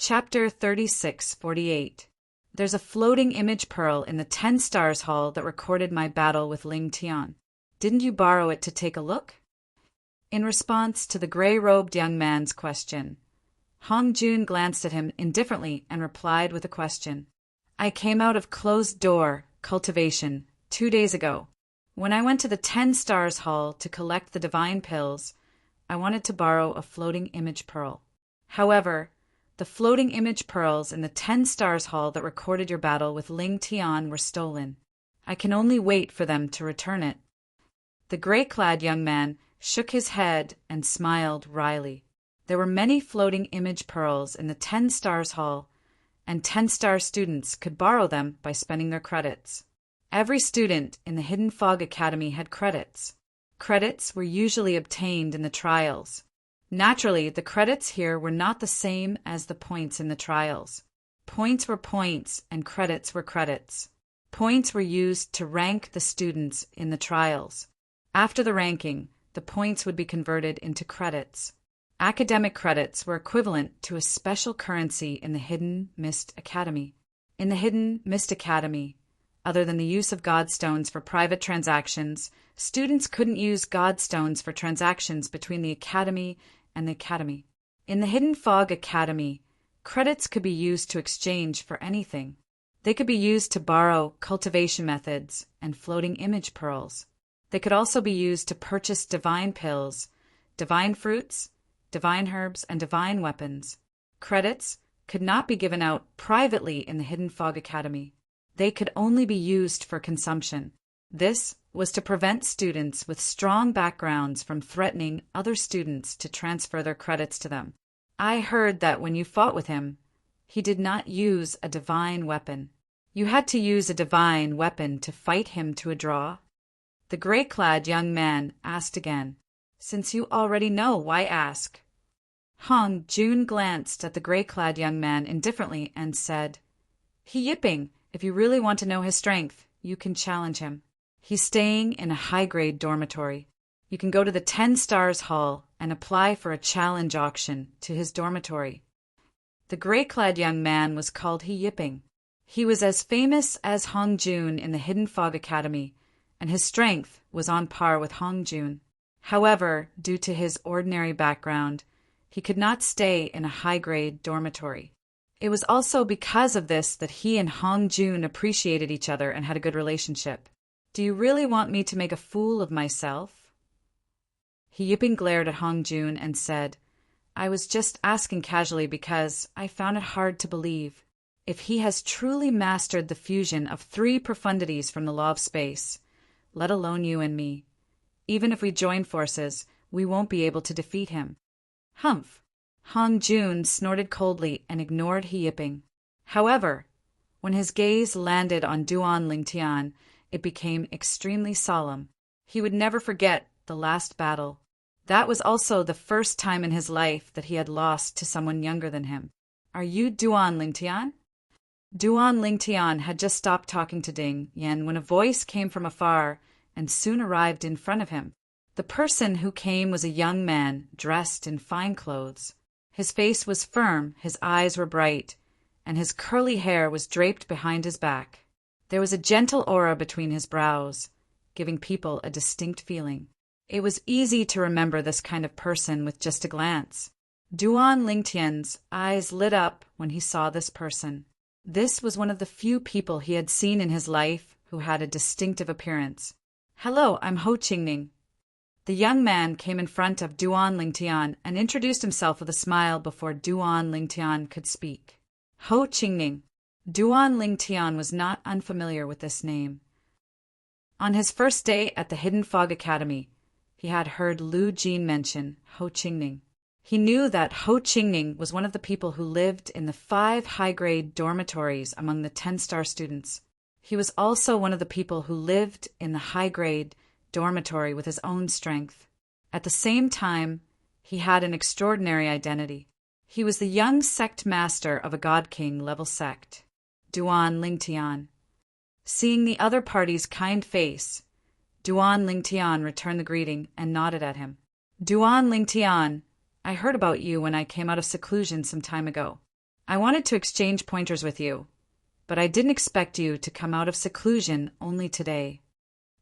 Chapter 3648. There's a floating image pearl in the 10 Stars Hall that recorded my battle with Ling Tian. Didn't you borrow it to take a look? In response to the gray-robed young man's question, Hong Jun glanced at him indifferently and replied with a question. I came out of closed-door cultivation 2 days ago. When I went to the 10 Stars Hall to collect the divine pills, I wanted to borrow a floating image pearl. However, the floating image pearls in the 10 Stars Hall that recorded your battle with Ling Tian were stolen. I can only wait for them to return it. The gray-clad young man shook his head and smiled wryly. There were many floating image pearls in the 10 Stars Hall, and 10-star students could borrow them by spending their credits. Every student in the Hidden Fog Academy had credits. Credits were usually obtained in the trials. Naturally, the credits here were not the same as the points in the trials. Points were points and credits were credits. Points were used to rank the students in the trials. After the ranking, the points would be converted into credits. Academic credits were equivalent to a special currency in the Hidden Mist Academy. In the Hidden Mist Academy, other than the use of Godstones for private transactions, students couldn't use Godstones for transactions between the Academy and the Academy. In the Hidden Fog Academy, credits could be used to exchange for anything. They could be used to borrow cultivation methods and floating image pearls. They could also be used to purchase divine pills, divine fruits, divine herbs, and divine weapons. Credits could not be given out privately in the Hidden Fog Academy. They could only be used for consumption. This was to prevent students with strong backgrounds from threatening other students to transfer their credits to them. I heard that when you fought with him, he did not use a divine weapon. You had to use a divine weapon to fight him to a draw? The gray-clad young man asked again. Since you already know, why ask? Hong Jun glanced at the gray-clad young man indifferently and said, He yipping. If you really want to know his strength, you can challenge him. He's staying in a high-grade dormitory. You can go to the 10 Stars Hall and apply for a challenge auction to his dormitory. The gray-clad young man was called He Yipping. He was as famous as Hong Jun in the Hidden Fog Academy, and his strength was on par with Hong Jun. However, due to his ordinary background, he could not stay in a high-grade dormitory. It was also because of this that he and Hong Jun appreciated each other and had a good relationship. Do you really want me to make a fool of myself? He Yipping glared at Hong Jun and said, I was just asking casually because I found it hard to believe. If he has truly mastered the fusion of 3 profundities from the law of space, let alone you and me, even if we join forces, we won't be able to defeat him. Humph! Hong Jun snorted coldly and ignored He Yipping. However, when his gaze landed on Duan Lingtian, it became extremely solemn. He would never forget the last battle. That was also the first time in his life that he had lost to someone younger than him. Are you Duan Lingtian? Duan Lingtian had just stopped talking to Ding Yen when a voice came from afar and soon arrived in front of him. The person who came was a young man dressed in fine clothes. His face was firm, his eyes were bright, and his curly hair was draped behind his back. There was a gentle aura between his brows, giving people a distinct feeling. It was easy to remember this kind of person with just a glance. Duan Lingtian's eyes lit up when he saw this person. This was one of the few people he had seen in his life who had a distinctive appearance. Hello, I'm Ho Qingning. The young man came in front of Duan Lingtian and introduced himself with a smile before Duan Lingtian could speak. Ho Qingning. Duan Lingtian was not unfamiliar with this name. On his first day at the Hidden Fog Academy, he had heard Lu Jin mention Ho Qingning. He knew that Ho Qingning was one of the people who lived in the 5 high-grade dormitories among the 10-star students. He was also one of the people who lived in the high-grade dormitory with his own strength. At the same time, he had an extraordinary identity. He was the young sect master of a God King level sect, Duan Lingtian. Seeing the other party's kind face, Duan Lingtian returned the greeting and nodded at him. Duan Lingtian, I heard about you when I came out of seclusion some time ago. I wanted to exchange pointers with you, but I didn't expect you to come out of seclusion only today.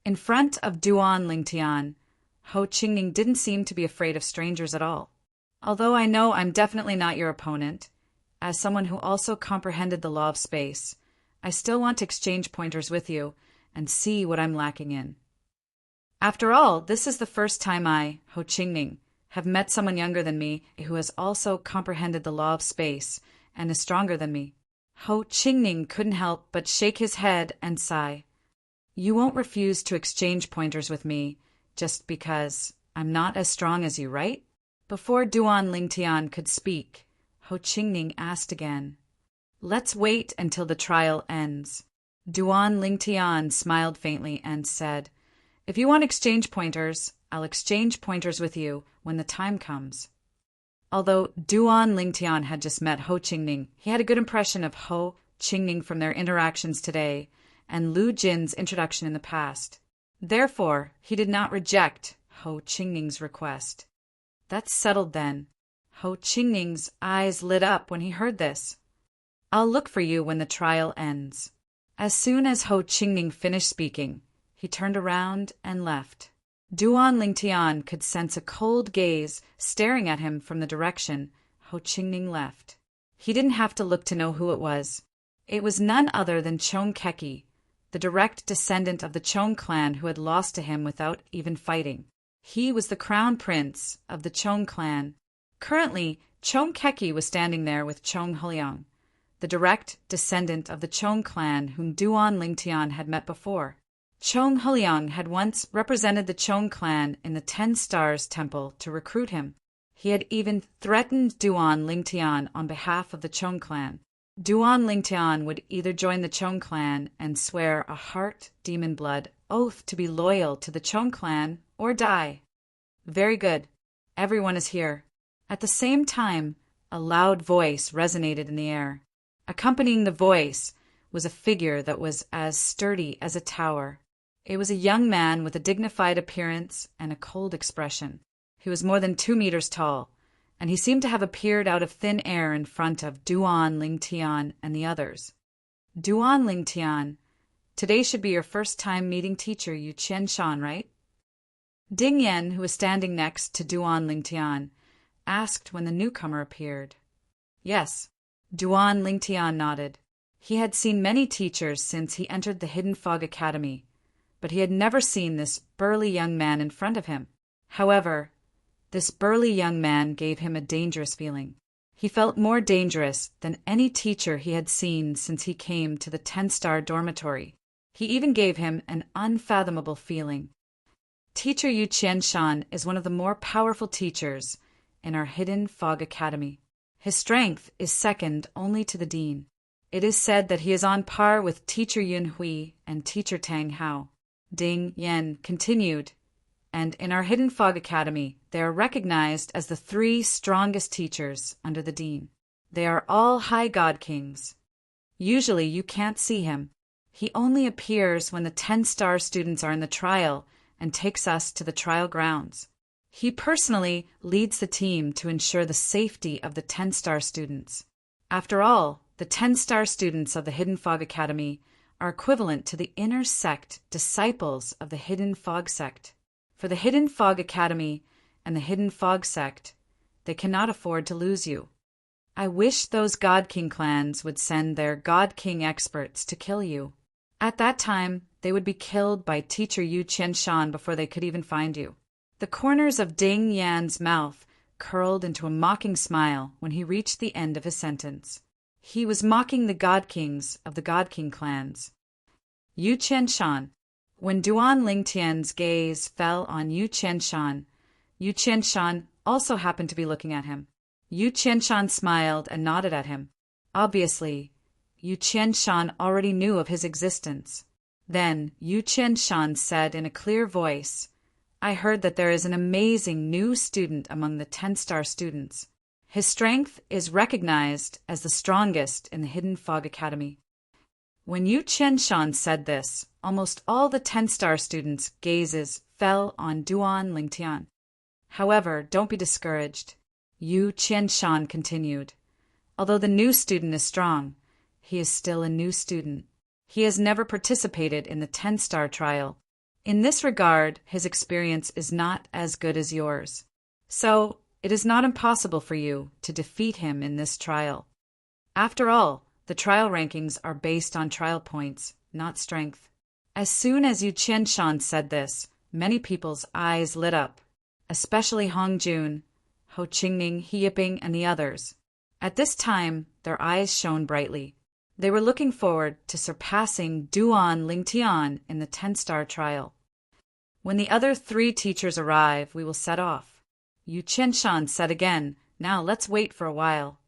In front of Duan Lingtian, Ho Qingning didn't seem to be afraid of strangers at all. Although I know I'm definitely not your opponent, as someone who also comprehended the law of space, I still want to exchange pointers with you and see what I'm lacking in. After all, this is the first time I, Ho Qingning, have met someone younger than me who has also comprehended the law of space and is stronger than me. Ho Qingning couldn't help but shake his head and sigh. You won't refuse to exchange pointers with me just because I'm not as strong as you, right? Before Duan Lingtian could speak, Ho Qingning asked again. Let's wait until the trial ends. Duan Lingtian smiled faintly and said, If you want exchange pointers, I'll exchange pointers with you when the time comes. Although Duan Lingtian had just met Ho Qingning, he had a good impression of Ho Qingning from their interactions today and Lu Jin's introduction in the past. Therefore, he did not reject Ho Qingning's request. That's settled then. Ho Qingning's eyes lit up when he heard this. I'll look for you when the trial ends. As soon as Ho Qingning finished speaking, he turned around and left. Duan Lingtian could sense a cold gaze staring at him from the direction Ho Qingning left. He didn't have to look to know who it was. It was none other than Chong Keki, the direct descendant of the Chong clan who had lost to him without even fighting. He was the crown prince of the Chong clan. Currently, Chong Keki was standing there with Chong Huliang, the direct descendant of the Chong clan whom Duan Lingtian had met before. Chong Huliang had once represented the Chong clan in the 10 Stars Temple to recruit him. He had even threatened Duan Lingtian on behalf of the Chong clan. Duan Lingtian would either join the Chong clan and swear a heart demon blood oath to be loyal to the Chong clan or die. Very good. Everyone is here. At the same time, a loud voice resonated in the air. Accompanying the voice was a figure that was as sturdy as a tower. It was a young man with a dignified appearance and a cold expression. He was more than 2 meters tall, and he seemed to have appeared out of thin air in front of Duan Lingtian and the others. Duan Lingtian, today should be your first time meeting teacher Yu Qianshan, right? Ding Yen, who was standing next to Duan Lingtian, asked when the newcomer appeared. Yes, Duan Lingtian nodded. He had seen many teachers since he entered the Hidden Fog Academy, but he had never seen this burly young man in front of him. However, this burly young man gave him a dangerous feeling. He felt more dangerous than any teacher he had seen since he came to the 10-star dormitory. He even gave him an unfathomable feeling. Teacher Yu Qianshan is one of the more powerful teachers in our Hidden Fog Academy. His strength is second only to the dean. It is said that he is on par with Teacher Yun Hui and Teacher Tang Hao. Ding Yen continued, and in our Hidden Fog Academy, they are recognized as the 3 strongest teachers under the dean. They are all high god kings. Usually you can't see him. He only appears when the 10-star students are in the trial and takes us to the trial grounds. He personally leads the team to ensure the safety of the 10-star students. After all, the 10-star students of the Hidden Fog Academy are equivalent to the inner sect disciples of the Hidden Fog sect. For the Hidden Fog Academy and the Hidden Fog sect, they cannot afford to lose you. I wish those God King clans would send their God King experts to kill you. At that time, they would be killed by Teacher Yu Qianshan before they could even find you. The corners of Ding Yan's mouth curled into a mocking smile when he reached the end of his sentence. He was mocking the God Kings of the God King clans. Yu Qianshan. When Duan Lingtian's gaze fell on Yu Qianshan also happened to be looking at him. Yu Qianshan smiled and nodded at him. Obviously, Yu Qianshan already knew of his existence. Then Yu Qianshan said in a clear voice, I heard that there is an amazing new student among the 10-star students. His strength is recognized as the strongest in the Hidden Fog Academy. When Yu Qianshan said this, almost all the 10-star students' gazes fell on Duan Lingtian. However, don't be discouraged. Yu Qianshan continued. Although the new student is strong, he is still a new student. He has never participated in the 10-star trial. In this regard, his experience is not as good as yours. So, it is not impossible for you to defeat him in this trial. After all, the trial rankings are based on trial points, not strength. As soon as Yu Qianshan said this, many people's eyes lit up, especially Hong Jun, Ho Qingning, He Yiping, and the others. At this time, their eyes shone brightly. They were looking forward to surpassing Duan Lingtian in the 10-star trial. When the other 3 teachers arrive, we will set off. Yu Qianshan said again, "Now let's wait for a while."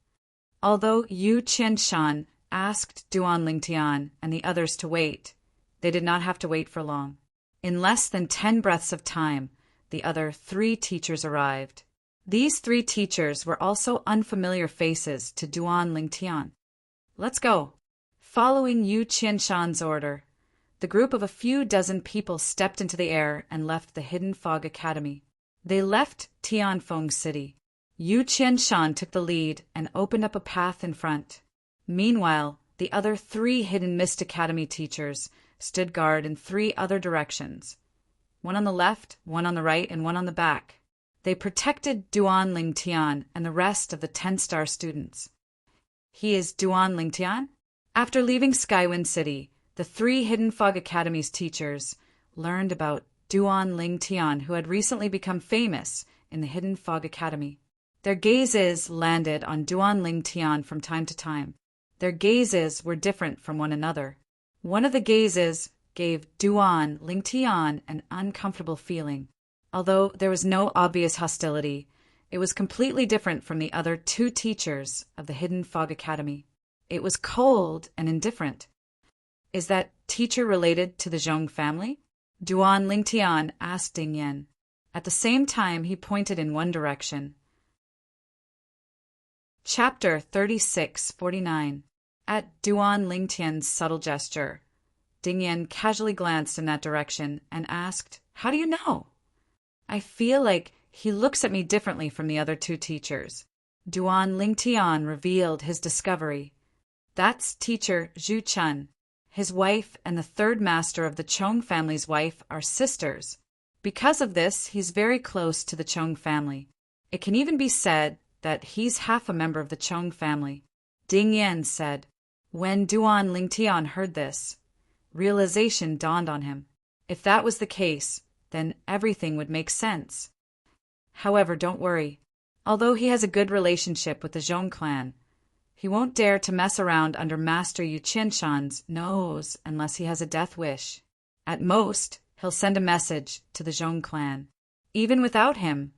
Although Yu Qianshan asked Duan Lingtian and the others to wait, they did not have to wait for long. In less than 10 breaths of time, the other 3 teachers arrived. These 3 teachers were also unfamiliar faces to Duan Lingtian. "Let's go." Following Yu Qianshan's order, the group of a few dozen people stepped into the air and left the Hidden Fog Academy. They left Tianfeng City. Yu Qianshan took the lead and opened up a path in front. Meanwhile, the other 3 Hidden Mist Academy teachers stood guard in 3 other directions. One on the left, one on the right, and one on the back. They protected Duan Lingtian and the rest of the 10-star students. He is Duan Lingtian? After leaving Skywind City, the 3 Hidden Fog Academy's teachers learned about Duan Lingtian, who had recently become famous in the Hidden Fog Academy. Their gazes landed on Duan Lingtian from time to time. Their gazes were different from one another. One of the gazes gave Duan Lingtian an uncomfortable feeling. Although there was no obvious hostility, it was completely different from the other 2 teachers of the Hidden Fog Academy. It was cold and indifferent. Is that teacher related to the Zhong family? Duan Lingtian asked Ding Yan. At the same time, he pointed in one direction. Chapter 3649. At Duan Lingtian's subtle gesture, Ding Yan casually glanced in that direction and asked, "How do you know?" "I feel like he looks at me differently from the other 2 teachers." Duan Lingtian revealed his discovery. "That's teacher Zhu Chun. His wife and the 3rd master of the Chong family's wife are sisters. Because of this, he's very close to the Chong family. It can even be said that he's half a member of the Chong family." Ding Yan said. When Duan Lingtian heard this, realization dawned on him. If that was the case, then everything would make sense. However, don't worry. Although he has a good relationship with the Zhong clan, he won't dare to mess around under Master Yu Qianshan's nose unless he has a death wish. At most, he'll send a message to the Zhong clan. Even without him,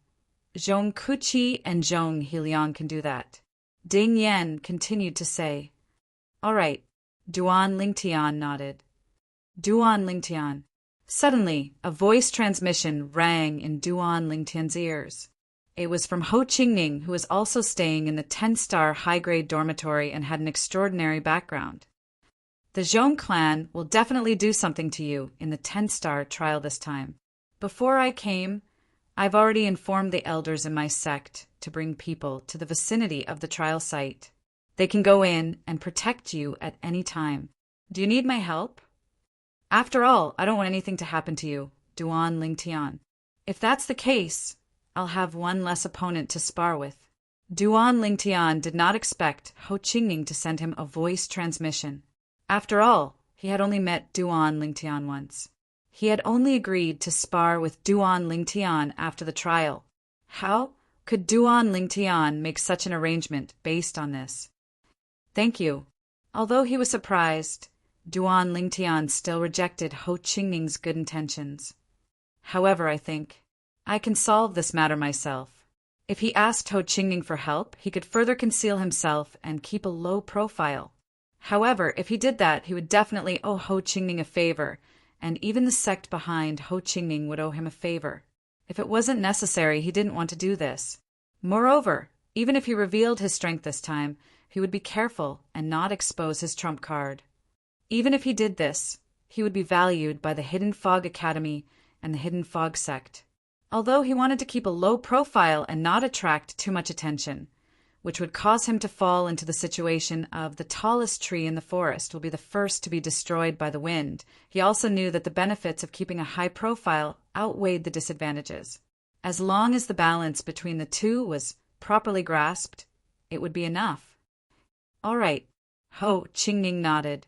Zhong Kuqi and Zhong Heliang can do that. Ding Yan continued to say, "All right." Duan Lingtian nodded. Duan Lingtian. Suddenly, a voice transmission rang in Duan Lingtian's ears. It was from Ho Qingning, who was also staying in the 10-star high-grade dormitory and had an extraordinary background. "The Zhong clan will definitely do something to you in the 10-star trial this time. Before I came, I've already informed the elders in my sect to bring people to the vicinity of the trial site. They can go in and protect you at any time. Do you need my help?" "After all, I don't want anything to happen to you, Duan Lingtian. If that's the case, I'll have one less opponent to spar with." Duan Lingtian did not expect Ho Qingning to send him a voice transmission. After all, he had only met Duan Lingtian once. He had only agreed to spar with Duan Lingtian after the trial. How could Duan Lingtian make such an arrangement based on this? "Thank you." Although he was surprised, Duan Lingtian still rejected Ho Qingning's good intentions. "However, I think I can solve this matter myself." If he asked Ho Qingning for help, he could further conceal himself and keep a low profile. However, if he did that, he would definitely owe Ho Qingning a favor, and even the sect behind Ho Qingning would owe him a favor. If it wasn't necessary, he didn't want to do this. Moreover, even if he revealed his strength this time, he would be careful and not expose his trump card. Even if he did this, he would be valued by the Hidden Fog Academy and the Hidden Fog sect. Although he wanted to keep a low profile and not attract too much attention, which would cause him to fall into the situation of the tallest tree in the forest will be the first to be destroyed by the wind. He also knew that the benefits of keeping a high profile outweighed the disadvantages. As long as the balance between the two was properly grasped, it would be enough. All right, Ho Qingning nodded.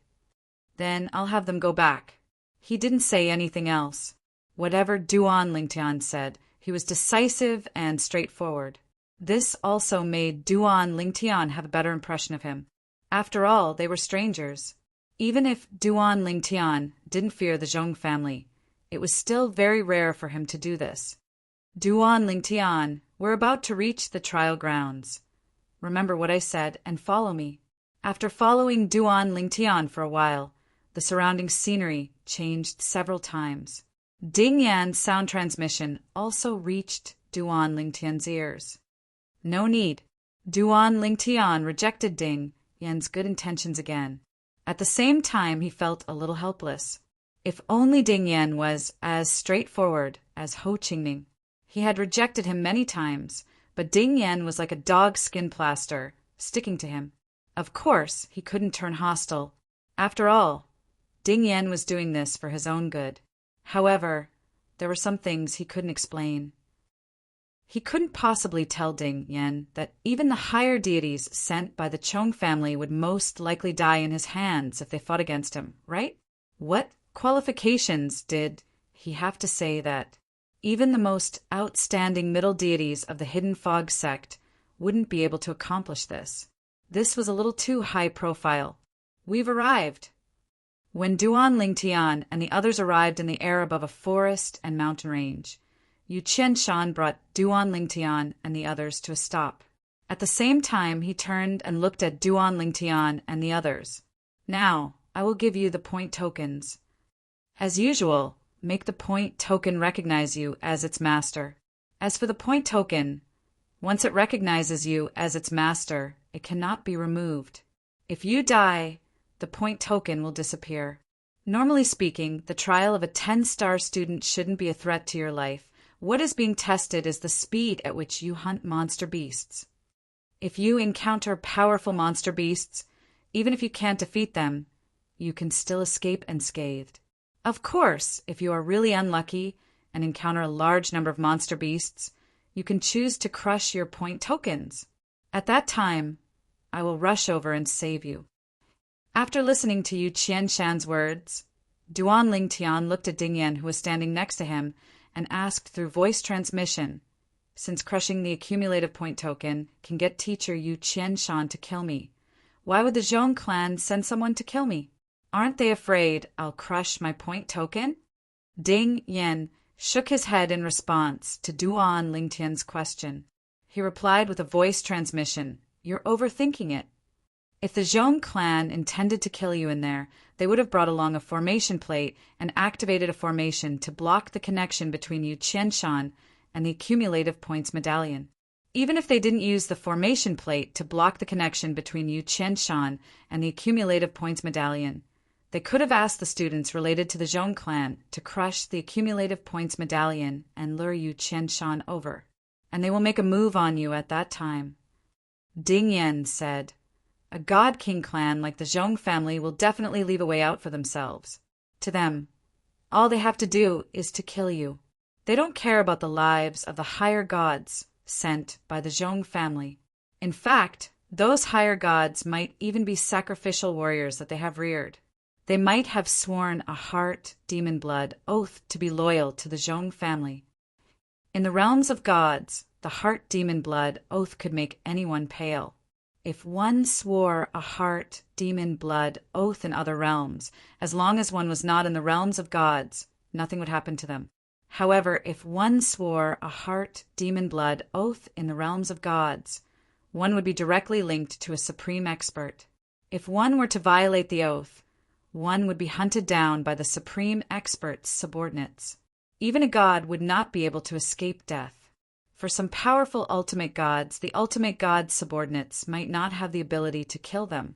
Then I'll have them go back. He didn't say anything else. Whatever Duan Lingtian said, he was decisive and straightforward. This also made Duan Lingtian have a better impression of him. After all, they were strangers. Even if Duan Lingtian didn't fear the Zhong family, it was still very rare for him to do this. Duan Lingtian, we're about to reach the trial grounds. Remember what I said and follow me. After following Duan Lingtian for a while, the surrounding scenery changed several times. Ding Yan's sound transmission also reached Duan Lingtian's ears. No need. Duan Lingtian rejected Ding Yan's good intentions again. At the same time, he felt a little helpless. If only Ding Yan was as straightforward as Ho Qingning. He had rejected him many times, but Ding Yan was like a dog's skin plaster, sticking to him. Of course, he couldn't turn hostile. After all, Ding Yan was doing this for his own good. However, there were some things he couldn't explain. He couldn't possibly tell Ding Yan that even the higher deities sent by the Chong family would most likely die in his hands if they fought against him, right? What qualifications did he have to say that even the most outstanding middle deities of the Hidden Fog sect wouldn't be able to accomplish this? This was a little too high profile. We've arrived. When Duan Lingtian and the others arrived in the air above a forest and mountain range, Yu Qianshan brought Duan Lingtian and the others to a stop. At the same time, he turned and looked at Duan Lingtian and the others. Now, I will give you the point tokens. As usual, make the point token recognize you as its master. As for the point token, once it recognizes you as its master, it cannot be removed. If you die, the point token will disappear. Normally speaking, the trial of a 10-star student shouldn't be a threat to your life. What is being tested is the speed at which you hunt monster beasts. If you encounter powerful monster beasts, even if you can't defeat them, you can still escape unscathed. Of course, if you are really unlucky and encounter a large number of monster beasts, you can choose to crush your point tokens. At that time, I will rush over and save you. After listening to Yu Qianshan's words, Duan Lingtian looked at Ding Yan, who was standing next to him, and asked through voice transmission, since crushing the accumulative point token can get teacher Yu Qianshan to kill me, why would the Zhong clan send someone to kill me? Aren't they afraid I'll crush my point token? Ding Yan shook his head in response to Duan Lingtian's question. He replied with a voice transmission, "You're overthinking it. If the Zhong clan intended to kill you in there, they would have brought along a formation plate and activated a formation to block the connection between Yu Qianshan and the accumulative points medallion. Even if they didn't use the formation plate to block the connection between Yu Qianshan and the accumulative points medallion, they could have asked the students related to the Zhong clan to crush the accumulative points medallion and lure Yu Qianshan over. And they will make a move on you at that time." Ding Yan said, "A God King clan like the Zhong family will definitely leave a way out for themselves. To them, all they have to do is to kill you. They don't care about the lives of the higher gods sent by the Zhong family. In fact, those higher gods might even be sacrificial warriors that they have reared. They might have sworn a heart, demon blood oath to be loyal to the Zhong family. In the realms of gods, the heart demon blood oath could make anyone pale. If one swore a heart, demon blood oath in other realms, as long as one was not in the realms of gods, nothing would happen to them. However, if one swore a heart, demon blood oath in the realms of gods, one would be directly linked to a supreme expert. If one were to violate the oath, one would be hunted down by the supreme expert's subordinates. Even a god would not be able to escape death. For some powerful ultimate gods, the ultimate god's subordinates might not have the ability to kill them.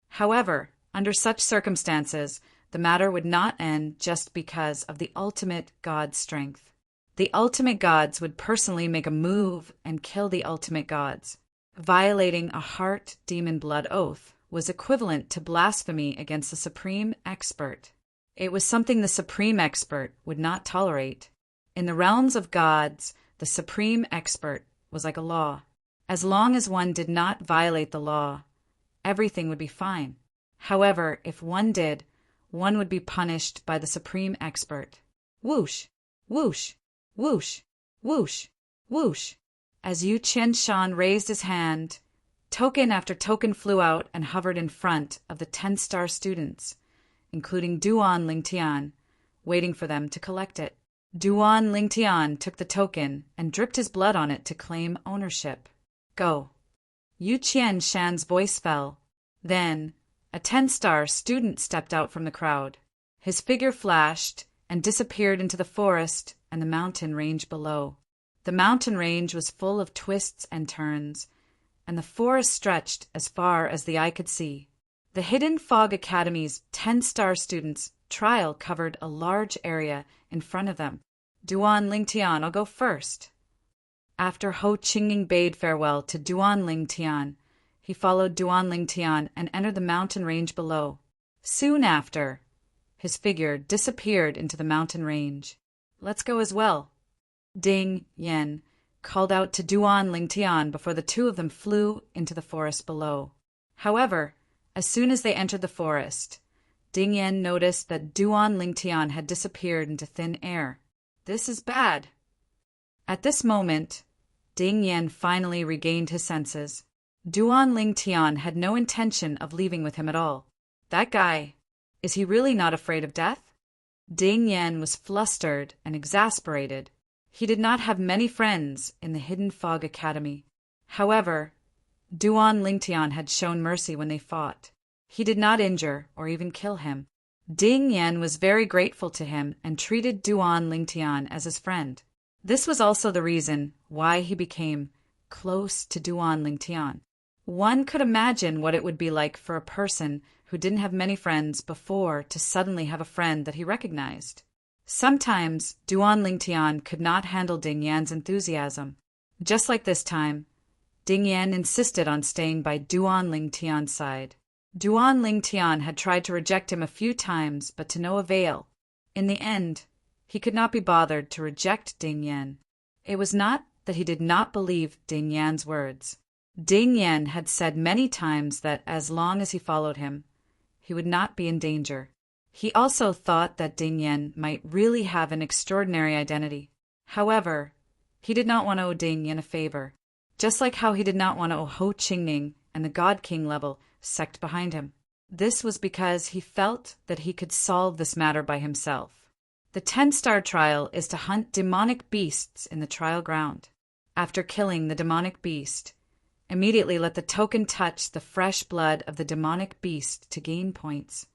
However, under such circumstances, the matter would not end just because of the ultimate god's strength. The ultimate gods would personally make a move and kill the ultimate gods. Violating a heart demon blood oath was equivalent to blasphemy against the supreme expert. It was something the supreme expert would not tolerate. In the realms of gods, the supreme expert was like a law. As long as one did not violate the law, everything would be fine. However, if one did, one would be punished by the supreme expert. Whoosh, whoosh, whoosh, whoosh, whoosh. As Yu Qianshan raised his hand, token after token flew out and hovered in front of the 10-star students, including Duan Lingtian, waiting for them to collect it. Duan Lingtian took the token and dripped his blood on it to claim ownership. Go. Yu Qianshan's voice fell. Then, a 10-star student stepped out from the crowd. His figure flashed and disappeared into the forest and the mountain range below. The mountain range was full of twists and turns, and the forest stretched as far as the eye could see. The Hidden Fog Academy's 10-star students' trial covered a large area in front of them. Duan Lingtian, I'll go first. After Ho Qingying bade farewell to Duan Lingtian, he followed Duan Lingtian and entered the mountain range below. Soon after, his figure disappeared into the mountain range. Let's go as well. Ding Yan called out to Duan Lingtian before the two of them flew into the forest below. However, as soon as they entered the forest, Ding Yan noticed that Duan Lingtian had disappeared into thin air. This is bad. At this moment, Ding Yan finally regained his senses. Duan Lingtian had no intention of leaving with him at all. That guy, is he really not afraid of death? Ding Yan was flustered and exasperated. He did not have many friends in the Hidden Fog Academy. However, Duan Lingtian had shown mercy when they fought. He did not injure or even kill him. Ding Yan was very grateful to him and treated Duan Lingtian as his friend. This was also the reason why he became close to Duan Lingtian. One could imagine what it would be like for a person who didn't have many friends before to suddenly have a friend that he recognized. Sometimes Duan Lingtian could not handle Ding Yan's enthusiasm. Just like this time, Ding Yan insisted on staying by Duan Lingtian's side. Duan Lingtian had tried to reject him a few times, but to no avail. In the end, he could not be bothered to reject Ding Yan. It was not that he did not believe Ding Yan's words. Ding Yan had said many times that as long as he followed him, he would not be in danger. He also thought that Ding Yan might really have an extraordinary identity. However, he did not want to owe Ding Yan a favor, just like how he did not want to owe Ho Qingying and the God King level sect behind him. This was because he felt that he could solve this matter by himself. The 10-star trial is to hunt demonic beasts in the trial ground. After killing the demonic beast, immediately let the token touch the fresh blood of the demonic beast to gain points.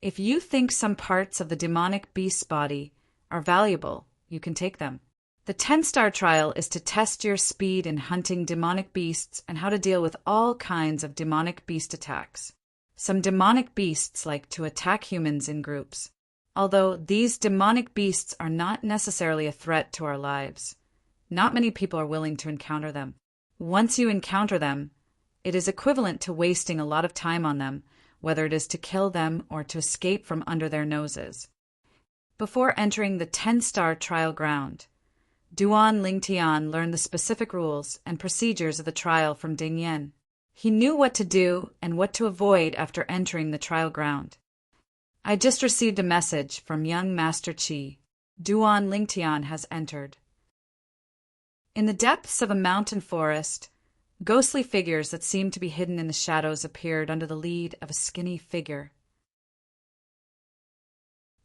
If you think some parts of the demonic beast's body are valuable, you can take them. The 10-star trial is to test your speed in hunting demonic beasts and how to deal with all kinds of demonic beast attacks. Some demonic beasts like to attack humans in groups. Although these demonic beasts are not necessarily a threat to our lives, not many people are willing to encounter them. Once you encounter them, it is equivalent to wasting a lot of time on them, whether it is to kill them or to escape from under their noses. Before entering the 10-star trial ground, Duan Lingtian learned the specific rules and procedures of the trial from Ding Yan. He knew what to do and what to avoid after entering the trial ground. I just received a message from young Master Qi. Duan Lingtian has entered. In the depths of a mountain forest, ghostly figures that seemed to be hidden in the shadows appeared under the lead of a skinny figure.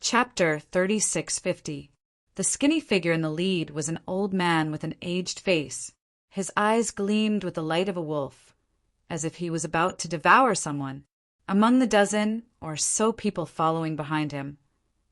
Chapter 3650. The skinny figure in the lead was an old man with an aged face. His eyes gleamed with the light of a wolf, as if he was about to devour someone. Among the dozen or so people following behind him,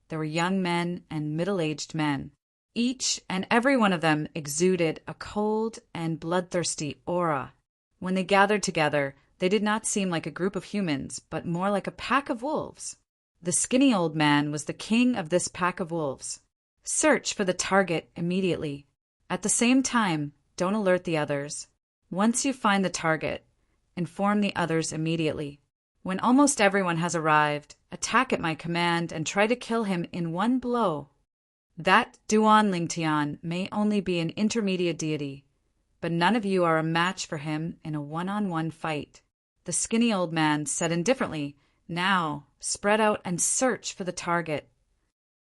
there were young men and middle-aged men. Each and every one of them exuded a cold and bloodthirsty aura. When they gathered together, they did not seem like a group of humans, but more like a pack of wolves. The skinny old man was the king of this pack of wolves. Search for the target immediately. At the same time, don't alert the others. Once you find the target, inform the others immediately. When almost everyone has arrived, attack at my command and try to kill him in one blow. That Duan Lingtian may only be an intermediate deity, but none of you are a match for him in a one-on-one fight." The skinny old man said indifferently, "Now, spread out and search for the target."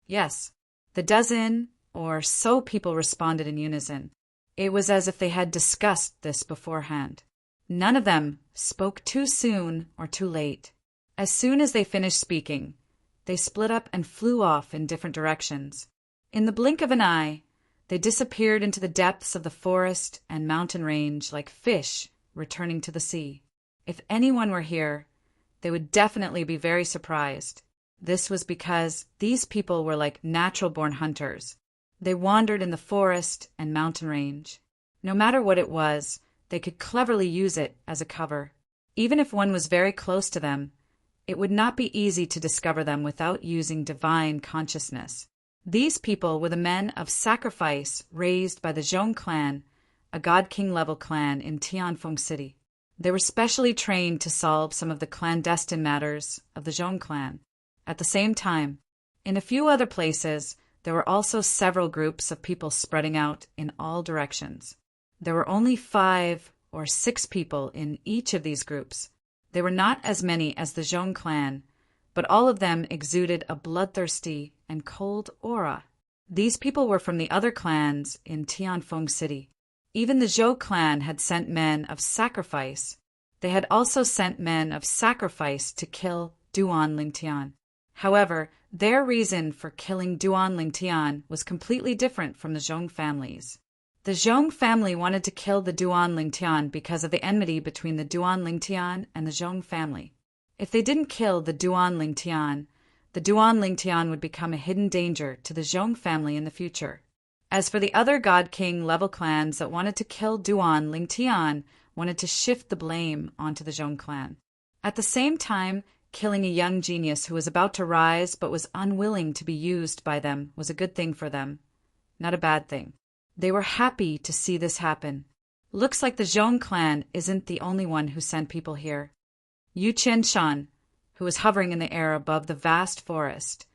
Yes, the dozen or so people responded in unison. It was as if they had discussed this beforehand. None of them spoke too soon or too late. As soon as they finished speaking, they split up and flew off in different directions. In the blink of an eye, they disappeared into the depths of the forest and mountain range like fish returning to the sea. If anyone were here, they would definitely be very surprised. This was because these people were like natural-born hunters. They wandered in the forest and mountain range. No matter what it was, they could cleverly use it as a cover. Even if one was very close to them, it would not be easy to discover them without using divine consciousness. These people were the men of sacrifice raised by the Zhong clan, a God-King level clan in Tianfeng City. They were specially trained to solve some of the clandestine matters of the Zhong clan. At the same time, in a few other places, there were also several groups of people spreading out in all directions. There were only 5 or 6 people in each of these groups. They were not as many as the Zhong clan, but all of them exuded a bloodthirsty and cold aura. These people were from the other clans in Tianfeng City. Even the Zhou clan had sent men of sacrifice. They had also sent men of sacrifice to kill Duan Lingtian. However, their reason for killing Duan Lingtian was completely different from the Zhong families. The Zhong family wanted to kill the Duan Lingtian because of the enmity between the Duan Lingtian and the Zhong family. If they didn't kill the Duan Lingtian would become a hidden danger to the Zhong family in the future. As for the other God-King level clans that wanted to kill Duan Lingtian, wanted to shift the blame onto the Zhong clan. At the same time, killing a young genius who was about to rise but was unwilling to be used by them was a good thing for them, not a bad thing. They were happy to see this happen. Looks like the Zhong clan isn't the only one who sent people here. Yu Qianshan, who was hovering in the air above the vast forest,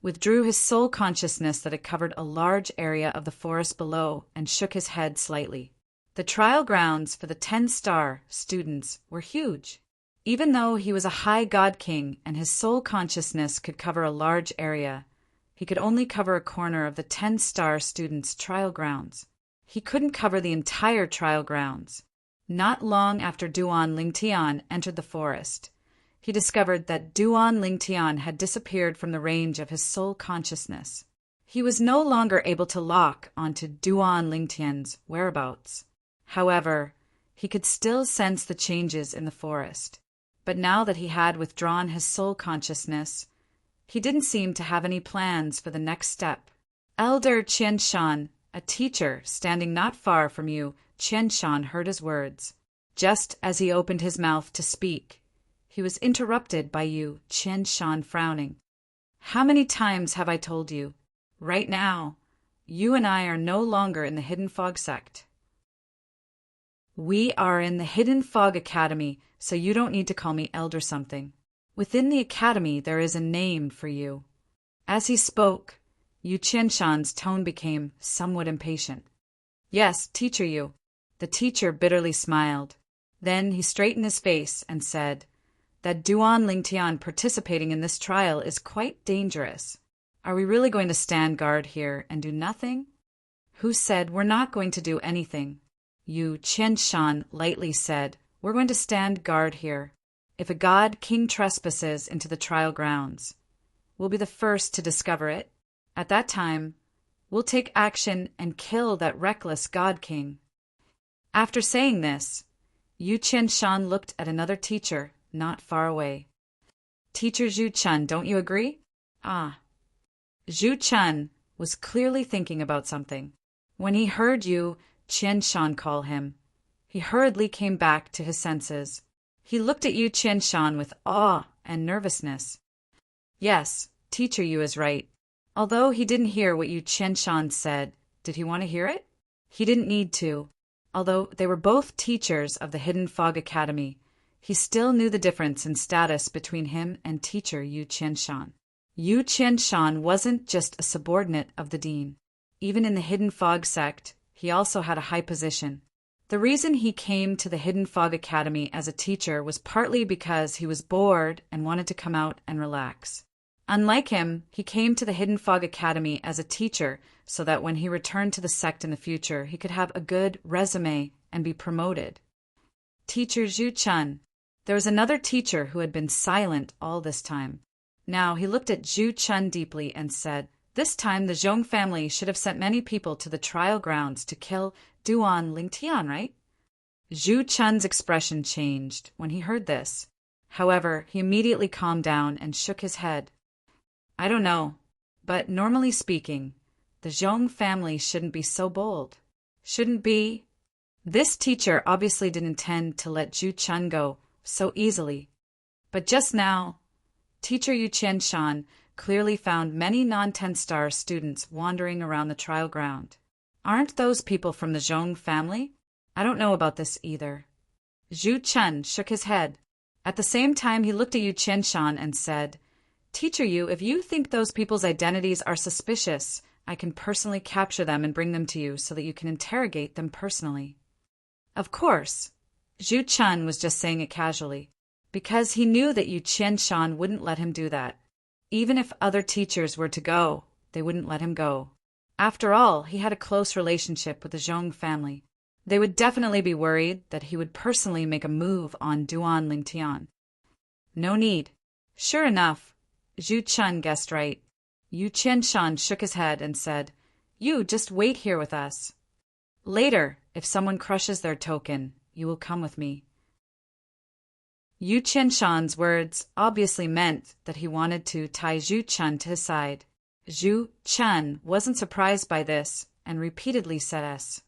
withdrew his soul consciousness that it covered a large area of the forest below and shook his head slightly. The trial grounds for the 10-star students were huge. Even though he was a high god king and his soul consciousness could cover a large area, he could only cover a corner of the 10-star students' trial grounds. He couldn't cover the entire trial grounds. Not long after Duan Lingtian entered the forest, he discovered that Duan Lingtian had disappeared from the range of his soul consciousness. He was no longer able to lock onto Duan Lingtian's whereabouts. However, he could still sense the changes in the forest. But now that he had withdrawn his soul consciousness, he didn't seem to have any plans for the next step. Elder Qianshan, a teacher standing not far from you, Qianshan heard his words. Just as he opened his mouth to speak, he was interrupted by you, Qianshan, frowning. "How many times have I told you? Right now, you and I are no longer in the Hidden Fog sect. We are in the Hidden Fog Academy, so you don't need to call me Elder something. Within the academy there is a name for you." As he spoke, Yu Qianshan's tone became somewhat impatient. "Yes, teacher Yu." The teacher bitterly smiled. Then he straightened his face and said, "That Duan Lingtian participating in this trial is quite dangerous. Are we really going to stand guard here and do nothing?" "Who said we're not going to do anything?" Yu Qianshan lightly said, "We're going to stand guard here. If a god king trespasses into the trial grounds, we'll be the first to discover it. At that time, we'll take action and kill that reckless god king." After saying this, Yu Qianshan looked at another teacher not far away. "Teacher Zhu Chun, don't you agree?" "Ah." Zhu Chun was clearly thinking about something. When he heard Yu Qianshan call him, he hurriedly came back to his senses. He looked at Yu Qianshan with awe and nervousness. Yes, teacher Yu is right. Although he didn't hear what Yu Qianshan said, did he want to hear it? He didn't need to. Although they were both teachers of the Hidden Fog Academy, he still knew the difference in status between him and teacher Yu Qianshan. Yu Qianshan wasn't just a subordinate of the dean. Even in the Hidden Fog sect, he also had a high position. The reason he came to the Hidden Fog Academy as a teacher was partly because he was bored and wanted to come out and relax. Unlike him, he came to the Hidden Fog Academy as a teacher so that when he returned to the sect in the future, he could have a good resume and be promoted. Teacher Zhu Chun. There was another teacher who had been silent all this time. Now he looked at Zhu Chun deeply and said, "This time the Zhong family should have sent many people to the trial grounds to kill Duan Lingtian, right?" Zhu Chun's expression changed when he heard this. However, he immediately calmed down and shook his head. "I don't know, but normally speaking, the Zhong family shouldn't be so bold. Shouldn't be." This teacher obviously didn't intend to let Zhu Chun go so easily. But just now, teacher Yu Qianshan clearly found many non-10-star students wandering around the trial ground. "Aren't those people from the Zhong family? I don't know about this either." Zhu Chun shook his head. At the same time, he looked at Yu Qianshan and said, "Teacher Yu, if you think those people's identities are suspicious, I can personally capture them and bring them to you so that you can interrogate them personally." Of course, Zhu Chun was just saying it casually, because he knew that Yu Qianshan wouldn't let him do that. Even if other teachers were to go, they wouldn't let him go. After all, he had a close relationship with the Zhong family. They would definitely be worried that he would personally make a move on Duan Lingtian. No need. Sure enough, Zhu Chun guessed right. Yu Qianshan shook his head and said, "You just wait here with us. Later, if someone crushes their token, you will come with me." Yu Qianshan's words obviously meant that he wanted to tie Zhu Chun to his side. Zhu Chun wasn't surprised by this and repeatedly said yes.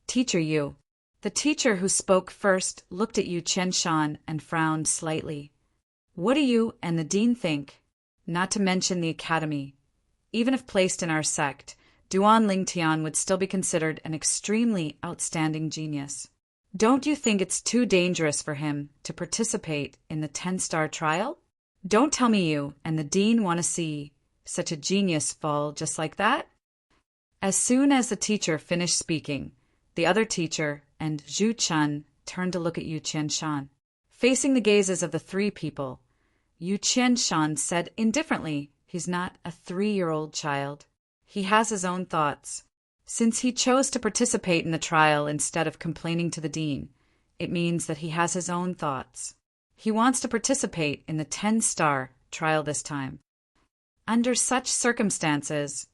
"Teacher Yu." The teacher who spoke first looked at Yu Qianshan and frowned slightly. "What do you and the dean think? Not to mention the academy. Even if placed in our sect, Duan Lingtian would still be considered an extremely outstanding genius. Don't you think it's too dangerous for him to participate in the 10-star trial? Don't tell me you and the dean want to see such a genius fall just like that?" As soon as the teacher finished speaking, the other teacher and Zhu Chun turned to look at Yu Qianshan. Facing the gazes of the three people, Yu Qianshan said indifferently, "He's not a 3-year-old child. He has his own thoughts. Since he chose to participate in the trial instead of complaining to the dean, it means that he has his own thoughts. He wants to participate in the 10-star trial this time. Under such circumstances,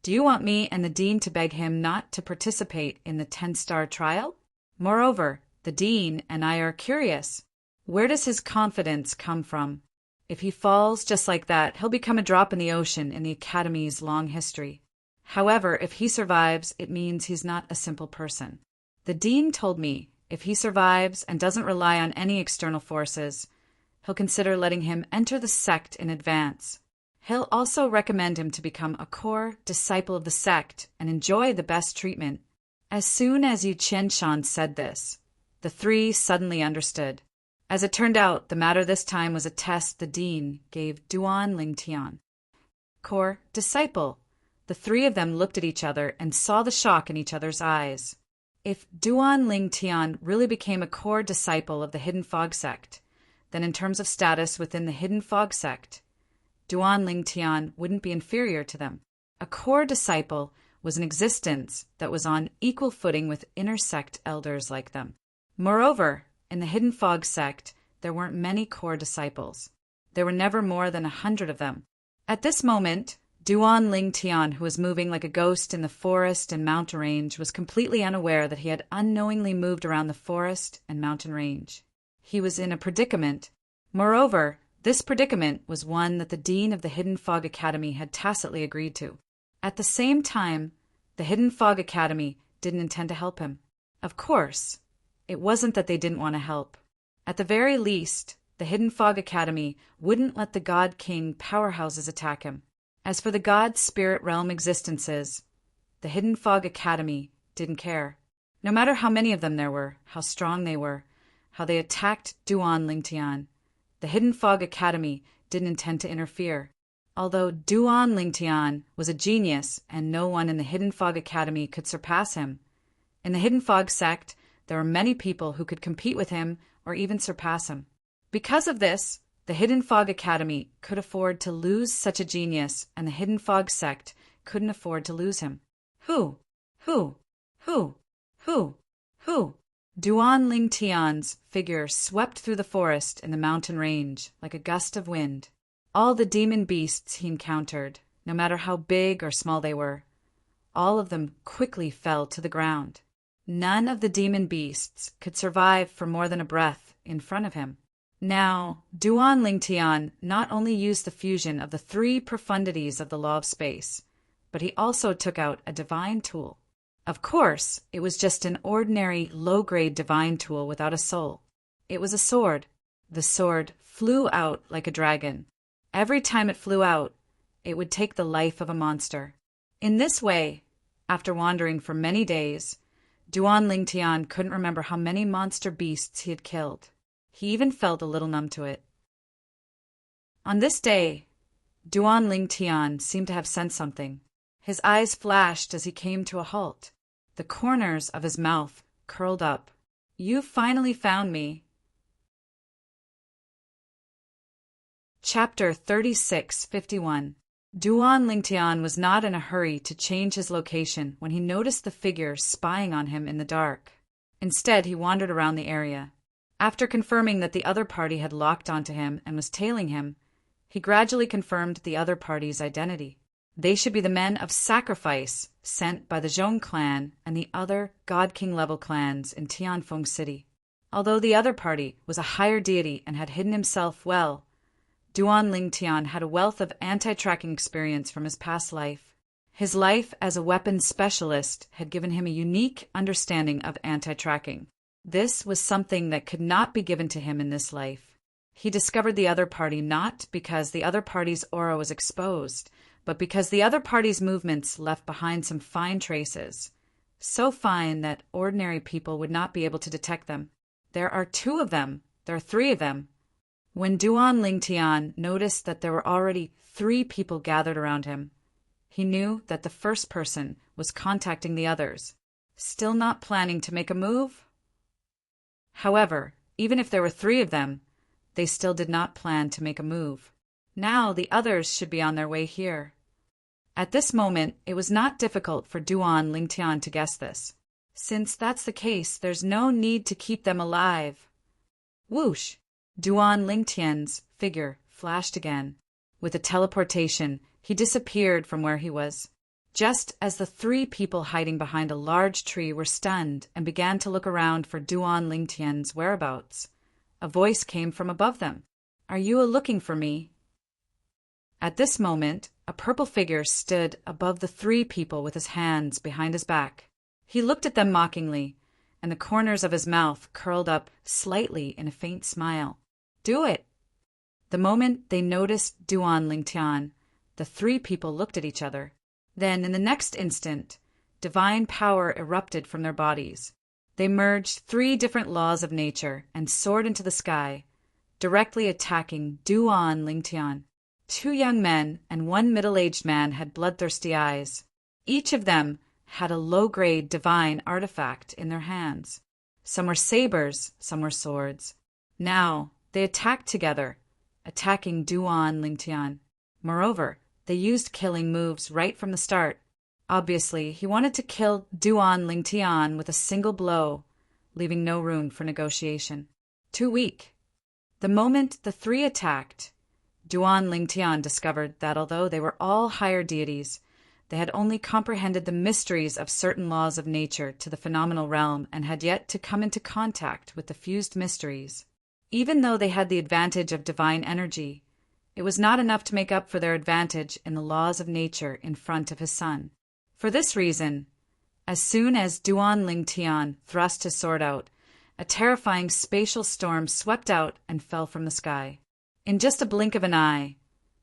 do you want me and the dean to beg him not to participate in the 10-star trial? Moreover, the dean and I are curious. Where does his confidence come from? If he falls just like that, he'll become a drop in the ocean in the academy's long history. However, if he survives, it means he's not a simple person. The dean told me if he survives and doesn't rely on any external forces, he'll consider letting him enter the sect in advance. He'll also recommend him to become a core disciple of the sect and enjoy the best treatment." As soon as Yu Qianshan said this, the three suddenly understood. As it turned out, the matter this time was a test the dean gave Duan Lingtian. Core disciple. The three of them looked at each other and saw the shock in each other's eyes. If Duan Lingtian really became a core disciple of the Hidden Fog sect, then in terms of status within the Hidden Fog sect, Duan Lingtian wouldn't be inferior to them. A core disciple was an existence that was on equal footing with inner sect elders like them. Moreover, in the Hidden Fog sect, there weren't many core disciples. There were never more than 100 of them. At this moment, Duan Lingtian, who was moving like a ghost in the forest and mountain range, was completely unaware that he had unknowingly moved around the forest and mountain range. He was in a predicament. Moreover, this predicament was one that the dean of the Hidden Fog Academy had tacitly agreed to. At the same time, the Hidden Fog Academy didn't intend to help him. Of course, it wasn't that they didn't want to help. At the very least, the Hidden Fog Academy wouldn't let the God King powerhouses attack him. As for the God Spirit Realm existences, the Hidden Fog Academy didn't care. No matter how many of them there were, how strong they were, how they attacked Duan Lingtian, the Hidden Fog Academy didn't intend to interfere. Although Duan Lingtian was a genius and no one in the Hidden Fog Academy could surpass him, in the Hidden Fog sect there were many people who could compete with him or even surpass him. Because of this, the Hidden Fog Academy could afford to lose such a genius, and the Hidden Fog sect couldn't afford to lose him. Who? Duan Lingtian's figure swept through the forest and the mountain range like a gust of wind. All the demon beasts he encountered, no matter how big or small they were, all of them quickly fell to the ground. None of the demon beasts could survive for more than a breath in front of him. Now, Duan Lingtian not only used the fusion of the three profundities of the law of space, but he also took out a divine tool. Of course, it was just an ordinary low-grade divine tool without a soul. It was a sword. The sword flew out like a dragon. Every time it flew out, it would take the life of a monster. In this way, after wandering for many days, Duan Lingtian couldn't remember how many monster beasts he had killed. He even felt a little numb to it. On this day, Duan Lingtian seemed to have sensed something. His eyes flashed as he came to a halt. The corners of his mouth curled up. "You finally found me." Chapter 36:51. Duan Lingtian was not in a hurry to change his location when he noticed the figure spying on him in the dark. Instead, he wandered around the area. After confirming that the other party had locked onto him and was tailing him, he gradually confirmed the other party's identity. They should be the men of sacrifice sent by the Zhong clan and the other God King level clans in Tianfeng City. Although the other party was a higher deity and had hidden himself well, Duan Lingtian had a wealth of anti-tracking experience from his past life. His life as a weapons specialist had given him a unique understanding of anti-tracking. This was something that could not be given to him in this life. He discovered the other party not because the other party's aura was exposed, but because the other party's movements left behind some fine traces, so fine that ordinary people would not be able to detect them. There are two of them. There are three of them. When Duan Lingtian noticed that there were already 3 people gathered around him, he knew that the first person was contacting the others, still not planning to make a move. However, even if there were 3 of them, they still did not plan to make a move. Now the others should be on their way here. At this moment, it was not difficult for Duan Lingtian to guess this. Since that's the case, there's no need to keep them alive. Whoosh! Duan Lingtian's figure flashed again. With a teleportation, he disappeared from where he was. Just as the 3 people hiding behind a large tree were stunned and began to look around for Duan Lingtian's whereabouts, a voice came from above them. "Are you looking for me?" At this moment, a purple figure stood above the 3 people with his hands behind his back. He looked at them mockingly, and the corners of his mouth curled up slightly in a faint smile. "Do it!" The moment they noticed Duan Lingtian, the 3 people looked at each other. Then, in the next instant, divine power erupted from their bodies. They merged 3 different laws of nature and soared into the sky, directly attacking Duan Lingtian. 2 young men and 1 middle-aged man had bloodthirsty eyes. Each of them had a low-grade divine artifact in their hands. Some were sabers, some were swords. Now, they attacked together, attacking Duan Lingtian. Moreover, they used killing moves right from the start. Obviously, he wanted to kill Duan Lingtian with a single blow, leaving no room for negotiation. Too weak. The moment the 3 attacked, Duan Lingtian discovered that although they were all higher deities, they had only comprehended the mysteries of certain laws of nature to the phenomenal realm and had yet to come into contact with the fused mysteries. Even though they had the advantage of divine energy, it was not enough to make up for their advantage in the laws of nature in front of his son. For this reason, as soon as Duan Lingtian thrust his sword out, a terrifying spatial storm swept out and fell from the sky. In just a blink of an eye,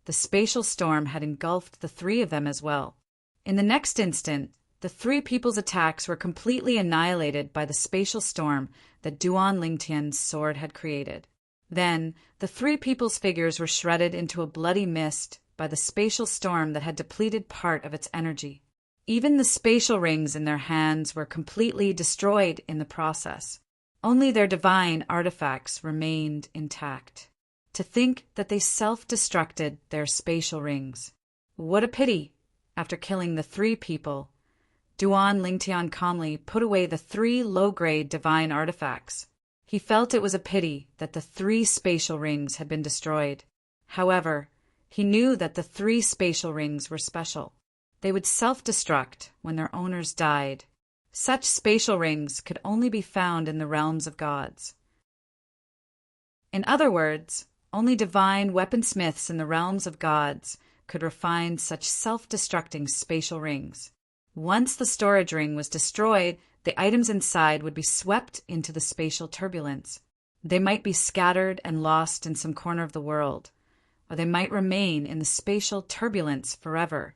the spatial storm had engulfed the 3 of them as well. In the next instant, The three people's attacks were completely annihilated by the spatial storm that Duan Lingtian's sword had created. Then, the three people's figures were shredded into a bloody mist by the spatial storm that had depleted part of its energy. Even the spatial rings in their hands were completely destroyed in the process. Only their divine artifacts remained intact. To think that they self-destructed their spatial rings. What a pity! After killing the three people, Duan Lingtian calmly put away the three low-grade divine artifacts. He felt it was a pity that the three spatial rings had been destroyed. However, he knew that the three spatial rings were special. They would self-destruct when their owners died. Such spatial rings could only be found in the realms of gods. In other words, only divine weaponsmiths in the realms of gods could refine such self-destructing spatial rings. Once the storage ring was destroyed, the items inside would be swept into the spatial turbulence. They might be scattered and lost in some corner of the world, or they might remain in the spatial turbulence forever,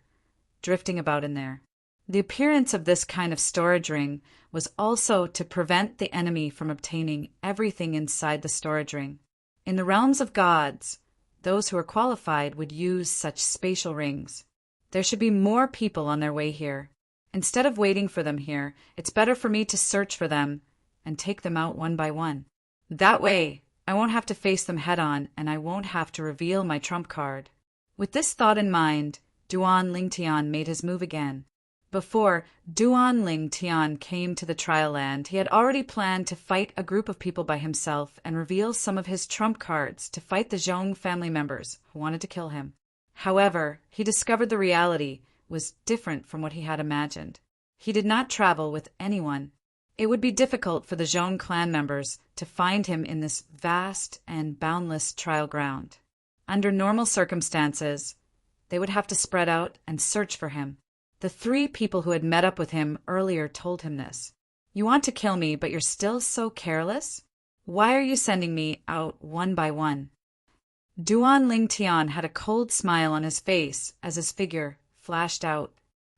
drifting about in there. The appearance of this kind of storage ring was also to prevent the enemy from obtaining everything inside the storage ring. In the realms of gods, those who are qualified would use such spatial rings. There should be more people on their way here. Instead of waiting for them here, it's better for me to search for them and take them out one by one. That way, I won't have to face them head-on, and I won't have to reveal my trump card. With this thought in mind, Duan Lingtian made his move again. Before Duan Lingtian came to the trial land, he had already planned to fight a group of people by himself and reveal some of his trump cards to fight the Zhong family members who wanted to kill him. However, he discovered the reality was different from what he had imagined. He did not travel with anyone. It would be difficult for the Zhong clan members to find him in this vast and boundless trial ground. Under normal circumstances, they would have to spread out and search for him. The three people who had met up with him earlier told him this. You want to kill me, but you're still so careless? Why are you sending me out one by one? Duan Lingtian had a cold smile on his face as his figure flashed out.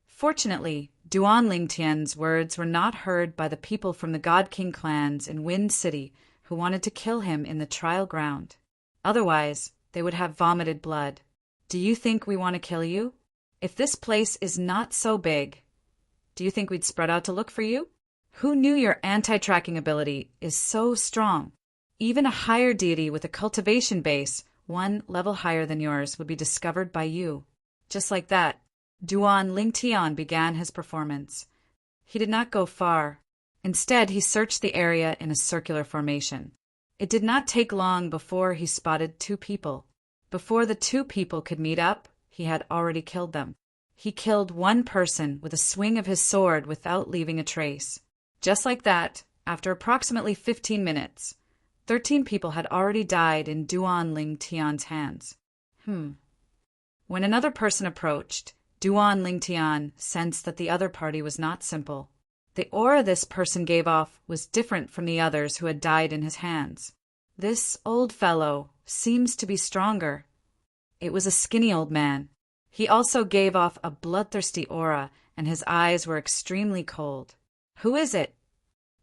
Fortunately, Duan Lingtian's words were not heard by the people from the God King clans in Wind City who wanted to kill him in the trial ground. Otherwise, they would have vomited blood. Do you think we want to kill you? If this place is not so big, do you think we'd spread out to look for you? Who knew your anti-tracking ability is so strong? Even a higher deity with a cultivation base, one level higher than yours, would be discovered by you. Just like that, Duan Lingtian began his performance. He did not go far. Instead, he searched the area in a circular formation. It did not take long before he spotted two people. Before the two people could meet up, he had already killed them. He killed one person with a swing of his sword without leaving a trace. Just like that, after approximately 15 minutes, 13 people had already died in Duan Lingtian's hands. When another person approached, Duan Lingtian sensed that the other party was not simple. The aura this person gave off was different from the others who had died in his hands. This old fellow seems to be stronger. It was a skinny old man. He also gave off a bloodthirsty aura, and his eyes were extremely cold. Who is it?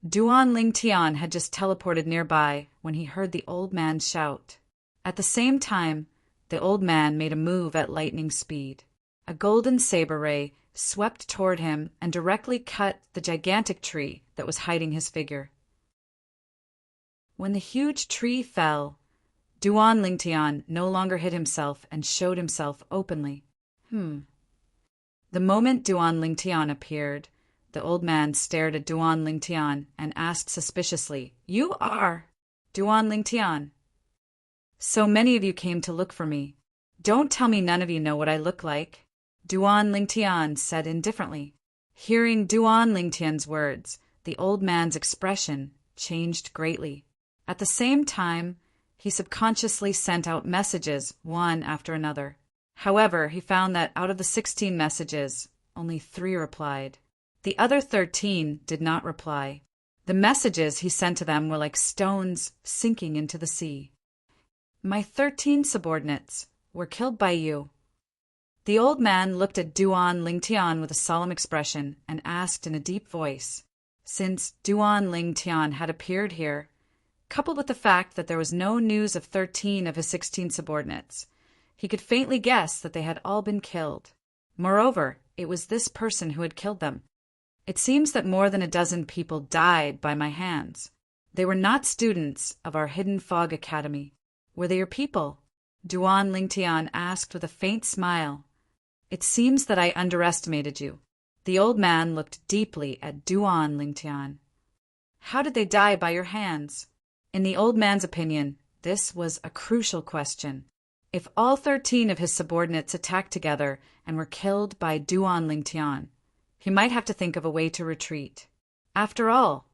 Duan Lingtian had just teleported nearby when he heard the old man shout. At the same time, the old man made a move at lightning speed. A golden saber ray swept toward him and directly cut the gigantic tree that was hiding his figure. When the huge tree fell, Duan Lingtian no longer hid himself and showed himself openly. The moment Duan Lingtian appeared, the old man stared at Duan Lingtian and asked suspiciously, "You are Duan Lingtian? So many of you came to look for me. Don't tell me none of you know what I look like." Duan Lingtian said indifferently. Hearing Duan Lingtian's words, the old man's expression changed greatly. At the same time, he subconsciously sent out messages one after another. However, he found that out of the 16 messages, only 3 replied. The other 13 did not reply. The messages he sent to them were like stones sinking into the sea. My 13 subordinates were killed by you. The old man looked at Duan Lingtian with a solemn expression and asked in a deep voice, since Duan Lingtian had appeared here, coupled with the fact that there was no news of 13 of his 16 subordinates, he could faintly guess that they had all been killed. Moreover, it was this person who had killed them. It seems that more than a dozen people died by my hands. They were not students of our Hidden Fog Academy. Were they your people? Duan Lingtian asked with a faint smile. It seems that I underestimated you. The old man looked deeply at Duan Lingtian. How did they die by your hands? In the old man's opinion, this was a crucial question. If all 13 of his subordinates attacked together and were killed by Duan Lingtian, he might have to think of a way to retreat. After all,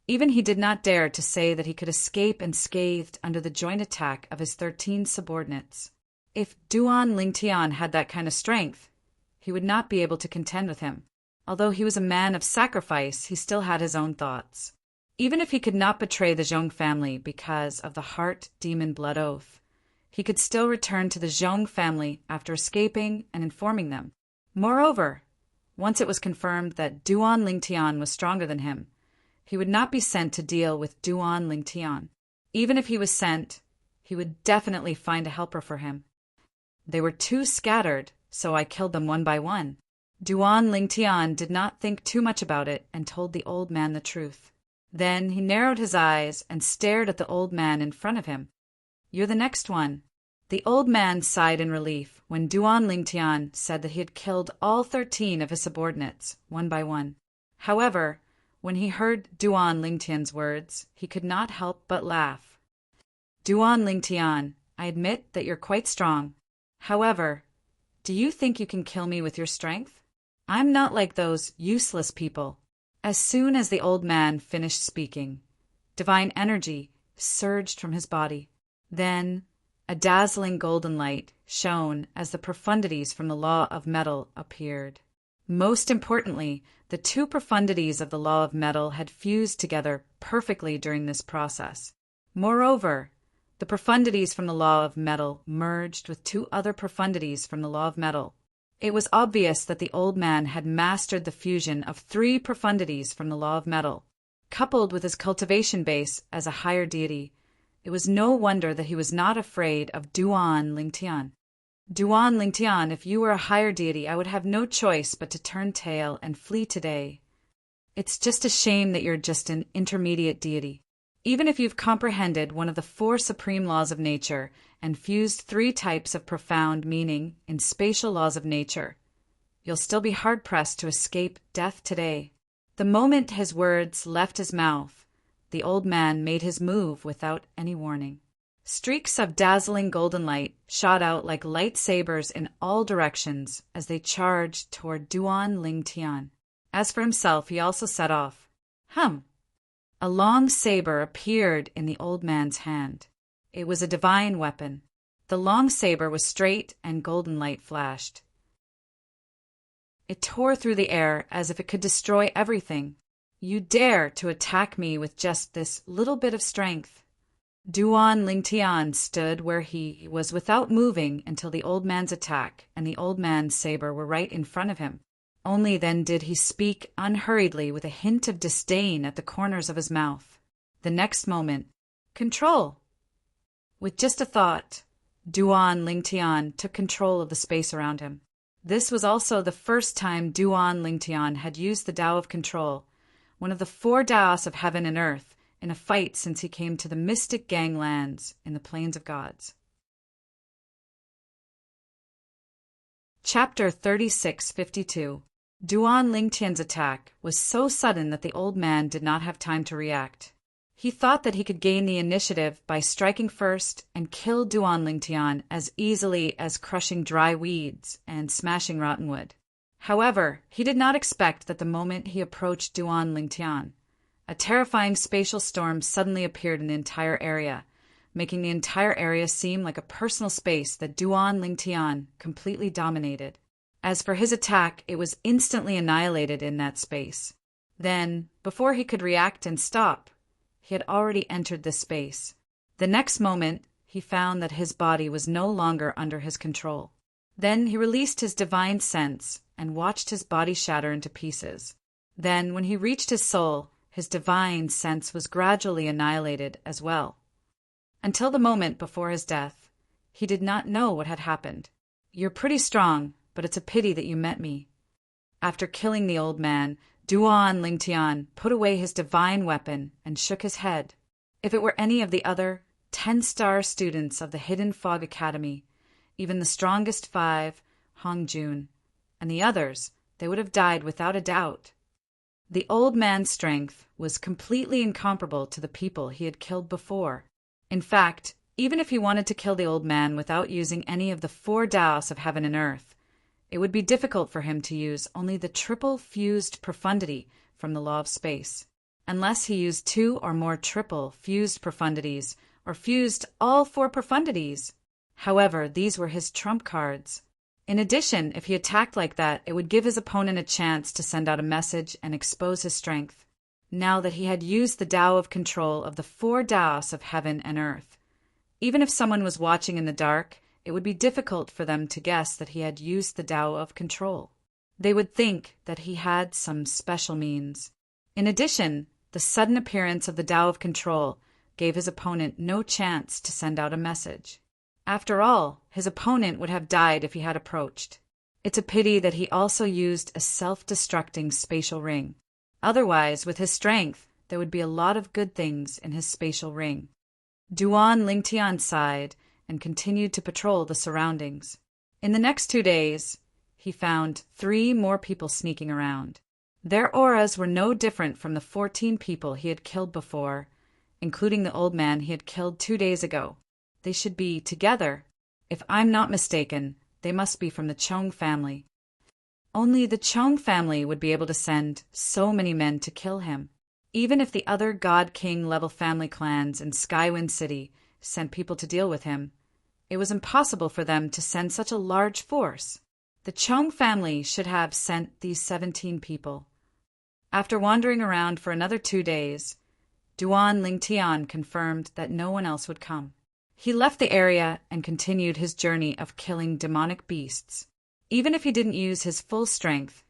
even he did not dare to say that he could escape unscathed under the joint attack of his 13 subordinates. If Duan Lingtian had that kind of strength, he would not be able to contend with him. Although he was a man of sacrifice, he still had his own thoughts. Even if he could not betray the Zhong family because of the heart demon blood oath, he could still return to the Zhong family after escaping and informing them. Moreover, once it was confirmed that Duan Lingtian was stronger than him, he would not be sent to deal with Duan Lingtian. Even if he was sent, he would definitely find a helper for him. They were too scattered, so I killed them one by one. Duan Lingtian did not think too much about it and told the old man the truth. Then he narrowed his eyes and stared at the old man in front of him. You're the next one. The old man sighed in relief when Duan Lingtian said that he had killed all 13 of his subordinates, one by one. However, when he heard Duan Lingtian's words, he could not help but laugh. Duan Lingtian, I admit that you're quite strong. However, do you think you can kill me with your strength? I'm not like those useless people. As soon as the old man finished speaking, divine energy surged from his body. Then a dazzling golden light shone as the profundities from the law of metal appeared. Most importantly, the two profundities of the law of metal had fused together perfectly during this process. Moreover, the profundities from the law of metal merged with two other profundities from the law of metal. It was obvious that the old man had mastered the fusion of 3 profundities from the law of metal. Coupled with his cultivation base as a higher deity, it was no wonder that he was not afraid of Duan Lingtian. Duan Lingtian, if you were a higher deity, I would have no choice but to turn tail and flee today. It's just a shame that you're just an intermediate deity. Even if you've comprehended one of the 4 supreme laws of nature and fused 3 types of profound meaning in spatial laws of nature, you'll still be hard-pressed to escape death today. The moment his words left his mouth, the old man made his move without any warning. Streaks of dazzling golden light shot out like lightsabers in all directions as they charged toward Duan Lingtian. As for himself, he also set off. A long saber appeared in the old man's hand. It was a divine weapon. The long saber was straight and golden light flashed. It tore through the air as if it could destroy everything. You dare to attack me with just this little bit of strength. Duan Lingtian stood where he was without moving until the old man's attack and the old man's saber were right in front of him. Only then did he speak unhurriedly with a hint of disdain at the corners of his mouth. The next moment, control! With just a thought, Duan Lingtian took control of the space around him. This was also the first time Duan Lingtian had used the Tao of Control, one of the 4 Taos of heaven and earth, in a fight since he came to the mystic ganglands in the Plains of Gods. Chapter 3652. Duan Lingtian's attack was so sudden that the old man did not have time to react. He thought that he could gain the initiative by striking first and kill Duan Lingtian as easily as crushing dry weeds and smashing rotten wood. However, he did not expect that the moment he approached Duan Lingtian, a terrifying spatial storm suddenly appeared in the entire area, making the entire area seem like a personal space that Duan Lingtian completely dominated. As for his attack, it was instantly annihilated in that space. Then, before he could react and stop, he had already entered this space. The next moment, he found that his body was no longer under his control. Then he released his divine sense and watched his body shatter into pieces. Then, when he reached his soul, his divine sense was gradually annihilated as well. Until the moment before his death, he did not know what had happened. "You're pretty strong, but it's a pity that you met me." After killing the old man, Duan Lingtian put away his divine weapon and shook his head. If it were any of the other 10-star students of the Hidden Fog Academy, even the strongest 5, Hong Jun, and the others, they would have died without a doubt. The old man's strength was completely incomparable to the people he had killed before. In fact, even if he wanted to kill the old man without using any of the 4 Daos of heaven and earth, it would be difficult for him to use only the triple fused profundity from the law of space, unless he used 2 or more triple fused profundities, or fused all 4 profundities. However, these were his trump cards. In addition, if he attacked like that, it would give his opponent a chance to send out a message and expose his strength. Now that he had used the Tao of control of the 4 Daos of heaven and earth, even if someone was watching in the dark, it would be difficult for them to guess that he had used the Tao of control. They would think that he had some special means. In addition, the sudden appearance of the Tao of control gave his opponent no chance to send out a message. After all, his opponent would have died if he had approached. It's a pity that he also used a self-destructing spatial ring. Otherwise, with his strength, there would be a lot of good things in his spatial ring. Duan Lingtian sighed and continued to patrol the surroundings. In the next 2 days, he found 3 more people sneaking around. Their auras were no different from the 14 people he had killed before, including the old man he had killed 2 days ago. They should be together. If I'm not mistaken, they must be from the Chong family. Only the Chong family would be able to send so many men to kill him. Even if the other God King level family clans in Skywind City sent people to deal with him, it was impossible for them to send such a large force. The Chong family should have sent these 17 people. After wandering around for another 2 days, Duan Lingtian confirmed that no one else would come. He left the area and continued his journey of killing demonic beasts. Even if he didn't use his full strength,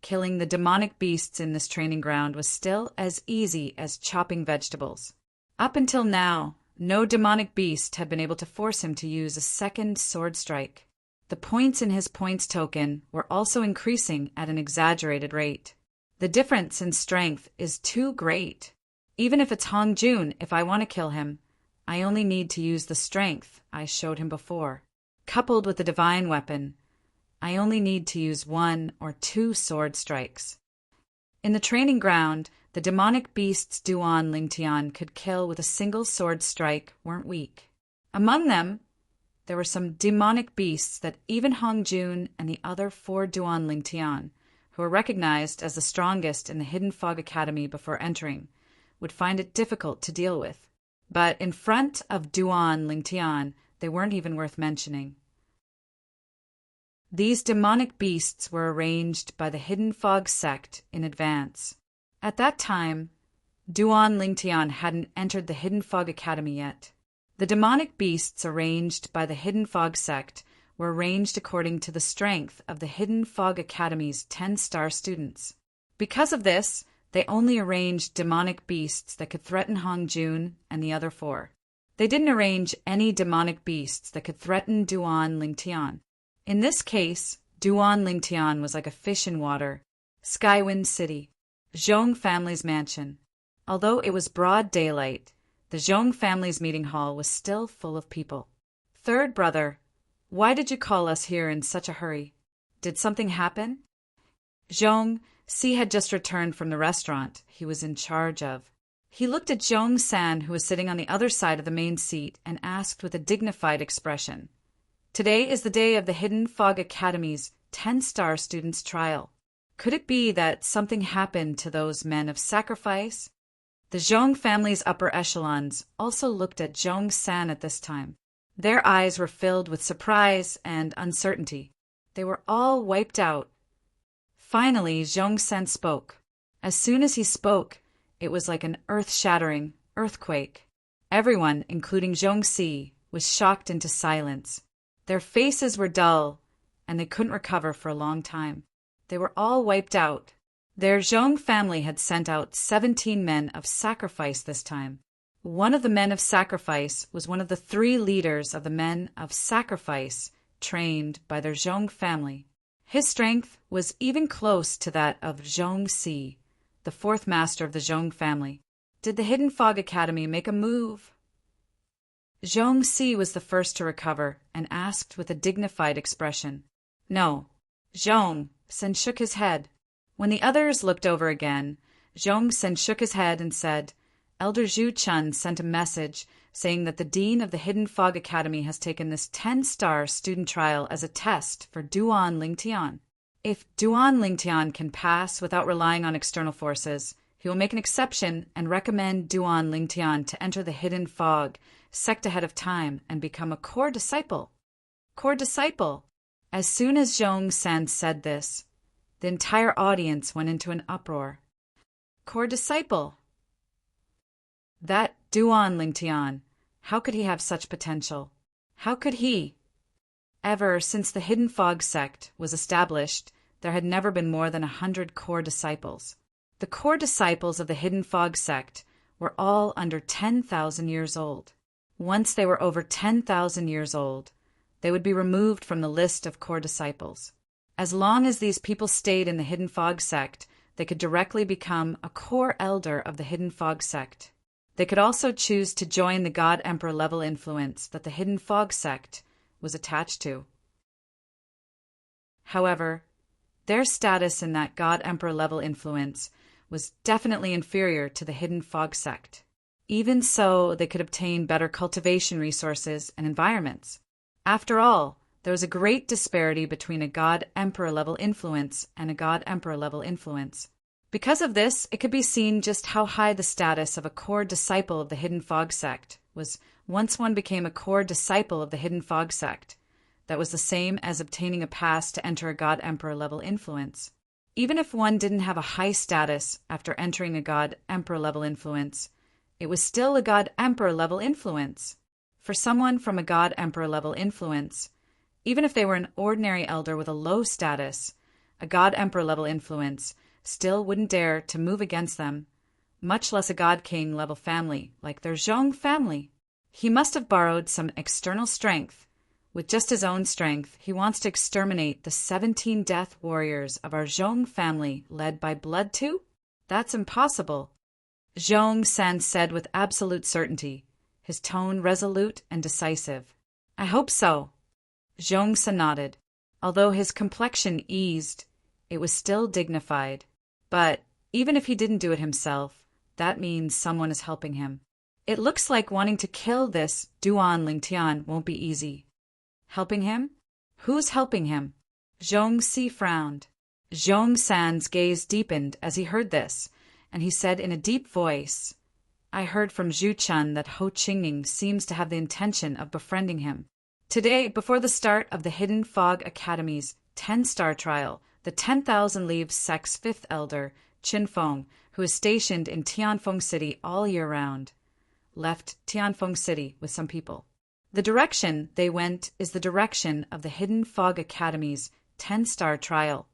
killing the demonic beasts in this training ground was still as easy as chopping vegetables. Up until now, no demonic beast had been able to force him to use a second sword strike. The points in his points token were also increasing at an exaggerated rate. The difference in strength is too great. Even if it's Hong Jun, if I want to kill him, I only need to use the strength I showed him before. Coupled with the divine weapon, I only need to use 1 or 2 sword strikes. In the training ground, the demonic beasts Duan Lingtian could kill with a single sword strike weren't weak. Among them, there were some demonic beasts that even Hong Jun and the other 4 Duan Lingtian, who were recognized as the strongest in the Hidden Fog Academy before entering, would find it difficult to deal with. But in front of Duan Lingtian, they weren't even worth mentioning. These demonic beasts were arranged by the Hidden Fog sect in advance. At that time, Duan Lingtian hadn't entered the Hidden Fog Academy yet. The demonic beasts arranged by the Hidden Fog sect were arranged according to the strength of the Hidden Fog Academy's 10-star students. Because of this, they only arranged demonic beasts that could threaten Hong Jun and the other 4. They didn't arrange any demonic beasts that could threaten Duan Lingtian. In this case, Duan Lingtian was like a fish in water. Skywind City, Zhong family's mansion. Although it was broad daylight, the Zhong family's meeting hall was still full of people. "Third brother, why did you call us here in such a hurry? Did something happen?" Zhong Si had just returned from the restaurant he was in charge of. He looked at Zhong San, who was sitting on the other side of the main seat, and asked with a dignified expression, "Today is the day of the Hidden Fog Academy's 10-star students' trial. Could it be that something happened to those men of sacrifice?" The Zhong family's upper echelons also looked at Zhong San at this time. Their eyes were filled with surprise and uncertainty. They were all wiped out. Finally, Zhong San spoke. As soon as he spoke, it was like an earth-shattering earthquake. Everyone, including Zhong Si, was shocked into silence. Their faces were dull, and they couldn't recover for a long time. They were all wiped out. Their Zhong family had sent out 17 men of sacrifice this time. One of the men of sacrifice was one of the 3 leaders of the men of sacrifice trained by their Zhong family. His strength was even close to that of Zhong Si, the 4th master of the Zhong family. Did the Hidden Fog Academy make a move? Zhong Si was the first to recover and asked with a dignified expression. No. Zhong Sen shook his head. When the others looked over again, Zhong Sen shook his head and said, Elder Zhu Chun sent a message saying that the Dean of the Hidden Fog Academy has taken this 10-star student trial as a test for Duan Lingtian. If Duan Lingtian can pass without relying on external forces, he will make an exception and recommend Duan Lingtian to enter the Hidden Fog sect ahead of time and become a core disciple. Core disciple! As soon as Zhong Sen said this, the entire audience went into an uproar. Core disciple! That Duan Lingtian, how could he have such potential? How could he? Ever since the Hidden Fog sect was established, there had never been more than 100 core disciples. The core disciples of the Hidden Fog sect were all under 10,000 years old. Once they were over 10,000 years old, they would be removed from the list of core disciples. As long as these people stayed in the Hidden Fog sect, they could directly become a core elder of the Hidden Fog sect. They could also choose to join the God Emperor level influence that the Hidden Fog sect was attached to. However, their status in that God Emperor level influence was definitely inferior to the Hidden Fog sect. Even so, they could obtain better cultivation resources and environments. After all, there was a great disparity between a God Emperor level influence and a God Emperor level influence. Because of this, it could be seen just how high the status of a core disciple of the Hidden Fog sect was once one became a core disciple of the Hidden Fog sect. That was the same as obtaining a pass to enter a God Emperor level influence. Even if one didn't have a high status after entering a God Emperor level influence, it was still a God Emperor level influence. For someone from a God Emperor level influence, even if they were an ordinary elder with a low status, a God Emperor level influence still wouldn't dare to move against them, much less a God King level family like their Zhong family. He must have borrowed some external strength. With just his own strength, he wants to exterminate the 17 death warriors of our Zhong family led by Blood Two? That's impossible. Zhong San said with absolute certainty, his tone resolute and decisive. I hope so. Zhong San nodded. Although his complexion eased, it was still dignified. But even if he didn't do it himself, that means someone is helping him. It looks like wanting to kill this Duan Lingtian won't be easy. Helping him? Who's helping him? Zhong Si frowned. Zhong San's gaze deepened as he heard this, and he said in a deep voice, I heard from Zhu Chun that Ho Qingning seems to have the intention of befriending him. Today, before the start of the Hidden Fog Academy's 10-star trial, the 10,000 Leaves sect's 5th elder, Qin Feng, who is stationed in Tianfeng City all year round, left Tianfeng City with some people. The direction they went is the direction of the Hidden Fog Academy's 10-star trial.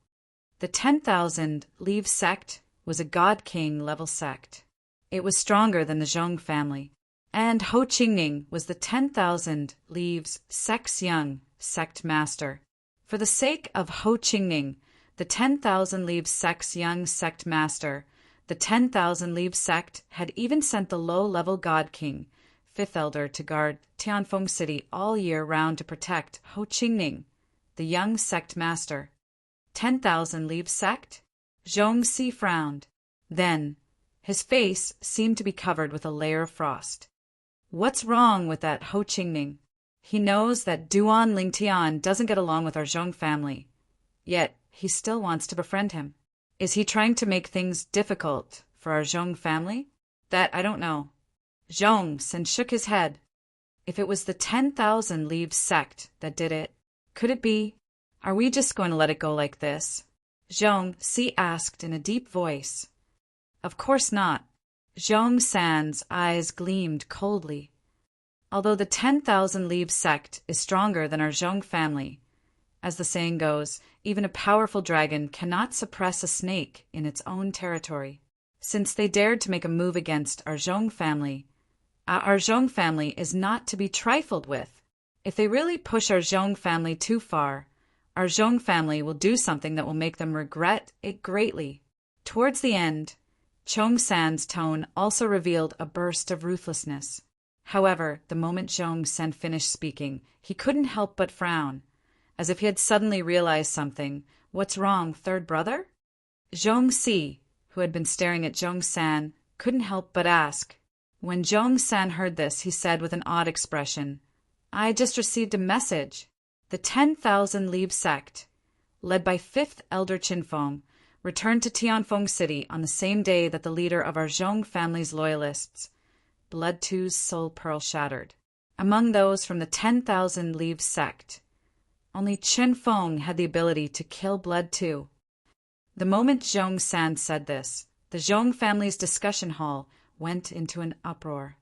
The 10,000 Leaves sect was a God King level sect. It was stronger than the Zhong family. And Ho Qingning was the 10,000 Leaves sect's young sect master. For the sake of Ho Qingning, the 10,000 Leaves sect's young sect master, the 10,000 Leaves sect had even sent the low-level God King, 5th elder, to guard Tianfeng City all year round to protect Ho Qingning, the young sect master. 10,000 Leaves sect? Zhong Si frowned. Then, his face seemed to be covered with a layer of frost. What's wrong with that Ho Qingning? He knows that Duan Lingtian doesn't get along with our Zhong family, yet he still wants to befriend him. Is he trying to make things difficult for our Zhong family? That I don't know. Zhong Sen shook his head. If it was the 10,000 Leaves sect that did it, could it be? Are we just going to let it go like this? Zhong Si asked in a deep voice. Of course not. Zhong San's eyes gleamed coldly. Although the 10,000 Leaves sect is stronger than our Zhong family, As the saying goes, even a powerful dragon cannot suppress a snake in its own territory. Since they dared to make a move against our Zhong family is not to be trifled with. If they really push our Zhong family too far, our Zhong family will do something that will make them regret it greatly. Towards the end, Chong San's tone also revealed a burst of ruthlessness. However, the moment Zhong San finished speaking, he couldn't help but frown, as if he had suddenly realized something. What's wrong, third brother? Zhong Si, who had been staring at Zhong San, couldn't help but ask. When Zhong San heard this, he said with an odd expression, I just received a message. The 10,000 Leaves sect, led by 5th Elder Qinfeng, returned to Tianfeng City on the same day that the leader of our Zhong family's loyalists, Blood Two's soul pearl shattered. Among those from the 10,000 Leaves sect, only Qinfeng had the ability to kill Blood Two. The moment Zhong San said this, the Zhong family's discussion hall went into an uproar.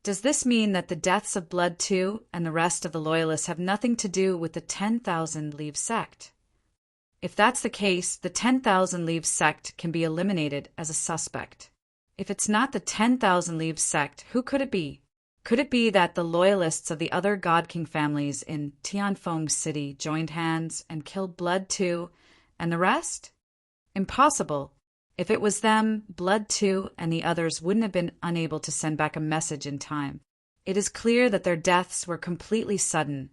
Does this mean that the deaths of Blood Two and the rest of the loyalists have nothing to do with the 10,000 Leaves sect? If that's the case, the 10,000 Leaves sect can be eliminated as a suspect. If it's not the 10,000 Leaves sect, who could it be? Could it be that the loyalists of the other God King families in Tianfeng City joined hands and killed Blood Two and the rest? Impossible. If it was them, Blood Two and the others wouldn't have been unable to send back a message in time. It is clear that their deaths were completely sudden,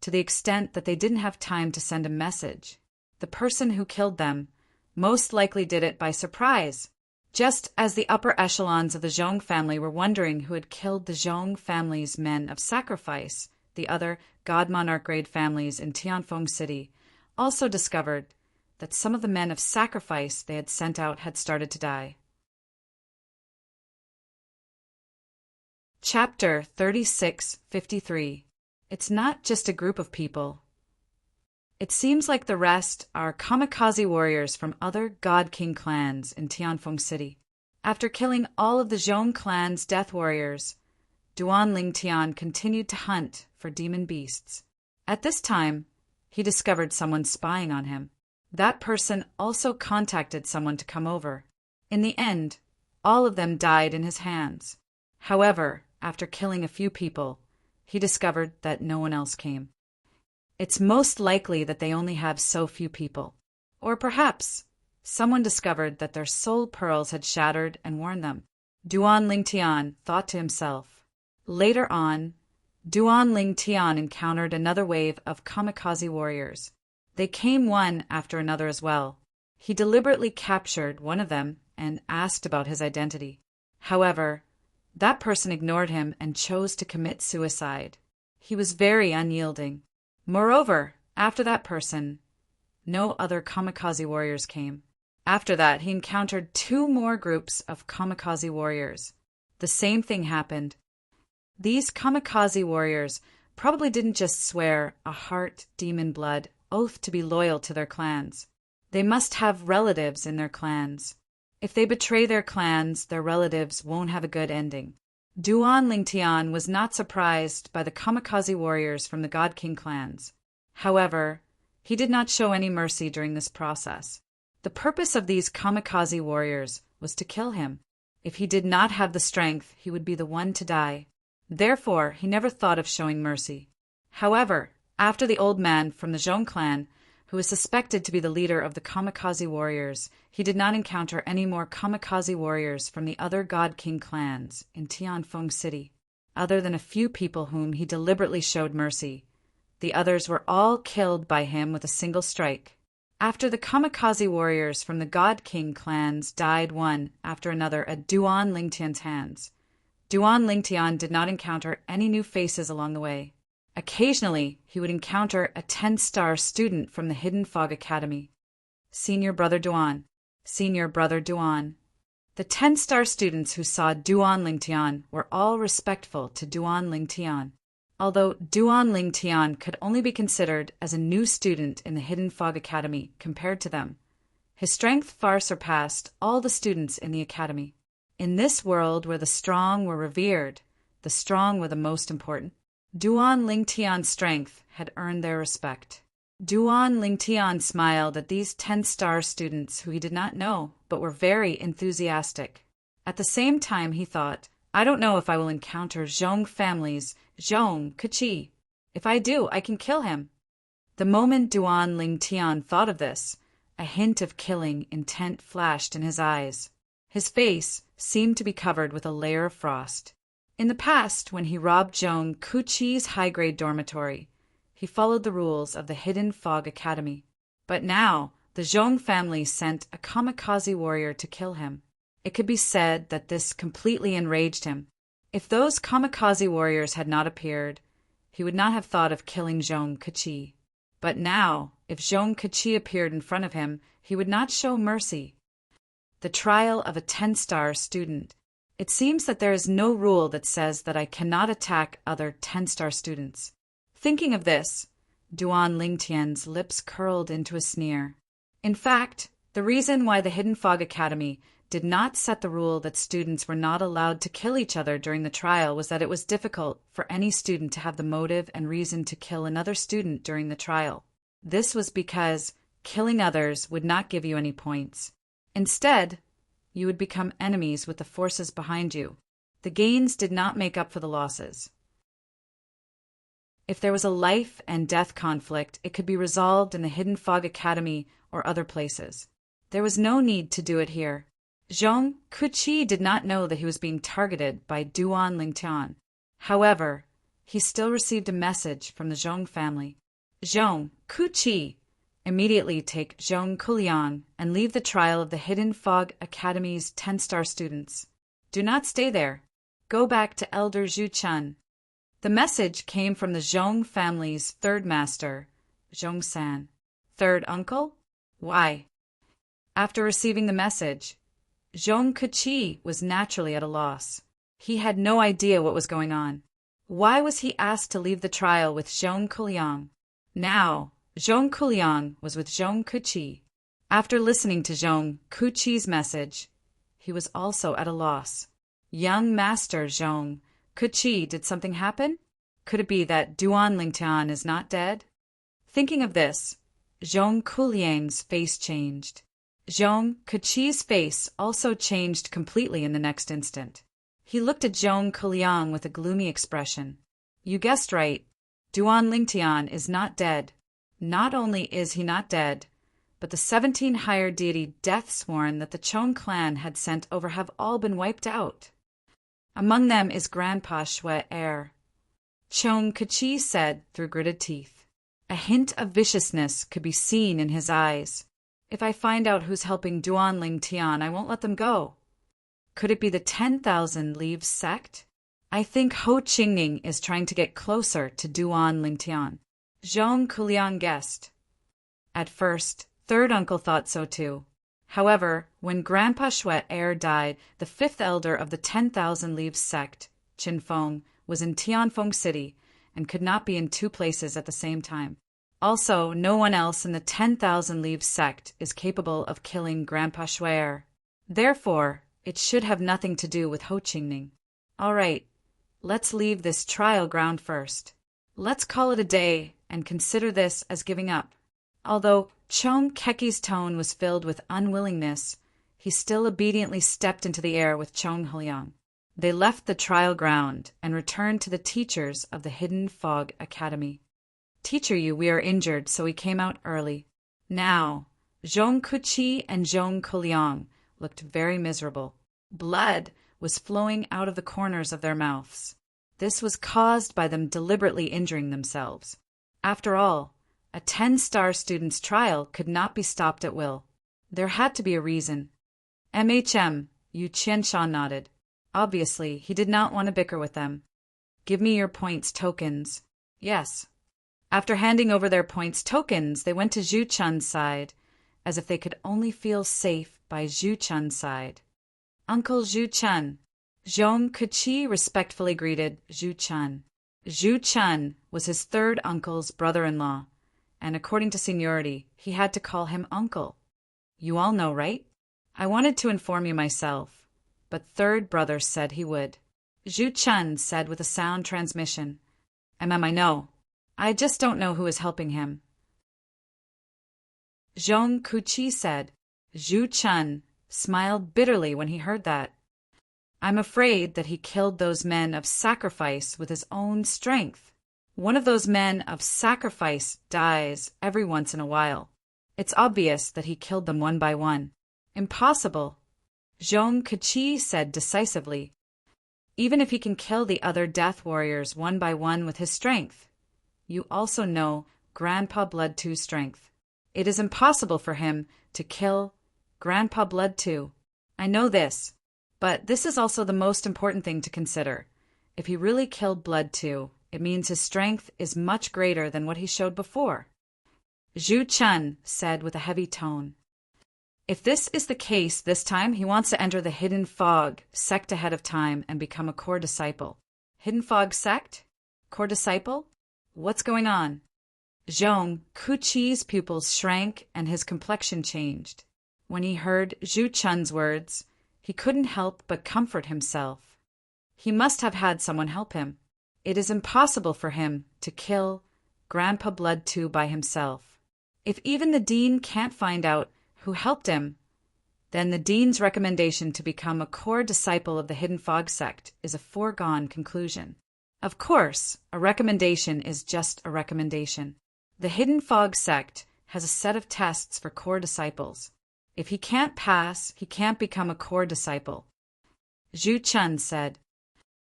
to the extent that they didn't have time to send a message. The person who killed them most likely did it by surprise, just as the upper echelons of the Zhong family were wondering who had killed the Zhong family's men of sacrifice. The other God Monarch grade families in Tianfeng City also discovered that some of the men of sacrifice they had sent out had started to die. Chapter 3653. It's not just a group of people. It seems like the rest are kamikaze warriors from other God King clans in Tianfeng City. After killing all of the Zhong clan's death warriors, Duan Lingtian continued to hunt for demon beasts. At this time, he discovered someone spying on him. That person also contacted someone to come over. In the end, all of them died in his hands. However, after killing a few people, he discovered that no one else came. It's most likely that they only have so few people. Or perhaps someone discovered that their soul pearls had shattered and warned them. Duan Lingtian thought to himself. Later on, Duan Lingtian encountered another wave of kamikaze warriors. They came one after another as well. He deliberately captured one of them and asked about his identity. However, that person ignored him and chose to commit suicide. He was very unyielding. Moreover, after that person, no other kamikaze warriors came. After that, he encountered 2 more groups of kamikaze warriors. The same thing happened. These kamikaze warriors probably didn't just swear a heart demon blood oath to be loyal to their clans. They must have relatives in their clans. If they betray their clans, their relatives won't have a good ending. Duan Lingtian was not surprised by the kamikaze warriors from the God King clans. However, he did not show any mercy during this process. The purpose of these kamikaze warriors was to kill him. If he did not have the strength, he would be the one to die. Therefore, he never thought of showing mercy. However, after the old man from the Zhong clan, who was suspected to be the leader of the kamikaze warriors, he did not encounter any more kamikaze warriors from the other God King clans in Tianfeng City, other than a few people whom he deliberately showed mercy. The others were all killed by him with a single strike. After the kamikaze warriors from the God King clans died one after another at Duan Lingtian's hands, Duan Lingtian did not encounter any new faces along the way. Occasionally, he would encounter a 10-star student from the Hidden Fog Academy. Senior Brother Duan. Senior Brother Duan. The 10-star students who saw Duan Lingtian were all respectful to Duan Lingtian. Although Duan Lingtian could only be considered as a new student in the Hidden Fog Academy compared to them, his strength far surpassed all the students in the academy. In this world where the strong were revered, the strong were the most important. Duan Lingtian's strength had earned their respect. Duan Lingtian smiled at these 10-star students who he did not know, but were very enthusiastic. At the same time, he thought, I don't know if I will encounter Zhong family's Zhong Keqi. If I do, I can kill him. The moment Duan Lingtian thought of this, a hint of killing intent flashed in his eyes. His face seemed to be covered with a layer of frost. In the past, when he robbed Zhong Keqi's high-grade dormitory, he followed the rules of the Hidden Fog Academy. But now, the Zhong family sent a kamikaze warrior to kill him. It could be said that this completely enraged him. If those kamikaze warriors had not appeared, he would not have thought of killing Zhong Keqi. But now, if Zhong Keqi appeared in front of him, he would not show mercy. The trial of a 10-star student. It seems that there is no rule that says that I cannot attack other 10-star students. Thinking of this, Duan Lingtian's lips curled into a sneer. In fact, the reason why the Hidden Fog Academy did not set the rule that students were not allowed to kill each other during the trial was that it was difficult for any student to have the motive and reason to kill another student during the trial. This was because killing others would not give you any points. Instead, you would become enemies with the forces behind you. The gains did not make up for the losses. If there was a life and death conflict, it could be resolved in the Hidden Fog Academy or other places. There was no need to do it here. Zhong Keqi did not know that he was being targeted by Duan Lingtian. However, he still received a message from the Zhong family. Zhong Keqi, immediately take Zhong Kuliang and leave the trial of the Hidden Fog Academy's 10-star students. Do not stay there. Go back to Elder Zhu Chun. The message came from the Zhong family's third master, Zhong San. Third uncle? Why? After receiving the message, Zhong Keqi was naturally at a loss. He had no idea what was going on. Why was he asked to leave the trial with Zhong Kuliang? Now, Zhong Kuliang was with Zhong Keqi. After listening to Zhong Keqi's message, he was also at a loss. Young Master Zhong Keqi, did something happen? Could it be that Duan Lingtian is not dead? Thinking of this, Zhong Kuliang's face changed. Zhong Keqi's face also changed completely in the next instant. He looked at Zhong Kuliang with a gloomy expression. You guessed right. Duan Lingtian is not dead. Not only is he not dead, but the 17 higher deity death-sworn that the Chong clan had sent over have all been wiped out. Among them is Grandpa Shui Er. Zhong Keqi said through gritted teeth. A hint of viciousness could be seen in his eyes. If I find out who's helping Duan Lingtian, I won't let them go. Could it be the 10,000 Leaves sect? I think Ho Qingning is trying to get closer to Duan Lingtian. Zhong Kuliang guessed. At first, third uncle thought so too. However, when Grandpa Shui Er died, the fifth elder of the 10,000 Leaves sect, Qin Feng, was in Tianfeng City and could not be in two places at the same time. Also, no one else in the 10,000 Leaves sect is capable of killing Grandpa Shui Er. Therefore, it should have nothing to do with Ho Qingning. All right, let's leave this trial ground first. Let's call it a day and consider this as giving up. Although Zhong Keqi's tone was filled with unwillingness, he still obediently stepped into the air with Zhong Heliang. They left the trial ground and returned to the teachers of the Hidden Fog Academy. Teacher Yu, we are injured, so we came out early. Now, Zhong Keqi and Zhong Kuliang looked very miserable. Blood was flowing out of the corners of their mouths. This was caused by them deliberately injuring themselves. After all, a 10-star student's trial could not be stopped at will. There had to be a reason. Yu Qianshan nodded. Obviously, he did not want to bicker with them. Give me your points tokens. Yes. After handing over their points tokens, they went to Zhu Chun's side, as if they could only feel safe by Zhu Chun's side. Uncle Zhu Chun. Zhong Keqi respectfully greeted Zhu Chun. Zhu Chun was his third uncle's brother-in-law, and according to seniority, he had to call him uncle. You all know, right? I wanted to inform you myself, but third brother said he would. Zhu Chun said with a sound transmission. I know. I just don't know who is helping him. Zhong Kuchi said. Zhu Chun smiled bitterly when he heard that. I'm afraid that he killed those men of sacrifice with his own strength. One of those men of sacrifice dies every once in a while. It's obvious that he killed them one by one. Impossible, Zhong Kuchi said decisively. Even if he can kill the other death warriors one by one with his strength. You also know Grandpa Blood 2's strength. It is impossible for him to kill Grandpa Blood 2. I know this, but this is also the most important thing to consider. If he really killed Blood 2, it means his strength is much greater than what he showed before. Zhu Chun said with a heavy tone. If this is the case this time, he wants to enter the Hidden Fog sect ahead of time and become a core disciple. Hidden Fog sect? Core disciple? What's going on? Zhong Kuchi's pupils shrank and his complexion changed. When he heard Zhu Chun's words, he couldn't help but comfort himself. He must have had someone help him. It is impossible for him to kill Grandpa Blood 2 by himself. If even the dean can't find out who helped him, then the dean's recommendation to become a core disciple of the Hidden Fog sect is a foregone conclusion. Of course, a recommendation is just a recommendation. The Hidden Fog sect has a set of tests for core disciples. If he can't pass, he can't become a core disciple. Zhu Chun said.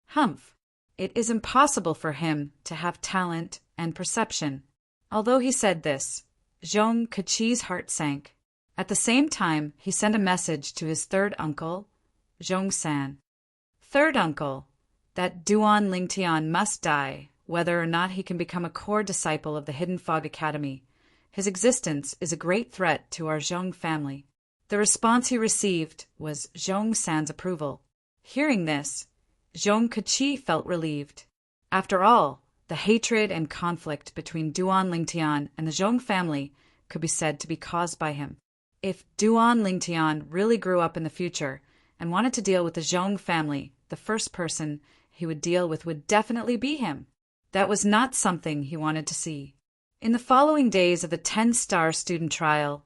Humph. It is impossible for him to have talent and perception. Although he said this, Zhong Kuchi's heart sank. At the same time, he sent a message to his third uncle, Zhong-san. Third uncle, that Duan Lingtian must die, whether or not he can become a core disciple of the Hidden Fog Academy. His existence is a great threat to our Zhong family. The response he received was Zhong-san's approval. Hearing this, Zhong Kuchi felt relieved. After all, the hatred and conflict between Duan Lingtian and the Zhong family could be said to be caused by him. If Duan Lingtian really grew up in the future and wanted to deal with the Zhong family, the first person he would deal with would definitely be him. That was not something he wanted to see. In the following days of the 10-star student trial,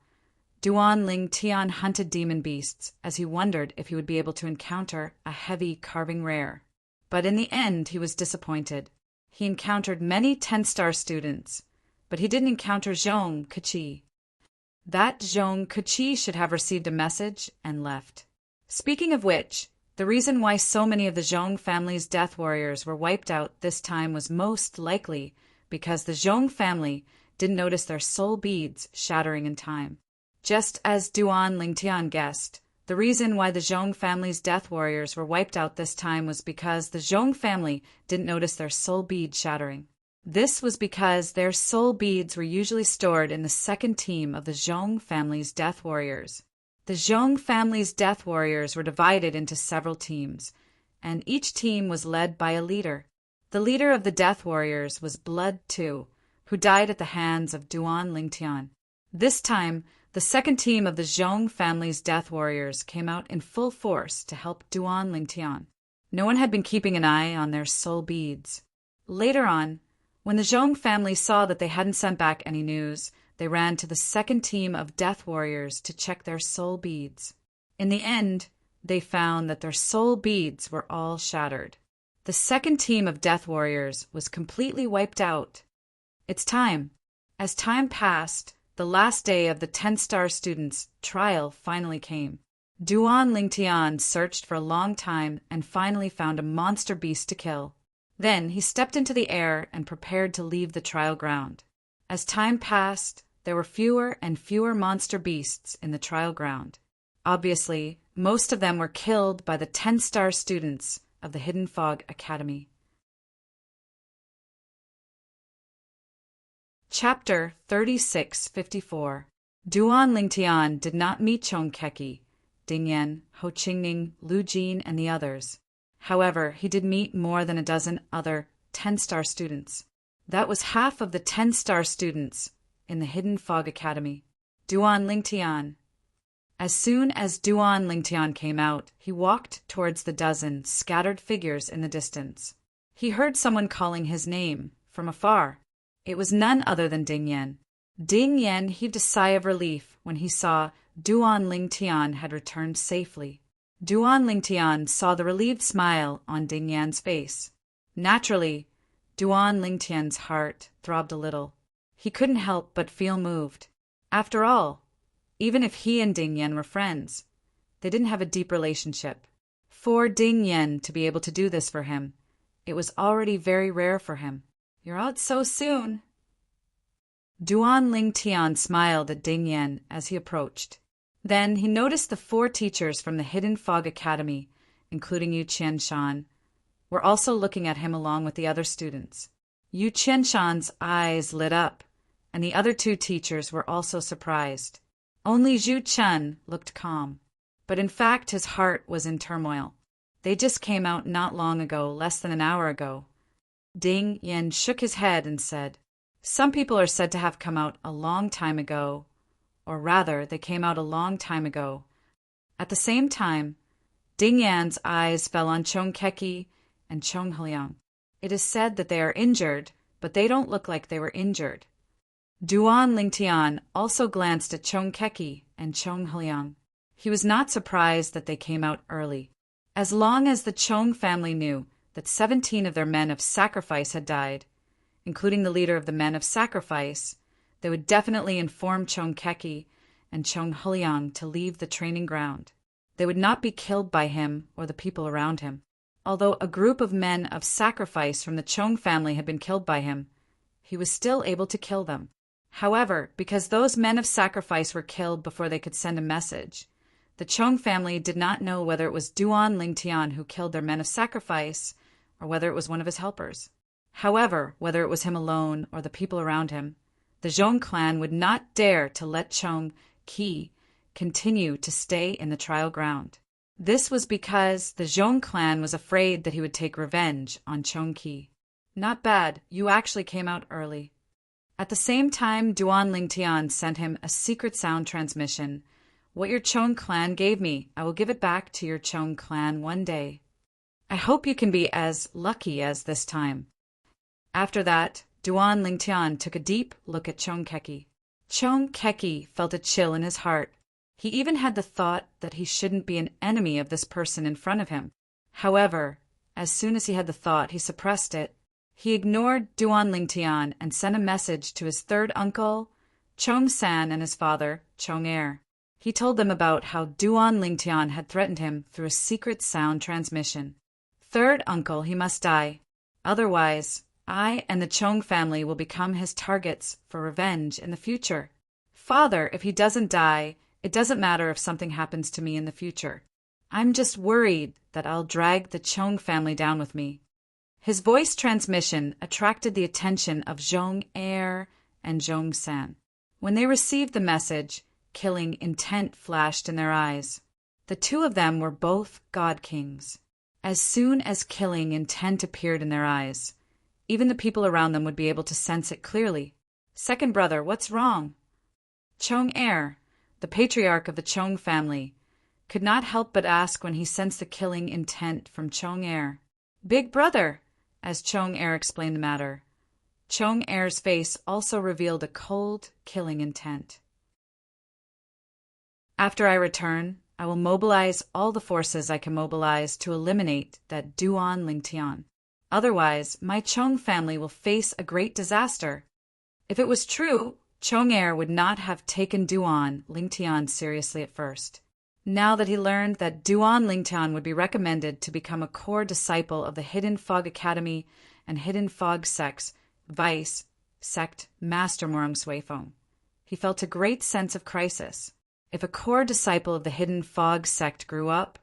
Duan Lingtian hunted demon beasts as he wondered if he would be able to encounter a heavy carving rare. But in the end, he was disappointed. He encountered many 10-star students, but he didn't encounter Zhong Kuchi. That Zhong Kuchi should have received a message and left. Speaking of which, the reason why so many of the Zhong family's death warriors were wiped out this time was most likely because the Zhong family didn't notice their soul beads shattering in time. Just as Duan Lingtian guessed, the reason why the Zhong family's death warriors were wiped out this time was because the Zhong family didn't notice their soul bead shattering. This was because their soul beads were usually stored in the second team of the Zhong family's death warriors. The Zhong family's death warriors were divided into several teams, and each team was led by a leader. The leader of the death warriors was Blood 2, who died at the hands of Duan Lingtian. This time, the second team of the Zhong family's death warriors came out in full force to help Duan Lingtian. No one had been keeping an eye on their soul beads. Later on, when the Zhong family saw that they hadn't sent back any news, they ran to the second team of death warriors to check their soul beads. In the end, they found that their soul beads were all shattered. The second team of death warriors was completely wiped out. It's time. As time passed, the last day of the 10-star students' trial finally came. Duan Lingtian searched for a long time and finally found a monster beast to kill. Then he stepped into the air and prepared to leave the trial ground. As time passed, there were fewer and fewer monster beasts in the trial ground. Obviously, most of them were killed by the 10-star students of the Hidden Fog Academy. Chapter 3654. Duan Lingtian did not meet Chong Keki, Ding Yan, Ho Qingning, Lu Jin, and the others. However, he did meet more than a dozen other 10-star students. That was half of the 10-star students in the Hidden Fog Academy. Duan Lingtian. As soon as Duan Lingtian came out, he walked towards the dozen scattered figures in the distance. He heard someone calling his name from afar. It was none other than Ding Yen. Ding Yen heaved a sigh of relief when he saw Duan Ling Tian had returned safely. Duan Ling Tian saw the relieved smile on Ding Yan's face. Naturally, Duan Ling Tian's heart throbbed a little. He couldn't help but feel moved. After all, even if he and Ding Yen were friends, they didn't have a deep relationship. For Ding Yen to be able to do this for him, it was already very rare for him. "You're out so soon." Duan Ling Tian smiled at Ding Yen as he approached. Then he noticed the 4 teachers from the Hidden Fog Academy, including Yu Qianshan, were also looking at him along with the other students. Yu Qianshan's eyes lit up, and the other 2 teachers were also surprised. Only Zhu Chen looked calm, but in fact his heart was in turmoil. They just came out not long ago, less than an hour ago. Ding Yen shook his head and said, "Some people are said to have come out a long time ago, or rather, they came out a long time ago." At the same time, Ding Yan's eyes fell on Chong Keki and Chong Heliang. It is said that they are injured, but they don't look like they were injured. Duan Ling Tian also glanced at Chong Keki and Chong Heliang. He was not surprised that they came out early. As long as the Chong family knew that 17 of their men of sacrifice had died, including the leader of the men of sacrifice, they would definitely inform Chong Keki and Chong Heliang to leave the training ground. They would not be killed by him or the people around him. Although a group of men of sacrifice from the Chong family had been killed by him, he was still able to kill them. However, because those men of sacrifice were killed before they could send a message, the Chong family did not know whether it was Duan Ling Tian who killed their men of sacrifice or whether it was one of his helpers. However, whether it was him alone or the people around him, the Zhong clan would not dare to let Chong Qi continue to stay in the trial ground. This was because the Zhong clan was afraid that he would take revenge on Chong Qi. "Not bad, you actually came out early." At the same time, Duan Ling Tian sent him a secret sound transmission. "What your Chong clan gave me, I will give it back to your Chong clan one day. I hope you can be as lucky as this time." After that, Duan Ling Tian took a deep look at Chong Keki. Chong Keki felt a chill in his heart. He even had the thought that he shouldn't be an enemy of this person in front of him. However, as soon as he had the thought, he suppressed it. He ignored Duan Ling Tian and sent a message to his 3rd uncle, Chong San, and his father, Chong Er. He told them about how Duan Ling Tian had threatened him through a secret sound transmission. "3rd uncle, he must die. Otherwise, I and the Chong family will become his targets for revenge in the future. Father, if he doesn't die, it doesn't matter if something happens to me in the future. I'm just worried that I'll drag the Chong family down with me." His voice transmission attracted the attention of Zhong Er and Zhong San. When they received the message, killing intent flashed in their eyes. The 2 of them were both god kings. As soon as killing intent appeared in their eyes, even the people around them would be able to sense it clearly. "Second brother, what's wrong?" Chong Er, the patriarch of the Chong family, could not help but ask when he sensed the killing intent from Chong Er. "Big brother," as Chong Er explained the matter. Chong Er's face also revealed a cold, killing intent. "After I return, I will mobilize all the forces I can mobilize to eliminate that Duan Ling Tian. Otherwise, my Chong family will face a great disaster." If it was true, Chong Er would not have taken Duan Ling Tian seriously at first. Now that he learned that Duan Ling Tian would be recommended to become a core disciple of the Hidden Fog Academy and Hidden Fog Sect's Vice Sect Master Morung Suifeng, he felt a great sense of crisis. If a core disciple of the Hidden Fog Sect grew up,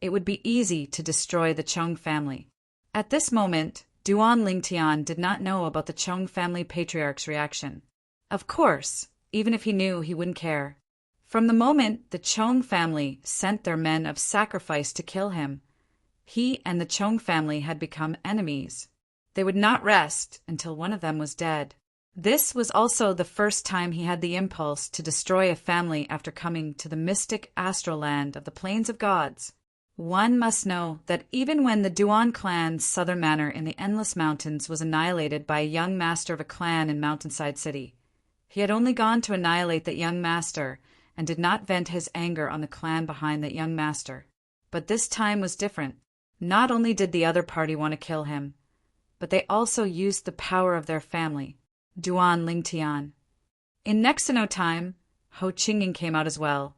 it would be easy to destroy the Chong family. At this moment, Duan Ling Tian did not know about the Chong family patriarch's reaction. Of course, even if he knew, he wouldn't care. From the moment the Chong family sent their men of sacrifice to kill him, he and the Chong family had become enemies. They would not rest until one of them was dead. This was also the first time he had the impulse to destroy a family after coming to the mystic astral land of the Plains of Gods. One must know that even when the Duan clan's southern manor in the Endless Mountains was annihilated by a young master of a clan in Mountainside City, he had only gone to annihilate that young master and did not vent his anger on the clan behind that young master. But this time was different. Not only did the other party want to kill him, but they also used the power of their family, Duan Lingtian. In next to no time, Ho Qingying came out as well,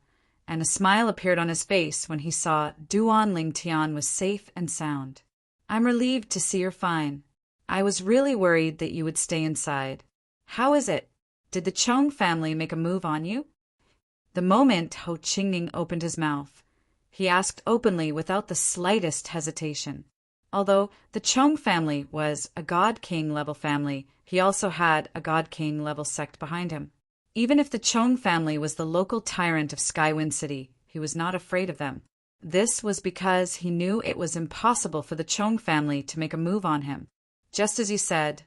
and a smile appeared on his face when he saw Duan Lingtian was safe and sound. "I'm relieved to see you're fine. I was really worried that you would stay inside. How is it? Did the Chong family make a move on you?" The moment Ho Qingying opened his mouth, he asked openly without the slightest hesitation. Although the Chong family was a God King level family, he also had a God King level sect behind him. Even if the Chong family was the local tyrant of Skywind City, he was not afraid of them. This was because he knew it was impossible for the Chong family to make a move on him. Just as he said,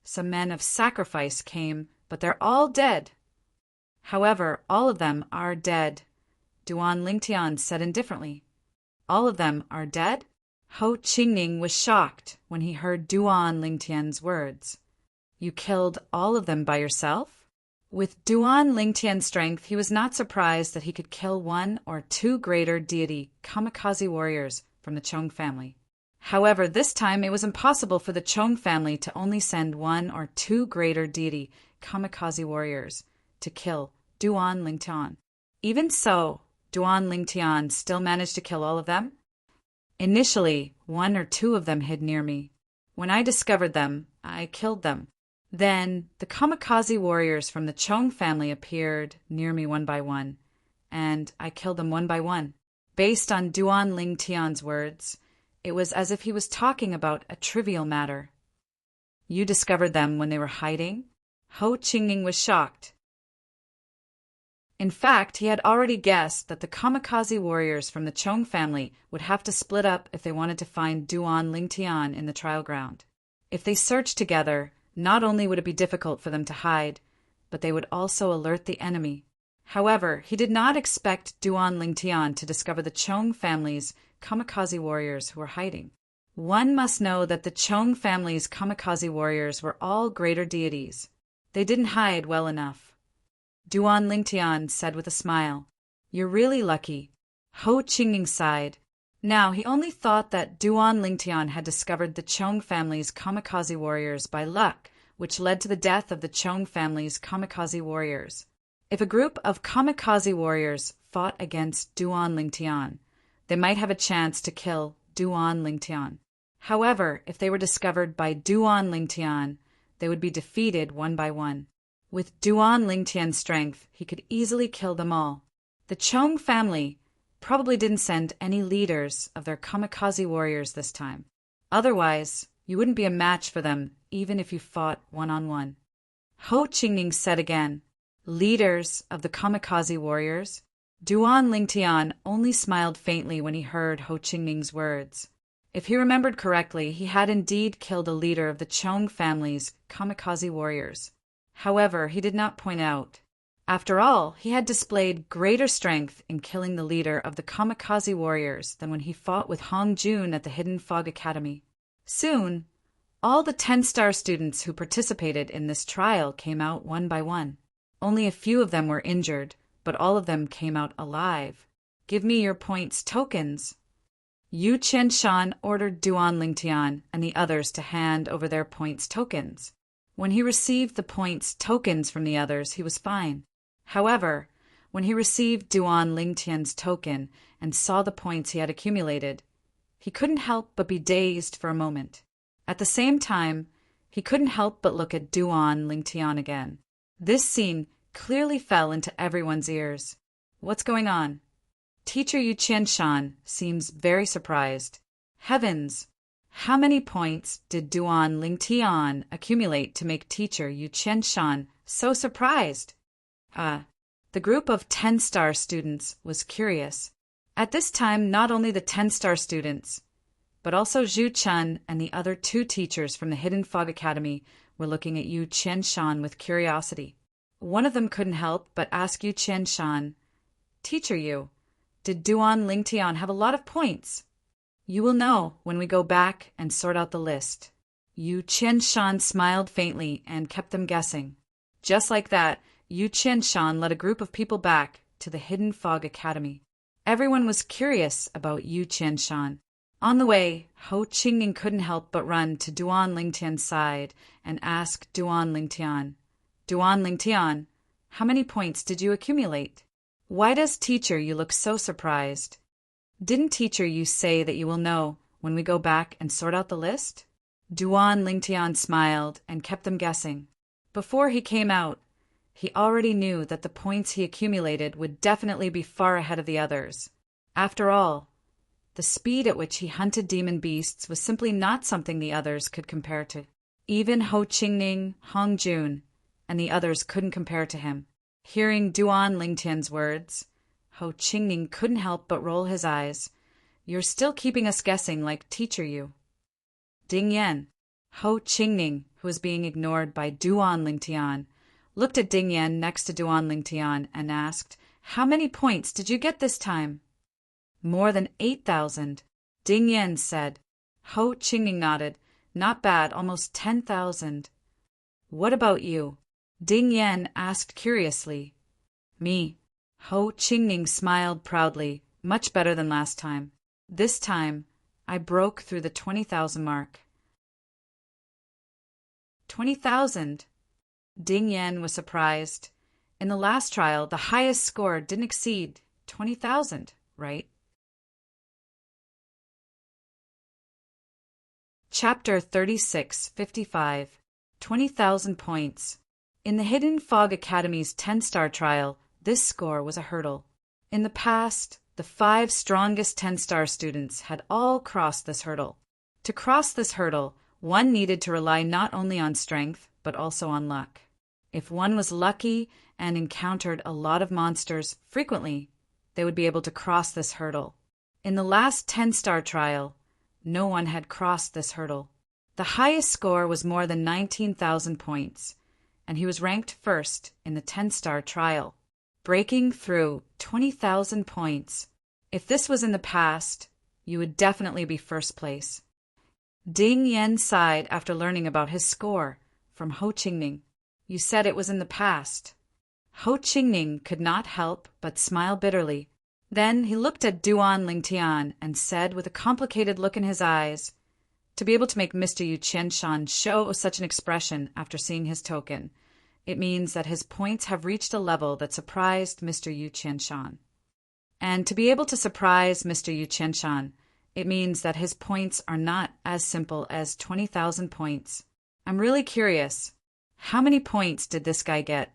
some men of sacrifice came, but they're all dead. However, all of them are dead, Duan Lingtian said indifferently. All of them are dead? Ho Qingying was shocked when he heard Duan Lingtian's words. You killed all of them by yourself? With Duan Lingtian's strength, he was not surprised that he could kill one or two greater deity kamikaze warriors from the Chong family. However, this time it was impossible for the Chong family to only send one or two greater deity kamikaze warriors to kill Duan Lingtian. Even so, Duan Lingtian still managed to kill all of them. Initially, one or two of them hid near me. When I discovered them, I killed them. Then the kamikaze warriors from the Chong family appeared near me one by one, and I killed them one by one. Based on Duan Lingtian's words, it was as if he was talking about a trivial matter. You discovered them when they were hiding? Ho Qingying was shocked. In fact, he had already guessed that the kamikaze warriors from the Chong family would have to split up if they wanted to find Duan Lingtian in the trial ground. If they searched together, not only would it be difficult for them to hide, but they would also alert the enemy. However, he did not expect Duan Lingtian to discover the Chong family's kamikaze warriors who were hiding. One must know that the Chong family's kamikaze warriors were all greater deities. They didn't hide well enough. Duan Lingtian said with a smile, You're really lucky. Ho Qingying sighed. Now, he only thought that Duan Lingtian had discovered the Chong family's kamikaze warriors by luck, which led to the death of the Chong family's kamikaze warriors. If a group of kamikaze warriors fought against Duan Lingtian, they might have a chance to kill Duan Lingtian. However, if they were discovered by Duan Lingtian, they would be defeated one by one. With Duan Lingtian's strength, he could easily kill them all. The Chong family probably didn't send any leaders of their kamikaze warriors this time. Otherwise, you wouldn't be a match for them even if you fought one-on-one. Ho Qingying said again, Leaders of the kamikaze warriors? Duan Lingtian only smiled faintly when he heard Ho Qingying's words. If he remembered correctly, he had indeed killed a leader of the Chong family's kamikaze warriors. However, he did not point out. After all, he had displayed greater strength in killing the leader of the kamikaze warriors than when he fought with Hong Jun at the Hidden Fog Academy. Soon, all the 10-star students who participated in this trial came out one by one. Only a few of them were injured, but all of them came out alive. Give me your points tokens. Yu Qianshan ordered Duan Lingtian and the others to hand over their points tokens. When he received the points tokens from the others, he was fine. However, when he received Duan Lingtian's token and saw the points he had accumulated, he couldn't help but be dazed for a moment. At the same time, he couldn't help but look at Duan Lingtian again. This scene clearly fell into everyone's ears. What's going on? Teacher Yu Qianshan seems very surprised. Heavens! How many points did Duan Lingtian accumulate to make Teacher Yu Qianshan so surprised? The group of 10-star students was curious. At this time, not only the 10-star students, but also Zhu Chun and the other 2 teachers from the Hidden Fog Academy were looking at Yu Qianshan with curiosity. One of them couldn't help but ask Yu Qianshan, Teacher Yu, Did Duan Lingtian have a lot of points? You will know when we go back and sort out the list. Yu Qianshan smiled faintly and kept them guessing. Just like that, Yu Qianshan led a group of people back to the Hidden Fog Academy. Everyone was curious about Yu Qianshan. On the way, Ho Qingning couldn't help but run to Duan Lingtian's side and ask Duan Lingtian, Duan Lingtian, how many points did you accumulate? Why does teacher you look so surprised? Didn't teacher you say that you will know when we go back and sort out the list? Duan Lingtian smiled and kept them guessing. Before he came out, he already knew that the points he accumulated would definitely be far ahead of the others. After all, the speed at which he hunted demon beasts was simply not something the others could compare to. Even Ho Qingning, Hong Jun, and the others couldn't compare to him. Hearing Duan Lingtian's words, Ho Qingning couldn't help but roll his eyes. You're still keeping us guessing like teacher you. Ding Yan. Ho Qingning, who was being ignored by Duan Lingtian, looked at Ding Yan next to Duan Lingtian and asked, how many points did you get this time? More than 8,000. Ding Yan said. Ho Qingning nodded. Not bad, almost 10,000. What about you? Ding Yan asked curiously. Me. Ho Qingning smiled proudly. Much better than last time. This time, I broke through the 20,000 mark. 20,000? Ding Yan was surprised. In the last trial, the highest score didn't exceed 20,000, right? Chapter 3655. 20,000 points. In the Hidden Fog Academy's 10-star trial, this score was a hurdle. In the past, the 5 strongest 10-star students had all crossed this hurdle. To cross this hurdle, one needed to rely not only on strength, but also on luck. If one was lucky and encountered a lot of monsters frequently, they would be able to cross this hurdle. In the last 10-star trial, no one had crossed this hurdle. The highest score was more than 19,000 points, and he was ranked first in the 10-star trial, breaking through 20,000 points. If this was in the past, you would definitely be first place. Ding Yan sighed after learning about his score from Ho Qingning. You said it was in the past. Ho Qingning could not help but smile bitterly. Then he looked at Duan Lingtian and said with a complicated look in his eyes, to be able to make Mr. Yu Qianshan show such an expression after seeing his token, it means that his points have reached a level that surprised Mr. Yu Qianshan. And to be able to surprise Mr. Yu Qianshan, it means that his points are not as simple as 20,000 points. I'm really curious. How many points did this guy get?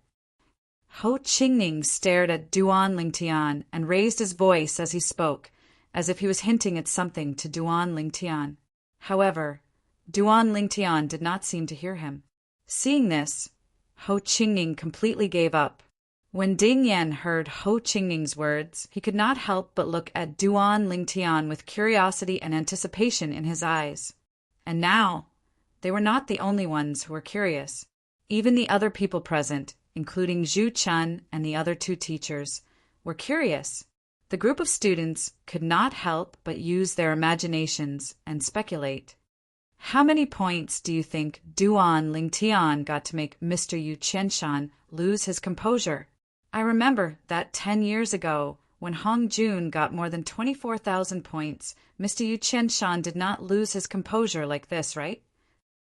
Ho Qingning stared at Duan Lingtian and raised his voice as he spoke, as if he was hinting at something to Duan Lingtian. However, Duan Lingtian did not seem to hear him. Seeing this, Ho Qingning completely gave up. When Ding Yan heard Ho Qingning's words, he could not help but look at Duan Lingtian with curiosity and anticipation in his eyes. And now, they were not the only ones who were curious. Even the other people present, including Zhu Chun and the other 2 teachers, were curious. The group of students could not help but use their imaginations and speculate. How many points do you think Duan Lingtian got to make Mr. Yu Qianshan lose his composure? I remember that 10 years ago, when Hong Jun got more than 24,000 points, Mr. Yu Qianshan did not lose his composure like this, right?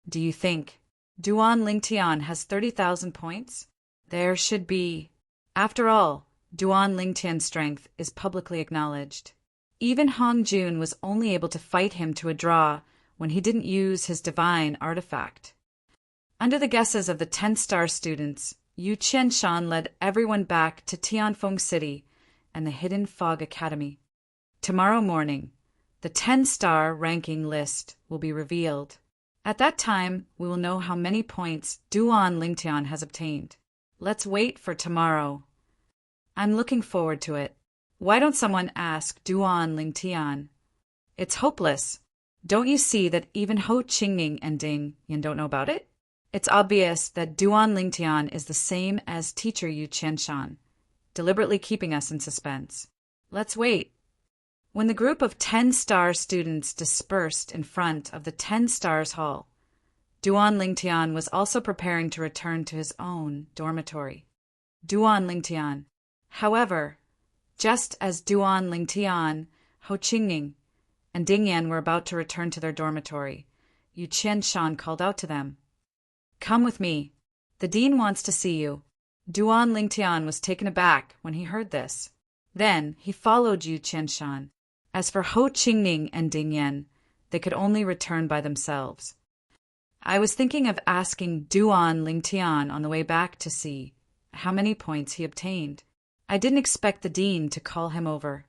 Do you think Duan Lingtian has 30,000 points? There should be. After all, Duan Lingtian's strength is publicly acknowledged. Even Hong Jun was only able to fight him to a draw when he didn't use his divine artifact. Under the guesses of the 10-star students, Yu Qianshan led everyone back to Tianfeng City and the Hidden Fog Academy. Tomorrow morning, the 10-star ranking list will be revealed. At that time, we will know how many points Duan Lingtian has obtained. Let's wait for tomorrow. I'm looking forward to it. Why don't someone ask Duan Lingtian? It's hopeless. Don't you see that even Ho Qingning and Ding Yan don't know about it? It's obvious that Duan Lingtian is the same as teacher Yu Qianshan, deliberately keeping us in suspense. Let's wait. When the group of 10-star students dispersed in front of the 10 Stars Hall, Duan Lingtian was also preparing to return to his own dormitory. Duan Lingtian. However, just as Duan Lingtian, Ho Qingning, and Ding Yan were about to return to their dormitory, Yu Qianshan called out to them, "Come with me. The dean wants to see you." Duan Lingtian was taken aback when he heard this. Then he followed Yu Qianshan. As for Ho Qingning and Ding Yan, they could only return by themselves. I was thinking of asking Duan Lingtian on the way back to see how many points he obtained. I didn't expect the dean to call him over.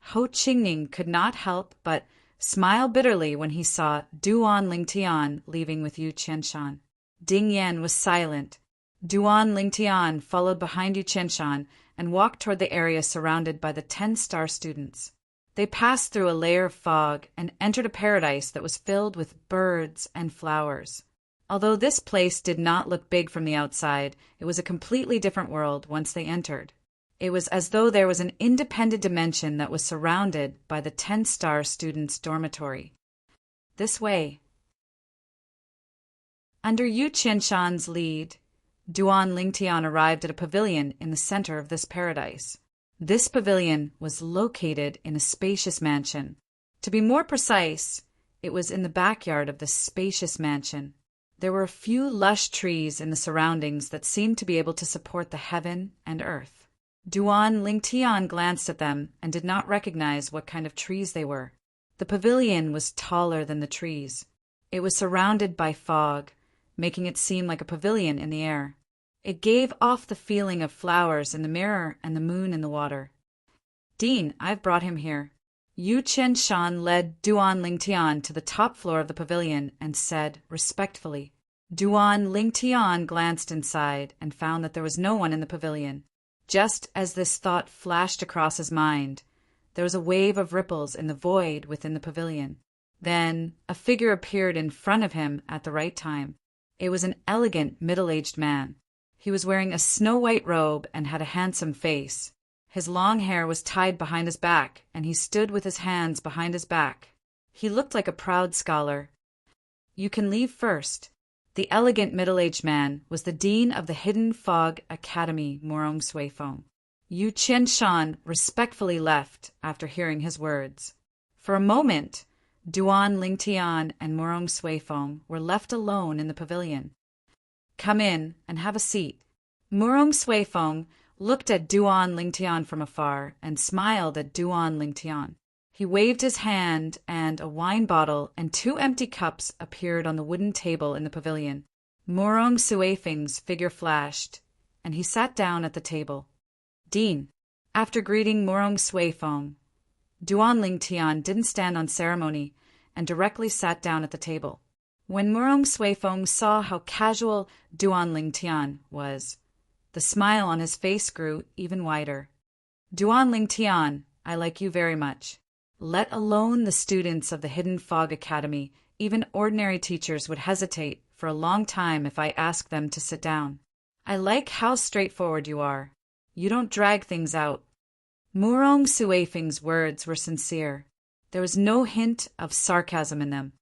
Ho Qingning could not help but smile bitterly when he saw Duan Lingtian leaving with Yu Qianshan. Ding Yan was silent. Duan Lingtian followed behind Yu Qianshan and walked toward the area surrounded by the 10-star students. They passed through a layer of fog and entered a paradise that was filled with birds and flowers. Although this place did not look big from the outside, it was a completely different world once they entered. It was as though there was an independent dimension that was surrounded by the 10-star students' dormitory. This way. Under Yu Qianshan's lead, Duan Lingtian arrived at a pavilion in the center of this paradise. This pavilion was located in a spacious mansion. To be more precise, it was in the backyard of this spacious mansion. There were a few lush trees in the surroundings that seemed to be able to support the heaven and earth. Duan Lingtian glanced at them and did not recognize what kind of trees they were. The pavilion was taller than the trees. It was surrounded by fog, making it seem like a pavilion in the air. It gave off the feeling of flowers in the mirror and the moon in the water. "Dean, I've brought him here." Yu Qianshan led Duan Lingtian to the top floor of the pavilion and said respectfully. Duan Lingtian glanced inside and found that there was no one in the pavilion. Just as this thought flashed across his mind, there was a wave of ripples in the void within the pavilion. Then a figure appeared in front of him at the right time. It was an elegant, middle-aged man. He was wearing a snow-white robe and had a handsome face. His long hair was tied behind his back, and he stood with his hands behind his back. He looked like a proud scholar. "You can leave first." The elegant middle-aged man was the dean of the Hidden Fog Academy, Morong Suifeng. Yu Qianshan respectfully left after hearing his words. For a moment, Duan Lingtian and Morong Suifeng were left alone in the pavilion. "Come in and have a seat." Morong Suifeng looked at Duan Lingtian from afar and smiled at Duan Lingtian. He waved his hand and a wine bottle and 2 empty cups appeared on the wooden table in the pavilion. Morong Suifeng's figure flashed, and he sat down at the table. "Dean." After greeting Morong Suifeng, Duan Lingtian didn't stand on ceremony and directly sat down at the table. When Morong Suifeng saw how casual Duan Lingtian was, the smile on his face grew even wider. "Duan Lingtian, I like you very much. Let alone the students of the Hidden Fog Academy, even ordinary teachers would hesitate for a long time if I asked them to sit down. I like how straightforward you are. You don't drag things out." Morong Suifeng's words were sincere. There was no hint of sarcasm in them.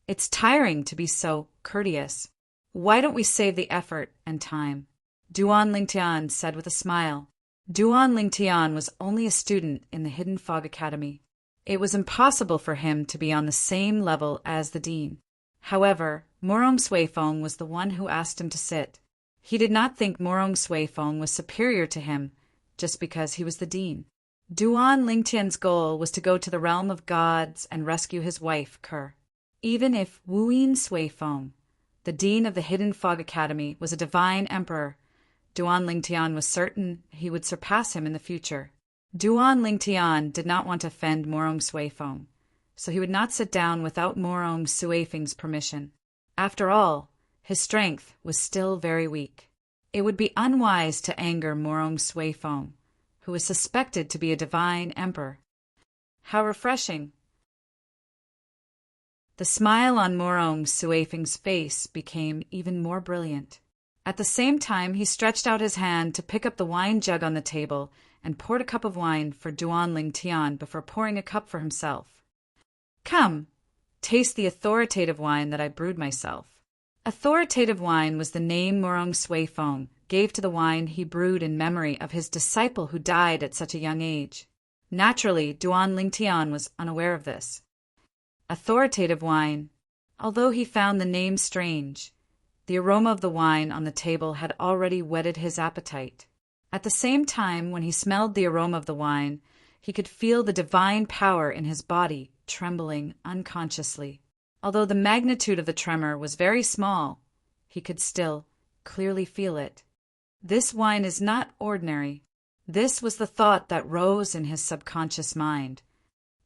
"It's tiring to be so courteous. Why don't we save the effort and time?" Duan Lingtian said with a smile. Duan Lingtian was only a student in the Hidden Fog Academy. It was impossible for him to be on the same level as the dean. However, Morong Suifeng was the one who asked him to sit. He did not think Morong Suifeng was superior to him just because he was the dean. Duan Lingtian's goal was to go to the realm of gods and rescue his wife, Ker. Even if Wuyin Suifeng, the dean of the Hidden Fog Academy, was a divine emperor, Duan Lingtian was certain he would surpass him in the future. Duan Lingtian did not want to offend Morong Suifeng, so he would not sit down without Morong Suifeng's permission. After all, his strength was still very weak. It would be unwise to anger Morong Suifeng, who was suspected to be a divine emperor. How refreshing! The smile on Morong Suifeng's face became even more brilliant. At the same time, he stretched out his hand to pick up the wine jug on the table and poured a cup of wine for Duan Ling Tian before pouring a cup for himself. Come, taste the authoritative wine that I brewed myself. Authoritative wine was the name Morong Sui Fong gave to the wine he brewed in memory of his disciple who died at such a young age. Naturally, Duan Ling Tian was unaware of this. Authoritative wine. Although he found the name strange, the aroma of the wine on the table had already whetted his appetite. At the same time, when he smelled the aroma of the wine, he could feel the divine power in his body trembling unconsciously. Although the magnitude of the tremor was very small, he could still clearly feel it. This wine is not ordinary. This was the thought that rose in his subconscious mind.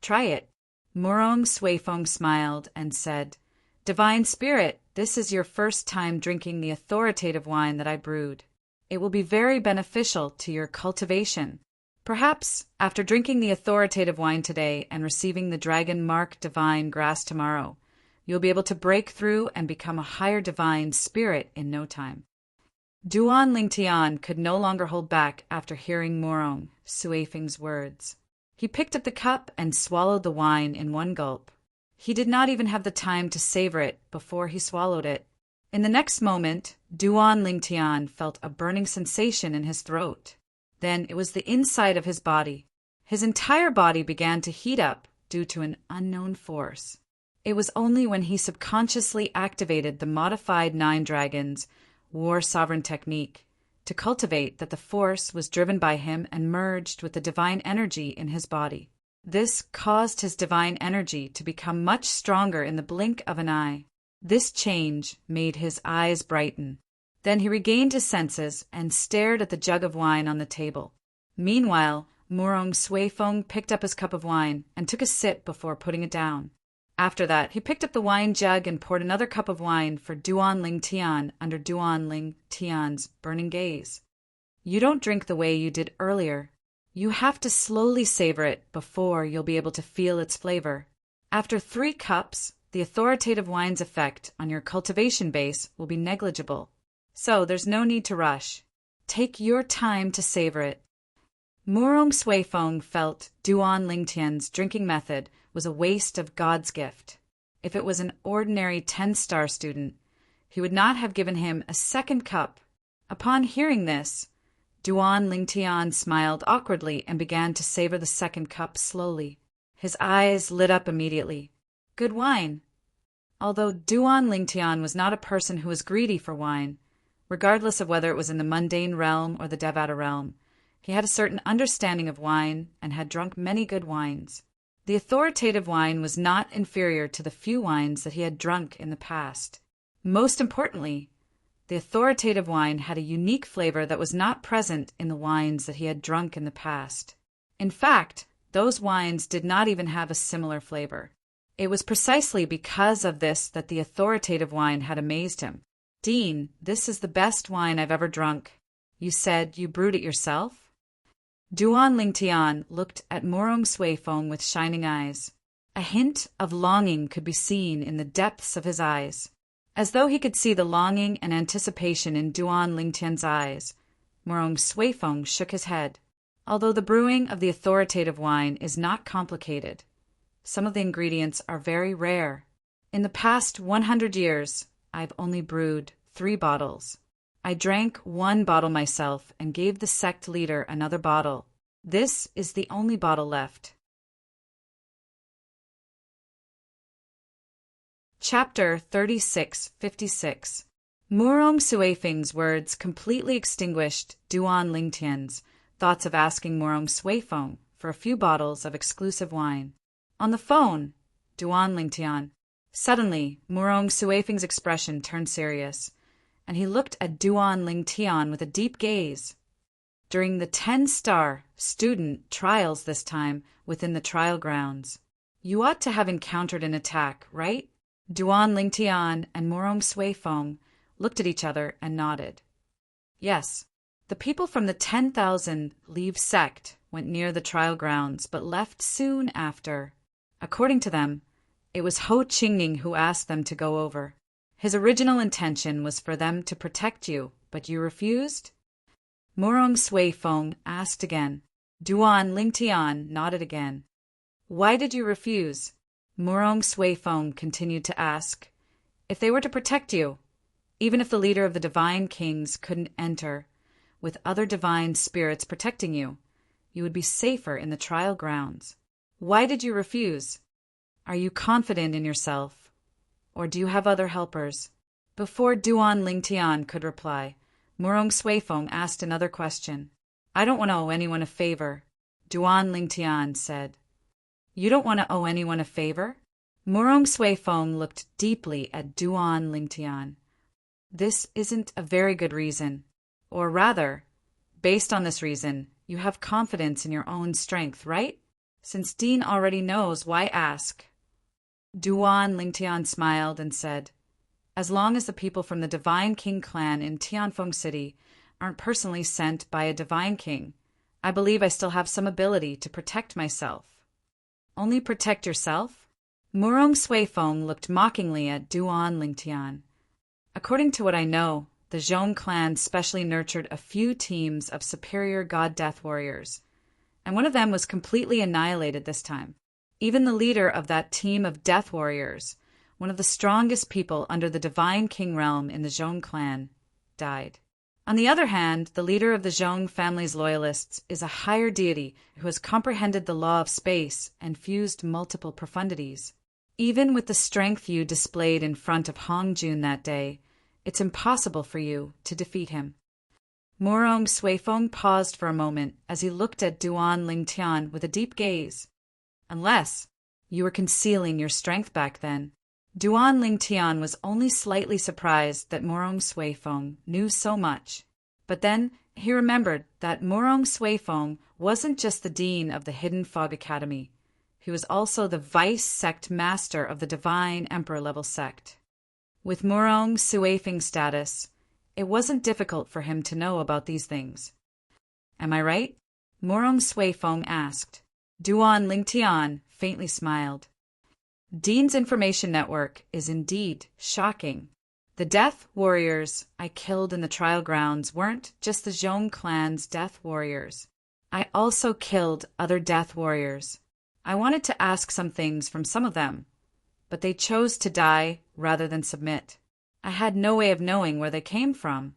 Try it. Morong Sui Fong smiled and said, Divine Spirit, this is your first time drinking the authoritative wine that I brewed. It will be very beneficial to your cultivation. Perhaps, after drinking the authoritative wine today and receiving the dragon mark divine grass tomorrow, you'll be able to break through and become a higher divine spirit in no time. Duan Ling Tian could no longer hold back after hearing Morong Sui Feng's words. He picked up the cup and swallowed the wine in one gulp. He did not even have the time to savor it before he swallowed it. In the next moment, Duan Ling Tian felt a burning sensation in his throat. Then it was the inside of his body. His entire body began to heat up due to an unknown force. It was only when he subconsciously activated the modified 9 Dragons War Sovereign technique to cultivate that the force was driven by him and merged with the divine energy in his body. This caused his divine energy to become much stronger in the blink of an eye. This change made his eyes brighten. Then he regained his senses and stared at the jug of wine on the table. Meanwhile, Morong Sui Fong picked up his cup of wine and took a sip before putting it down. After that, he picked up the wine jug and poured another cup of wine for Duan Ling Tian under Duan Ling Tian's burning gaze. You don't drink the way you did earlier. You have to slowly savor it before you'll be able to feel its flavor. After 3 cups, the authoritative wine's effect on your cultivation base will be negligible. So there's no need to rush. Take your time to savor it. Morong Sui Fong felt Duan Ling Tian's drinking method was a waste of God's gift. If it was an ordinary 10-star student, he would not have given him a second cup. Upon hearing this, Duan Ling Tian smiled awkwardly and began to savor the second cup slowly. His eyes lit up immediately. Good wine. Although Duan Ling Tian was not a person who was greedy for wine, regardless of whether it was in the mundane realm or the Devata realm, he had a certain understanding of wine and had drunk many good wines. The authoritative wine was not inferior to the few wines that he had drunk in the past. Most importantly, the authoritative wine had a unique flavor that was not present in the wines that he had drunk in the past. In fact, those wines did not even have a similar flavor. It was precisely because of this that the authoritative wine had amazed him. Dean, this is the best wine I've ever drunk. You said you brewed it yourself? Duan Ling Tian looked at Morong Sui Fong with shining eyes. A hint of longing could be seen in the depths of his eyes. As though he could see the longing and anticipation in Duan Ling Tian's eyes, Morong Sui Fong shook his head. Although the brewing of the authoritative wine is not complicated, some of the ingredients are very rare. In the past 100 years, I've only brewed 3 bottles. I drank 1 bottle myself and gave the sect leader another bottle. This is the only bottle left. Chapter 3656. Morong Sui Feng's words completely extinguished Duan Ling Tian's thoughts of asking Morong Sui Fong for a few bottles of exclusive wine. On the phone, Duan Ling Tian. Suddenly, Morong Sui Feng's expression turned serious, and he looked at Duan Ling Tian with a deep gaze. During the 10-star student trials this time within the trial grounds, you ought to have encountered an attack, right? Duan Ling Tian and Morong Sui Fong looked at each other and nodded. Yes, the people from the 10,000 Leave sect went near the trial grounds but left soon after. According to them, it was Ho Qingning who asked them to go over. His original intention was for them to protect you, but you refused? Morong Sui Fong asked again. Duan Lingtian nodded again. Why did you refuse? Murong Suifeng continued to ask. If they were to protect you, even if the leader of the divine kings couldn't enter, with other divine spirits protecting you, you would be safer in the trial grounds. Why did you refuse? Are you confident in yourself? Or do you have other helpers? Before Duan Lingtian could reply, Murong Suifeng asked another question. I don't want to owe anyone a favor, Duan Lingtian said. You don't want to owe anyone a favor? Murong Suifeng looked deeply at Duan Lingtian. This isn't a very good reason. Or rather, based on this reason, you have confidence in your own strength, right? Since Dean already knows, why ask? Duan Lingtian smiled and said, as long as the people from the Divine King clan in Tianfeng City aren't personally sent by a Divine King, I believe I still have some ability to protect myself. Only protect yourself? Murong Suifeng looked mockingly at Duan Lingtian. According to what I know, the Zhong clan specially nurtured a few teams of superior god death warriors, and one of them was completely annihilated this time. Even the leader of that team of death warriors, one of the strongest people under the Divine King realm in the Zhong clan, died. On the other hand, the leader of the Zhong family's loyalists is a higher deity who has comprehended the law of space and fused multiple profundities. Even with the strength you displayed in front of Hongjun that day, it's impossible for you to defeat him. Murong Suifeng paused for a moment as he looked at Duan Lingtian with a deep gaze. Unless you were concealing your strength back then. Duan Lingtian was only slightly surprised that Murong Suifeng knew so much. But then he remembered that Murong Suifeng wasn't just the dean of the Hidden Fog Academy. He was also the vice-sect master of the Divine Emperor-level sect. With Murong Suifeng's status, it wasn't difficult for him to know about these things. Am I right? Murong Suifeng asked. Duan Lingtian faintly smiled. Dean's information network is indeed shocking. The death warriors I killed in the trial grounds weren't just the Zhong clan's death warriors. I also killed other death warriors. I wanted to ask some things from some of them, but they chose to die rather than submit. I had no way of knowing where they came from.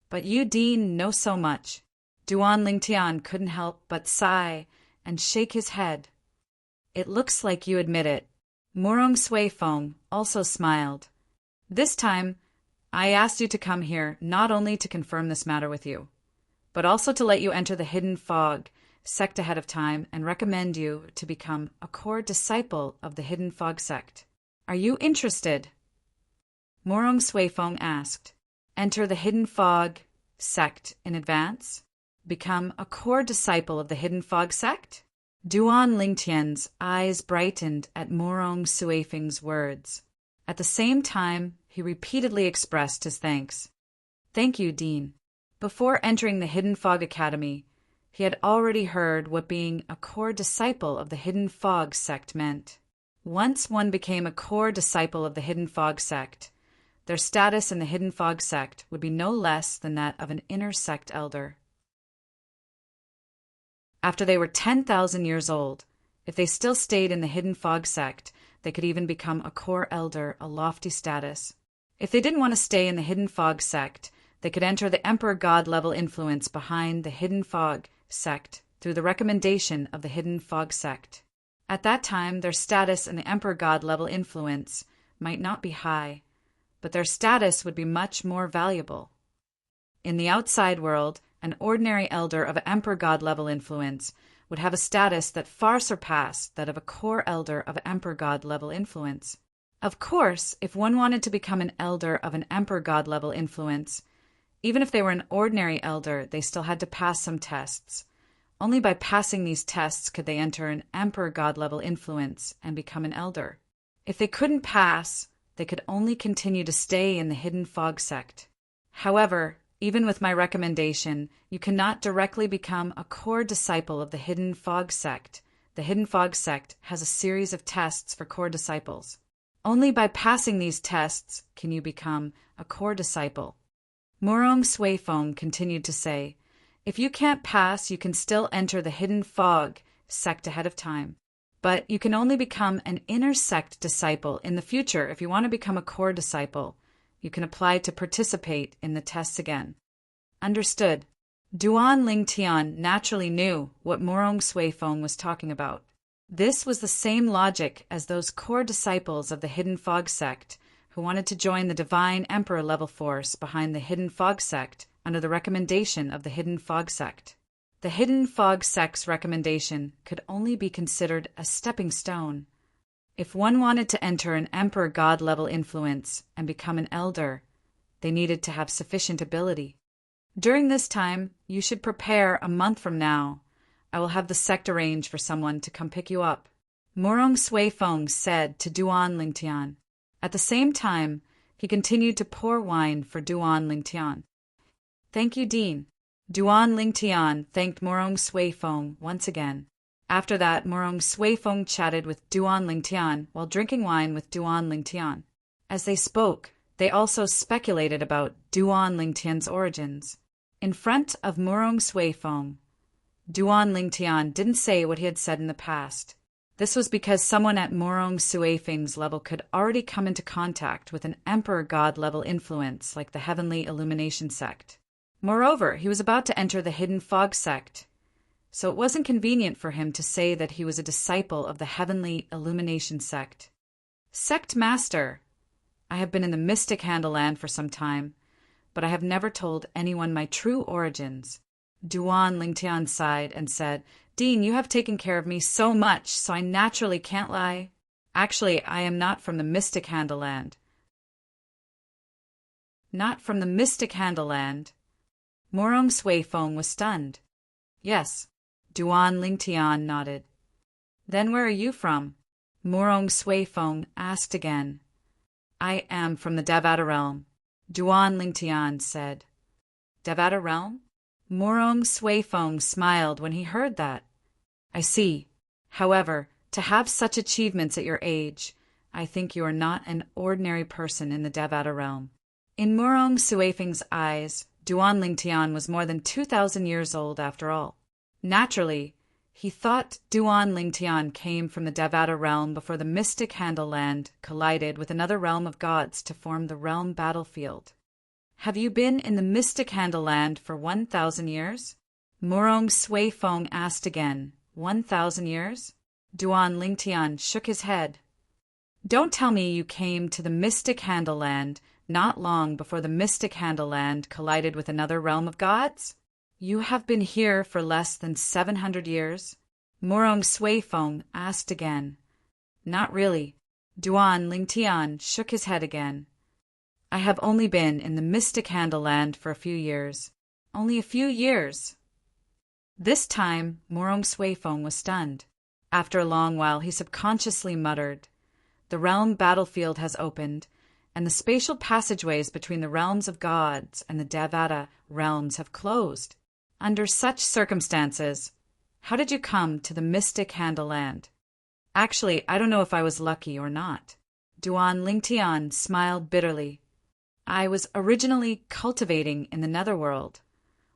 But you, Dean, know so much. Duan Lingtian couldn't help but sigh and shake his head. It looks like you admit it. Murong Suifeng also smiled. This time, I asked you to come here not only to confirm this matter with you, but also to let you enter the Hidden Fog sect ahead of time and recommend you to become a core disciple of the Hidden Fog sect. Are you interested? Murong Suifeng asked. Enter the Hidden Fog sect in advance? Become a core disciple of the Hidden Fog sect? Duan Lingtian's eyes brightened at Murong Suifeng's words. At the same time, he repeatedly expressed his thanks. Thank you, Dean. Before entering the Hidden Fog Academy, he had already heard what being a core disciple of the Hidden Fog sect meant. Once one became a core disciple of the Hidden Fog sect, their status in the Hidden Fog sect would be no less than that of an inner sect elder. After they were 10,000 years old, if they still stayed in the Hidden Fog sect, they could even become a core elder, a lofty status. If they didn't want to stay in the Hidden Fog sect, they could enter the Emperor God level influence behind the Hidden Fog sect through the recommendation of the Hidden Fog sect. At that time, their status in the Emperor God level influence might not be high, but their status would be much more valuable. In the outside world, an ordinary elder of Emperor God level influence would have a status that far surpassed that of a core elder of Emperor God level influence. Of course, if one wanted to become an elder of an Emperor God level influence, even if they were an ordinary elder, they still had to pass some tests. Only by passing these tests could they enter an Emperor God level influence and become an elder. If they couldn't pass, they could only continue to stay in the Hidden Fog sect. However, even with my recommendation, you cannot directly become a core disciple of the Hidden Fog sect. The Hidden Fog sect has a series of tests for core disciples. Only by passing these tests can you become a core disciple. Murong Suifeng continued to say, If you can't pass, you can still enter the Hidden Fog sect ahead of time. But you can only become an inner sect disciple in the future. If you want to become a core disciple, you can apply to participate in the tests again. Understood. Duan Ling Tian naturally knew what Morong Sui Fong was talking about. This was the same logic as those core disciples of the Hidden Fog sect who wanted to join the Divine Emperor level force behind the Hidden Fog sect under the recommendation of the Hidden Fog sect. The Hidden Fog sect's recommendation could only be considered a stepping stone. If one wanted to enter an Emperor God level influence and become an elder, they needed to have sufficient ability. During this time, you should prepare a month from now. I will have the sect arrange for someone to come pick you up. Morong Sui Fong said to Duan Ling Tian. At the same time, he continued to pour wine for Duan Ling Tian. Thank you, Dean. Duan Ling Tian thanked Morong Sui Fong once again. After that, Morong Sui Fong chatted with Duan Ling Tian while drinking wine with Duan Ling Tian. As they spoke, they also speculated about Duan Ling Tian's origins. In front of Morong Sui Fong, Duan Ling Tian didn't say what he had said in the past. This was because someone at Morong Sui Feng's level could already come into contact with an Emperor God level influence like the Heavenly Illumination sect. Moreover, he was about to enter the Hidden Fog sect, so it wasn't convenient for him to say that he was a disciple of the Heavenly Illumination sect. Sect Master, I have been in the Mystic Handle Land for some time, but I have never told anyone my true origins. Duan Ling Tian sighed and said, Dean, you have taken care of me so much, so I naturally can't lie. Actually, I am not from the Mystic Handle Land. Not from the Mystic Handle Land. Morong Sui Fong was stunned. Yes, Duan Ling Tian nodded. Then where are you from? Morong Sui Fong asked again. I am from the Devata realm, Duan Ling Tian said. Devata realm? Morong Sui Fong smiled when he heard that. I see. However, to have such achievements at your age, I think you are not an ordinary person in the Devata realm. In Morong Sui Feng's eyes, Duan Ling Tian was more than 2,000 years old after all. Naturally, he thought Duan Ling Tian came from the Devata realm before the Mystic Handle Land collided with another realm of gods to form the realm battlefield. Have you been in the Mystic Handle Land for 1,000 years? Morong Sui Fong asked again. 1,000 years? Duan Ling Tian shook his head. Don't tell me you came to the Mystic Handle Land not long before the Mystic Handle Land collided with another realm of gods? You have been here for less than 700 years? Morong Sui Fong asked again. Not really. Duan Ling Tian shook his head again. I have only been in the Mystic Handle Land for a few years. Only a few years. This time, Morong Sui Fong was stunned. After a long while, he subconsciously muttered, The realm battlefield has opened, and the spatial passageways between the realms of gods and the Devata realms have closed. Under such circumstances, how did you come to the Mystic Handle Land? Actually, I don't know if I was lucky or not. Duan Ling Tian smiled bitterly. I was originally cultivating in the Netherworld,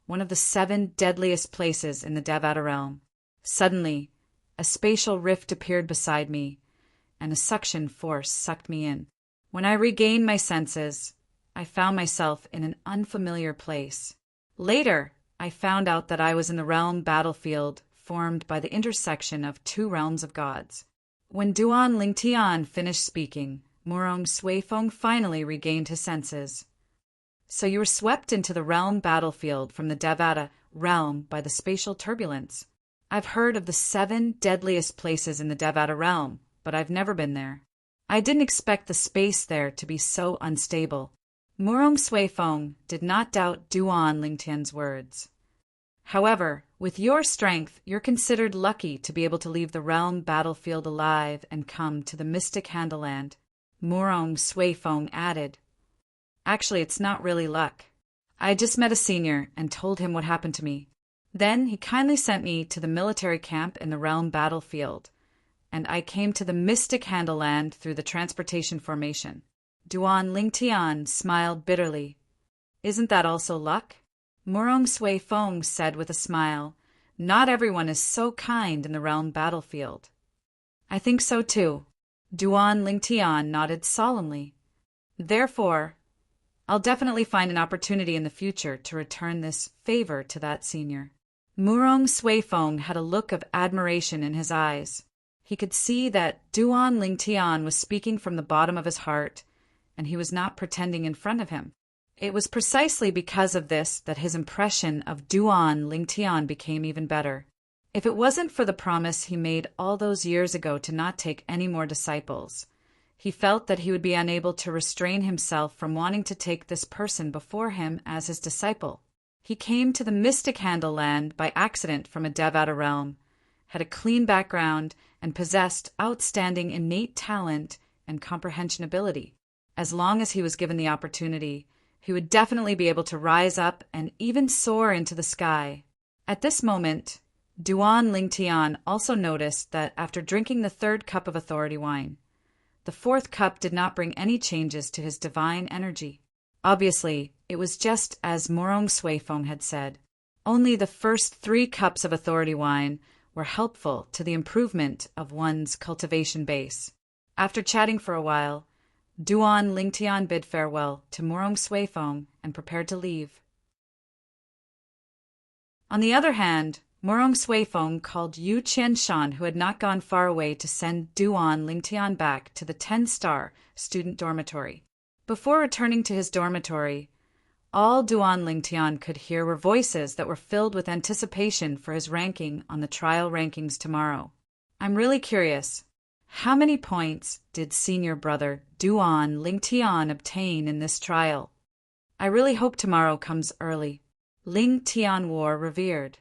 one of the 7 deadliest places in the Devata realm. Suddenly, a spatial rift appeared beside me, and a suction force sucked me in. When I regained my senses, I found myself in an unfamiliar place. Later, I found out that I was in the realm battlefield formed by the intersection of 2 realms of gods. When Duan Ling Tian finished speaking, Morong Sui Fong finally regained his senses. So you were swept into the realm battlefield from the Devata realm by the spatial turbulence. I've heard of the 7 deadliest places in the Devata realm, but I've never been there. I didn't expect the space there to be so unstable. Morong Sui Fong did not doubt Duan Ling Tian's words. However, with your strength, you're considered lucky to be able to leave the realm battlefield alive and come to the Mystic Handle Land. Morong Sui Fong added. Actually, it's not really luck. I just met a senior and told him what happened to me. Then he kindly sent me to the military camp in the realm battlefield, and I came to the Mystic Handle Land through the transportation formation. Duan Ling Tian smiled bitterly. Isn't that also luck? Murong Sui Fong said with a smile, "Not everyone is so kind in the realm battlefield." "I think so too." Duan Lingtian nodded solemnly. "Therefore, I'll definitely find an opportunity in the future to return this favor to that senior." Murong Sui Fong had a look of admiration in his eyes. He could see that Duan Lingtian was speaking from the bottom of his heart, and he was not pretending in front of him. It was precisely because of this that his impression of Duan Lingtian became even better. If it wasn't for the promise he made all those years ago to not take any more disciples, he felt that he would be unable to restrain himself from wanting to take this person before him as his disciple. He came to the Mystic Handle Land by accident from a Devata realm, had a clean background, and possessed outstanding innate talent and comprehension ability. As long as he was given the opportunity, he would definitely be able to rise up and even soar into the sky. At this moment, Duan Lingtian also noticed that after drinking the third cup of authority wine, the fourth cup did not bring any changes to his divine energy. Obviously, it was just as Murong Sui Fong had said. Only the first 3 cups of authority wine were helpful to the improvement of one's cultivation base. After chatting for a while, Duan Lingtian bid farewell to Murong Sui Fong and prepared to leave. On the other hand, Murong Sui Fong called Yu Qianshan, who had not gone far away, to send Duan Lingtian back to the 10-star student dormitory. Before returning to his dormitory, all Duan Lingtian could hear were voices that were filled with anticipation for his ranking on the trial rankings tomorrow. "I'm really curious. How many points did senior brother Duan Lingtian obtain in this trial? I really hope tomorrow comes early." Lingtian War revered.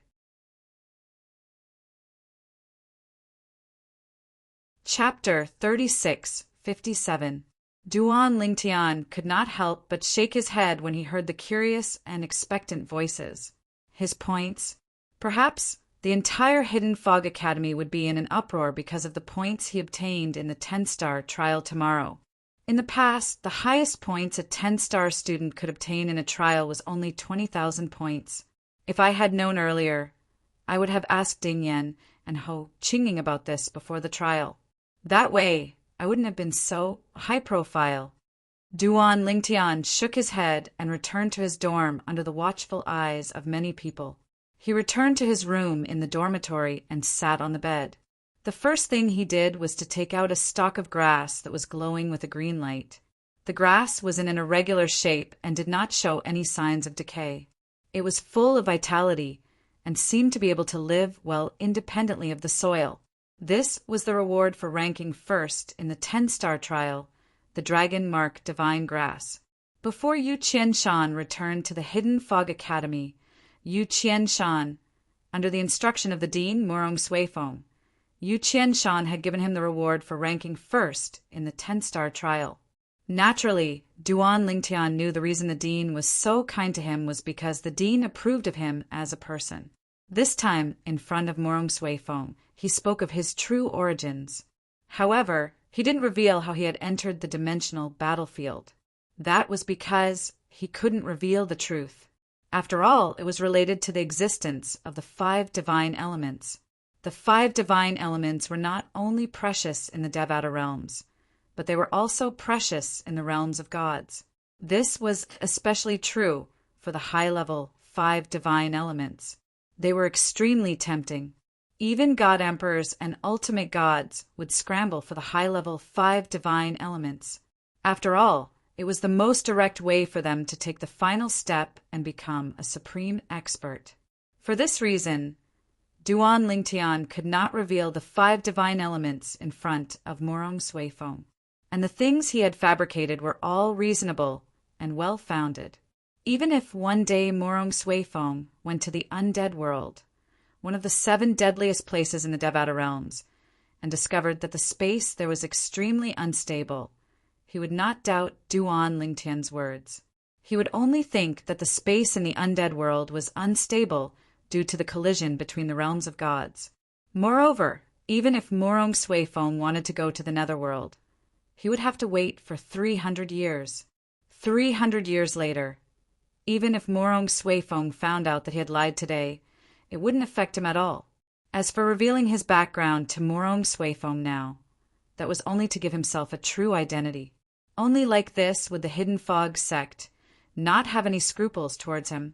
Chapter 3657. Duan Lingtian could not help but shake his head when he heard the curious and expectant voices. His points? Perhaps the entire Hidden Fog Academy would be in an uproar because of the points he obtained in the 10-star trial tomorrow. In the past, the highest points a 10-star student could obtain in a trial was only 20,000 points. If I had known earlier, I would have asked Ding Yan and Ho Qinging about this before the trial. That way, I wouldn't have been so high-profile. Duan Lingtian shook his head and returned to his dorm under the watchful eyes of many people. He returned to his room in the dormitory and sat on the bed. The first thing he did was to take out a stalk of grass that was glowing with a green light. The grass was in an irregular shape and did not show any signs of decay. It was full of vitality and seemed to be able to live well independently of the soil. This was the reward for ranking first in the 10-star trial, the Dragon Mark Divine Grass. Before Yu Qianshan returned to the Hidden Fog Academy, Yu Qianshan, under the instruction of the Dean Murong Sui Fong, Yu Qianshan had given him the reward for ranking first in the 10-star trial. Naturally, Duan Lingtian knew the reason the Dean was so kind to him was because the Dean approved of him as a person. This time, in front of Murong Sui Fong, he spoke of his true origins. However, he didn't reveal how he had entered the dimensional battlefield. That was because he couldn't reveal the truth. After all, it was related to the existence of the 5 divine elements. The 5 divine elements were not only precious in the Devata realms, but they were also precious in the realms of gods. This was especially true for the high-level 5 divine elements. They were extremely tempting. Even god emperors and ultimate gods would scramble for the high-level 5 divine elements. After all, it was the most direct way for them to take the final step and become a supreme expert. For this reason, Duan Lingtian could not reveal the 5 divine elements in front of Murong Sui Fong, and the things he had fabricated were all reasonable and well-founded. Even if one day Murong Sui Fong went to the undead world, one of the 7 deadliest places in the Devata realms, and discovered that the space there was extremely unstable, he would not doubt Duan Lingtian's words. He would only think that the space in the undead world was unstable due to the collision between the realms of gods. Moreover, even if Murong Sui Fong wanted to go to the netherworld, he would have to wait for 300 years. 300 years later, Even if Morong Suifeng found out that he had lied today, it wouldn't affect him at all. As for revealing his background to Morong Suifeng now, that was only to give himself a true identity. Only like this would the Hidden Fog sect not have any scruples towards him.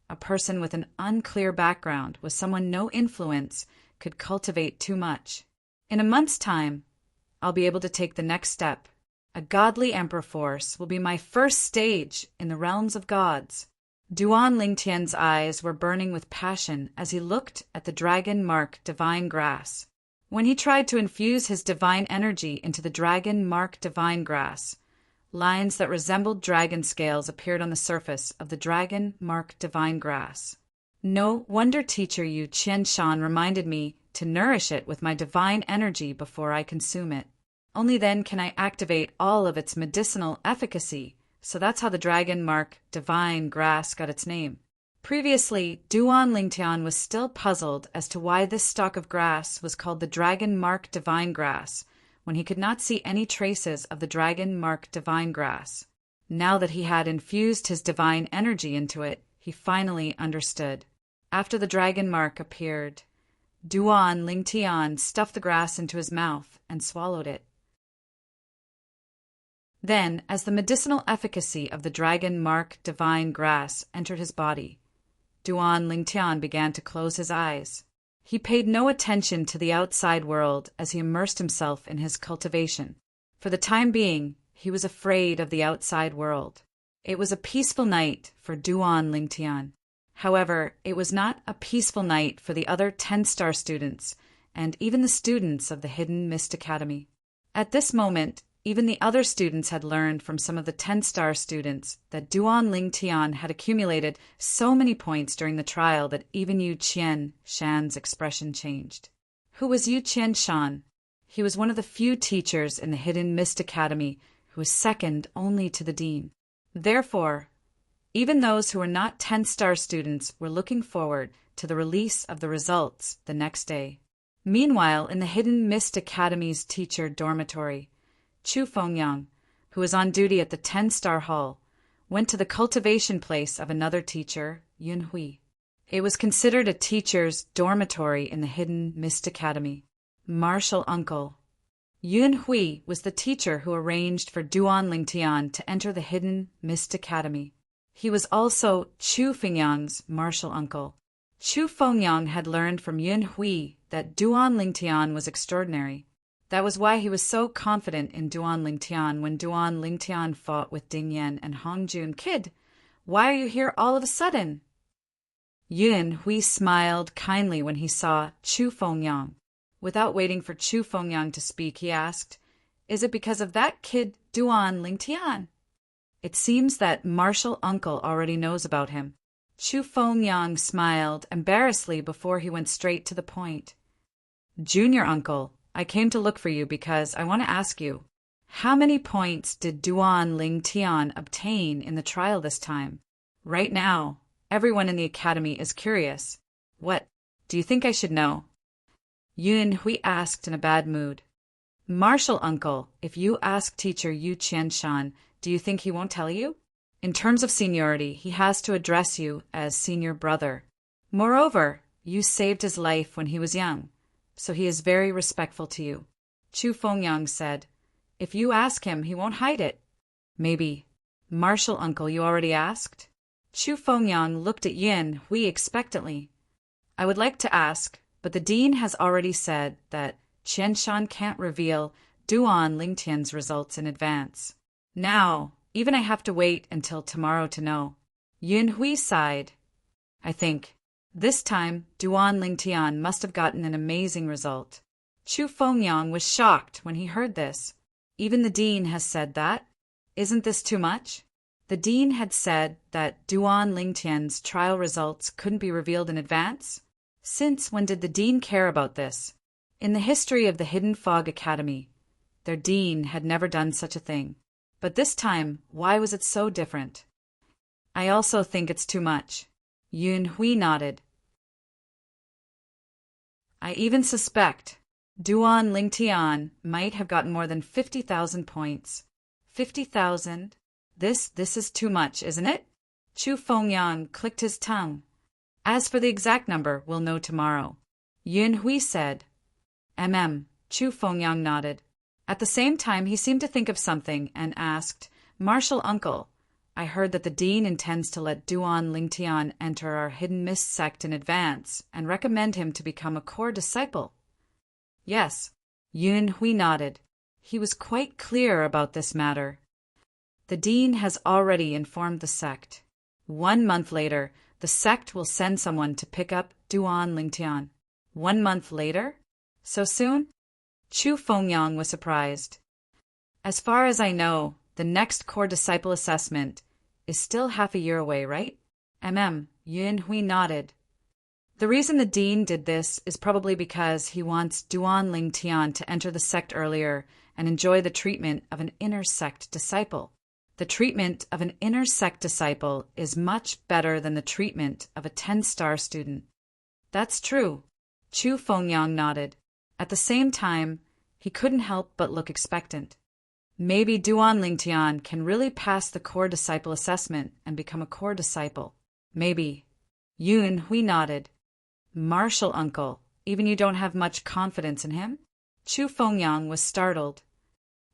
A person with an unclear background, with someone no influence, could cultivate too much. In a month's time, I'll be able to take the next step. A godly emperor force will be my first stage in the realms of gods. Duan Lingtian's eyes were burning with passion as he looked at the dragon-mark divine grass. When he tried to infuse his divine energy into the dragon-mark divine grass, lines that resembled dragon scales appeared on the surface of the dragon-mark divine grass. No wonder teacher Yu Qianshan reminded me to nourish it with my divine energy before I consume it. Only then can I activate all of its medicinal efficacy. So that's how the dragon-mark divine grass got its name. Previously, Duan Lingtian was still puzzled as to why this stalk of grass was called the dragon-mark divine grass, when he could not see any traces of the dragon-mark divine grass. Now that he had infused his divine energy into it, he finally understood. After the dragon mark appeared, Duan Lingtian stuffed the grass into his mouth and swallowed it. Then, as the medicinal efficacy of the dragon mark divine grass entered his body, Duan Lingtian began to close his eyes. He paid no attention to the outside world as he immersed himself in his cultivation. For the time being, he was afraid of the outside world. It was a peaceful night for Duan Lingtian. However, it was not a peaceful night for the other 10-star students and even the students of the Hidden Mist Academy. At this moment, even the other students had learned from some of the 10-star students that Duan Lingtian had accumulated so many points during the trial that even Yu Qianshan's expression changed. Who was Yu Qianshan? He was one of the few teachers in the Hidden Mist Academy who was second only to the dean. Therefore, even those who were not 10-star students were looking forward to the release of the results the next day. Meanwhile, in the Hidden Mist Academy's teacher dormitory, Chu Fengyang, who was on duty at the 10-star hall, went to the cultivation place of another teacher, Yun Hui. It was considered a teacher's dormitory in the Hidden Mist Academy. Martial uncle. Yun Hui was the teacher who arranged for Duan Lingtian to enter the Hidden Mist Academy. He was also Chu Fengyang's martial uncle. Chu Fengyang had learned from Yun Hui that Duan Lingtian was extraordinary. That was why he was so confident in Duan Lingtian when Duan Lingtian fought with Ding Yan and Hong Jun. Kid, why are you here all of a sudden? Yun Hui smiled kindly when he saw Chu Fengyang. Without waiting for Chu Fengyang to speak, he asked, "Is it because of that kid, Duan Lingtian?" It seems that martial uncle already knows about him. Chu Fengyang smiled embarrassedly before he went straight to the point. "Junior uncle, I came to look for you because I want to ask you, how many points did Duan Lingtian obtain in the trial this time? Right now, everyone in the academy is curious. What, do you think I should know?" Yun Hui asked in a bad mood. "Martial uncle, if you ask teacher Yu Qianshan, do you think he won't tell you? In terms of seniority, he has to address you as senior brother. Moreover, you saved his life when he was young, so he is very respectful to you." Chu Fengyang said, "If you ask him, he won't hide it." "Maybe. Martial uncle, you already asked?" Chu Fengyang looked at Yin Hui expectantly. "I would like to ask, but the dean has already said that Qianshan can't reveal Duan Lingtian's results in advance. Now, even I have to wait until tomorrow to know." Yun Hui sighed. "I think this time Duan Lingtian must have gotten an amazing result." Chu Fengyang was shocked when he heard this. Even the dean has said that? Isn't this too much? The dean had said that Duan Lingtian's trial results couldn't be revealed in advance? Since when did the dean care about this? In the history of the Hidden Fog Academy, their dean had never done such a thing. But this time, why was it so different? "I also think it's too much." Yun Hui nodded. "I even suspect Duan Lingtian might have gotten more than 50,000 points. 50,000? This is too much, isn't it?" Chu Fengyang clicked his tongue. As for the exact number, we'll know tomorrow. Yun Hui said. Chu Fengyang nodded. At the same time, he seemed to think of something and asked, Martial Uncle, I heard that the dean intends to let Duan Lingtian enter our hidden mist sect in advance and recommend him to become a core disciple. Yes, Yun Hui nodded. He was quite clear about this matter. The dean has already informed the sect. 1 month later, the sect will send someone to pick up Duan Lingtian. 1 month later? So soon? Chu Fengyang was surprised. As far as I know, the next core disciple assessment is still half a year away, right? Yun Hui nodded. The reason the dean did this is probably because he wants Duan Lingtian to enter the sect earlier and enjoy the treatment of an inner sect disciple. The treatment of an inner sect disciple is much better than the treatment of a 10-star student. That's true. Chu Fengyang nodded. At the same time, he couldn't help but look expectant. Maybe Duan Lingtian can really pass the core disciple assessment and become a core disciple. Maybe. Yun Hui nodded. Martial Uncle, even you don't have much confidence in him? Chu Fengyang was startled.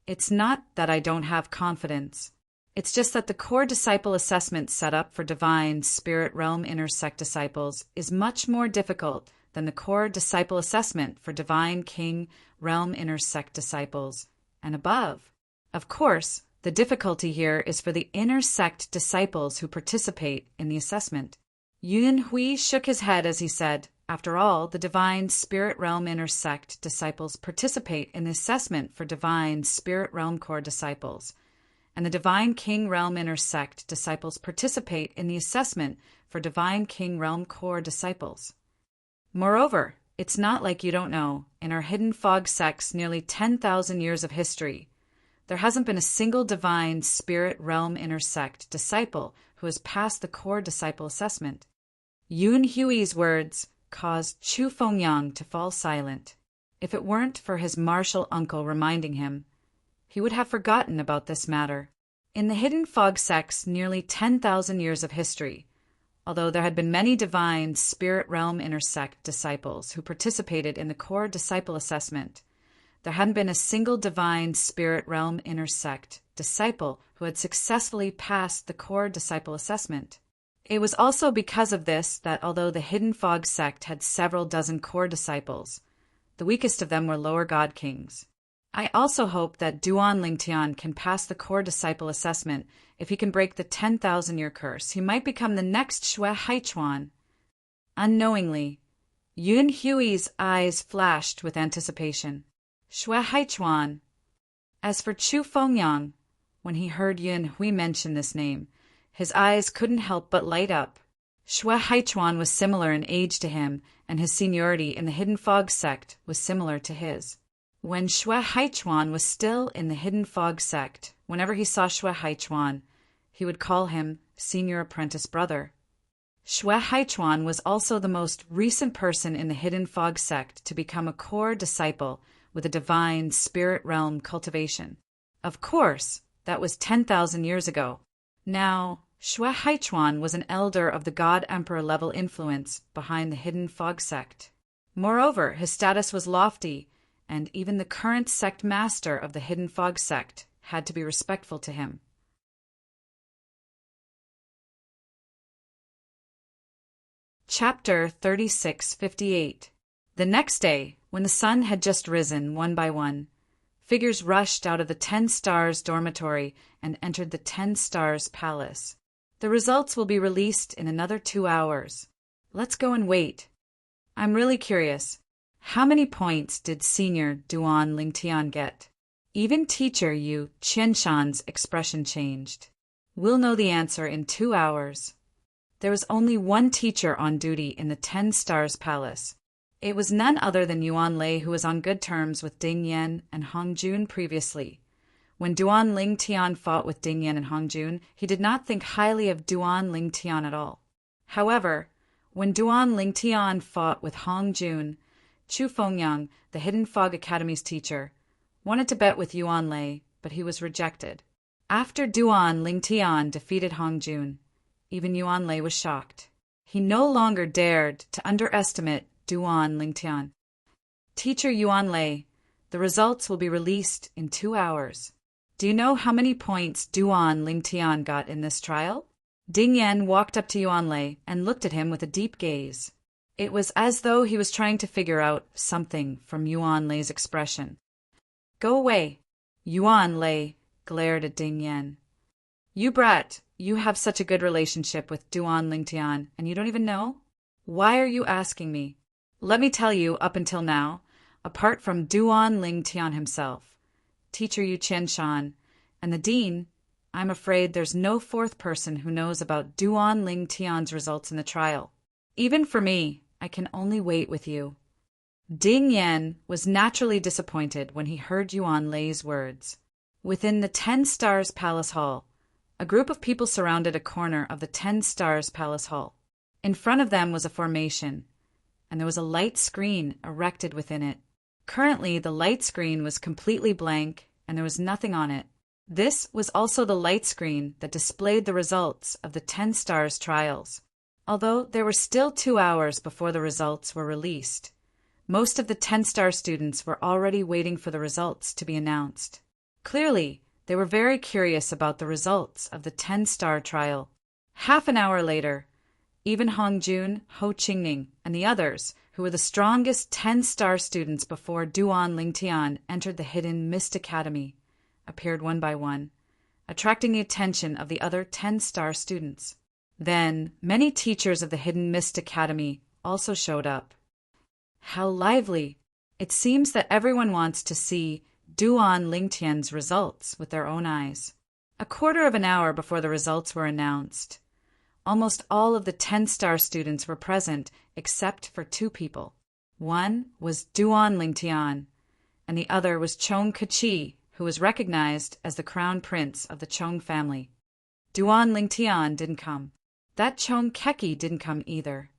It's not that I don't have confidence. It's just that the core disciple assessment set up for Divine Spirit Realm Inner Sect disciples is much more difficult than the core disciple assessment for Divine King Realm Inner Sect disciples and above. Of course, the difficulty here is for the inner sect disciples who participate in the assessment. Yun Hui shook his head as he said, after all, the Divine Spirit Realm Inner Sect disciples participate in the assessment for Divine Spirit Realm Core disciples, and the Divine King Realm Inner Sect disciples participate in the assessment for Divine King Realm Core disciples. Moreover, it's not like you don't know, in our Hidden Fog sect's nearly 10,000 years of history, there hasn't been a single Divine Spirit Realm Inner Sect disciple who has passed the core disciple assessment. Yun Hui's words caused Chu Fengyang to fall silent. If it weren't for his martial uncle reminding him, he would have forgotten about this matter. In the Hidden Fog sect's nearly 10,000 years of history, although there had been many Divine Spirit Realm Inner Sect disciples who participated in the core disciple assessment, there hadn't been a single Divine Spirit Realm Inner Sect disciple who had successfully passed the core disciple assessment. It was also because of this that although the Hidden Fog sect had several dozen core disciples, the weakest of them were lower god kings. I also hope that Duan Lingtian can pass the core disciple assessment. If he can break the 10,000-year curse, he might become the next Xue Haichuan. Unknowingly, Yun Hui's eyes flashed with anticipation. Xue Haichuan. As for Chu Fengyang, when he heard Yun Hui mention this name, his eyes couldn't help but light up. Xue Haichuan was similar in age to him, and his seniority in the Hidden Fog sect was similar to his. When Xue Haichuan was still in the Hidden Fog sect, whenever he saw Xue Haichuan, he would call him Senior Apprentice Brother. Xue Haichuan was also the most recent person in the Hidden Fog sect to become a core disciple with a Divine Spirit Realm cultivation. Of course, that was 10,000 years ago. Now, Xue Haichuan was an elder of the God Emperor level influence behind the Hidden Fog sect. Moreover, his status was lofty, and even the current sect master of the Hidden Fog sect had to be respectful to him. Chapter 3658. The next day, when the sun had just risen one by one, figures rushed out of the 10 Stars dormitory and entered the 10 Stars palace. The results will be released in another 2 hours. Let's go and wait. I'm really curious. How many points did Senior Duan Lingtian get? Even Teacher Yu Qianshan's expression changed. We'll know the answer in 2 hours. There was only one teacher on duty in the 10 Stars Palace. It was none other than Yuan Lei, who was on good terms with Ding Yan and Hong Jun previously. When Duan Lingtian fought with Ding Yan and Hong Jun, he did not think highly of Duan Lingtian at all. However, when Duan Lingtian fought with Hong Jun, Chu Fengyang, the Hidden Fog Academy's teacher, wanted to bet with Yuan Lei, but he was rejected. After Duan Lingtian defeated Hong Jun, Even Yuan Lei was shocked. He no longer dared to underestimate Duan Lingtian. Teacher Yuan Lei, the results will be released in 2 hours. Do you know how many points Duan Lingtian got in this trial? Ding Yan walked up to Yuan Lei and looked at him with a deep gaze. It was as though he was trying to figure out something from Yuan Lei's expression. Go away. Yuan Lei glared at Ding Yan. You brat, you have such a good relationship with Duan Lingtian, and you don't even know? Why are you asking me? Let me tell you, up until now, apart from Duan Lingtian himself, Teacher Yu Qianshan, and the dean, I'm afraid there's no fourth person who knows about Duan Lingtian's results in the trial. Even for me, I can only wait with you. Ding Yan was naturally disappointed when he heard Yuan Lei's words. Within the 10 Stars Palace Hall, a group of people surrounded a corner of the 10 Stars Palace Hall. In front of them was a formation, and there was a light screen erected within it. Currently, the light screen was completely blank, and there was nothing on it. This was also the light screen that displayed the results of the 10 Stars trials. Although there were still 2 hours before the results were released, most of the 10-star students were already waiting for the results to be announced. Clearly, they were very curious about the results of the 10-star trial. Half an hour later, even Hongjun, Ho Qingning, and the others, who were the strongest 10-star students before Duan Lingtian entered the hidden Mist Academy, appeared one by one, attracting the attention of the other 10-star students. Then, many teachers of the hidden Mist Academy also showed up. How lively! It seems that everyone wants to see Duan Lingtian's results with their own eyes. A quarter of an hour before the results were announced, almost all of the 10-star students were present except for 2 people. One was Duan Lingtian, and the other was Chong Keqi, who was recognized as the crown prince of the Chong family. Duan Lingtian didn't come. That Chong Keqi didn't come either.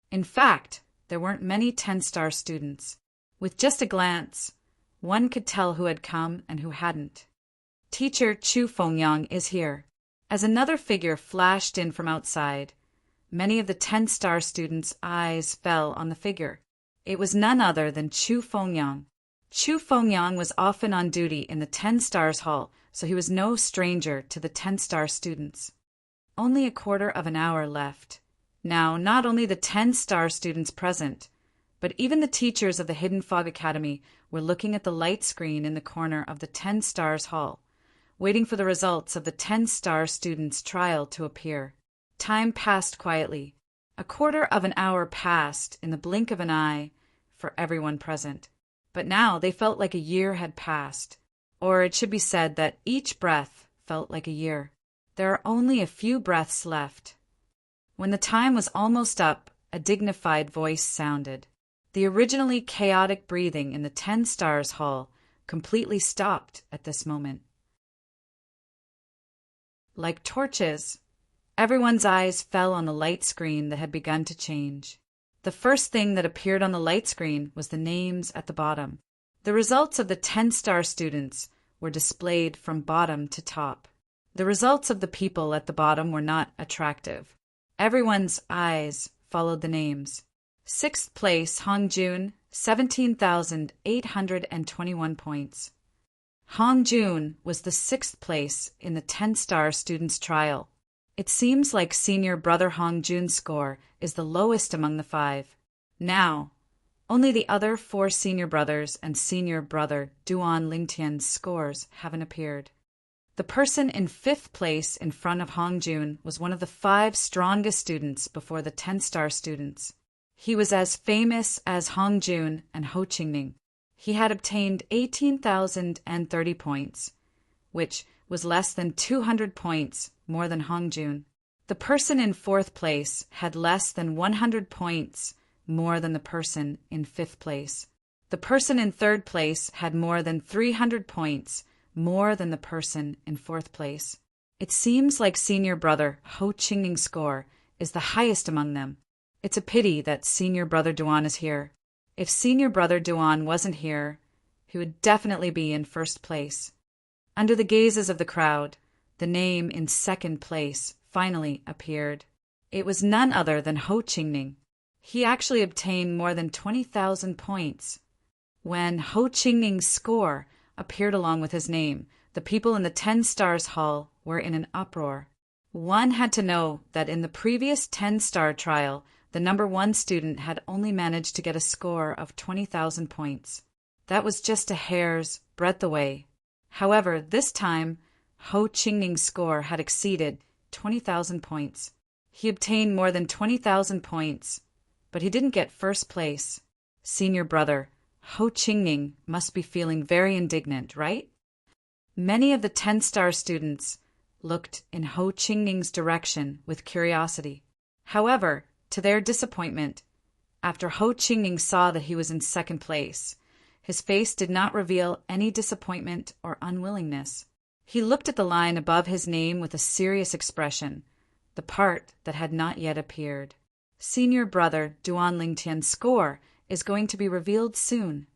In fact, there weren't many 10-star students. With just a glance, one could tell who had come and who hadn't. Teacher Chu Fengyang is here. As another figure flashed in from outside, many of the 10-star students' eyes fell on the figure. It was none other than Chu Fengyang. Chu Fengyang was often on duty in the 10 Stars Hall, so he was no stranger to the 10-star students. Only a quarter of an hour left. Now, not only the 10-star students present, but even the teachers of the Hidden Fog Academy were looking at the light screen in the corner of the 10 Stars Hall, waiting for the results of the 10-star students' trial to appear. Time passed quietly. A quarter of an hour passed in the blink of an eye for everyone present. But now they felt like a year had passed, or it should be said that each breath felt like a year. There are only a few breaths left. When the time was almost up, a dignified voice sounded. The originally chaotic breathing in the 10 Stars Hall completely stopped at this moment. Like torches, everyone's eyes fell on the light screen that had begun to change. The first thing that appeared on the light screen was the names at the bottom. The results of the 10-star students were displayed from bottom to top. The results of the people at the bottom were not attractive. Everyone's eyes followed the names. 6th place, Hongjun, 17,821 points. Hongjun was the 6th place in the 10-star students' trial. It seems like senior brother Hongjun's score is the lowest among the 5. Now, only the other 4 senior brothers and senior brother Duan Lingtian's scores haven't appeared. The person in 5th place in front of Hongjun was one of the 5 strongest students before the 10-star students. He was as famous as Hongjun and Ho Qingning. He had obtained 18,030 points, which was less than 200 points more than Hongjun. The person in 4th place had less than 100 points more than the person in 5th place. The person in 3rd place had more than 300 points more than the person in 4th place. It seems like senior brother Ho Qingning's score is the highest among them. It's a pity that senior brother Duan is here. If senior brother Duan wasn't here, he would definitely be in 1st place. Under the gazes of the crowd, the name in 2nd place finally appeared. It was none other than Ho Qingning. He actually obtained more than 20,000 points. When Ho Qingning's score appeared along with his name, the people in the 10 Stars Hall were in an uproar. One had to know that in the previous 10-star trial, the number 1 student had only managed to get a score of 20,000 points. That was just a hair's breadth away. However, this time, Ho Qingning's score had exceeded 20,000 points. He obtained more than 20,000 points, but he didn't get first place. Senior brother, Ho Qingning must be feeling very indignant, right? Many of the 10-star students looked in Ho Qingning's direction with curiosity. However, to their disappointment, after Ho Qingning saw that he was in second place, his face did not reveal any disappointment or unwillingness. He looked at the line above his name with a serious expression, the part that had not yet appeared. Senior brother Duan Lingtian's score is going to be revealed soon.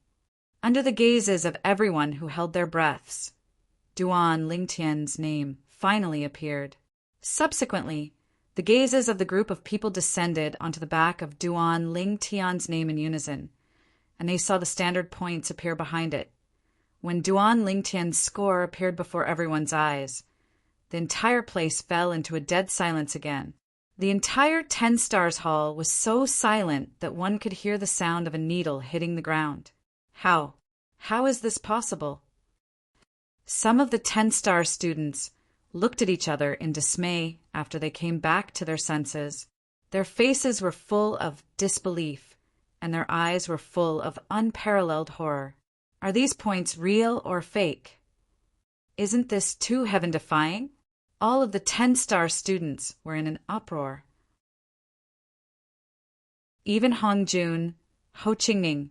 Under the gazes of everyone who held their breaths, Duan Lingtian's name finally appeared. Subsequently, the gazes of the group of people descended onto the back of Duan Lingtian's name in unison, and they saw the standard points appear behind it. When Duan Lingtian's score appeared before everyone's eyes, the entire place fell into a dead silence again. The entire 10 Stars Hall was so silent that one could hear the sound of a needle hitting the ground. How is this possible? Some of the 10-star students looked at each other in dismay after they came back to their senses. Their faces were full of disbelief, and their eyes were full of unparalleled horror. Are these points real or fake? Isn't this too heaven-defying? All of the 10-star students were in an uproar. Even Hong Jun, Ho Qingning,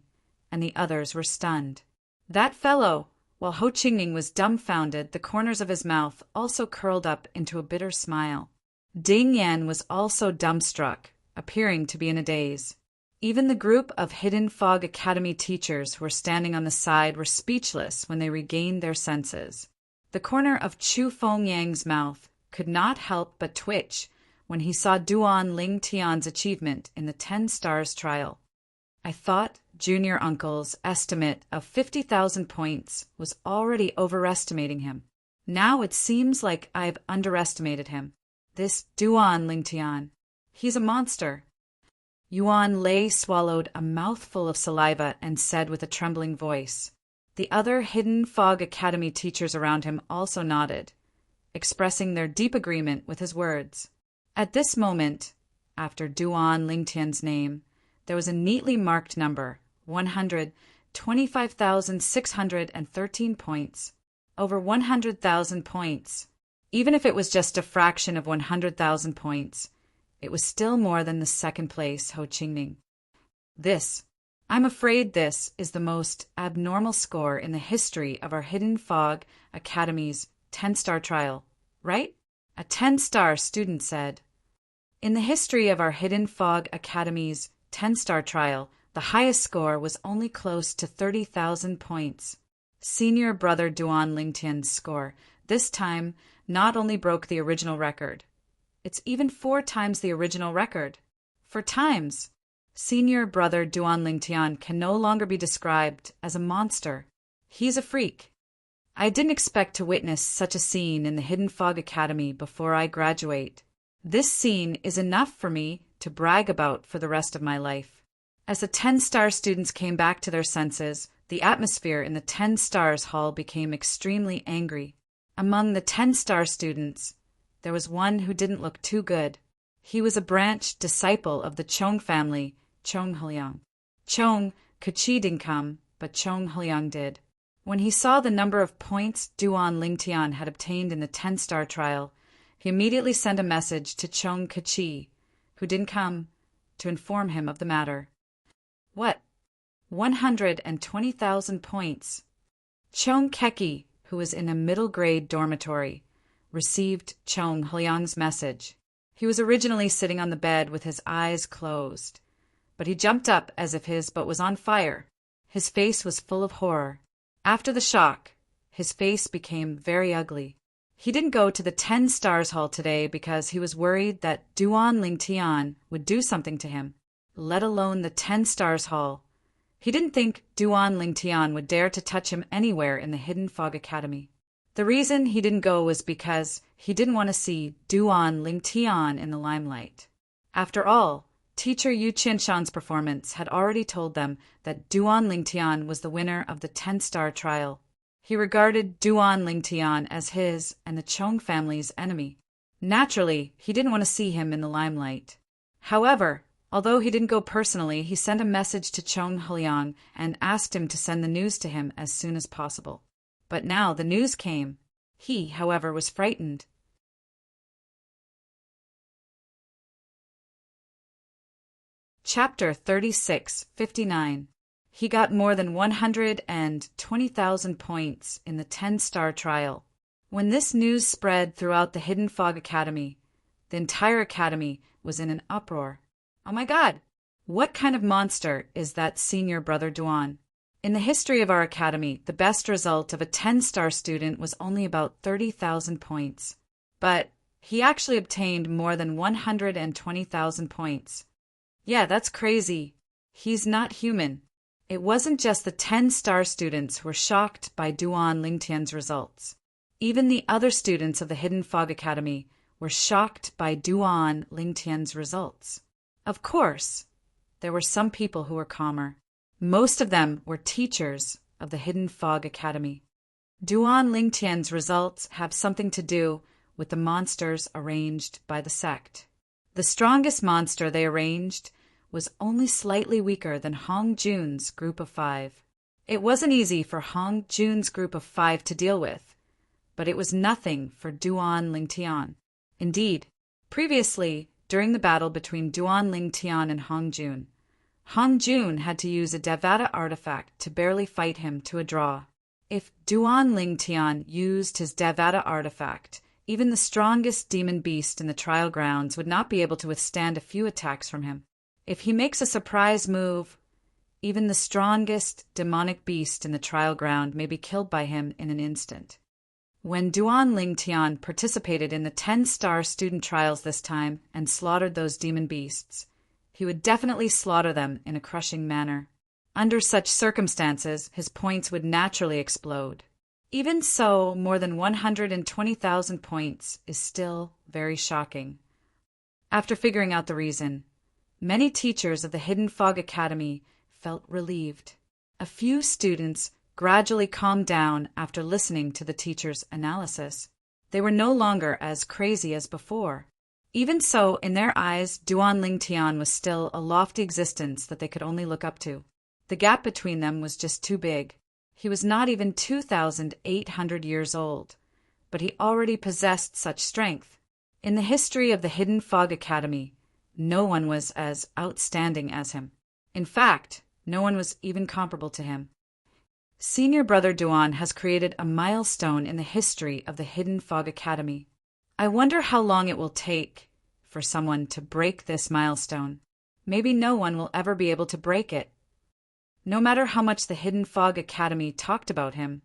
and the others were stunned. That fellow, while Ho Qingning was dumbfounded, the corners of his mouth also curled up into a bitter smile. Ding Yan was also dumbstruck, appearing to be in a daze. Even the group of Hidden Fog Academy teachers who were standing on the side were speechless when they regained their senses. The corner of Chu Fengyang's mouth could not help but twitch when he saw Duan Lingtian's achievement in the 10 Stars trial. I thought Junior Uncle's estimate of 50,000 points was already overestimating him. Now it seems like I've underestimated him. This Duan Lingtian, he's a monster. Yuan Lei swallowed a mouthful of saliva and said with a trembling voice. The other Hidden Fog Academy teachers around him also nodded, expressing their deep agreement with his words. At this moment, after Duan Lingtian's name, there was a neatly marked number, 125,613 points. Over 100,000 points. Even if it was just a fraction of 100,000 points, it was still more than the second place Ho Qingning. I'm afraid this is the most abnormal score in the history of our Hidden Fog Academy's 10-star trial, right? A 10-star student said. In the history of our Hidden Fog Academy's 10-star trial, the highest score was only close to 30,000 points. Senior brother Duan Lingtian's score, this time, not only broke the original record. It's even 4 times the original record. 4 times. Senior brother Duan Lingtian can no longer be described as a monster. He's a freak. I didn't expect to witness such a scene in the Hidden Fog Academy before I graduate. This scene is enough for me to brag about for the rest of my life. As the 10-star students came back to their senses, the atmosphere in the 10 Stars Hall became extremely angry. Among the 10-star students, there was one who didn't look too good. He was a branch disciple of the Chong family, Chong Heliang. Chong Kachi didn't come, but Chong Heliang did. When he saw the number of points Duan Lingtian had obtained in the 10-star trial, he immediately sent a message to Chong Kachi, who didn't come, to inform him of the matter. What? 120,000 points. Chong Keki, who was in a middle-grade dormitory, received Chong Heliang's message. He was originally sitting on the bed with his eyes closed, but he jumped up as if his butt was on fire. His face was full of horror. After the shock, his face became very ugly. He didn't go to the 10 Stars Hall today because he was worried that Duan Lingtian would do something to him, let alone the 10 Stars Hall. He didn't think Duan Lingtian would dare to touch him anywhere in the Hidden Fog Academy. The reason he didn't go was because he didn't want to see Duan Lingtian in the limelight. After all, teacher Yu Qianshan's performance had already told them that Duan Lingtian was the winner of the 10-star trial. He regarded Duan Lingtian as his and the Chong family's enemy. Naturally, he didn't want to see him in the limelight. However, although he didn't go personally, he sent a message to Chong Heliang and asked him to send the news to him as soon as possible. But now the news came. He, however, was frightened. Chapter 36:59. He got more than 120,000 points in the 10-star trial. When this news spread throughout the Hidden Fog Academy, the entire academy was in an uproar. Oh my God! What kind of monster is that senior brother Duan? In the history of our academy, the best result of a 10-star student was only about 30,000 points. But he actually obtained more than 120,000 points. Yeah, that's crazy. He's not human. It wasn't just the 10-star students who were shocked by Duan Lingtian's results. Even the other students of the Hidden Fog Academy were shocked by Duan Lingtian's results. Of course, there were some people who were calmer. Most of them were teachers of the Hidden Fog Academy. Duan Lingtian's results have something to do with the monsters arranged by the sect. The strongest monster they arranged was only slightly weaker than Hong Jun's group of 5. It wasn't easy for Hong Jun's group of 5 to deal with, but it was nothing for Duan Lingtian. Indeed, previously, during the battle between Duan Lingtian and Hong Jun had to use a Devata artifact to barely fight him to a draw. If Duan Lingtian used his Devata artifact, even the strongest demon beast in the trial grounds would not be able to withstand a few attacks from him. If he makes a surprise move, even the strongest demonic beast in the trial ground may be killed by him in an instant. When Duan Lingtian participated in the 10-star student trials this time and slaughtered those demon beasts, he would definitely slaughter them in a crushing manner. Under such circumstances, his points would naturally explode. Even so, more than 120,000 points is still very shocking. After figuring out the reason, many teachers of the Hidden Fog Academy felt relieved. A few students gradually calmed down after listening to the teacher's analysis. They were no longer as crazy as before. Even so, in their eyes, Duan Lingtian was still a lofty existence that they could only look up to. The gap between them was just too big. He was not even 2,800 years old, but he already possessed such strength. In the history of the Hidden Fog Academy, no one was as outstanding as him. In fact, no one was even comparable to him. Senior brother Duan has created a milestone in the history of the Hidden Fog Academy. I wonder how long it will take for someone to break this milestone. Maybe no one will ever be able to break it. No matter how much the Hidden Fog Academy talked about him,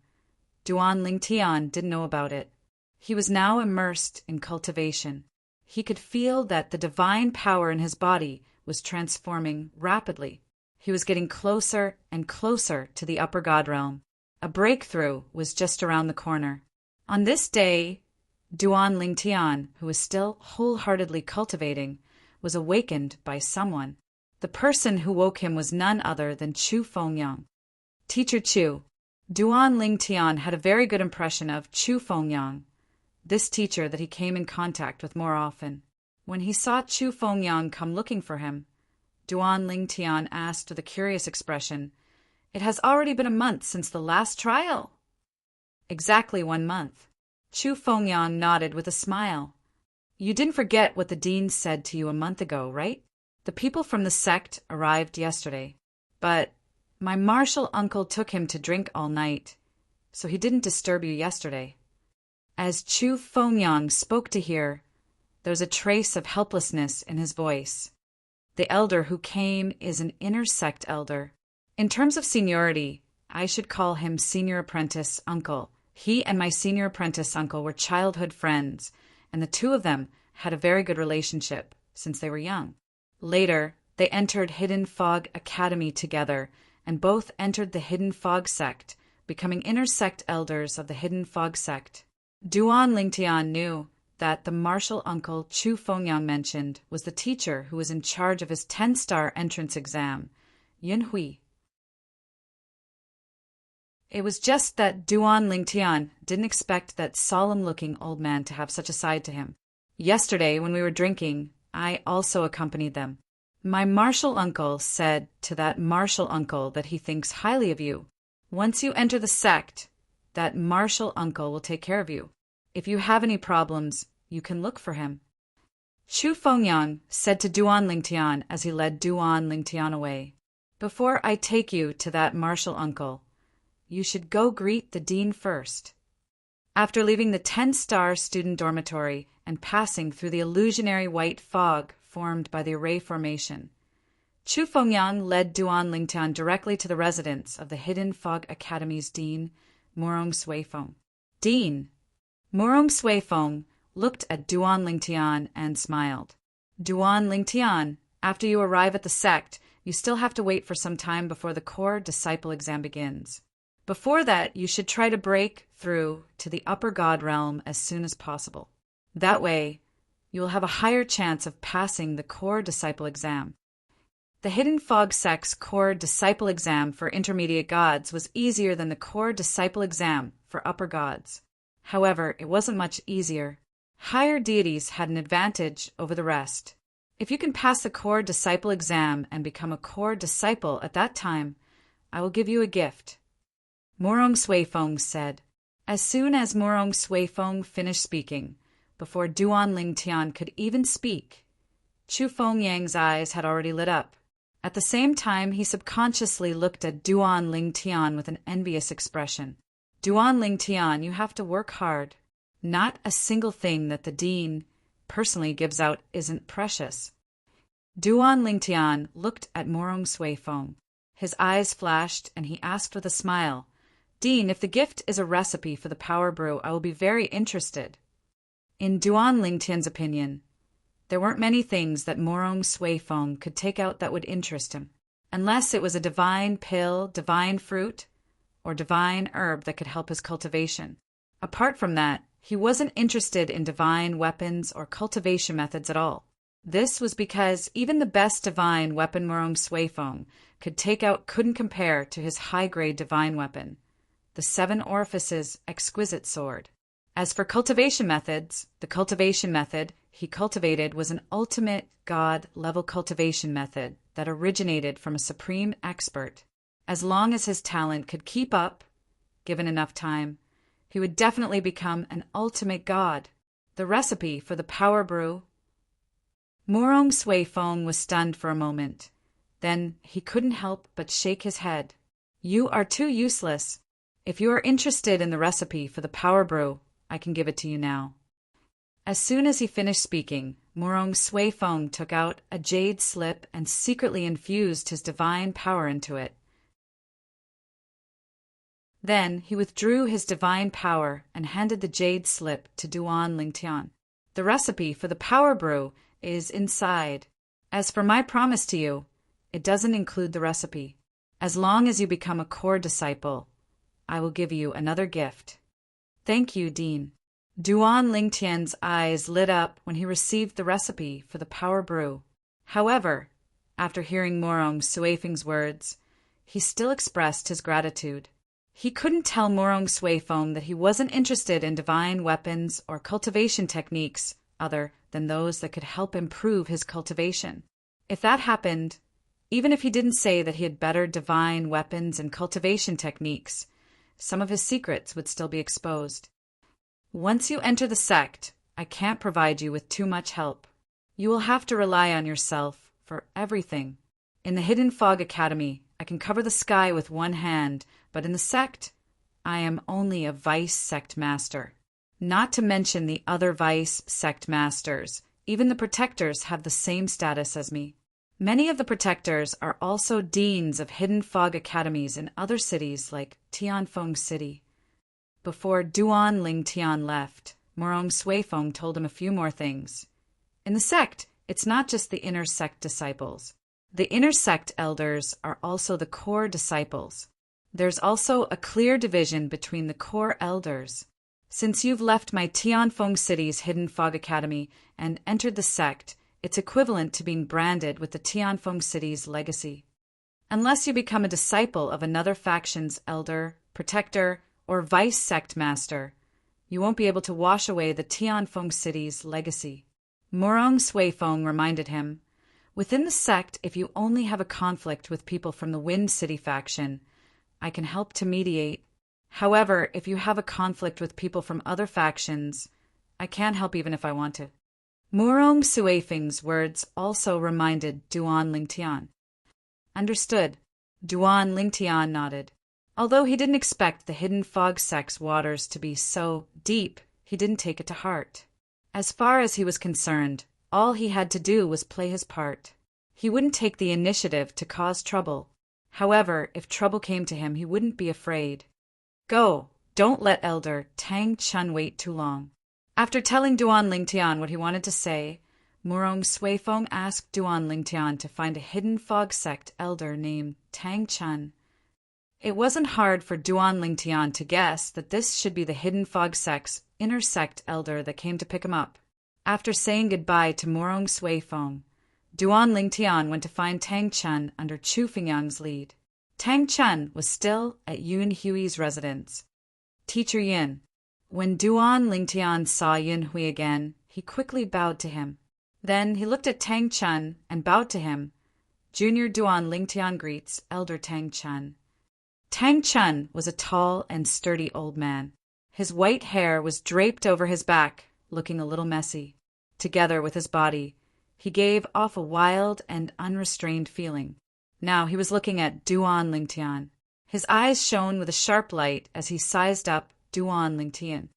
Duan Lingtian didn't know about it. He was now immersed in cultivation. He could feel that the divine power in his body was transforming rapidly. He was getting closer and closer to the upper god realm. A breakthrough was just around the corner. On this day, Duan Lingtian, who was still wholeheartedly cultivating, was awakened by someone. The person who woke him was none other than Chu Fengyang. Teacher Chu. Duan Lingtian had a very good impression of Chu Fengyang, this teacher that he came in contact with more often. When he saw Chu Fengyang come looking for him, Duan Lingtian asked with a curious expression, "It has already been a month since the last trial." Exactly 1 month. Chu Fengyang nodded with a smile. "You didn't forget what the dean said to you a month ago, right? The people from the sect arrived yesterday, but my martial uncle took him to drink all night, so he didn't disturb you yesterday." As Chu Fengyang spoke to hear, there was a trace of helplessness in his voice. The elder who came is an inner sect elder. In terms of seniority, I should call him senior apprentice uncle, He and my senior apprentice uncle were childhood friends, and the two of them had a very good relationship since they were young. Later, they entered Hidden Fog Academy together, and both entered the Hidden Fog sect, becoming inner sect elders of the Hidden Fog sect. Duan Lingtian knew that the martial uncle Chu Fengyang mentioned was the teacher who was in charge of his 10-star entrance exam, Yun Hui. It was just that Duan Lingtian didn't expect that solemn-looking old man to have such a side to him. Yesterday, when we were drinking, I also accompanied them. My martial uncle said to that martial uncle that he thinks highly of you. Once you enter the sect, that martial uncle will take care of you. If you have any problems, you can look for him. Chu Fengyang said to Duan Lingtian as he led Duan Lingtian away, "Before I take you to that martial uncle, you should go greet the dean first." After leaving the 10-star student dormitory and passing through the illusionary white fog formed by the Array Formation, Chu Fengyang led Duan Lingtian directly to the residence of the Hidden Fog Academy's dean, Morong Suifeng. "Dean." Morong Suifeng looked at Duan Lingtian and smiled. "Duan Lingtian, after you arrive at the sect, you still have to wait for some time before the core disciple exam begins. Before that, you should try to break through to the upper god realm as soon as possible. That way, you will have a higher chance of passing the core disciple exam." The Hidden Fog sect's core disciple exam for intermediate gods was easier than the core disciple exam for upper gods. However, it wasn't much easier. Higher deities had an advantage over the rest. If you can pass the core disciple exam and become a core disciple at that time, I will give you a gift. Morong Suifeng said. As soon as Morong Suifeng finished speaking, before Duan Lingtian could even speak, Chu Fengyang's eyes had already lit up. At the same time, he subconsciously looked at Duan Lingtian with an envious expression. "Duan Lingtian, you have to work hard. Not a single thing that the dean personally gives out isn't precious." Duan Lingtian looked at Morong Suifeng. His eyes flashed, and he asked with a smile, "Dean, if the gift is a recipe for the power brew, I will be very interested." In Duan Lingtian's opinion, there weren't many things that Morong Suifeng could take out that would interest him, unless it was a divine pill, divine fruit, or divine herb that could help his cultivation. Apart from that, he wasn't interested in divine weapons or cultivation methods at all. This was because even the best divine weapon Morong Suifeng could take out couldn't compare to his high-grade divine weapon, the Seven Orifices exquisite sword. As for cultivation methods, the cultivation method he cultivated was an ultimate god-level cultivation method that originated from a supreme expert. As long as his talent could keep up, given enough time, he would definitely become an ultimate god. The recipe for the power brew. Morong Suifeng was stunned for a moment. Then he couldn't help but shake his head. "You are too useless. If you are interested in the recipe for the power brew, I can give it to you now." As soon as he finished speaking, Morong Suifeng took out a jade slip and secretly infused his divine power into it. Then he withdrew his divine power and handed the jade slip to Duan Lingtian. "The recipe for the power brew is inside. As for my promise to you, it doesn't include the recipe. As long as you become a core disciple, I will give you another gift." "Thank you, Dean." Duan Lingtian's eyes lit up when he received the recipe for the power brew. However, after hearing Morong Suifeng's words, he still expressed his gratitude. He couldn't tell Morong Suifeng that he wasn't interested in divine weapons or cultivation techniques other than those that could help improve his cultivation. If that happened, even if he didn't say that he had better divine weapons and cultivation techniques, some of his secrets would still be exposed. "Once you enter the sect, I can't provide you with too much help. You will have to rely on yourself for everything. In the Hidden Fog Academy, I can cover the sky with one hand, but in the sect, I am only a vice sect master. Not to mention the other vice sect masters. Even the protectors have the same status as me. Many of the protectors are also deans of Hidden Fog Academies in other cities like Tianfeng City. Before Duan Ling Tian left, Morong Suifeng told him a few more things. In the sect, it's not just the inner sect disciples. The inner sect elders are also the core disciples. There's also a clear division between the core elders. Since you've left my Tianfeng City's Hidden Fog Academy and entered the sect, it's equivalent to being branded with the Tianfeng City's legacy. Unless you become a disciple of another faction's elder, protector, or vice sect master, you won't be able to wash away the Tianfeng City's legacy. Morong Suifeng reminded him, within the sect, if you only have a conflict with people from the Wind City faction, I can help to mediate. However, if you have a conflict with people from other factions, I can't help even if I want to. Morong Suifeng's words also reminded Duan Lingtian. Understood. Duan Lingtian nodded. Although he didn't expect the Hidden Fog sect's waters to be so deep, he didn't take it to heart. As far as he was concerned, all he had to do was play his part. He wouldn't take the initiative to cause trouble. However, if trouble came to him, he wouldn't be afraid. Go, don't let Elder Tang Chun wait too long. After telling Duan Lingtian what he wanted to say, Morong Suifeng asked Duan Lingtian to find a Hidden Fog sect elder named Tang Chun. It wasn't hard for Duan Lingtian to guess that this should be the Hidden Fog sect's inner sect elder that came to pick him up. After saying goodbye to Morong Suifeng, Duan Lingtian went to find Tang Chun under Chu Fingyang's lead. Tang Chun was still at Yun Hui's residence. Teacher Yin. When Duan Lingtian saw Yun Hui again, he quickly bowed to him. Then he looked at Tang Chun and bowed to him. Junior Duan Lingtian greets Elder Tang Chun. Tang Chun was a tall and sturdy old man. His white hair was draped over his back, looking a little messy. Together with his body, he gave off a wild and unrestrained feeling. Now he was looking at Duan Lingtian. His eyes shone with a sharp light as he sized up Duan Lingtian.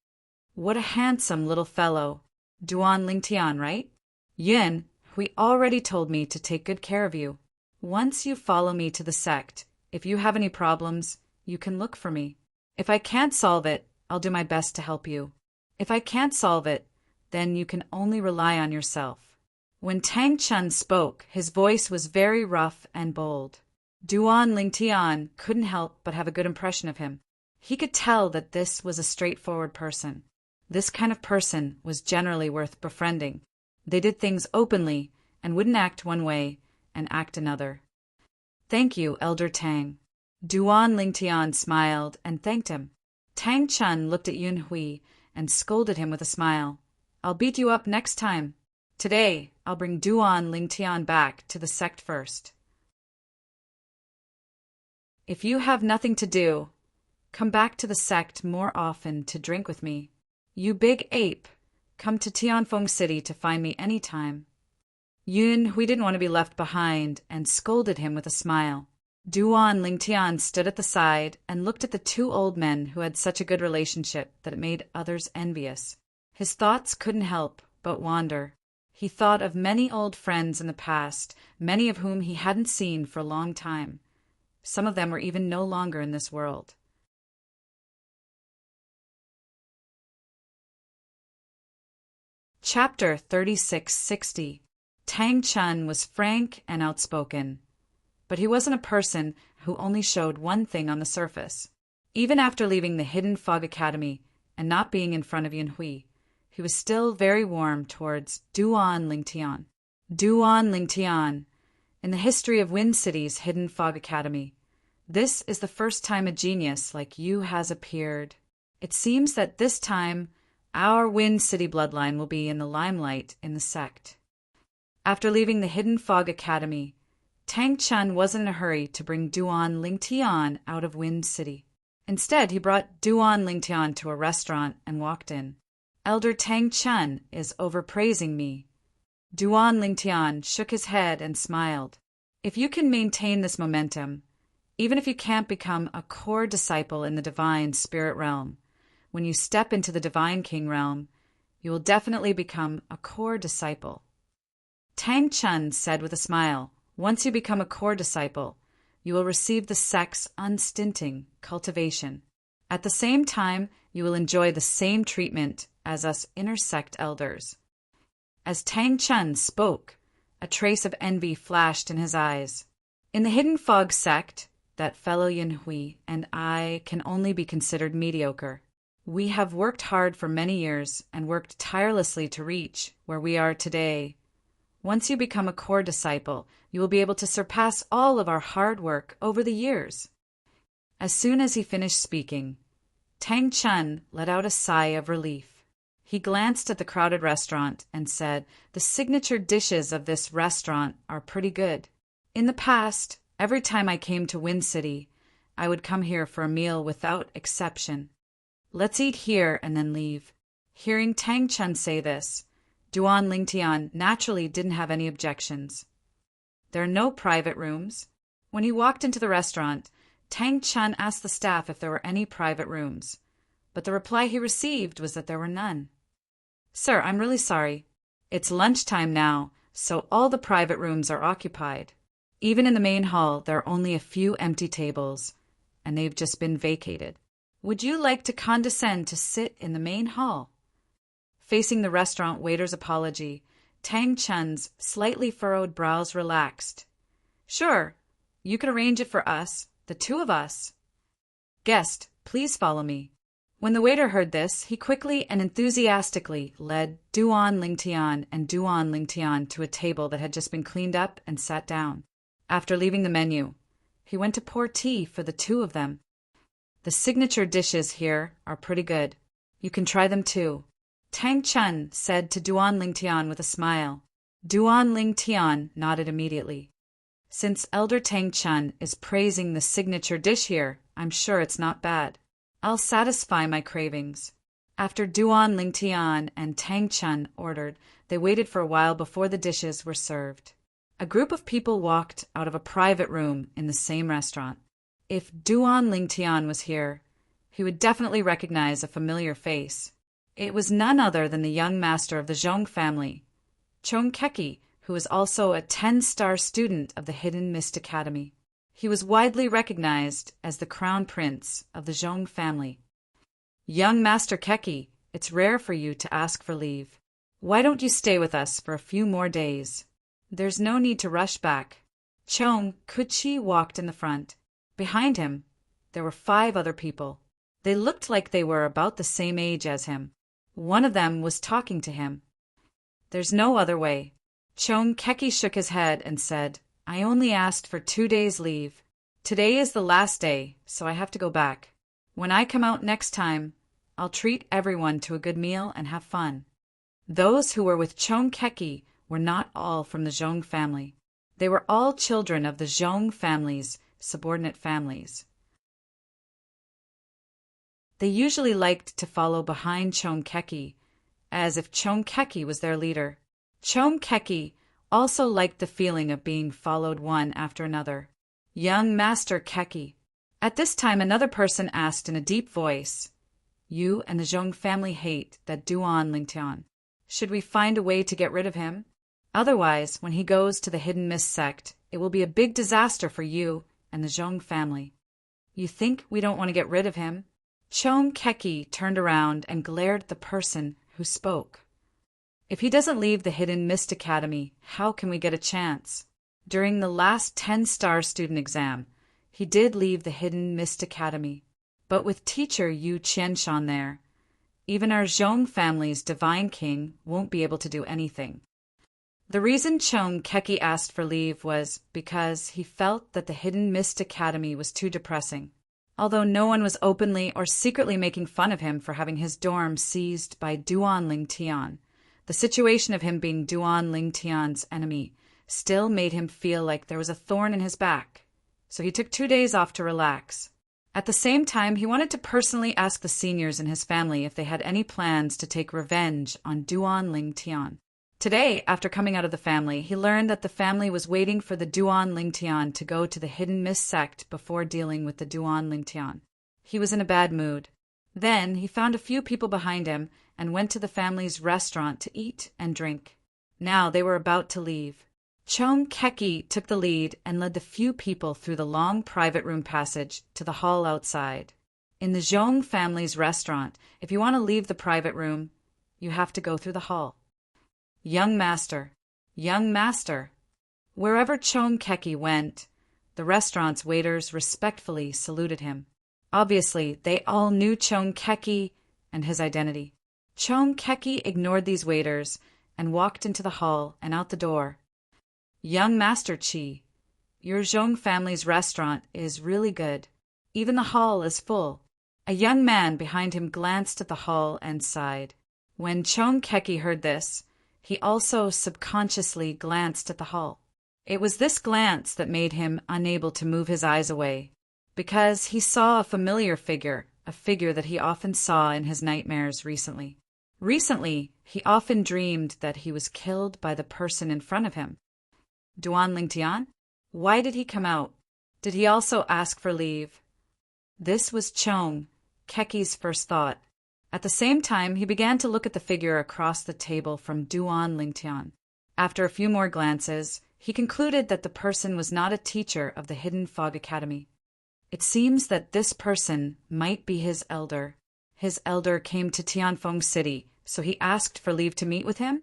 What a handsome little fellow. Duan Lingtian, right? Yin, Hui already told me to take good care of you. Once you follow me to the sect, if you have any problems, you can look for me. If I can't solve it, I'll do my best to help you. If I can't solve it, then you can only rely on yourself. When Tang Chun spoke, his voice was very rough and bold. Duan Lingtian couldn't help but have a good impression of him. He could tell that this was a straightforward person. This kind of person was generally worth befriending. They did things openly and wouldn't act one way and act another. Thank you, Elder Tang. Duan Lingtian smiled and thanked him. Tang Chun looked at Yun Hui and scolded him with a smile. I'll beat you up next time. Today, I'll bring Duan Lingtian back to the sect first. If you have nothing to do, come back to the sect more often to drink with me. You big ape, come to Tianfeng City to find me any time. Yun Hui didn't want to be left behind and scolded him with a smile. Duan Lingtian stood at the side and looked at the two old men who had such a good relationship that it made others envious. His thoughts couldn't help but wander. He thought of many old friends in the past, many of whom he hadn't seen for a long time. Some of them were even no longer in this world. Chapter 3660. Tang Chun was frank and outspoken, but he wasn't a person who only showed one thing on the surface. Even after leaving the Hidden Fog Academy and not being in front of Yun Hui, he was still very warm towards Duan Lingtian. Duan Lingtian, in the history of Wind City's Hidden Fog Academy, this is the first time a genius like you has appeared. It seems that this time our Wind City bloodline will be in the limelight in the sect. After leaving the Hidden Fog Academy, Tang Chun wasn't in a hurry to bring Duan Lingtian out of Wind City. Instead, he brought Duan Lingtian to a restaurant and walked in. Elder Tang Chun is overpraising me. Duan Lingtian shook his head and smiled. If you can maintain this momentum, even if you can't become a core disciple in the divine spirit realm, when you step into the divine king realm, you will definitely become a core disciple. Tang Chun said with a smile, once you become a core disciple, you will receive the sect's unstinting cultivation. At the same time, you will enjoy the same treatment as us inner sect elders." As Tang Chun spoke, a trace of envy flashed in his eyes. In the Hidden Fog sect, that fellow Yin Hui and I can only be considered mediocre. We have worked hard for many years and worked tirelessly to reach where we are today. Once you become a core disciple, you will be able to surpass all of our hard work over the years. As soon as he finished speaking, Tang Chun let out a sigh of relief. He glanced at the crowded restaurant and said, "The signature dishes of this restaurant are pretty good. In the past, every time I came to Wind City, I would come here for a meal without exception. Let's eat here and then leave." Hearing Tang Chun say this, Duan Lingtian naturally didn't have any objections. There are no private rooms. When he walked into the restaurant, Tang Chun asked the staff if there were any private rooms, but the reply he received was that there were none. "Sir, I'm really sorry. It's lunchtime now, so all the private rooms are occupied. Even in the main hall, there are only a few empty tables, and they've just been vacated. Would you like to condescend to sit in the main hall?" Facing the restaurant waiter's apology, Tang Chun's slightly furrowed brows relaxed. "Sure, you can arrange it for us, the two of us. Guest, please follow me." When the waiter heard this, he quickly and enthusiastically led Duan Lingtian and Duan Lingtian to a table that had just been cleaned up and sat down. After leaving the menu, he went to pour tea for the two of them. "The signature dishes here are pretty good. You can try them too," Tang Chun said to Duan Lingtian with a smile. Duan Lingtian nodded immediately. "Since Elder Tang Chun is praising the signature dish here, I'm sure it's not bad. I'll satisfy my cravings." After Duan Lingtian and Tang Chun ordered, they waited for a while before the dishes were served. A group of people walked out of a private room in the same restaurant. If Duan Lingtian was here, he would definitely recognize a familiar face. It was none other than the young master of the Zhong family, Chong Keki, who was also a 10-star student of the Hidden Mist Academy. He was widely recognized as the crown prince of the Zhong family. "Young Master Keki, it's rare for you to ask for leave. Why don't you stay with us for a few more days? There's no need to rush back." Chong Kuchi walked in the front. Behind him, there were 5 other people. They looked like they were about the same age as him. One of them was talking to him. "There's no other way." Chong Keki shook his head and said, "I only asked for 2 days' leave. Today is the last day, so I have to go back. When I come out next time, I'll treat everyone to a good meal and have fun." Those who were with Chong Keki were not all from the Zhong family. They were all children of the Zhong family's subordinate families. They usually liked to follow behind Chong Keki, as if Chong Keki was their leader. Chong Keki also liked the feeling of being followed one after another. "Young Master Keki." At this time another person asked in a deep voice, "You and the Zhong family hate that Duan Lingtian. Should we find a way to get rid of him? Otherwise, when he goes to the Hidden Mist sect, it will be a big disaster for you and the Zhong family. You think we don't want to get rid of him?" Chong Keki turned around and glared at the person who spoke. "If he doesn't leave the Hidden Mist Academy, how can we get a chance? During the last 10-star student exam, he did leave the Hidden Mist Academy. But with teacher Yu Qianshan there, even our Zhong family's divine king won't be able to do anything." The reason Chong Keki asked for leave was because he felt that the Hidden Mist Academy was too depressing. Although no one was openly or secretly making fun of him for having his dorm seized by Duan Lingtian, the situation of him being Duan Lingtian's enemy still made him feel like there was a thorn in his back, so he took 2 days off to relax. At the same time, he wanted to personally ask the seniors in his family if they had any plans to take revenge on Duan Lingtian. Today, after coming out of the family, he learned that the family was waiting for the Duan Lingtian to go to the Hidden Mist sect before dealing with the Duan Lingtian. He was in a bad mood. Then he found a few people behind him and went to the family's restaurant to eat and drink. Now they were about to leave. Chong Keki took the lead and led the few people through the long private room passage to the hall outside. In the Zhong family's restaurant, if you want to leave the private room, you have to go through the hall. Young master, young master. Wherever Chong Keki went, the restaurant's waiters respectfully saluted him. Obviously, they all knew Chong Keki and his identity. Chong Keki ignored these waiters and walked into the hall and out the door. Young Master Chi, your Zhong family's restaurant is really good. Even the hall is full. A young man behind him glanced at the hall and sighed. When Chong Keki heard this, he also subconsciously glanced at the hall. It was this glance that made him unable to move his eyes away, because he saw a familiar figure, a figure that he often saw in his nightmares recently. Recently, he often dreamed that he was killed by the person in front of him. Duan Lingtian? Why did he come out? Did he also ask for leave? This was Chong Keki's first thought. At the same time, he began to look at the figure across the table from Duan Lingtian. After a few more glances, he concluded that the person was not a teacher of the Hidden Fog Academy. It seems that this person might be his elder. His elder came to Tianfeng City, so he asked for leave to meet with him,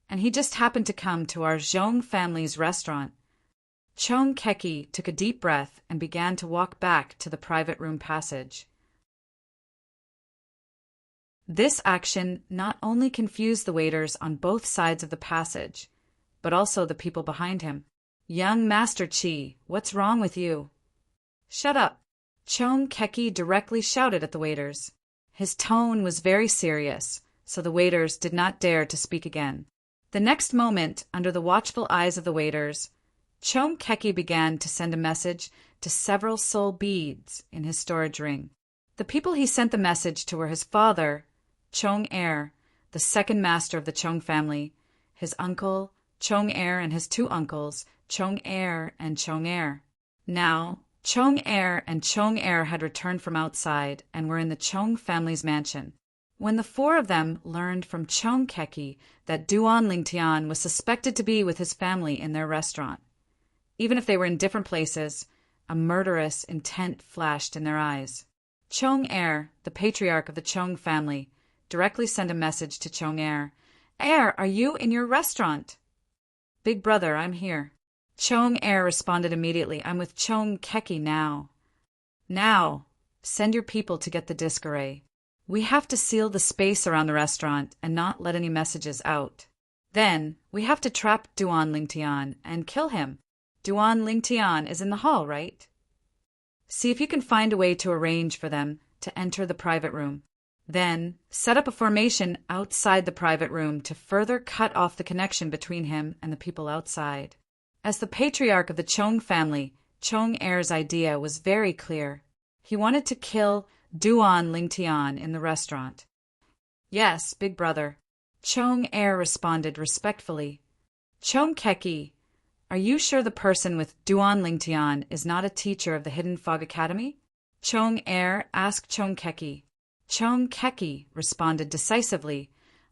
and he just happened to come to our Zhong family's restaurant. Chong Keki took a deep breath and began to walk back to the private room passage. This action not only confused the waiters on both sides of the passage, but also the people behind him. Young Master Chi, what's wrong with you? Shut up! Chong Keki directly shouted at the waiters. His tone was very serious, so the waiters did not dare to speak again. The next moment, under the watchful eyes of the waiters, Chong Keki began to send a message to several soul beads in his storage ring. The people he sent the message to were his father, Chong Er, the second master of the Chong family, his uncle, Chong Er, and his two uncles, Chong Er and Chong Er. Now, Chong Er and Chong Er had returned from outside and were in the Chong family's mansion. When the four of them learned from Chong Keki that Duan Lingtian was suspected to be with his family in their restaurant, even if they were in different places, a murderous intent flashed in their eyes. Chong Er, the patriarch of the Chong family, directly sent a message to Chong Er. Er, are you in your restaurant? Big brother, I'm here. Chong Er responded immediately. I'm with Chong Keki now. Now, send your people to get the disc array. We have to seal the space around the restaurant and not let any messages out. Then, we have to trap Duan Lingtian and kill him. Duan Lingtian is in the hall, right? See if you can find a way to arrange for them to enter the private room. Then, set up a formation outside the private room to further cut off the connection between him and the people outside. As the patriarch of the Chong family, Chong Er's idea was very clear. He wanted to kill Duan Lingtian in the restaurant. Yes, big brother. Chong Er responded respectfully. Chong Keki, are you sure the person with Duan Lingtian is not a teacher of the Hidden Fog Academy? Chong Er asked Chong Keki. Chong Keki responded decisively.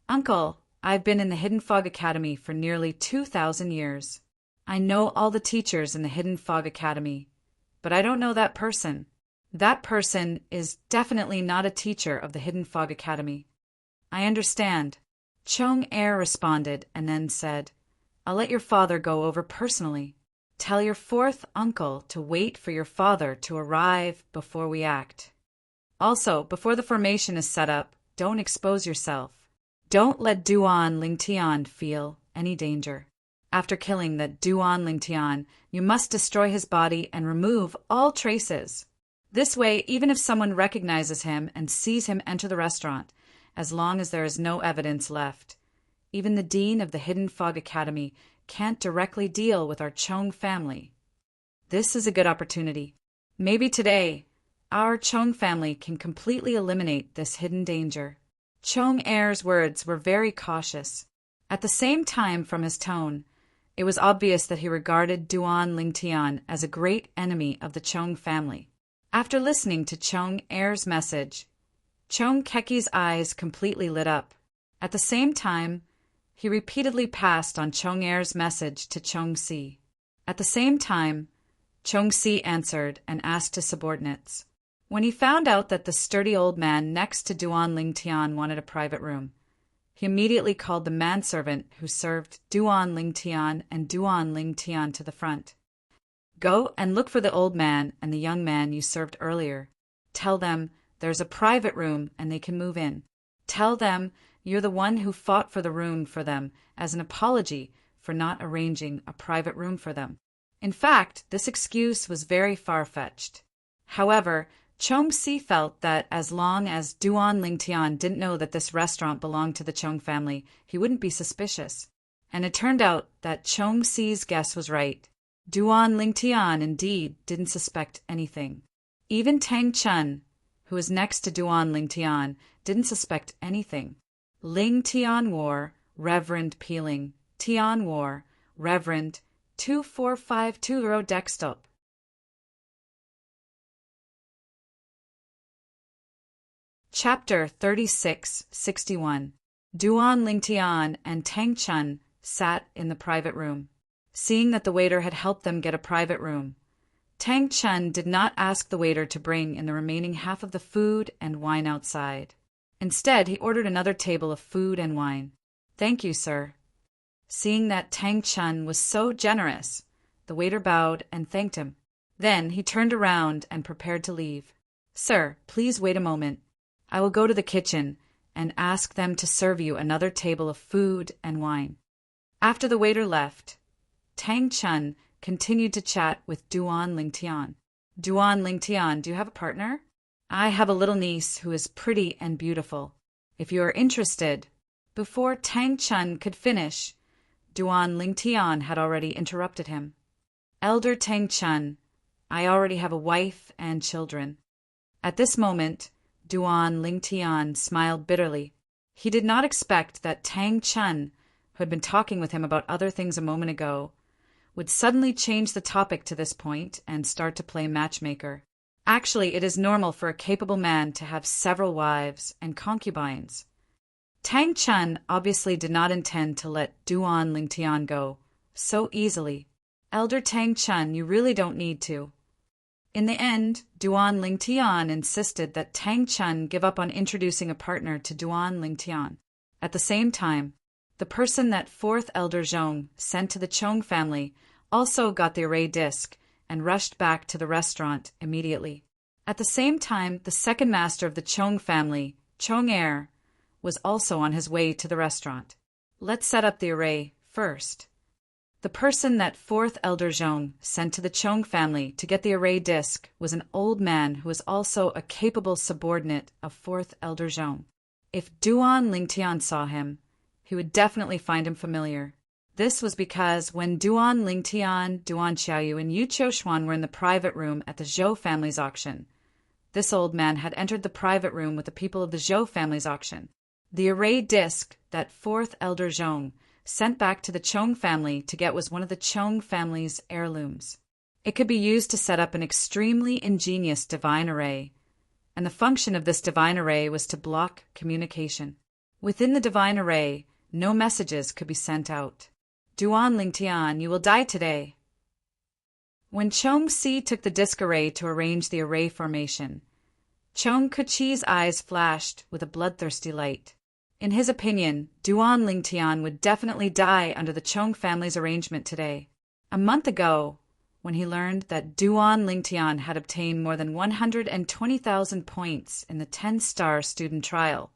Uncle, I've been in the Hidden Fog Academy for nearly 2,000 years. I know all the teachers in the Hidden Fog Academy, but I don't know that person. That person is definitely not a teacher of the Hidden Fog Academy. I understand. Chong Er responded and then said, I'll let your father go over personally. Tell your fourth uncle to wait for your father to arrive before we act. Also, before the formation is set up, don't expose yourself. Don't let Duan Lingtian feel any danger. After killing the Duan Lingtian, you must destroy his body and remove all traces. This way, even if someone recognizes him and sees him enter the restaurant, as long as there is no evidence left, even the dean of the Hidden Fog Academy can't directly deal with our Chong family. This is a good opportunity. Maybe today, our Chong family can completely eliminate this hidden danger. Chong Er's words were very cautious. At the same time, from his tone, it was obvious that he regarded Duan Lingtian as a great enemy of the Chong family. After listening to Chong Er's message, Chong Keki's eyes completely lit up. At the same time, he repeatedly passed on Chong Er's message to Chong Si. At the same time, Chong Si answered and asked his subordinates, When he found out that the sturdy old man next to Duan Lingtian wanted a private room, he immediately called the manservant who served Duan Lingtian and Duan Lingtian to the front. Go and look for the old man and the young man you served earlier. Tell them there's a private room and they can move in. Tell them you're the one who fought for the room for them as an apology for not arranging a private room for them. In fact, this excuse was very far-fetched. However, Chong-si felt that as long as Duan Lingtian didn't know that this restaurant belonged to the Chong family, he wouldn't be suspicious. And it turned out that Chong-si's guess was right. Duan Lingtian indeed didn't suspect anything. Even Tang Chun, who was next to Duan Lingtian, didn't suspect anything. Ling Tian War, Reverend Peeling, Tian War, Reverend 2452 Dextop. Chapter 3661. Duan Lingtian and Tang Chun sat in the private room. Seeing that the waiter had helped them get a private room, Tang Chun did not ask the waiter to bring in the remaining half of the food and wine outside. Instead, he ordered another table of food and wine. "Thank you, sir." Seeing that Tang Chun was so generous, the waiter bowed and thanked him. Then he turned around and prepared to leave. "Sir, please wait a moment. I will go to the kitchen and ask them to serve you another table of food and wine." After the waiter left, Tang Chun continued to chat with Duan Lingtian. "Duan Lingtian, do you have a partner? I have a little niece who is pretty and beautiful. If you are interested—" Before Tang Chun could finish, Duan Lingtian had already interrupted him. "Elder Tang Chun, I already have a wife and children." At this moment, Duan Lingtian smiled bitterly. He did not expect that Tang Chun, who had been talking with him about other things a moment ago, would suddenly change the topic to this point and start to play matchmaker. Actually, it is normal for a capable man to have several wives and concubines. Tang Chun obviously did not intend to let Duan Lingtian go so easily. "Elder Tang Chun, you really don't need to." In the end, Duan Lingtian insisted that Tang Chun give up on introducing a partner to Duan Lingtian. At the same time, the person that fourth Elder Zhong sent to the Chong family also got the array disc and rushed back to the restaurant immediately. At the same time, the second master of the Chong family, Chong Air, was also on his way to the restaurant. "Let's set up the array first." The person that fourth Elder Zhong sent to the Chong family to get the array disc was an old man who was also a capable subordinate of fourth Elder Zhong. If Duan Lingtian saw him, he would definitely find him familiar. This was because when Duan Lingtian, Duan Xiaoyu, and Yu Qiushuan were in the private room at the Zhou family's auction, this old man had entered the private room with the people of the Zhou family's auction. The array disc that fourth Elder Zhong sent back to the Chong family to get was one of the Chong family's heirlooms. It could be used to set up an extremely ingenious divine array, and the function of this divine array was to block communication. Within the divine array, no messages could be sent out. "Duan Lingtian, you will die today." When Chong-si took the disc array to arrange the array formation, Chong Kuchi's eyes flashed with a bloodthirsty light. In his opinion, Duan Lingtian would definitely die under the Chong family's arrangement today. A month ago, when he learned that Duan Lingtian had obtained more than 120,000 points in the 10-star student trial,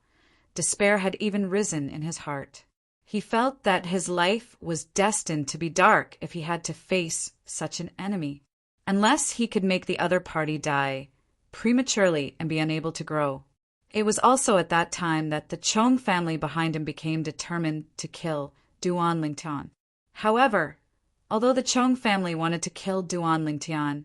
despair had even risen in his heart. He felt that his life was destined to be dark if he had to face such an enemy, unless he could make the other party die prematurely and be unable to grow. It was also at that time that the Chong family behind him became determined to kill Duan Lingtian. However, although the Chong family wanted to kill Duan Lingtian,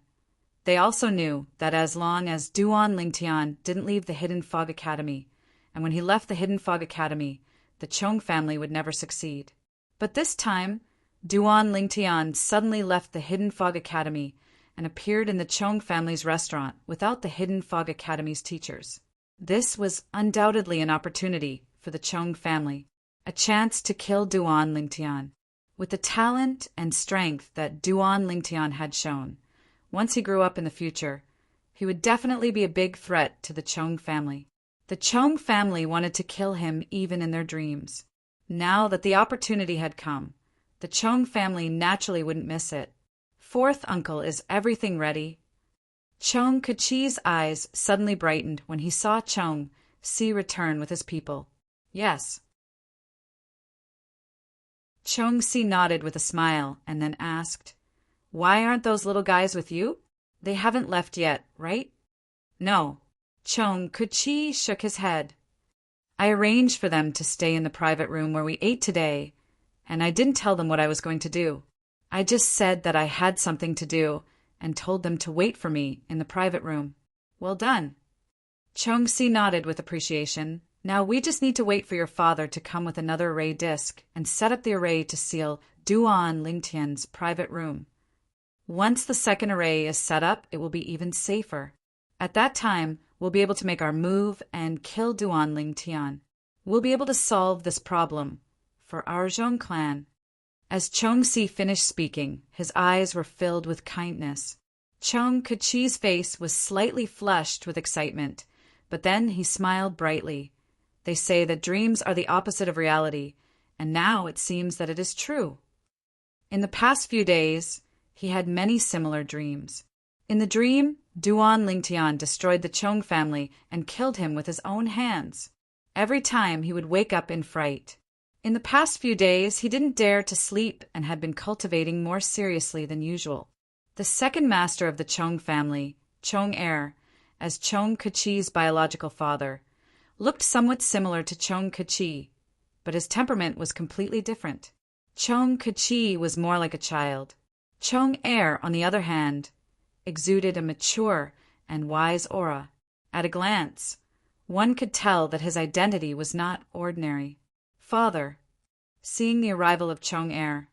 they also knew that as long as Duan Lingtian didn't leave the Hidden Fog Academy, and when he left the Hidden Fog Academy, the Chong family would never succeed. But this time, Duan Lingtian suddenly left the Hidden Fog Academy and appeared in the Chong family's restaurant without the Hidden Fog Academy's teachers. This was undoubtedly an opportunity for the Chong family, a chance to kill Duan Lingtian. With the talent and strength that Duan Lingtian had shown, once he grew up in the future, He would definitely be a big threat to the Chong family. The Chong family wanted to kill him even in their dreams. Now that the opportunity had come, the Chong family naturally wouldn't miss it. Fourth uncle, is everything ready? Chong Kachi's eyes suddenly brightened when he saw Chong Si return with his people. Yes. Chong Si nodded with a smile and then asked, "Why aren't those little guys with you? They haven't left yet, right?" "No." Chong Kachi shook his head. "I arranged for them to stay in the private room where we ate today, and I didn't tell them what I was going to do. I just said that I had something to do and told them to wait for me in the private room." "Well done." Chong Si nodded with appreciation. "Now we just need to wait for your father to come with another array disk and set up the array to seal Duan Lingtian's private room. Once the second array is set up, it will be even safer. At that time, we'll be able to make our move and kill Duan Lingtian. We'll be able to solve this problem for our Zhong clan." As Chong Si finished speaking, his eyes were filled with kindness. Chong Kachi's face was slightly flushed with excitement, but then he smiled brightly. They say that dreams are the opposite of reality, and now it seems that it is true. In the past few days, he had many similar dreams. In the dream, Duan Lingtian destroyed the Chong family and killed him with his own hands. Every time he would wake up in fright. In the past few days, he didn't dare to sleep and had been cultivating more seriously than usual. The second master of the Chong family, Chong Er, as Chong Kachi's biological father, looked somewhat similar to Chong Kachi, but his temperament was completely different. Chong Kachi was more like a child. Chong Er, on the other hand, exuded a mature and wise aura. At a glance, one could tell that his identity was not ordinary. "Father." Seeing the arrival of Chong Er,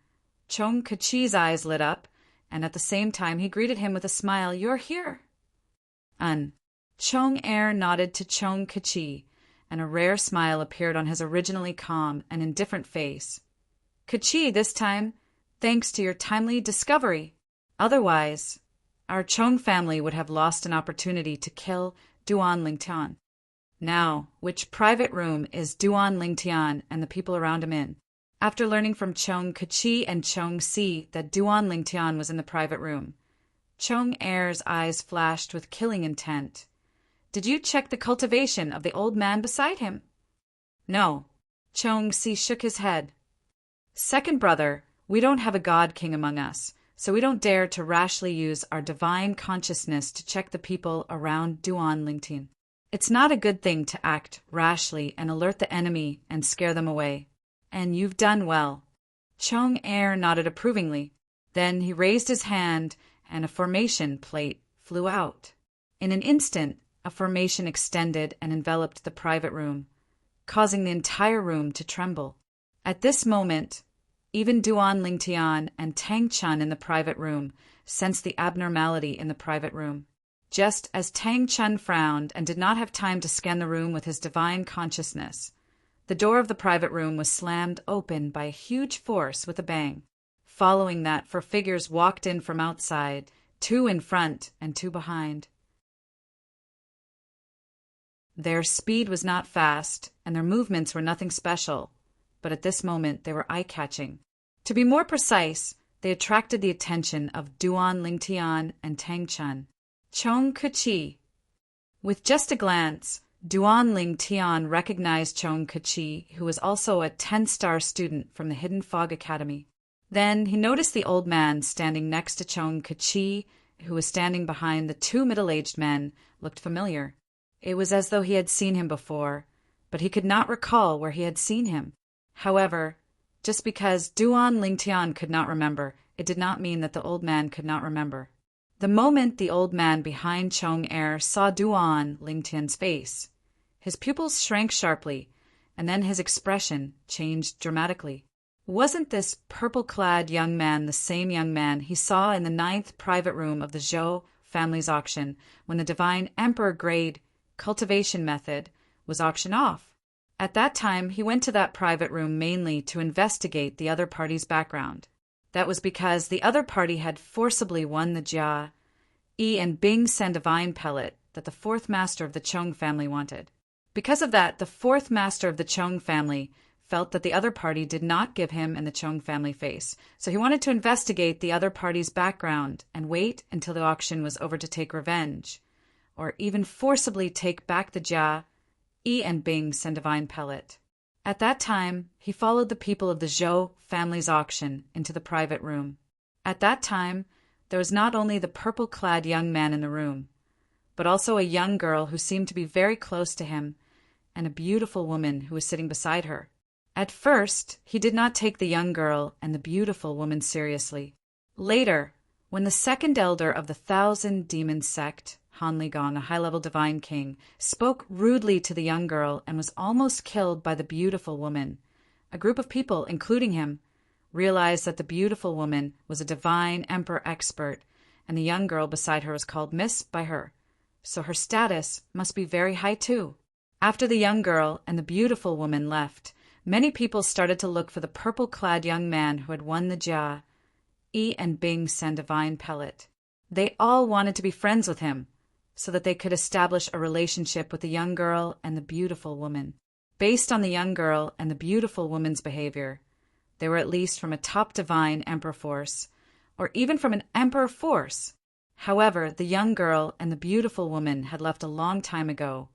Chong Kachi's eyes lit up, and at the same time he greeted him with a smile. "You're here." Chong Er nodded to Chong Kachi, and a rare smile appeared on his originally calm and indifferent face. "Kachi, this time, thanks to your timely discovery. Otherwise, our Chong family would have lost an opportunity to kill Duan Lingtian. Now, which private room is Duan Lingtian and the people around him in?" After learning from Chong Kachi and Chong Si that Duan Lingtian was in the private room, Chong Er's eyes flashed with killing intent. "Did you check the cultivation of the old man beside him?" "No." Chong Si shook his head. "Second brother, we don't have a god king among us, so we don't dare to rashly use our divine consciousness to check the people around Duan Lingtian. It's not a good thing to act rashly and alert the enemy and scare them away. And you've done well." Chong Er nodded approvingly. Then he raised his hand and a formation plate flew out. In an instant, a formation extended and enveloped the private room, causing the entire room to tremble. At this moment, even Duan Lingtian and Tang Chun in the private room sensed the abnormality in the private room. Just as Tang Chun frowned and did not have time to scan the room with his divine consciousness, the door of the private room was slammed open by a huge force with a bang. Following that, 4 figures walked in from outside, 2 in front and 2 behind. Their speed was not fast, and their movements were nothing special, but at this moment they were eye-catching. To be more precise, they attracted the attention of Duan Lingtian and Tang Chun. Chong Kachi. With just a glance, Duan Lingtian recognized Chong Kachi, who was also a 10-star student from the Hidden Fog Academy. Then he noticed the old man standing next to Chong Kachi, who was standing behind the 2 middle-aged men, looked familiar. It was as though he had seen him before, but he could not recall where he had seen him. However, just because Duan Lingtian could not remember, it did not mean that the old man could not remember. The moment the old man behind Chong Er saw Duan Lingtian's face, his pupils shrank sharply, and then his expression changed dramatically. Wasn't this purple-clad young man the same young man he saw in the 9th private room of the Zhou family's auction when the divine emperor-grade cultivation method was auctioned off? At that time, he went to that private room mainly to investigate the other party's background. That was because the other party had forcibly won the Jia E and Bing send a vine pellet that the fourth master of the Chung family wanted. Because of that, the fourth master of the Chung family felt that the other party did not give him and the Chung family face, so he wanted to investigate the other party's background and wait until the auction was over to take revenge, or even forcibly take back the jia E and Bing send a vine pellet. At that time, he followed the people of the Zhou family's auction into the private room. At that time, there was not only the purple-clad young man in the room, but also a young girl who seemed to be very close to him, and a beautiful woman who was sitting beside her. At first, he did not take the young girl and the beautiful woman seriously. Later, when the second elder of the Thousand Demon sect, Han Ligong, a high-level divine king, spoke rudely to the young girl and was almost killed by the beautiful woman, a group of people, including him, realized that the beautiful woman was a divine emperor expert, and the young girl beside her was called Miss by her, so her status must be very high too. After the young girl and the beautiful woman left, many people started to look for the purple-clad young man who had won the jia E and Bing send a vine pellet. They all wanted to be friends with him, so that they could establish a relationship with the young girl and the beautiful woman. Based on the young girl and the beautiful woman's behavior, they were at least from a top divine emperor force, or even from an emperor force. However, the young girl and the beautiful woman had left a long time ago,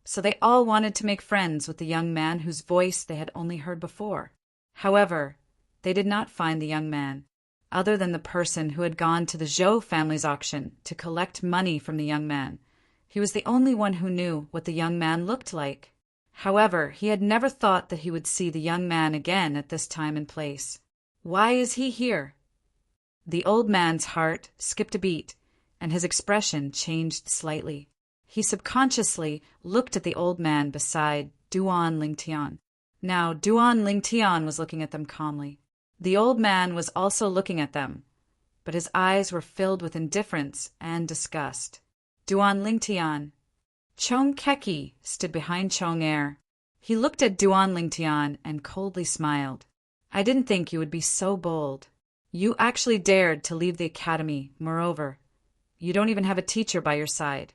so they all wanted to make friends with the young man whose voice they had only heard before. However, they did not find the young man, other than the person who had gone to the Zhou family's auction to collect money from the young man. He was the only one who knew what the young man looked like. However, he had never thought that he would see the young man again at this time and place. Why is he here? The old man's heart skipped a beat, and his expression changed slightly. He subconsciously looked at the old man beside Duan Lingtian. Now, Duan Lingtian was looking at them calmly. The old man was also looking at them, but his eyes were filled with indifference and disgust. Duan Lingtian. Chong Keki stood behind Chong Er. He looked at Duan Lingtian and coldly smiled. I didn't think you would be so bold. You actually dared to leave the academy. Moreover, you don't even have a teacher by your side.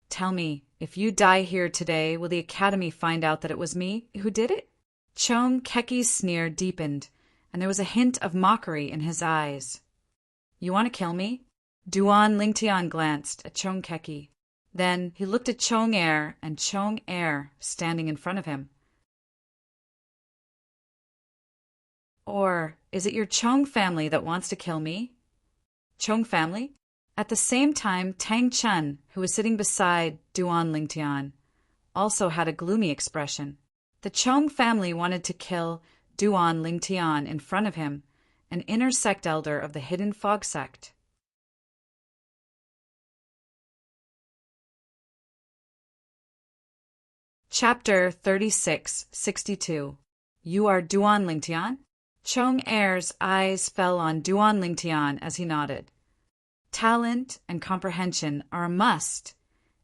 Tell me, if you die here today, will the academy find out that it was me who did it? Chong Keki's sneer deepened, and there was a hint of mockery in his eyes. You want to kill me? Duan Lingtian glanced at Chong Keki. Then he looked at Chong Er and Chong Er standing in front of him. Or is it your Chong family that wants to kill me? Chong family? At the same time, Tang Chun, who was sitting beside Duan Lingtian, also had a gloomy expression. The Chong family wanted to kill Duan Lingtian in front of him, an inner sect elder of the Hidden Fog sect. Chapter 3662. You are Duan Lingtian? Chong Er's eyes fell on Duan Lingtian as he nodded. Talent and comprehension are a must,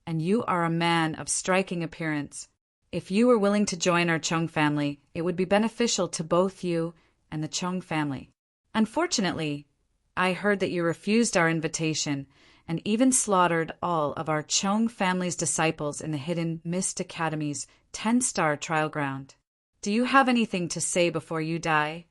and you are a man of striking appearance. If you were willing to join our Chung family, it would be beneficial to both you and the Chung family. Unfortunately, I heard that you refused our invitation and even slaughtered all of our Chung family's disciples in the Hidden Mist Academy's 10-star trial ground. Do you have anything to say before you die?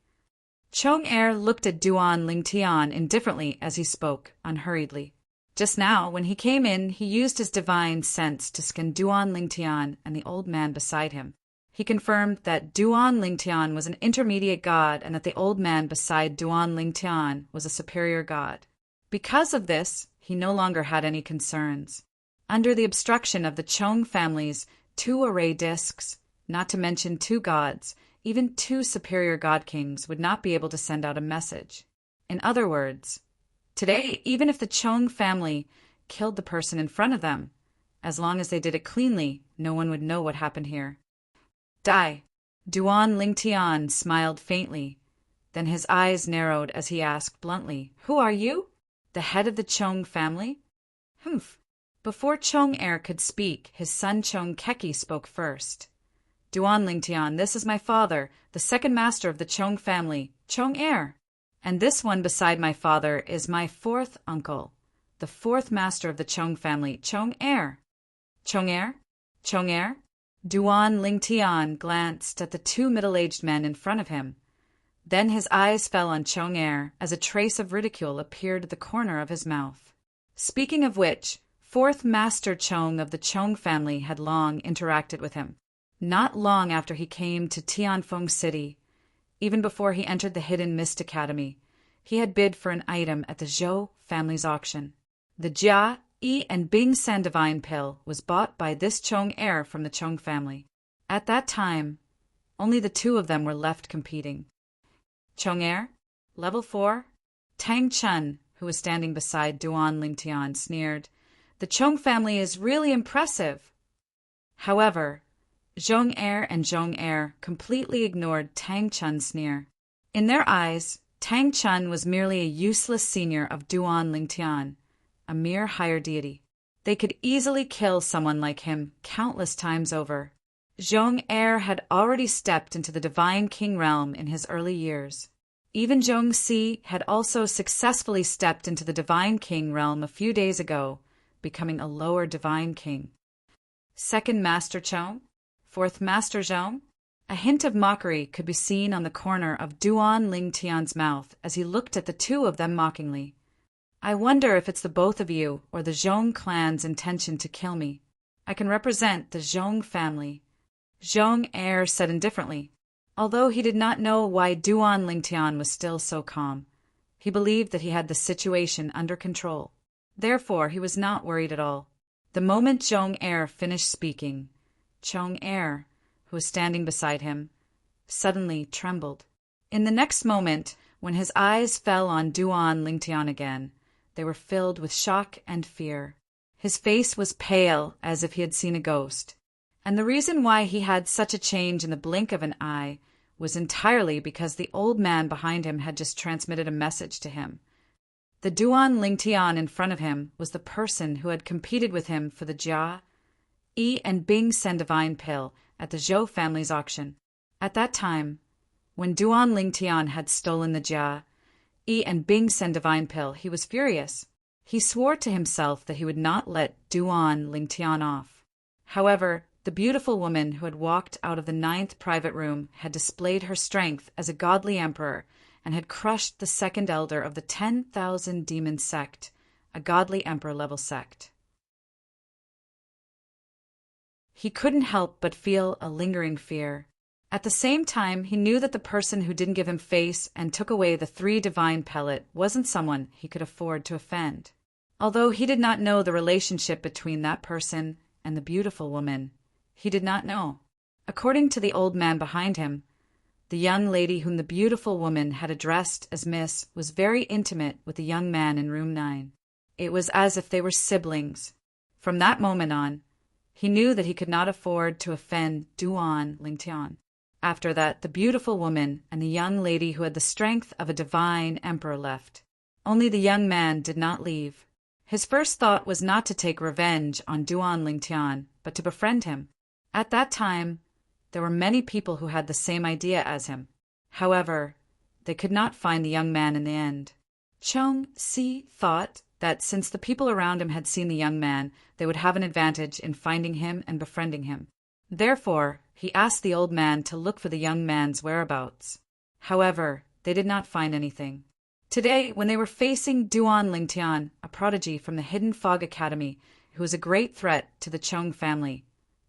Chong Er looked at Duan Lingtian indifferently as he spoke, unhurriedly. Just now, when he came in, he used his divine sense to scan Duan Lingtian and the old man beside him. He confirmed that Duan Lingtian was an intermediate god and that the old man beside Duan Lingtian was a superior god. Because of this, he no longer had any concerns. Under the obstruction of the Chong family's 2 array discs, not to mention 2 gods, even 2 superior god kings would not be able to send out a message. In other words, today, even if the Chong family killed the person in front of them, as long as they did it cleanly, no one would know what happened here. Die. Duan Lingtian smiled faintly. Then his eyes narrowed as he asked bluntly, Who are you? The head of the Chong family? Humph. Before Chong Er could speak, his son Chong Keki spoke first. Duan Lingtian, this is my father, the second master of the Chong family, Chong Er. And this one beside my father is my 4th uncle, the fourth master of the Chong family, Chong Heir. Chong Heir? Chong Heir? Duan Lingtian glanced at the two middle-aged men in front of him. Then his eyes fell on Chong Heir as a trace of ridicule appeared at the corner of his mouth. Speaking of which, fourth Master Chong of the Chong family had long interacted with him. Not long after he came to Tianfeng City, even before he entered the Hidden Mist Academy, he had bid for an item at the Zhou family's auction. The Jia, Yi, and Bing San divine pill was bought by this Chong Heir from the Chong family. At that time, only the two of them were left competing. Chong Heir, level 4. Tang Chun, who was standing beside Duan Lingtian, sneered, "The Chong family is really impressive." However, Zhong Heir and Zhong Heir completely ignored Tang Chun's sneer. In their eyes, Tang Chun was merely a useless senior of Duan Lingtian, a mere higher deity. They could easily kill someone like him countless times over. Zhong Heir had already stepped into the Divine King realm in his early years. Even Zhong Si had also successfully stepped into the Divine King realm a few days ago, becoming a lower Divine King. Second Master Chong? Fourth Master Zhong? A hint of mockery could be seen on the corner of Duan Lingtian's mouth as he looked at the two of them mockingly. "I wonder if it's the both of you or the Zhong clan's intention to kill me. I can represent the Zhong family," Zhong Heir said indifferently. Although he did not know why Duan Lingtian was still so calm, he believed that he had the situation under control. Therefore, he was not worried at all. The moment Zhong Heir finished speaking, Chong Heir, who was standing beside him, suddenly trembled. In the next moment, when his eyes fell on Duan Lingtian again, they were filled with shock and fear. His face was pale as if he had seen a ghost, and the reason why he had such a change in the blink of an eye was entirely because the old man behind him had just transmitted a message to him. The Duan Lingtian in front of him was the person who had competed with him for the Jia, Yi, and Bing San divine pill at the Zhou family's auction. At that time, when Duan Lingtian had stolen the Jia, Yi, and Bing San divine pill, he was furious. He swore to himself that he would not let Duan Lingtian off. However, the beautiful woman who had walked out of the 9th private room had displayed her strength as a godly emperor and had crushed the second elder of the 10,000 demon sect, a godly emperor-level sect. He couldn't help but feel a lingering fear. At the same time, he knew that the person who didn't give him face and took away the 3 divine pellet wasn't someone he could afford to offend. Although he did not know the relationship between that person and the beautiful woman, he did not know. According to the old man behind him, the young lady whom the beautiful woman had addressed as Miss was very intimate with the young man in room 9. It was as if they were siblings. From that moment on, he knew that he could not afford to offend Duan Lingtian. After that, the beautiful woman and the young lady who had the strength of a divine emperor left. Only the young man did not leave. His first thought was not to take revenge on Duan Lingtian, but to befriend him. At that time, there were many people who had the same idea as him. However, they could not find the young man in the end. Chong Si thought that since the people around him had seen the young man, they would have an advantage in finding him and befriending him. Therefore, he asked the old man to look for the young man's whereabouts. However, they did not find anything. Today, when they were facing Duan Lingtian, a prodigy from the Hidden Fog Academy, who was a great threat to the Chong family,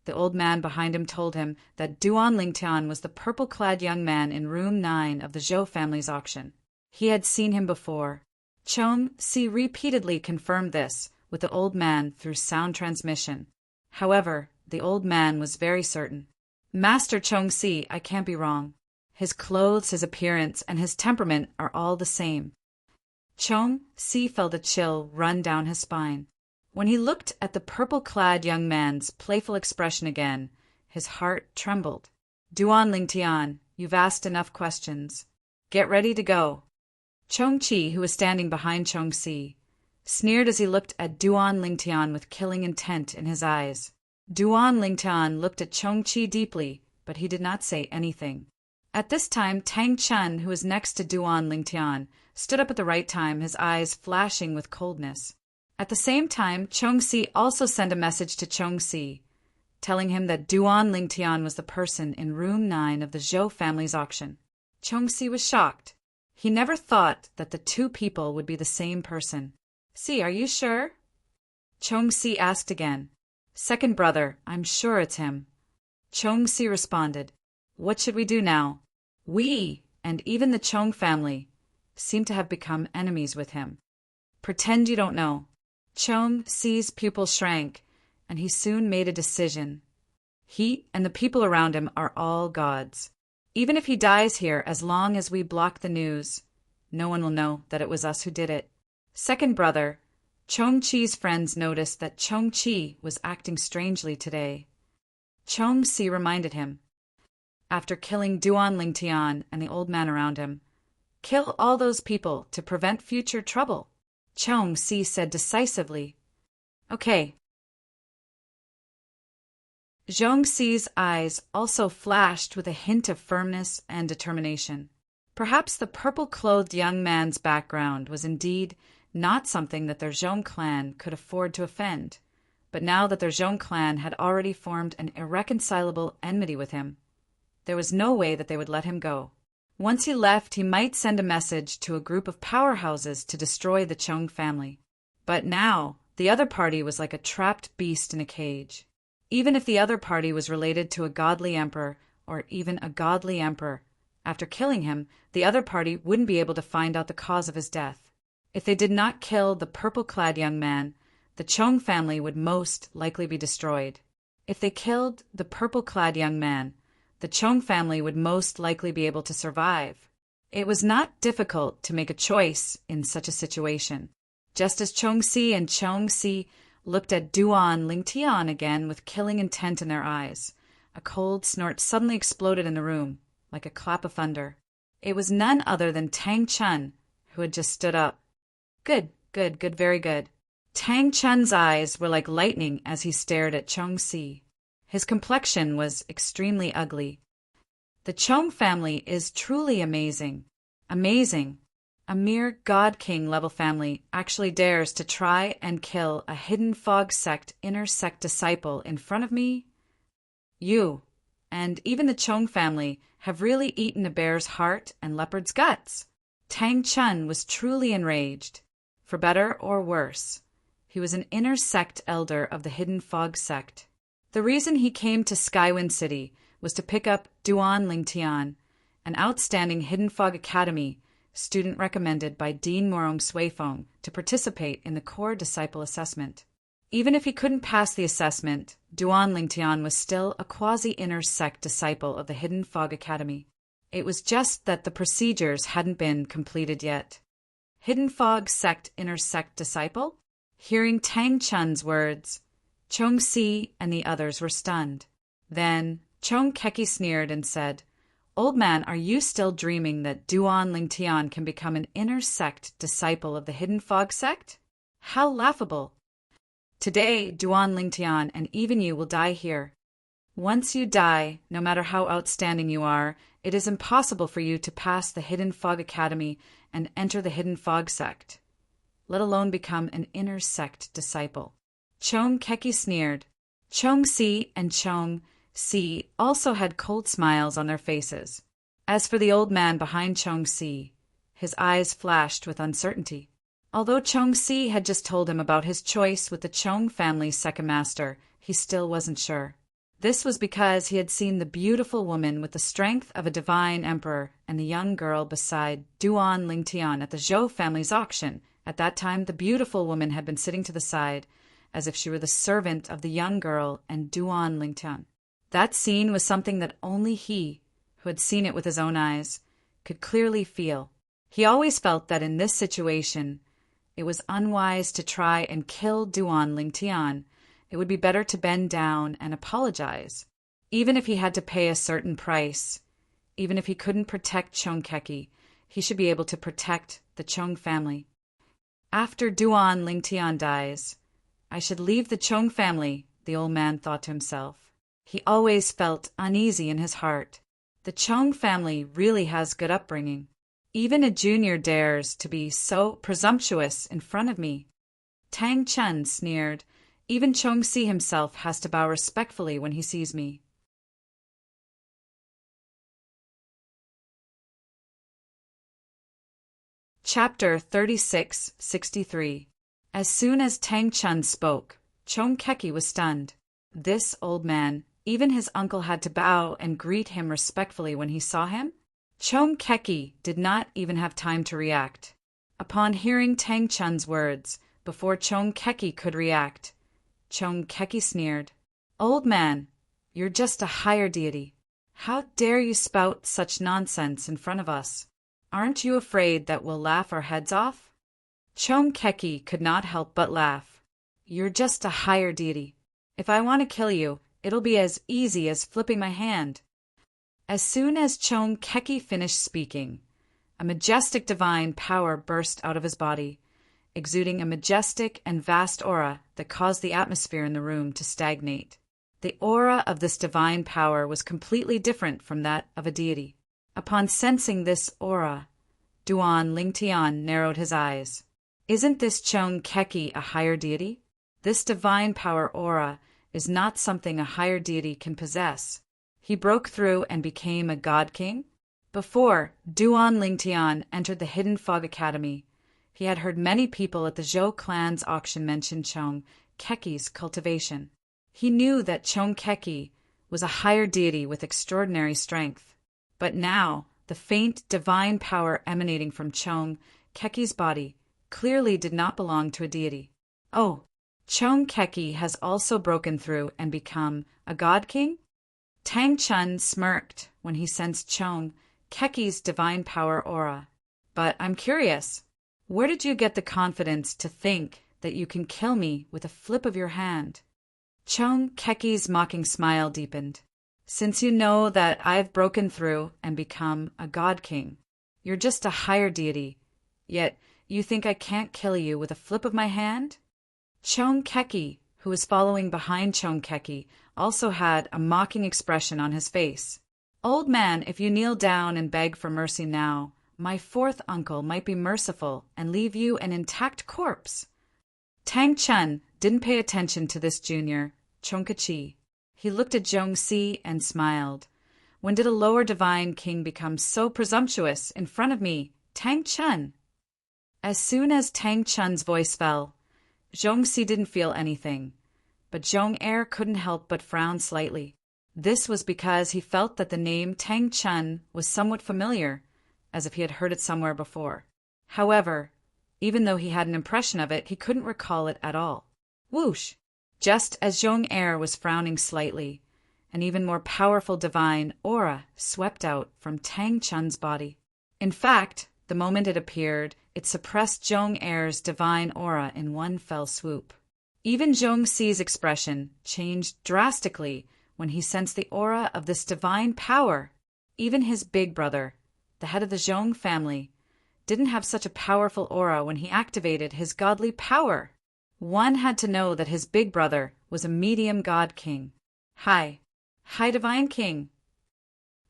the old man behind him told him that Duan Lingtian was the purple-clad young man in room 9 of the Zhou family's auction. He had seen him before. Chong Si repeatedly confirmed this with the old man through sound transmission. However, the old man was very certain. "Master Chong Si, I can't be wrong. His clothes, his appearance, and his temperament are all the same." Chong Si felt a chill run down his spine. When he looked at the purple-clad young man's playful expression again, his heart trembled. "Duan Lingtian, you've asked enough questions. Get ready to go." Chong Chi, who was standing behind Chong Si, sneered as he looked at Duan Lingtian with killing intent in his eyes. Duan Lingtian looked at Chong Chi deeply, but he did not say anything. At this time, Tang Chun, who was next to Duan Lingtian, stood up at the right time, his eyes flashing with coldness. At the same time, Chongsi also sent a message to Chongsi, telling him that Duan Lingtian was the person in room 9 of the Zhou family's auction. Chongsi was shocked. He never thought that the two people would be the same person. "See, are you sure?" Chongsi asked again. "Second brother, I'm sure it's him." Chongsi responded, "What should we do now? We, and even the Chong family, seem to have become enemies with him." "Pretend you don't know." Chongsi's pupil shrank, and he soon made a decision. He and the people around him are all gods. Even if he dies here, as long as we block the news, no one will know that it was us who did it. Second brother, Chongqi's friends noticed that Chongqi was acting strangely today. Chongsi reminded him, after killing Duan Lingtian and the old man around him, "Kill all those people to prevent future trouble." Chongsi said decisively, "Okay." Zhongxi's eyes also flashed with a hint of firmness and determination. Perhaps the purple-clothed young man's background was indeed not something that their Zhong clan could afford to offend, but now that their Zhong clan had already formed an irreconcilable enmity with him, there was no way that they would let him go. Once he left, he might send a message to a group of powerhouses to destroy the Chong family. But now, the other party was like a trapped beast in a cage. Even if the other party was related to a godly emperor, or even a godly emperor, after killing him, the other party wouldn't be able to find out the cause of his death. If they did not kill the purple-clad young man, the Chong family would most likely be destroyed. If they killed the purple-clad young man, the Chong family would most likely be able to survive. It was not difficult to make a choice in such a situation. Just as Chongsi and Chongsi looked at Duan Lingtian again with killing intent in their eyes, a cold snort suddenly exploded in the room, like a clap of thunder. It was none other than Tang Chun, who had just stood up. Good, very good. Tang Chun's eyes were like lightning as he stared at Chongsi. His complexion was extremely ugly. The Chong family is truly amazing. Amazing. A mere God King level family actually dares to try and kill a hidden fog sect inner sect disciple in front of me? You, and even the Chong family, have really eaten a bear's heart and leopard's guts. Tang Chun was truly enraged. For better or worse, he was an inner sect elder of the hidden fog sect. The reason he came to Skywind City was to pick up Duan Lingtian, an outstanding Hidden Fog Academy student recommended by Dean Morong Suifeng to participate in the core disciple assessment. Even if he couldn't pass the assessment, Duan Lingtian was still a quasi-inner sect disciple of the Hidden Fog Academy. It was just that the procedures hadn't been completed yet. Hidden Fog sect inner sect disciple? Hearing Tang Chun's words, Chongsi and the others were stunned. Then Chong Keki sneered and said, "Old man, are you still dreaming that Duan Lingtian can become an inner sect disciple of the Hidden Fog sect? How laughable! Today, Duan Lingtian and even you will die here. Once you die, no matter how outstanding you are, it is impossible for you to pass the Hidden Fog Academy and enter the Hidden Fog sect, let alone become an inner sect disciple." Chong Keki sneered. Chongsi and Chongsi also had cold smiles on their faces. As for the old man behind Chongsi, his eyes flashed with uncertainty. Although Chongsi had just told him about his choice with the Chong family's second master, he still wasn't sure. This was because he had seen the beautiful woman with the strength of a divine emperor and the young girl beside Duan Lingtian at the Zhou family's auction. At that time, the beautiful woman had been sitting to the side, as if she were the servant of the young girl and Duan Lingtian. That scene was something that only he, who had seen it with his own eyes, could clearly feel. He always felt that in this situation, it was unwise to try and kill Duan Lingtian. It would be better to bend down and apologize, even if he had to pay a certain price. Even if he couldn't protect Chong Keki, he should be able to protect the Chong family. After Duan Lingtian dies, I should leave the Chong family, the old man thought to himself. He always felt uneasy in his heart. The Chong family really has good upbringing. Even a junior dares to be so presumptuous in front of me. Tang Chun sneered. Even Chongsi himself has to bow respectfully when he sees me. Chapter 3663. As soon as Tang Chun spoke, Chong Keki was stunned. This old man, even his uncle had to bow and greet him respectfully when he saw him? Chong Keki did not even have time to react. Upon hearing Tang Chun's words, before Chong Keki could react, Chong Keki sneered. Old man, you're just a higher deity. How dare you spout such nonsense in front of us? Aren't you afraid that we'll laugh our heads off? Chong Keki could not help but laugh. You're just a higher deity. If I want to kill you, it'll be as easy as flipping my hand. As soon as Chong Keki finished speaking, a majestic divine power burst out of his body, exuding a majestic and vast aura that caused the atmosphere in the room to stagnate. The aura of this divine power was completely different from that of a deity. Upon sensing this aura, Duan Lingtian narrowed his eyes. Isn't this Chong Keki a higher deity? This divine power aura is not something a higher deity can possess. He broke through and became a god king? Before Duan Lingtian entered the Hidden Fog Academy, he had heard many people at the Zhou clan's auction mention Chong Keki's cultivation. He knew that Chong Keki was a higher deity with extraordinary strength. But now, the faint divine power emanating from Chong Keki's body clearly did not belong to a deity. Oh, Chong Keki has also broken through and become a god king? Tang Chun smirked when he sensed Chong Keki's divine power aura. But I'm curious, where did you get the confidence to think that you can kill me with a flip of your hand? Chong Keki's mocking smile deepened. Since you know that I've broken through and become a god king, you're just a higher deity, yet you think I can't kill you with a flip of my hand? Chong Keki, who was following behind Chong Keki, also had a mocking expression on his face. Old man, if you kneel down and beg for mercy now, my fourth uncle might be merciful and leave you an intact corpse. Tang Chun didn't pay attention to this junior, Chong Kechi. He looked at Zhongxi and smiled. When did a lower divine king become so presumptuous in front of me, Tang Chun? As soon as Tang Chun's voice fell, Zhongxi didn't feel anything, but Zhong Er couldn't help but frown slightly. This was because he felt that the name Tang Chun was somewhat familiar, as if he had heard it somewhere before. However, even though he had an impression of it, he couldn't recall it at all. Whoosh! Just as Zhong Er was frowning slightly, an even more powerful divine aura swept out from Tang Chun's body. In fact, the moment it appeared, it suppressed Zhong Er's divine aura in one fell swoop. Even Zhongxi's expression changed drastically when he sensed the aura of this divine power. Even his big brother, the head of the Zhong family, didn't have such a powerful aura when he activated his godly power. One had to know that his big brother was a medium god king. Hi divine king.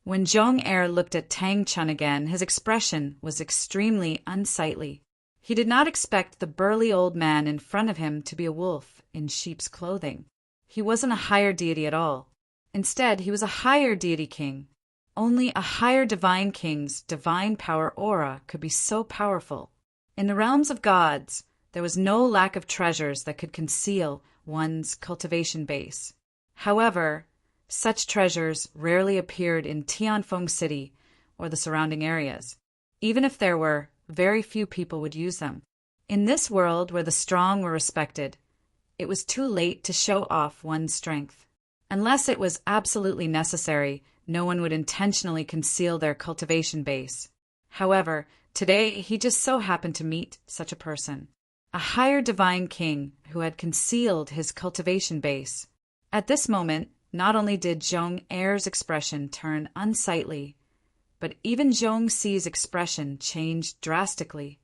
When Zhong Er looked at Tang Chun again, his expression was extremely unsightly. He did not expect the burly old man in front of him to be a wolf in sheep's clothing. He wasn't a higher deity at all. Instead, he was a higher deity king. Only a higher divine king's divine power aura could be so powerful. In the realms of gods, there was no lack of treasures that could conceal one's cultivation base. However, such treasures rarely appeared in Tianfeng City or the surrounding areas. Even if there were, very few people would use them. In this world where the strong were respected, it was too late to show off one's strength. Unless it was absolutely necessary, no one would intentionally conceal their cultivation base. However, today he just so happened to meet such a person. A higher divine king who had concealed his cultivation base. At this moment, not only did Zhong Er's expression turn unsightly, but even Zhongxi's expression changed drastically.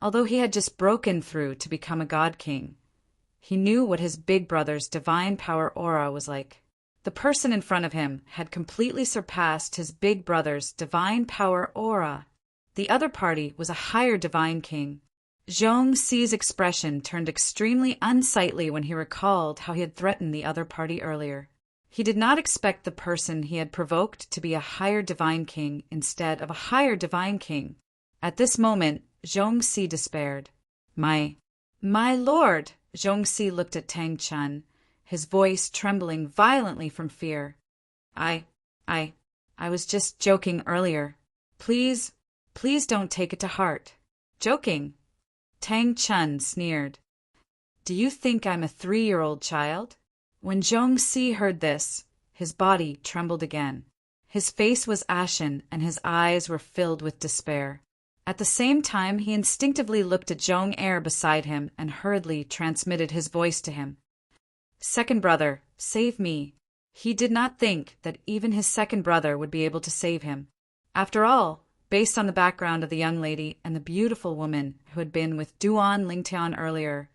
Although he had just broken through to become a god king, he knew what his big brother's divine power aura was like. The person in front of him had completely surpassed his big brother's divine power aura. The other party was a higher divine king. Zhong Si's expression turned extremely unsightly when he recalled how he had threatened the other party earlier. He did not expect the person he had provoked to be a higher divine king instead of a higher divine king. At this moment, Zhong Si despaired. My lord! Zhong Si looked at Tang Chun, his voice trembling violently from fear. I was just joking earlier. Please don't take it to heart. Joking? Tang Chun sneered. Do you think I'm a 3-year-old child? When Zhong Si heard this, his body trembled again. His face was ashen and his eyes were filled with despair. At the same time, he instinctively looked at Zhong Er beside him and hurriedly transmitted his voice to him. Second brother, save me. He did not think that even his second brother would be able to save him. After all, based on the background of the young lady and the beautiful woman who had been with Duan Lingtian earlier,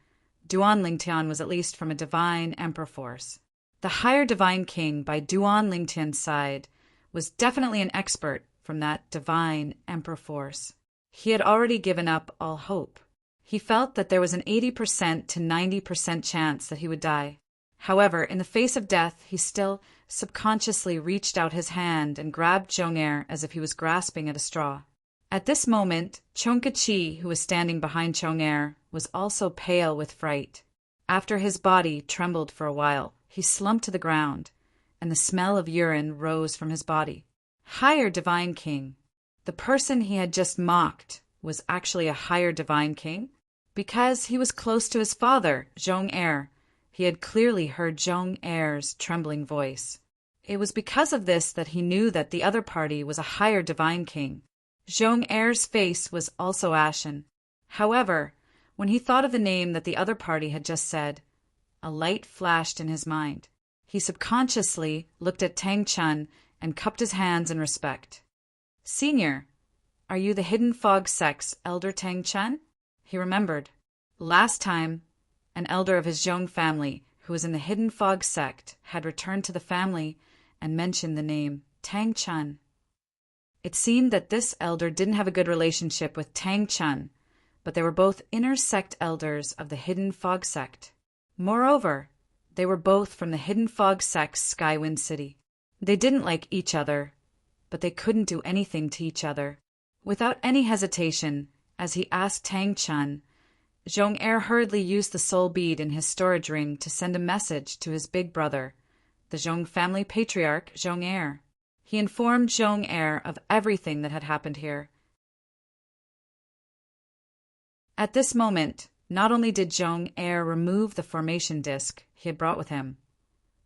Duan Lingtian was at least from a divine emperor force. The higher divine king by Duan Lingtian's side was definitely an expert from that divine emperor force. He had already given up all hope. He felt that there was an 80% to 90% chance that he would die. However, in the face of death, he still subconsciously reached out his hand and grabbed Zhong Er as if he was grasping at a straw. At this moment, Chongqi, who was standing behind Zhong Er, was also pale with fright. After his body trembled for a while, he slumped to the ground, and the smell of urine rose from his body. Higher divine king. The person he had just mocked was actually a higher divine king? Because he was close to his father, Zhong Er, he had clearly heard Zhong Er's trembling voice. It was because of this that he knew that the other party was a higher divine king. Zhong Er's face was also ashen. However, when he thought of the name that the other party had just said, a light flashed in his mind. He subconsciously looked at Tang Chun and cupped his hands in respect. Senior, are you the Hidden Fog Sect's elder Tang Chun? He remembered. Last time, an elder of his Zhong family, who was in the Hidden Fog Sect, had returned to the family and mentioned the name Tang Chun. It seemed that this elder didn't have a good relationship with Tang Chun, but they were both inner sect elders of the Hidden Fog Sect. Moreover, they were both from the Hidden Fog Sect's Skywind City. They didn't like each other, but they couldn't do anything to each other. Without any hesitation, as he asked Tang Chun, Zhong Er hurriedly used the soul bead in his storage ring to send a message to his big brother, the Zhong family patriarch Zhong Er. He informed Zhong Er of everything that had happened here. At this moment, not only did Zhong Er remove the formation disc he had brought with him,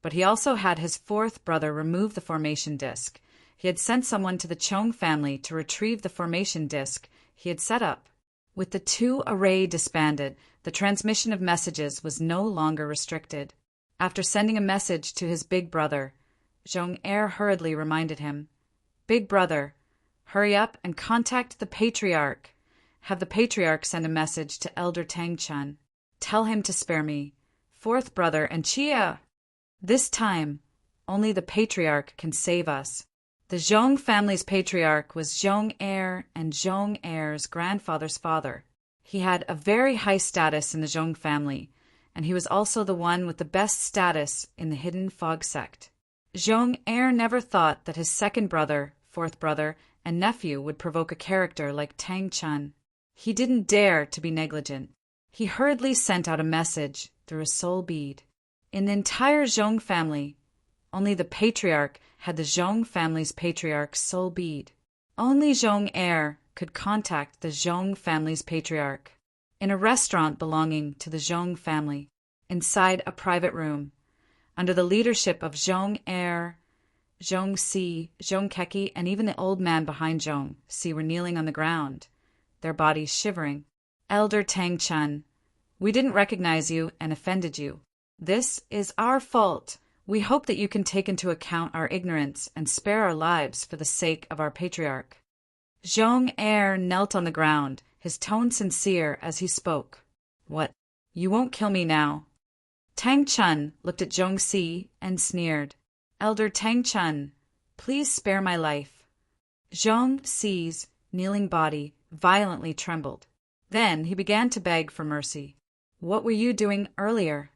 but he also had his fourth brother remove the formation disc. He had sent someone to the Chong family to retrieve the formation disc he had set up. With the two array disbanded, the transmission of messages was no longer restricted. After sending a message to his big brother, Zhong Er hurriedly reminded him, Big brother, hurry up and contact the patriarch. Have the patriarch send a message to Elder Tang Chun. Tell him to spare me, fourth brother and Chia. This time, only the patriarch can save us. The Zhong family's patriarch was Zhong Er and Zhong Er's grandfather's father. He had a very high status in the Zhong family, and he was also the one with the best status in the Hidden Fog Sect. Zhong Er never thought that his second brother, fourth brother, and nephew would provoke a character like Tang Chun. He didn't dare to be negligent. He hurriedly sent out a message through a soul bead. In the entire Zhong family, only the patriarch had the Zhong family's patriarch's soul bead. Only Zhong Er could contact the Zhong family's patriarch. In a restaurant belonging to the Zhong family, inside a private room, under the leadership of Zhong Er, Zhong Si, Zhong Keki, and even the old man behind Zhong Si were kneeling on the ground, their bodies shivering. Elder Tang Chun, we didn't recognize you and offended you. This is our fault. We hope that you can take into account our ignorance and spare our lives for the sake of our patriarch. Zhong Er knelt on the ground, his tone sincere as he spoke. What? You won't kill me now? Tang Chun looked at Zhong Si and sneered. Elder Tang Chun, please spare my life. Zhong Si's kneeling body violently trembled. Then he began to beg for mercy. "What were you doing earlier?"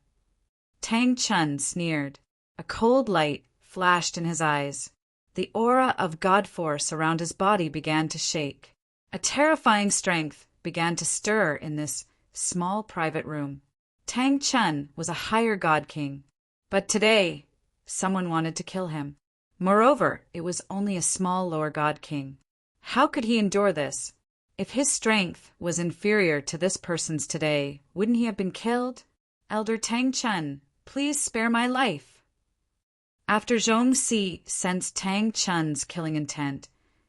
Tang Chun sneered. A cold light flashed in his eyes. The aura of God force around his body began to shake. A terrifying strength began to stir in this small private room. Tang Chun was a higher God King, but today someone wanted to kill him. Moreover, it was only a small lower God King. How could he endure this? If his strength was inferior to this person's today, wouldn't he have been killed? "Elder Tang Chun, please spare my life." After Zhong Si sensed Tang Chun's killing intent,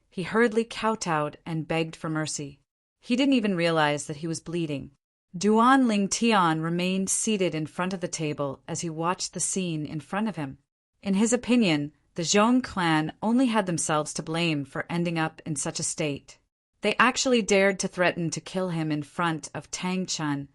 he hurriedly kowtowed and begged for mercy. He didn't even realize that he was bleeding. Duan Ling Tian remained seated in front of the table as he watched the scene in front of him. In his opinion, the Zhong clan only had themselves to blame for ending up in such a state. They actually dared to threaten to kill him in front of Tang Chun,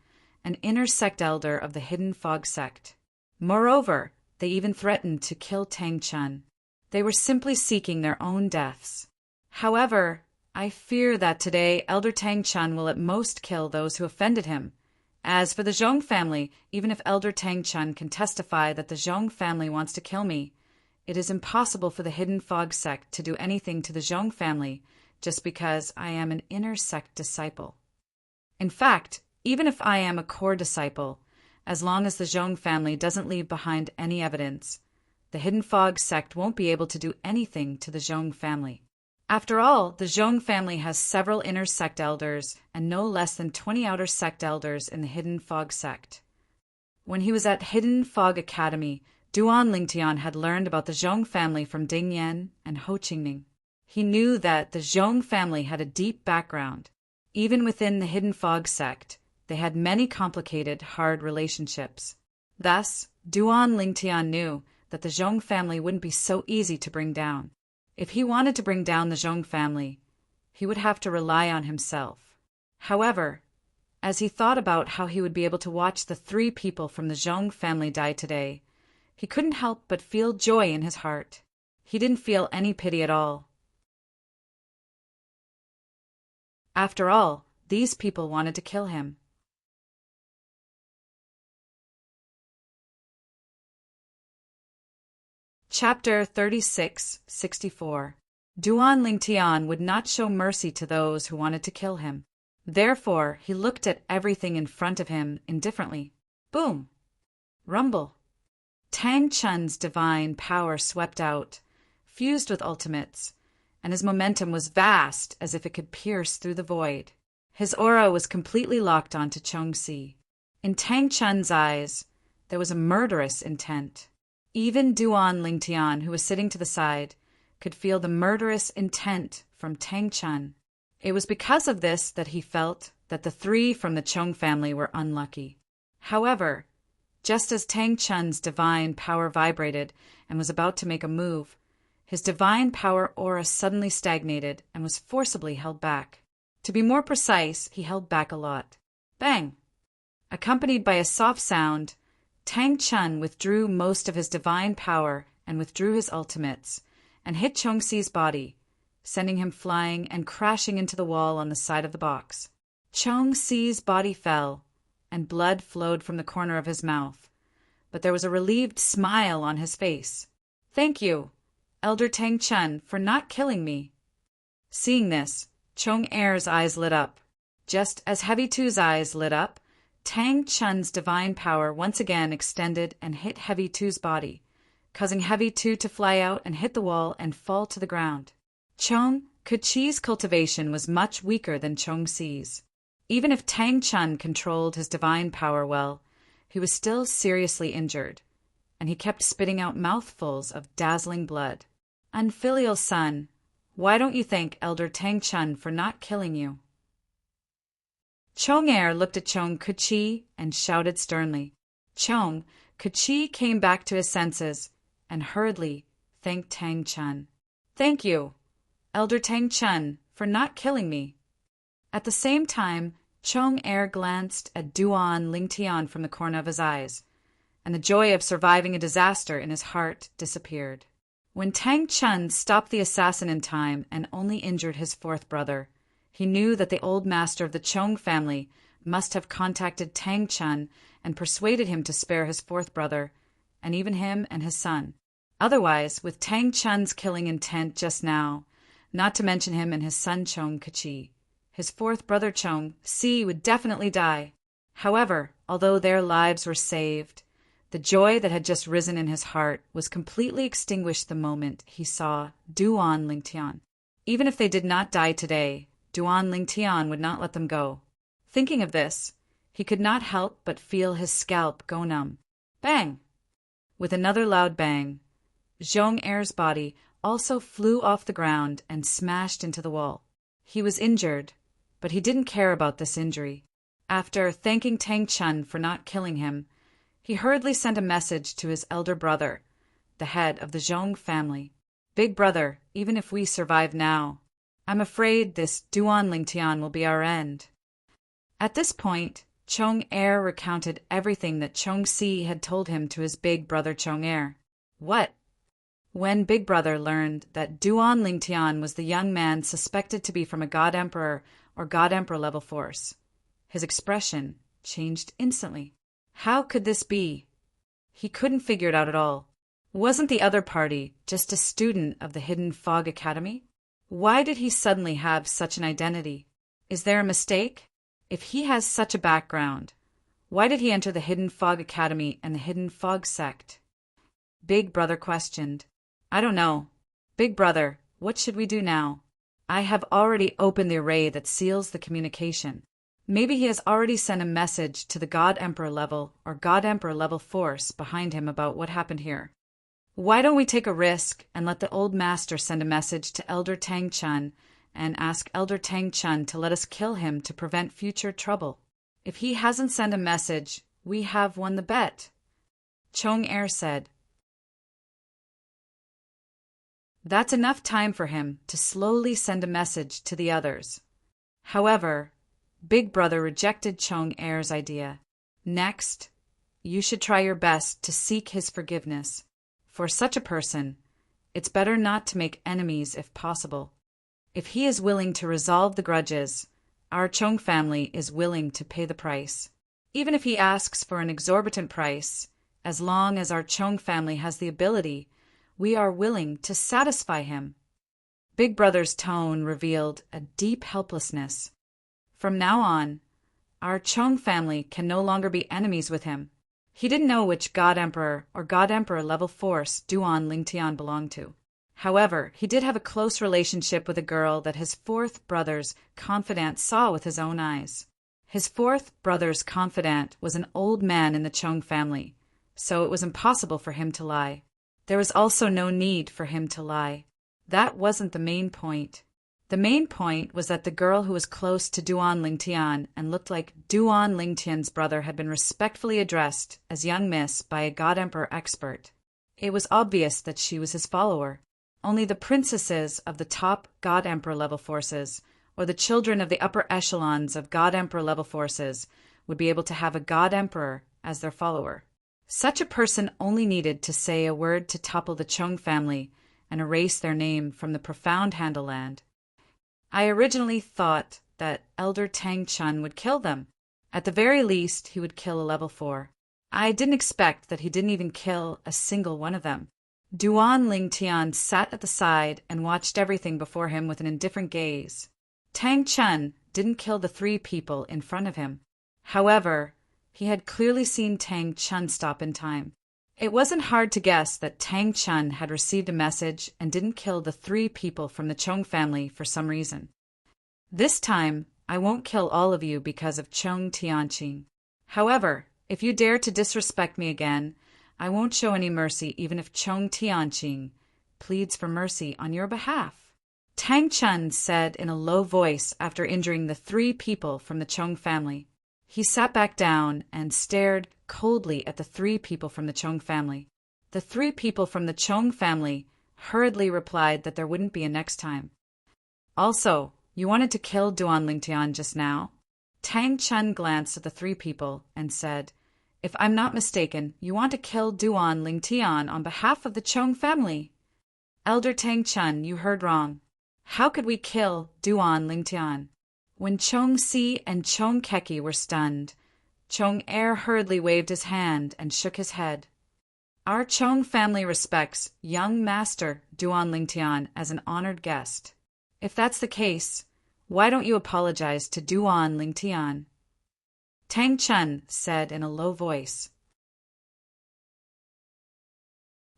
an inner sect elder of the Hidden Fog sect. Moreover, they even threatened to kill Tang Chun. They were simply seeking their own deaths. However, I fear that today Elder Tang Chun will at most kill those who offended him. As for the Zhong family, even if Elder Tang Chun can testify that the Zhong family wants to kill me, it is impossible for the Hidden Fog sect to do anything to the Zhong family just because I am an inner sect disciple. In fact, even if I am a core disciple, as long as the Zhong family doesn't leave behind any evidence, the Hidden Fog sect won't be able to do anything to the Zhong family. After all, the Zhong family has several inner sect elders and no less than 20 outer sect elders in the Hidden Fog sect. When he was at Hidden Fog Academy, Duan Lingtian had learned about the Zhong family from Ding Yan and Ho Qingming. He knew that the Zhong family had a deep background. Even within the Hidden Fog sect, they had many complicated, hard relationships. Thus, Duan Lingtian knew that the Zhong family wouldn't be so easy to bring down. If he wanted to bring down the Zhong family, he would have to rely on himself. However, as he thought about how he would be able to watch the 3 people from the Zhong family die today, he couldn't help but feel joy in his heart. He didn't feel any pity at all. After all, these people wanted to kill him. Chapter 36-64. Duan Lingtian would not show mercy to those who wanted to kill him. Therefore, he looked at everything in front of him indifferently. Boom! Rumble! Tang Chun's divine power swept out, fused with ultimates, and his momentum was vast as if it could pierce through the void. His aura was completely locked onto Chong Si. In Tang Chun's eyes, there was a murderous intent. Even Duan Lingtian, who was sitting to the side, could feel the murderous intent from Tang Chun. It was because of this that he felt that the 3 from the Chong family were unlucky. However, just as Tang Chun's divine power vibrated and was about to make a move, his divine power aura suddenly stagnated and was forcibly held back. To be more precise, he held back a lot. Bang! Accompanied by a soft sound, Tang Chun withdrew most of his divine power and withdrew his ultimates, and hit Chong Si's body, sending him flying and crashing into the wall on the side of the box. Chong Si's body fell, and blood flowed from the corner of his mouth, but there was a relieved smile on his face. "Thank you, Elder Tang Chun, for not killing me." Seeing this, Chong Er's eyes lit up. Just as Heavy Two's eyes lit up, Tang Chun's divine power once again extended and hit Heavy Two's body, causing Heavy Two to fly out and hit the wall and fall to the ground. Chong Kuchi's cultivation was much weaker than Chong Si's. Even if Tang Chun controlled his divine power well, he was still seriously injured, and he kept spitting out mouthfuls of dazzling blood. "Unfilial son, why don't you thank Elder Tang Chun for not killing you?" Chong Er looked at Chong Kuchi and shouted sternly. Chong Kuchi came back to his senses and hurriedly thanked Tang Chun. "Thank you, Elder Tang Chun, for not killing me." At the same time, Chong Er glanced at Duan Lingtian from the corner of his eyes, and the joy of surviving a disaster in his heart disappeared. When Tang Chun stopped the assassin in time and only injured his 4th brother, He knew that the old master of the Chong family must have contacted Tang Chun and persuaded him to spare his fourth brother, and even him and his son. Otherwise, with Tang Chun's killing intent just now, not to mention him and his son Chong Kachi, his fourth brother Chong Si would definitely die. However, although their lives were saved, the joy that had just risen in his heart was completely extinguished the moment he saw Duan Lingtian. Even if they did not die today, Duan Lingtian would not let them go. Thinking of this, he could not help but feel his scalp go numb. Bang! With another loud bang, Zhong Er's body also flew off the ground and smashed into the wall. He was injured, but he didn't care about this injury. After thanking Tang Chun for not killing him, he hurriedly sent a message to his elder brother, the head of the Zhong family. Big brother, even if we survive now, I'm afraid this Duan Lingtian will be our end. At this point, Chong Er recounted everything that Chong Si had told him to his big brother Chong Er. What? When Big Brother learned that Duan Lingtian was the young man suspected to be from a God Emperor or God Emperor level force, his expression changed instantly. How could this be? He couldn't figure it out at all. Wasn't the other party just a student of the Hidden Fog Academy? Why did he suddenly have such an identity? Is there a mistake? If he has such a background, why did he enter the Hidden Fog Academy and the Hidden Fog sect? Big Brother questioned. I don't know. Big Brother, what should we do now? I have already opened the array that seals the communication. Maybe he has already sent a message to the God Emperor level or God Emperor level force behind him about what happened here. Why don't we take a risk and let the old master send a message to Elder Tang Chun and ask Elder Tang Chun to let us kill him to prevent future trouble? If he hasn't sent a message, we have won the bet. Chong Er said. That's enough time for him to slowly send a message to the others. However, Big Brother rejected Chong Er's idea. Next, you should try your best to seek his forgiveness. For such a person, it's better not to make enemies if possible. If he is willing to resolve the grudges, our Chong family is willing to pay the price. Even if he asks for an exorbitant price, as long as our Chong family has the ability, we are willing to satisfy him. Big Brother's tone revealed a deep helplessness. From now on, our Chong family can no longer be enemies with him. He didn't know which God Emperor or God Emperor level force Duan Lingtian belonged to. However, he did have a close relationship with a girl that his fourth brother's confidant saw with his own eyes. His fourth brother's confidant was an old man in the Chong family, so it was impossible for him to lie. There was also no need for him to lie. That wasn't the main point. The main point was that the girl who was close to Duan Lingtian and looked like Duan Lingtian's brother had been respectfully addressed as young miss by a God Emperor expert. It was obvious that she was his follower. Only the princesses of the top God Emperor level forces, or the children of the upper echelons of God Emperor level forces, would be able to have a God Emperor as their follower. Such a person only needed to say a word to topple the Chong family and erase their name from the profound Handle Land. I originally thought that Elder Tang Chun would kill them. At the very least, he would kill a level 4. I didn't expect that he didn't even kill a single one of them. Duan Lingtian sat at the side and watched everything before him with an indifferent gaze. Tang Chun didn't kill the 3 people in front of him. However, he had clearly seen Tang Chun stop in time. It wasn't hard to guess that Tang Chun had received a message and didn't kill the 3 people from the Chong family for some reason. This time, I won't kill all of you because of Chong Tianqing. However, if you dare to disrespect me again, I won't show any mercy even if Chong Tianqing pleads for mercy on your behalf. Tang Chun said in a low voice after injuring the 3 people from the Chong family. He sat back down and stared coldly at the 3 people from the Chong family. The 3 people from the Chong family hurriedly replied that there wouldn't be a next time. Also, you wanted to kill Duan Lingtian just now? Tang Chun glanced at the 3 people and said, If I'm not mistaken, you want to kill Duan Lingtian on behalf of the Chong family. Elder Tang Chun, you heard wrong. How could we kill Duan Lingtian? When Chong Si and Chong Keki were stunned, Chong Er hurriedly waved his hand and shook his head. Our Chong family respects young Master Duan Lingtian as an honored guest. If that's the case, why don't you apologize to Duan Lingtian? Tang Chun said in a low voice.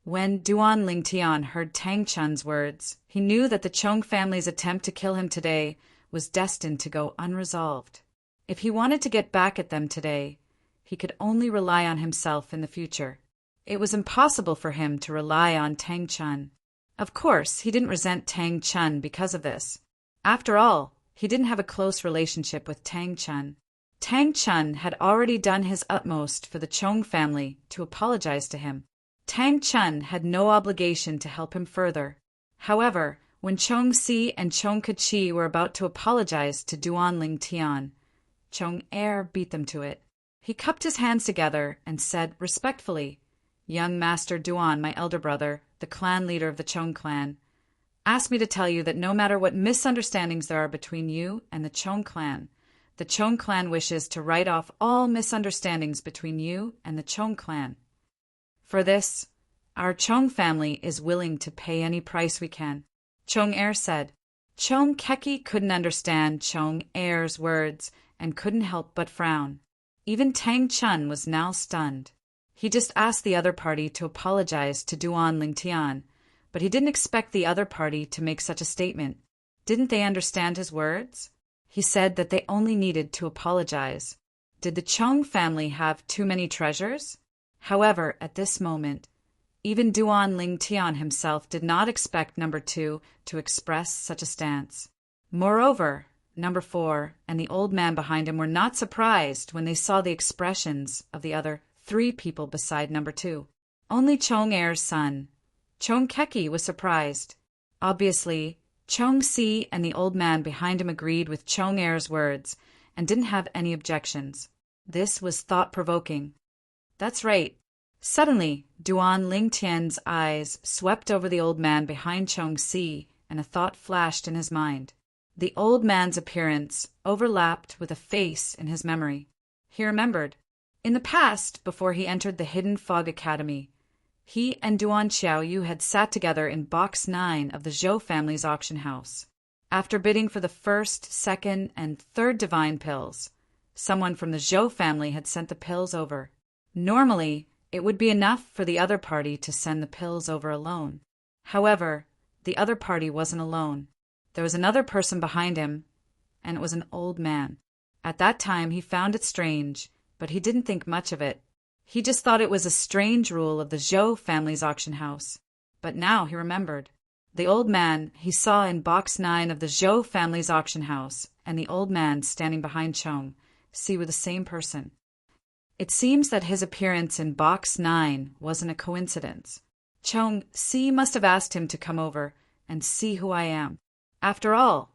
When Duan Lingtian heard Tang Chun's words, he knew that the Chong family's attempt to kill him today was destined to go unresolved. If he wanted to get back at them today, he could only rely on himself in the future. It was impossible for him to rely on Tang Chun. Of course, he didn't resent Tang Chun because of this. After all, he didn't have a close relationship with Tang Chun. Tang Chun had already done his utmost for the Chong family to apologize to him. Tang Chun had no obligation to help him further. However, when Chong Si and Chong Kechi were about to apologize to Duan Lingtian, Chong Er beat them to it. He cupped his hands together and said respectfully, "Young Master Duan, my elder brother, the clan leader of the Chong clan, asked me to tell you that no matter what misunderstandings there are between you and the Chong clan wishes to write off all misunderstandings between you and the Chong clan. For this, our Chong family is willing to pay any price we can." Chong Er said. Chong Keki couldn't understand Chong Er's words and couldn't help but frown. Even Tang Chun was now stunned. He just asked the other party to apologize to Duan Lingtian, but he didn't expect the other party to make such a statement. Didn't they understand his words? He said that they only needed to apologize. Did the Chong family have too many treasures? However, at this moment, even Duan Lingtian himself did not expect number 2 to express such a stance. Moreover, number 4 and the old man behind him were not surprised when they saw the expressions of the other 3 people beside number 2. Only Chong Er's son, Chong Keki, was surprised. Obviously, Chong Si and the old man behind him agreed with Chong Er's words and didn't have any objections. This was thought-provoking. That's right. Suddenly, Duan Lingtian's eyes swept over the old man behind Chong Si, and a thought flashed in his mind. The old man's appearance overlapped with a face in his memory. He remembered. In the past, before he entered the Hidden Fog Academy, he and Duan Xiaoyu had sat together in Box 9 of the Zhou family's auction house. After bidding for the first, second, and third divine pills, someone from the Zhou family had sent the pills over. Normally, it would be enough for the other party to send the pills over alone. However, the other party wasn't alone. There was another person behind him, and it was an old man. At that time, he found it strange, but he didn't think much of it. He just thought it was a strange rule of the Zhou family's auction house. But now he remembered. The old man he saw in Box 9 of the Zhou family's auction house, and the old man standing behind Chong Si were the same person. It seems that his appearance in Box 9 wasn't a coincidence. Chong Si must have asked him to come over and see who I am. After all,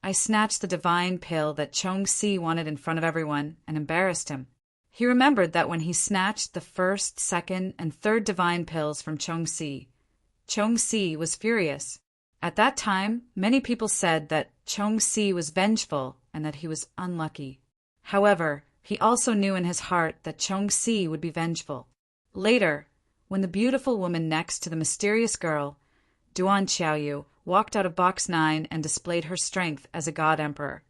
I snatched the divine pill that Chong Si wanted in front of everyone and embarrassed him. He remembered that when he snatched the first, second, and third divine pills from Chong Si was furious. At that time, many people said that Chong Si was vengeful and that he was unlucky. However, he also knew in his heart that Chong Si would be vengeful. Later, when the beautiful woman next to the mysterious girl, Duan Xiaoyu, walked out of Box 9 and displayed her strength as a god emperor,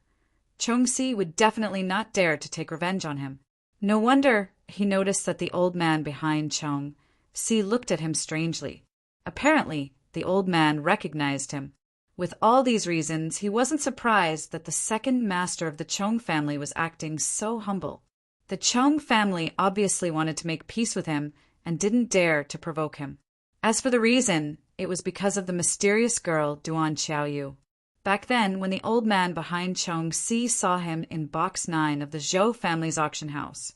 Chong Si would definitely not dare to take revenge on him. No wonder he noticed that the old man behind Chong Si looked at him strangely. Apparently, the old man recognized him. With all these reasons, he wasn't surprised that the second master of the Chong family was acting so humble. The Chong family obviously wanted to make peace with him and didn't dare to provoke him. As for the reason, it was because of the mysterious girl Duan Xiaoyu. Back then, when the old man behind Chong Si saw him in Box 9 of the Zhou family's auction house,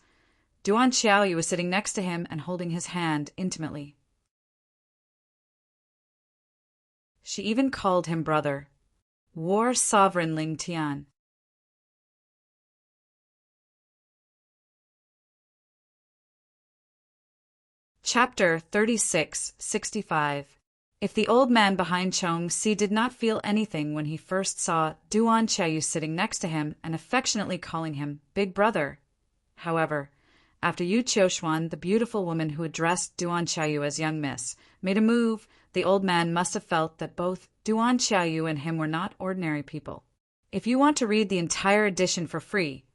Duan Xiaoyu was sitting next to him and holding his hand intimately. She even called him brother. War Sovereign Lingtian. Chapter 3665. If the old man behind Chong Si did not feel anything when he first saw Duan Chayu sitting next to him and affectionately calling him Big Brother. However, after Yu Qiushuan, the beautiful woman who addressed Duan Chayu as young miss, made a move, the old man must have felt that both Duan Chayu and him were not ordinary people. If you want to read the entire edition for free,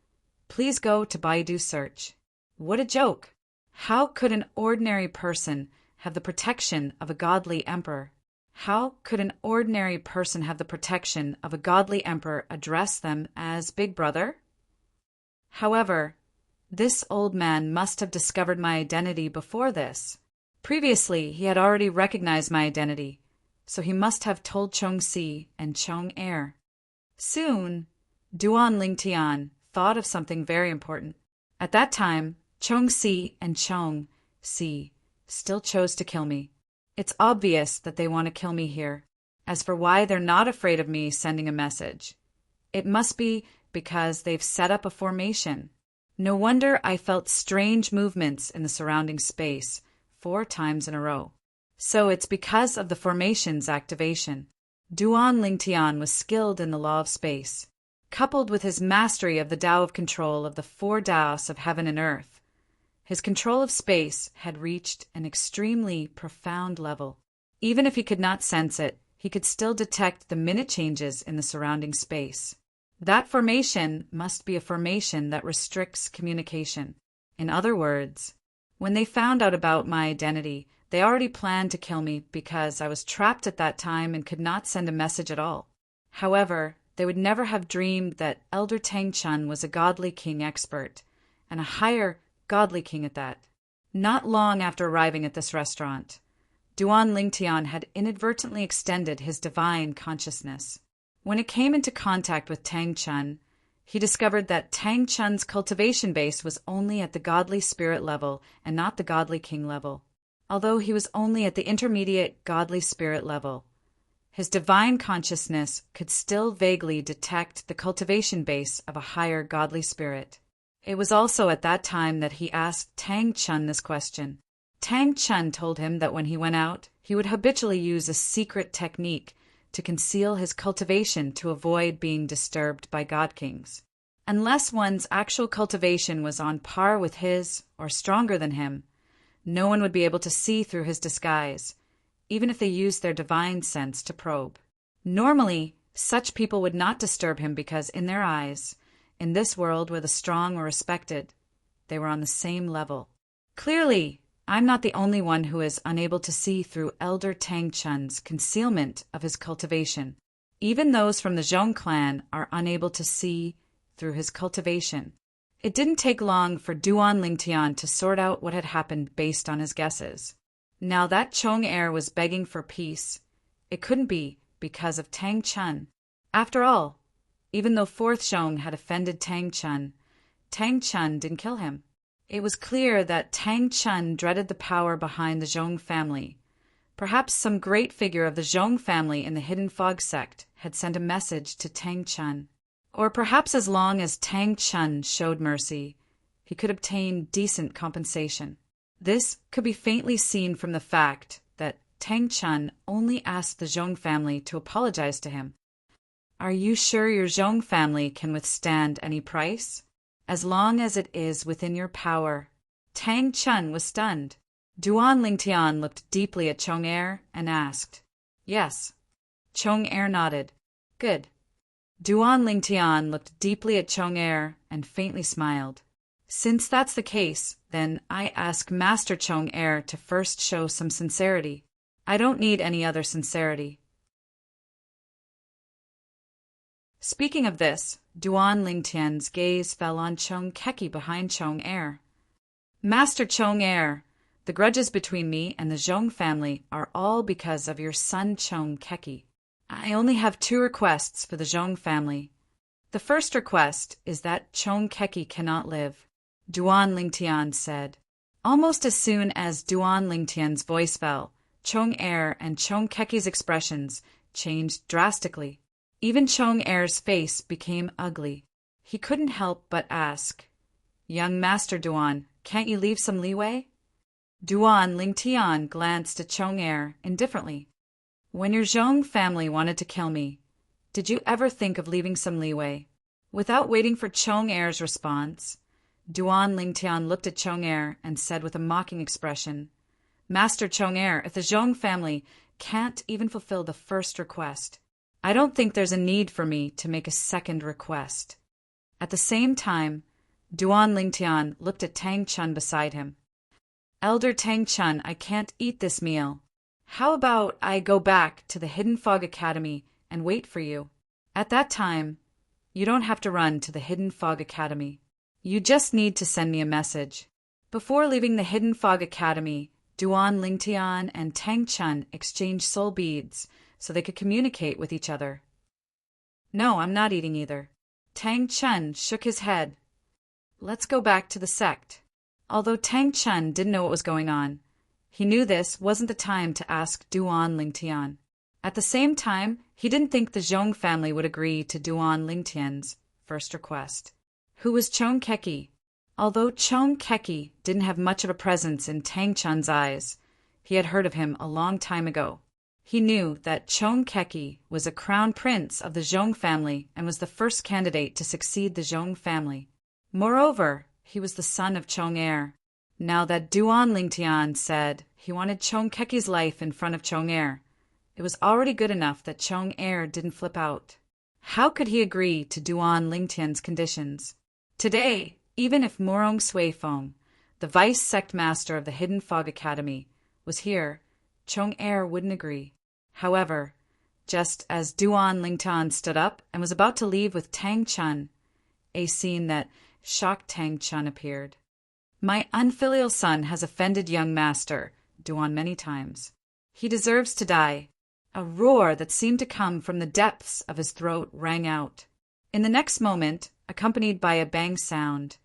please go to Baidu search. What a joke! How could an ordinary person have the protection of a godly emperor? How could an ordinary person have the protection of a godly emperor address them as Big Brother? However, this old man must have discovered my identity before this. Previously, he had already recognized my identity, so he must have told Chong Si and Chong Er. Soon, Duan Lingtian thought of something very important. At that time, Chong Si and Chong Si still chose to kill me. It's obvious that they want to kill me here. As for why they're not afraid of me sending a message, it must be because they've set up a formation. No wonder I felt strange movements in the surrounding space 4 times in a row. So it's because of the formation's activation. Duan Lingtian was skilled in the law of space. Coupled with his mastery of the Tao of control of the 4 Taos of heaven and earth, his control of space had reached an extremely profound level. Even if he could not sense it, he could still detect the minute changes in the surrounding space. That formation must be a formation that restricts communication. In other words, when they found out about my identity, they already planned to kill me because I was trapped at that time and could not send a message at all. However, they would never have dreamed that Elder Tang Chun was a godly king expert, and a higher godly king at that. Not long after arriving at this restaurant, Duan Lingtian had inadvertently extended his divine consciousness. When it came into contact with Tang Chun, he discovered that Tang Chun's cultivation base was only at the godly spirit level and not the godly king level. Although he was only at the intermediate godly spirit level, his divine consciousness could still vaguely detect the cultivation base of a higher godly spirit. It was also at that time that he asked Tang Chun this question. Tang Chun told him that when he went out, he would habitually use a secret technique to conceal his cultivation to avoid being disturbed by god kings. Unless one's actual cultivation was on par with his or stronger than him, no one would be able to see through his disguise, even if they used their divine sense to probe. Normally, such people would not disturb him because, in their eyes, in this world where the strong were respected, they were on the same level. Clearly, I'm not the only one who is unable to see through Elder Tang Chun's concealment of his cultivation. Even those from the Zhong clan are unable to see through his cultivation. It didn't take long for Duan Lingtian to sort out what had happened based on his guesses. Now that Chong Er was begging for peace, it couldn't be because of Tang Chun. After all, even though 4th Zhong had offended Tang Chun didn't kill him. It was clear that Tang Chun dreaded the power behind the Zhong family. Perhaps some great figure of the Zhong family in the Hidden Fog sect had sent a message to Tang Chun. Or perhaps as long as Tang Chun showed mercy, he could obtain decent compensation. This could be faintly seen from the fact that Tang Chun only asked the Zhong family to apologize to him. Are you sure your Zhong family can withstand any price? As long as it is within your power. Tang Chun was stunned. Duan Lingtian looked deeply at Chong Er and asked, Yes. Chong Er nodded. Good. Duan Lingtian looked deeply at Chong Er and faintly smiled. Since that's the case, then I ask Master Chong Er to first show some sincerity. I don't need any other sincerity. Speaking of this, Duan Lingtian's gaze fell on Chong Keki behind Chong Er. Master Chong Er, the grudges between me and the Zhong family are all because of your son Chong Keki. I only have 2 requests for the Zhong family. The first request is that Chong Keki cannot live, Duan Lingtian said. Almost as soon as Duan Lingtian's voice fell, Chong Er and Chong Keki's expressions changed drastically. Even Chong Er's face became ugly. He couldn't help but ask, Young Master Duan, can't you leave some leeway? Duan Lingtian glanced at Chong Er indifferently. When your Zhong family wanted to kill me, did you ever think of leaving some leeway? Without waiting for Chong Er's response, Duan Lingtian looked at Chong Er and said with a mocking expression, Master Chong Er, if the Zhong family can't even fulfill the first request, I don't think there's a need for me to make a second request. At the same time, Duan Lingtian looked at Tang Chun beside him. Elder Tang Chun, I can't eat this meal. How about I go back to the Hidden Fog Academy and wait for you? At that time, you don't have to run to the Hidden Fog Academy. You just need to send me a message. Before leaving the Hidden Fog Academy, Duan Lingtian and Tang Chun exchanged soul beads so they could communicate with each other. No, I'm not eating either. Tang Chun shook his head. Let's go back to the sect. Although Tang Chun didn't know what was going on, he knew this wasn't the time to ask Duan Lingtian. At the same time, he didn't think the Zhong family would agree to Duan Lingtian's first request. Who was Chong Keki? Although Chong Keki didn't have much of a presence in Tang Chun's eyes, he had heard of him a long time ago. He knew that Chong Keki was a crown prince of the Zhong family and was the first candidate to succeed the Zhong family. Moreover, he was the son of Chong Er. Now that Duan Lingtian said he wanted Chong Keki's life in front of Chong Er, it was already good enough that Chong Er didn't flip out. How could he agree to Duan Lingtian's conditions? Today, even if Morong Suifeng, the vice sect master of the Hidden Fog Academy, was here, Chong Er wouldn't agree. However, just as Duan Lingtian stood up and was about to leave with Tang Chun, a scene that shocked Tang Chun appeared. My unfilial son has offended young master, Duan, many times. He deserves to die. A roar that seemed to come from the depths of his throat rang out. In the next moment, accompanied by a bang sound,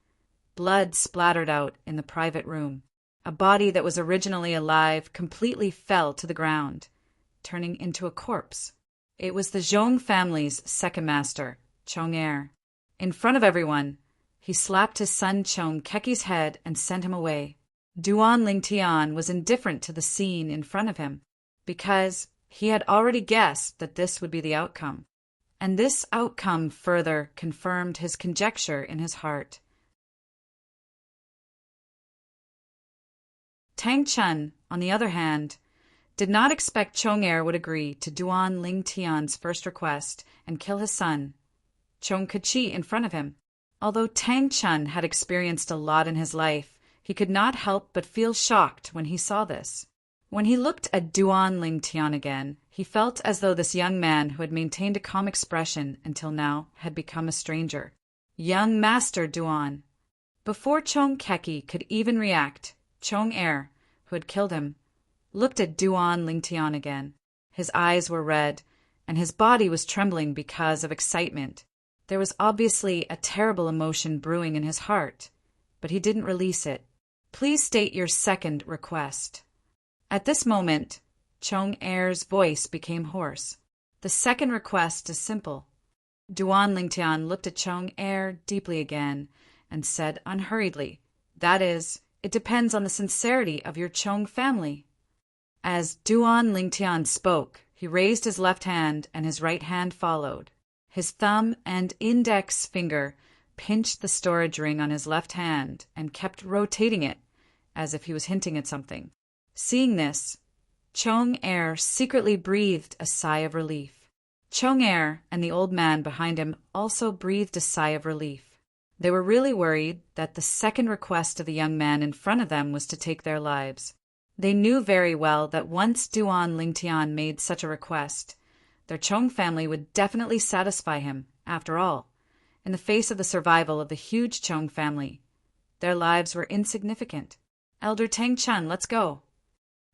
blood splattered out in the private room. A body that was originally alive completely fell to the ground, turning into a corpse. It was the Zhong family's second master, Chong Er. In front of everyone, he slapped his son Chong Keki's head and sent him away. Duan Lingtian was indifferent to the scene in front of him, because he had already guessed that this would be the outcome. And this outcome further confirmed his conjecture in his heart. Tang Chun, on the other hand, did not expect Chong Er would agree to Duan Lingtian's first request and kill his son, Chong Kechi, in front of him. Although Tang Chun had experienced a lot in his life, he could not help but feel shocked when he saw this. When he looked at Duan Lingtian again, he felt as though this young man who had maintained a calm expression until now had become a stranger. Young Master Duan. Before Chong Keki could even react, Chong Er, who had killed him, looked at Duan Lingtian again. His eyes were red, and his body was trembling because of excitement. There was obviously a terrible emotion brewing in his heart, but he didn't release it. Please state your second request. At this moment, Chong Er's voice became hoarse. The second request is simple. Duan Lingtian looked at Chong Er deeply again and said unhurriedly, that is, it depends on the sincerity of your Chong family. As Duan Lingtian spoke, he raised his left hand and his right hand followed. His thumb and index finger pinched the storage ring on his left hand and kept rotating it, as if he was hinting at something. Seeing this, Chong Er secretly breathed a sigh of relief. Chong Er and the old man behind him also breathed a sigh of relief. They were really worried that the second request of the young man in front of them was to take their lives. They knew very well that once Duan Lingtian made such a request, their Chong family would definitely satisfy him. After all, in the face of the survival of the huge Chong family, their lives were insignificant. Elder Tang Chun, let's go.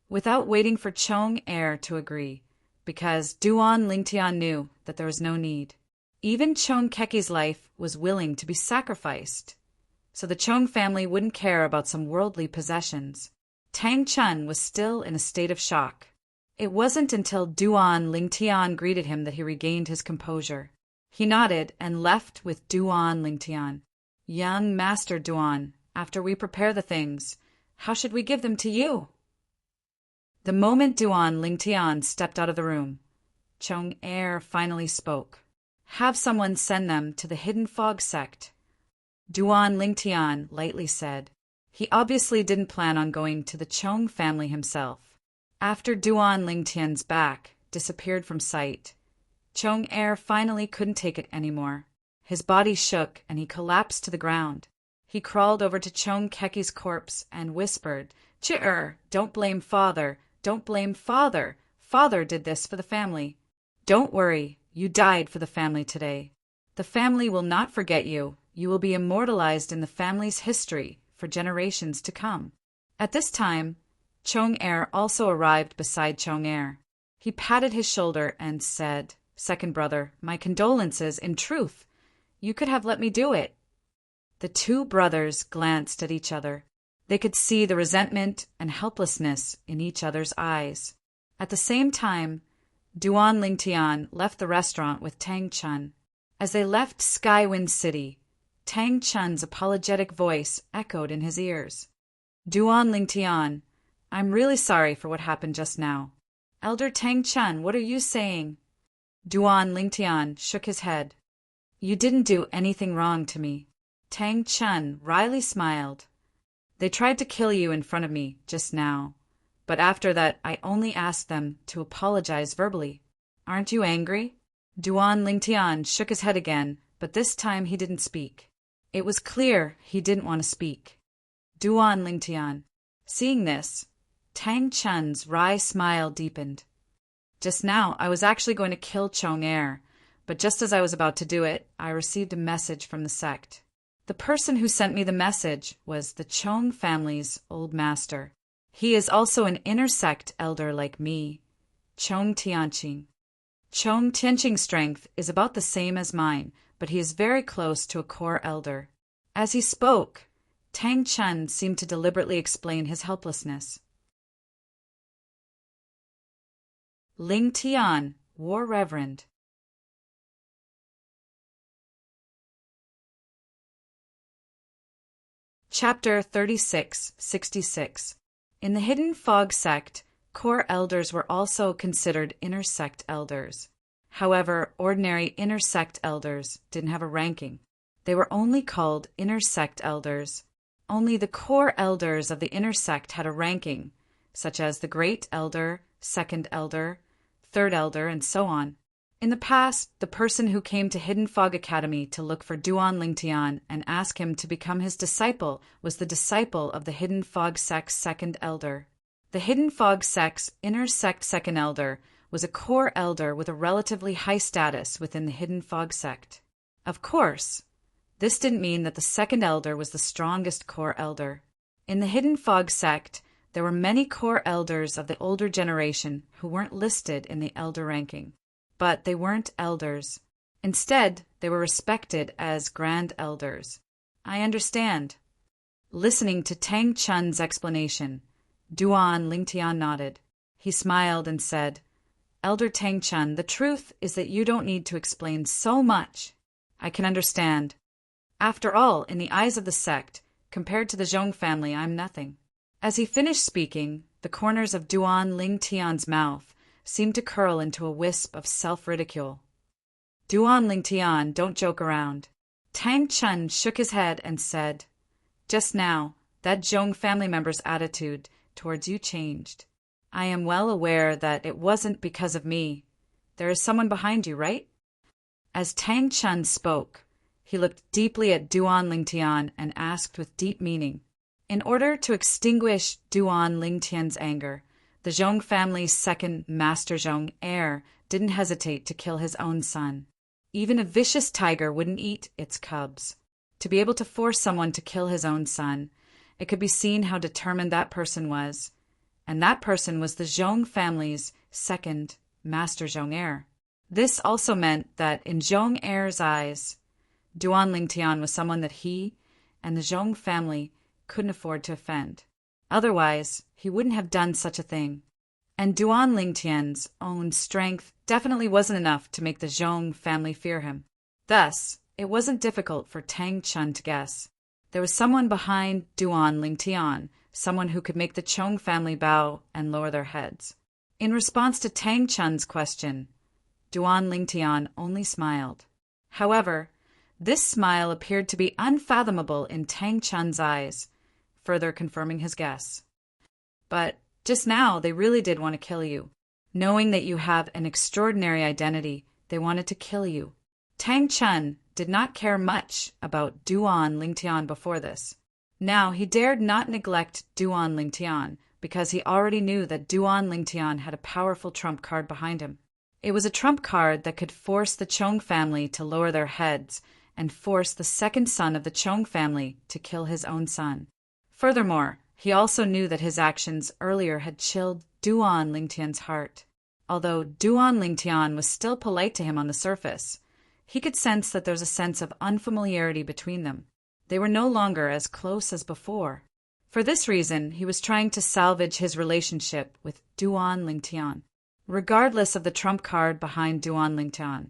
Without waiting for Chong Er to agree, because Duan Lingtian knew that there was no need. Even Chong Keki's life was willing to be sacrificed, so the Chong family wouldn't care about some worldly possessions. Tang Chun was still in a state of shock. It wasn't until Duan Lingtian greeted him that he regained his composure. He nodded and left with Duan Lingtian. Young Master Duan, after we prepare the things, how should we give them to you? The moment Duan Lingtian stepped out of the room, Chong Er finally spoke. Have someone send them to the Hidden Fog sect, Duan Lingtian lightly said. He obviously didn't plan on going to the Chong family himself. After Duan Lingtian's back disappeared from sight, Chong Er finally couldn't take it anymore. His body shook and he collapsed to the ground. He crawled over to Chong Keki's corpse and whispered, "Chir, don't blame father. Don't blame father. Father did this for the family. Don't worry, you died for the family today. The family will not forget you. You will be immortalized in the family's history for generations to come." At this time, Chong Er also arrived beside Chong Er. He patted his shoulder and said, "Second brother, my condolences. In truth, you could have let me do it." The two brothers glanced at each other. They could see the resentment and helplessness in each other's eyes. At the same time, Duan Lingtian left the restaurant with Tang Chun. As they left Skywind City, Tang Chun's apologetic voice echoed in his ears. "Duan Lingtian, I'm really sorry for what happened just now." "Elder Tang Chun, what are you saying?" Duan Lingtian shook his head. "You didn't do anything wrong to me." Tang Chun wryly smiled. "They tried to kill you in front of me just now, but after that I only asked them to apologize verbally. Aren't you angry?" Duan Lingtian shook his head again, but this time he didn't speak. It was clear he didn't want to speak. Duan Lingtian. Seeing this, Tang Chun's wry smile deepened. "Just now I was actually going to kill Chong Er, but just as I was about to do it, I received a message from the sect. The person who sent me the message was the Chong family's old master. He is also an inner sect elder like me, Chong Tianqing. Chong Tianqing's strength is about the same as mine, but he is very close to a core elder." As he spoke, Tang Chun seemed to deliberately explain his helplessness. Ling Tian, War Reverend. Chapter 3666. In the Hidden Fog sect, core elders were also considered inner sect elders. However, ordinary inner sect elders didn't have a ranking. They were only called inner sect elders. Only the core elders of the inner sect had a ranking, such as the Great Elder, Second Elder, Third Elder, and so on. In the past, the person who came to Hidden Fog Academy to look for Duan Lingtian and ask him to become his disciple was the disciple of the Hidden Fog sect's Second Elder. The Hidden Fog sect's inner sect Second Elder was a core elder with a relatively high status within the Hidden Fog sect. Of course, this didn't mean that the Second Elder was the strongest core elder. In the Hidden Fog sect, there were many core elders of the older generation who weren't listed in the elder ranking. But they weren't elders. Instead, they were respected as grand elders. "I understand." Listening to Tang Chun's explanation, Duan Lingtian nodded. He smiled and said, "Elder Tang Chun, the truth is that you don't need to explain so much. I can understand. After all, in the eyes of the sect, compared to the Zhong family, I'm nothing." As he finished speaking, the corners of Duan Lingtian's mouth seemed to curl into a wisp of self-ridicule. "Duan Lingtian, don't joke around." Tang Chun shook his head and said, "Just now, that Zhong family member's attitude towards you changed. I am well aware that it wasn't because of me. There is someone behind you, right?" As Tang Chun spoke, he looked deeply at Duan Lingtian and asked with deep meaning. In order to extinguish Duan Lingtian's anger, the Zhong family's second Master Zhong heir didn't hesitate to kill his own son. Even a vicious tiger wouldn't eat its cubs. To be able to force someone to kill his own son, it could be seen how determined that person was. And that person was the Zhong family's second Master Zhong heir. This also meant that in Zhong heir's eyes, Duan Lingtian was someone that he and the Zhong family couldn't afford to offend. Otherwise, he wouldn't have done such a thing. And Duan Lingtian's own strength definitely wasn't enough to make the Zhong family fear him. Thus, it wasn't difficult for Tang Chun to guess. There was someone behind Duan Lingtian, someone who could make the Chong family bow and lower their heads. In response to Tang Chun's question, Duan Lingtian only smiled. However, this smile appeared to be unfathomable in Tang Chun's eyes, further confirming his guess. But just now, they really did want to kill you. Knowing that you have an extraordinary identity, they wanted to kill you. Tang Chun did not care much about Duan Lingtian before this. Now he dared not neglect Duan Lingtian because he already knew that Duan Lingtian had a powerful trump card behind him. It was a trump card that could force the Chong family to lower their heads and force the second son of the Chong family to kill his own son. Furthermore, he also knew that his actions earlier had chilled Duan Lingtian's heart. Although Duan Lingtian was still polite to him on the surface, he could sense that there was a sense of unfamiliarity between them. They were no longer as close as before. For this reason, he was trying to salvage his relationship with Duan Lingtian, regardless of the trump card behind Duan Lingtian.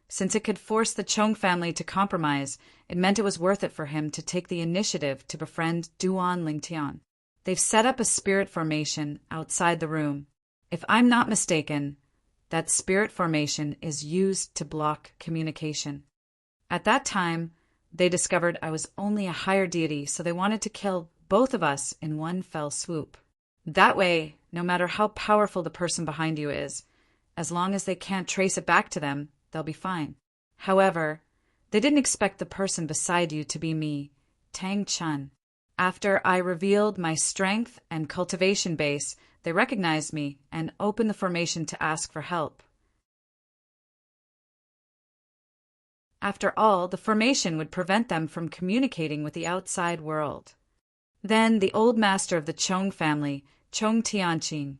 Since it could force the Chong family to compromise, it meant it was worth it for him to take the initiative to befriend Duan Lingtian. They've set up a spirit formation outside the room. If I'm not mistaken, that spirit formation is used to block communication. At that time, they discovered I was only a higher deity, so they wanted to kill both of us in one fell swoop. That way, no matter how powerful the person behind you is, as long as they can't trace it back to them, they'll be fine. However, they didn't expect the person beside you to be me, Tang Chun. After I revealed my strength and cultivation base, they recognized me and opened the formation to ask for help. After all, the formation would prevent them from communicating with the outside world. Then the old master of the Chong family, Chong Tianqing,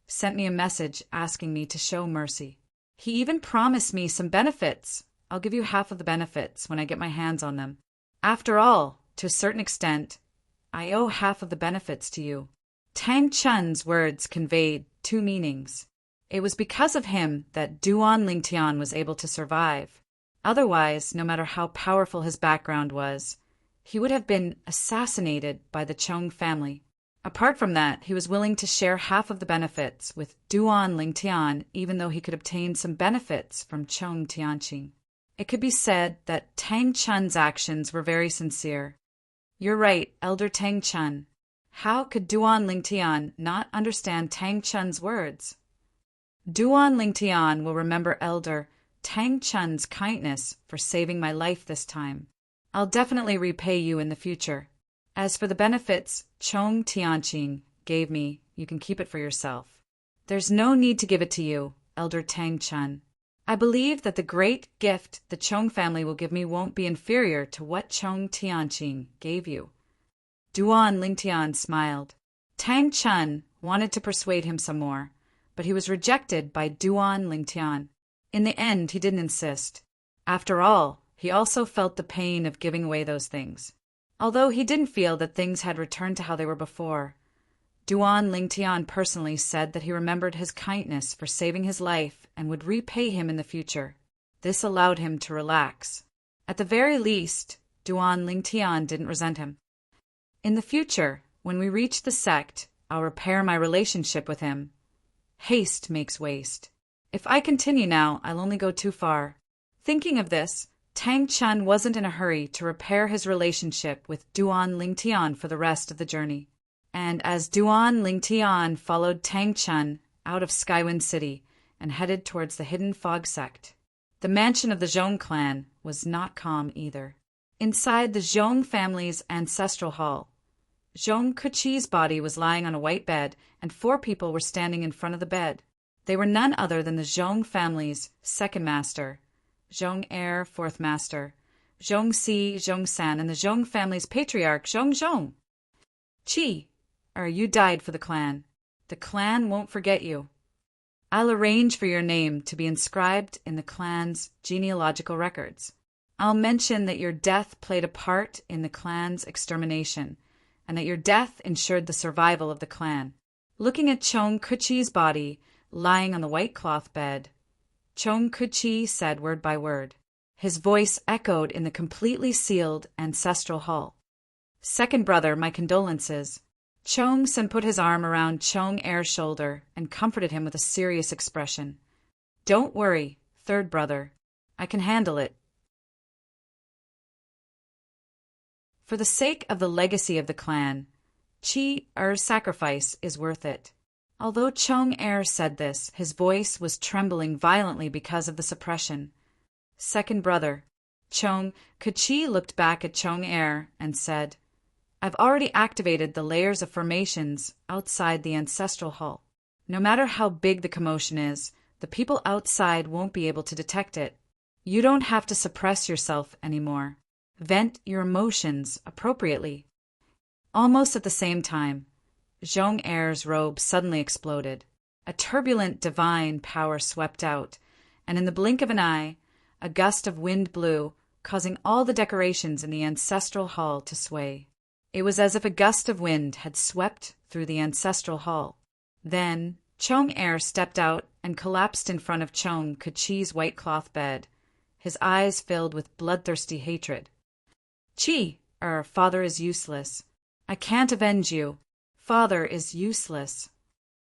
sent me a message asking me to show mercy. He even promised me some benefits. I'll give you half of the benefits when I get my hands on them. After all, to a certain extent, I owe half of the benefits to you. Tang Chun's words conveyed two meanings. It was because of him that Duan Lingtian was able to survive. Otherwise, no matter how powerful his background was, he would have been assassinated by the Chong family. Apart from that, he was willing to share half of the benefits with Duan Lingtian, even though he could obtain some benefits from Chong Tianqing. It could be said that Tang Chun's actions were very sincere. You're right, Elder Tang Chun. How could Duan Lingtian not understand Tang Chun's words? Duan Lingtian will remember Elder Tang Chun's kindness for saving my life this time. I'll definitely repay you in the future. As for the benefits Chong Tianqing gave me, you can keep it for yourself. There's no need to give it to you, Elder Tang Chun. I believe that the great gift the Chong family will give me won't be inferior to what Chong Tianqing gave you. Duan Lingtian smiled. Tang Chun wanted to persuade him some more, but he was rejected by Duan Lingtian. In the end, he didn't insist. After all, he also felt the pain of giving away those things. Although he didn't feel that things had returned to how they were before, Duan Lingtian personally said that he remembered his kindness for saving his life and would repay him in the future. This allowed him to relax. At the very least, Duan Lingtian didn't resent him. In the future, when we reach the sect, I'll repair my relationship with him. Haste makes waste. If I continue now, I'll only go too far. Thinking of this, Tang Chun wasn't in a hurry to repair his relationship with Duan Lingtian for the rest of the journey. And as Duan Lingtian followed Tang Chun out of Skywind City and headed towards the Hidden Fog sect, the mansion of the Zhong clan was not calm either. Inside the Zhong family's ancestral hall, Zhong Kuchi's body was lying on a white bed, and 4 people were standing in front of the bed. They were none other than the Zhong family's second master, Zhong Heir, 4th master, Zhong Si, Zhong San, and the Zhong family's patriarch, Zhong Zhong. You died for the clan. The clan won't forget you. I'll arrange for your name to be inscribed in the clan's genealogical records. I'll mention that your death played a part in the clan's extermination, and that your death ensured the survival of the clan. Looking at Zhong Kuchi's body lying on the white cloth bed, Zhong Kuchi said word by word. His voice echoed in the completely sealed ancestral hall. Second brother, my condolences. Chong Sen put his arm around Chong Er's shoulder and comforted him with a serious expression. Don't worry, third brother. I can handle it. For the sake of the legacy of the clan, Chi Er's sacrifice is worth it. Although Chong Er said this, his voice was trembling violently because of the suppression. Second brother, Chong Chi looked back at Chong Er and said, I've already activated the layers of formations outside the ancestral hall. No matter how big the commotion is, the people outside won't be able to detect it. You don't have to suppress yourself anymore. Vent your emotions appropriately. Almost at the same time, Zhong Er's robe suddenly exploded. A turbulent divine power swept out, and in the blink of an eye, a gust of wind blew, causing all the decorations in the ancestral hall to sway. It was as if a gust of wind had swept through the ancestral hall. Then, Chong Er stepped out and collapsed in front of Chong Chi's white cloth bed, his eyes filled with bloodthirsty hatred. Chi, father is useless. I can't avenge you. Father is useless.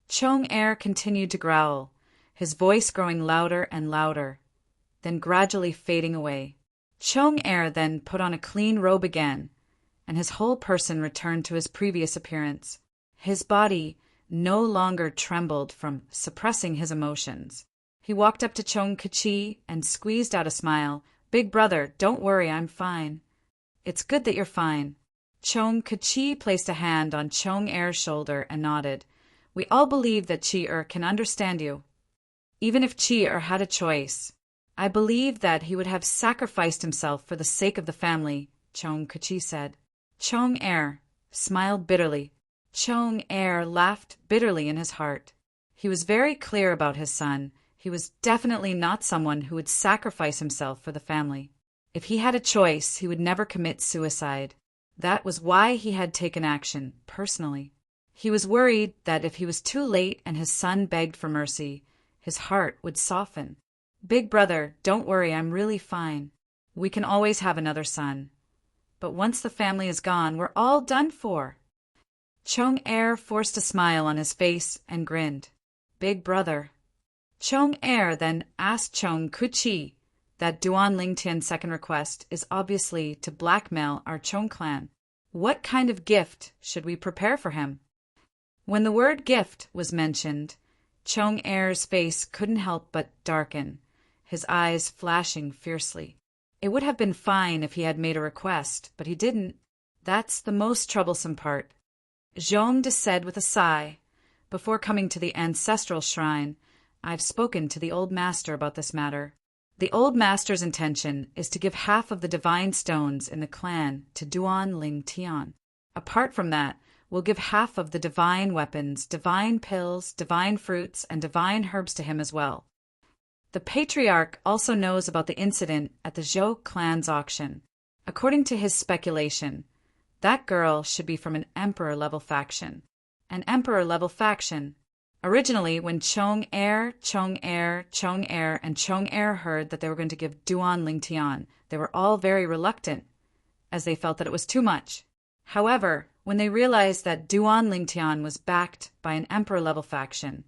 Chong Er continued to growl, his voice growing louder and louder, then gradually fading away. Chong Er then put on a clean robe again, and his whole person returned to his previous appearance. His body no longer trembled from suppressing his emotions. He walked up to Chong Chi and squeezed out a smile. Big brother, don't worry, I'm fine. It's good that you're fine. Chong Chi placed a hand on Chong Er's shoulder and nodded. We all believe that Chi can understand you. Even if Chi had a choice, I believe that he would have sacrificed himself for the sake of the family, Chong Chi said. Chong Er smiled bitterly. Chong Er laughed bitterly in his heart. He was very clear about his son. He was definitely not someone who would sacrifice himself for the family. If he had a choice, he would never commit suicide. That was why he had taken action, personally. He was worried that if he was too late and his son begged for mercy, his heart would soften. Big brother, don't worry, I'm really fine. We can always have another son. But once the family is gone, we're all done for. Chong Er forced a smile on his face and grinned. Big brother. Chong Er then asked Chong Chi that Duan Lingtian's second request is obviously to blackmail our Chong clan. What kind of gift should we prepare for him? When the word gift was mentioned, Chong Er's face couldn't help but darken, his eyes flashing fiercely. It would have been fine if he had made a request, but he didn't. That's the most troublesome part. Zhong said with a sigh, before coming to the ancestral shrine, I've spoken to the old master about this matter. The old master's intention is to give half of the divine stones in the clan to Duan Ling Tian. Apart from that, we'll give half of the divine weapons, divine pills, divine fruits, and divine herbs to him as well. The patriarch also knows about the incident at the Zhou clan's auction. According to his speculation, that girl should be from an emperor-level faction. An emperor-level faction. Originally, when Chong Er, and Chong Er heard that they were going to give Duan Lingtian, they were all very reluctant, as they felt that it was too much. However, when they realized that Duan Lingtian was backed by an emperor-level faction,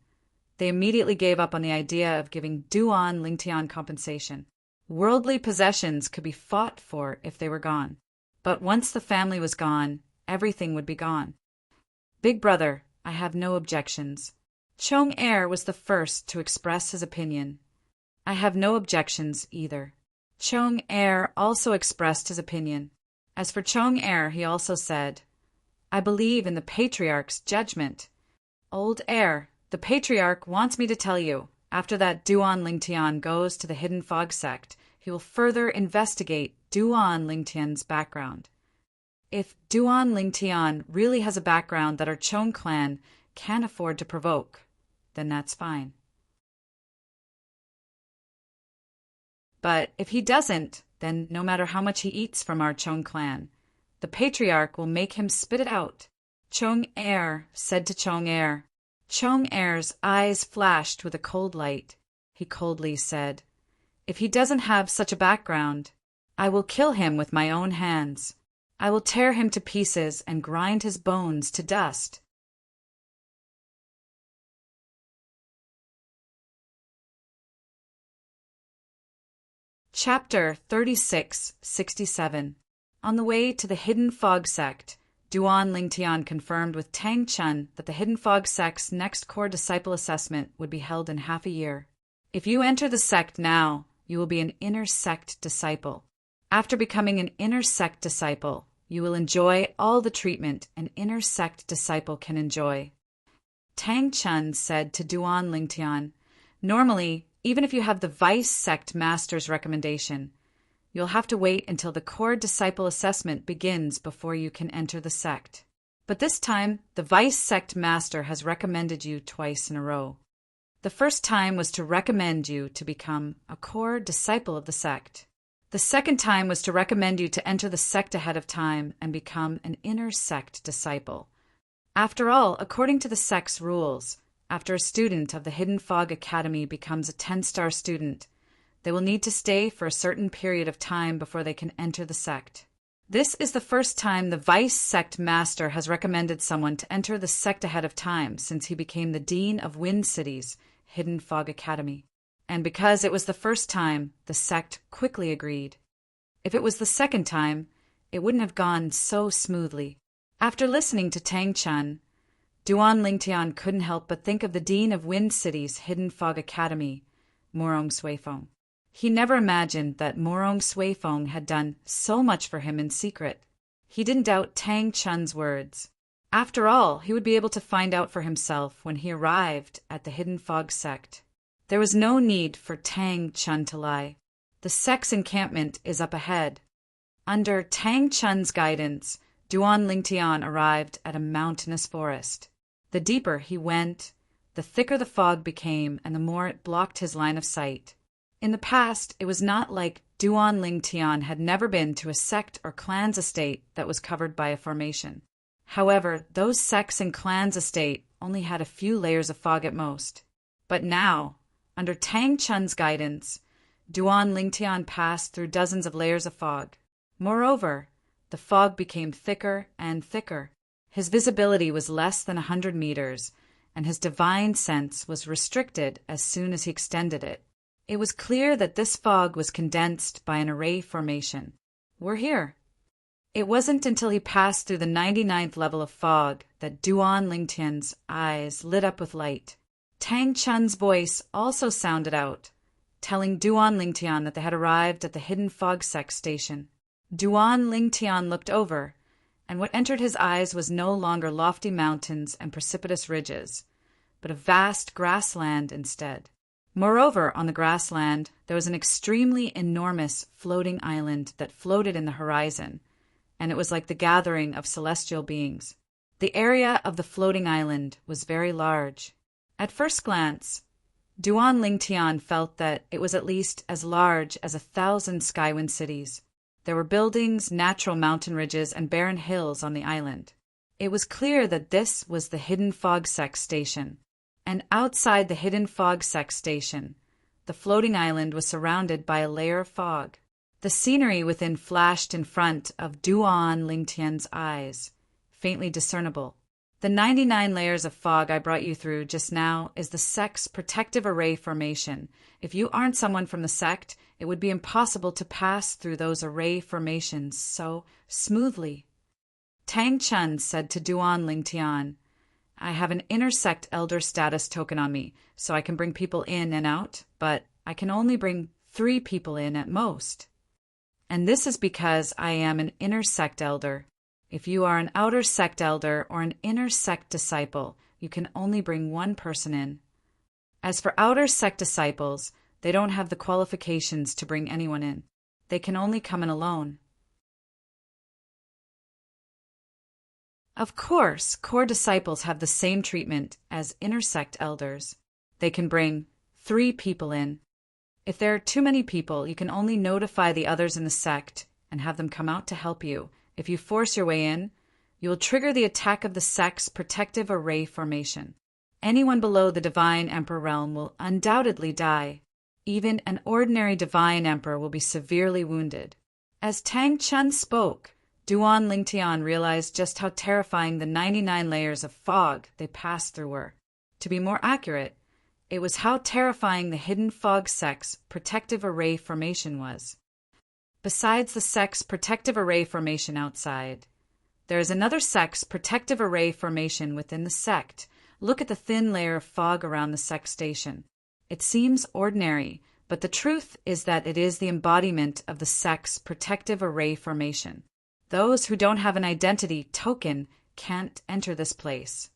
they immediately gave up on the idea of giving Duan Lingtian compensation. Worldly possessions could be fought for if they were gone. But once the family was gone, everything would be gone. Big brother, I have no objections. Chong Er was the first to express his opinion. I have no objections either. Chong Er also expressed his opinion. As for Chong Er, he also said, I believe in the patriarch's judgment. Old Er, the patriarch wants me to tell you, after that Duan Lingtian goes to the Hidden Fog sect, he will further investigate Duan Lingtian's background. If Duan Lingtian really has a background that our Chong clan can't afford to provoke, then that's fine. But if he doesn't, then no matter how much he eats from our Chong clan, the patriarch will make him spit it out. Chong Er said to Chong Er. Chong Er's eyes flashed with a cold light. He coldly said, If he doesn't have such a background, I will kill him with my own hands. I will tear him to pieces and grind his bones to dust. Chapter 36-67. On the way to the Hidden Fog Sect, Duan Lingtian confirmed with Tang Chun that the Hidden Fog Sect's next core disciple assessment would be held in half a year. If you enter the sect now, you will be an inner sect disciple. After becoming an inner sect disciple, you will enjoy all the treatment an inner sect disciple can enjoy. Tang Chun said to Duan Lingtian, normally, even if you have the Vice Sect Master's recommendation, you'll have to wait until the core disciple assessment begins before you can enter the sect. But this time, the Vice Sect Master has recommended you twice in a row. The first time was to recommend you to become a core disciple of the sect. The second time was to recommend you to enter the sect ahead of time and become an inner sect disciple. After all, according to the sect's rules, after a student of the Hidden Fog Academy becomes a 10-star student, they will need to stay for a certain period of time before they can enter the sect. This is the first time the Vice Sect Master has recommended someone to enter the sect ahead of time since he became the Dean of Wind City's Hidden Fog Academy. And because it was the first time, the sect quickly agreed. If it was the second time, it wouldn't have gone so smoothly. After listening to Tang Chun, Duan Lingtian couldn't help but think of the Dean of Wind City's Hidden Fog Academy, Morong Suifeng. He never imagined that Morong Suifeng had done so much for him in secret. He didn't doubt Tang Chun's words. After all, he would be able to find out for himself when he arrived at the Hidden Fog Sect. There was no need for Tang Chun to lie. The sect's encampment is up ahead. Under Tang Chun's guidance, Duan Lingtian arrived at a mountainous forest. The deeper he went, the thicker the fog became and the more it blocked his line of sight. In the past, it was not like Duan Lingtian had never been to a sect or clan's estate that was covered by a formation. However, those sects and clans' estate only had a few layers of fog at most. But now, under Tang Chun's guidance, Duan Lingtian passed through dozens of layers of fog. Moreover, the fog became thicker and thicker. His visibility was less than 100 meters, and his divine sense was restricted as soon as he extended it. It was clear that this fog was condensed by an array formation. We're here. It wasn't until he passed through the 99th level of fog that Duan Lingtian's eyes lit up with light. Tang Chun's voice also sounded out, telling Duan Lingtian that they had arrived at the Hidden Fog Sect station. Duan Lingtian looked over, and what entered his eyes was no longer lofty mountains and precipitous ridges, but a vast grassland instead. Moreover, on the grassland, there was an extremely enormous floating island that floated in the horizon, and it was like the gathering of celestial beings. The area of the floating island was very large. At first glance, Duan Lingtian felt that it was at least as large as 1,000 Skywind cities. There were buildings, natural mountain ridges, and barren hills on the island. It was clear that this was the Hidden Fog Sect station. And outside the Hidden Fog Sect station, the floating island was surrounded by a layer of fog. The scenery within flashed in front of Duan Lingtian's eyes, faintly discernible. The 99 layers of fog I brought you through just now is the sect's protective array formation. If you aren't someone from the sect, it would be impossible to pass through those array formations so smoothly. Tang Chun said to Duan Lingtian, I have an inner sect elder status token on me, so I can bring people in and out, but I can only bring 3 people in at most. And this is because I am an inner sect elder. If you are an outer sect elder or an inner sect disciple, you can only bring 1 person in. As for outer sect disciples, they don't have the qualifications to bring anyone in. They can only come in alone. Of course, core disciples have the same treatment as inner sect elders. They can bring 3 people in. If there are too many people, you can only notify the others in the sect and have them come out to help you. If you force your way in, you will trigger the attack of the sect's protective array formation. Anyone below the Divine Emperor realm will undoubtedly die. Even an ordinary Divine Emperor will be severely wounded. As Tang Chun spoke, Duan Lingtian realized just how terrifying the 99 layers of fog they passed through were. To be more accurate, it was how terrifying the hidden fog sect's protective array formation was. Besides the sect's protective array formation outside, there is another sect's protective array formation within the sect. Look at the thin layer of fog around the sect station. It seems ordinary, but the truth is that it is the embodiment of the sect's protective array formation. Those who don't have an identity token can't enter this place.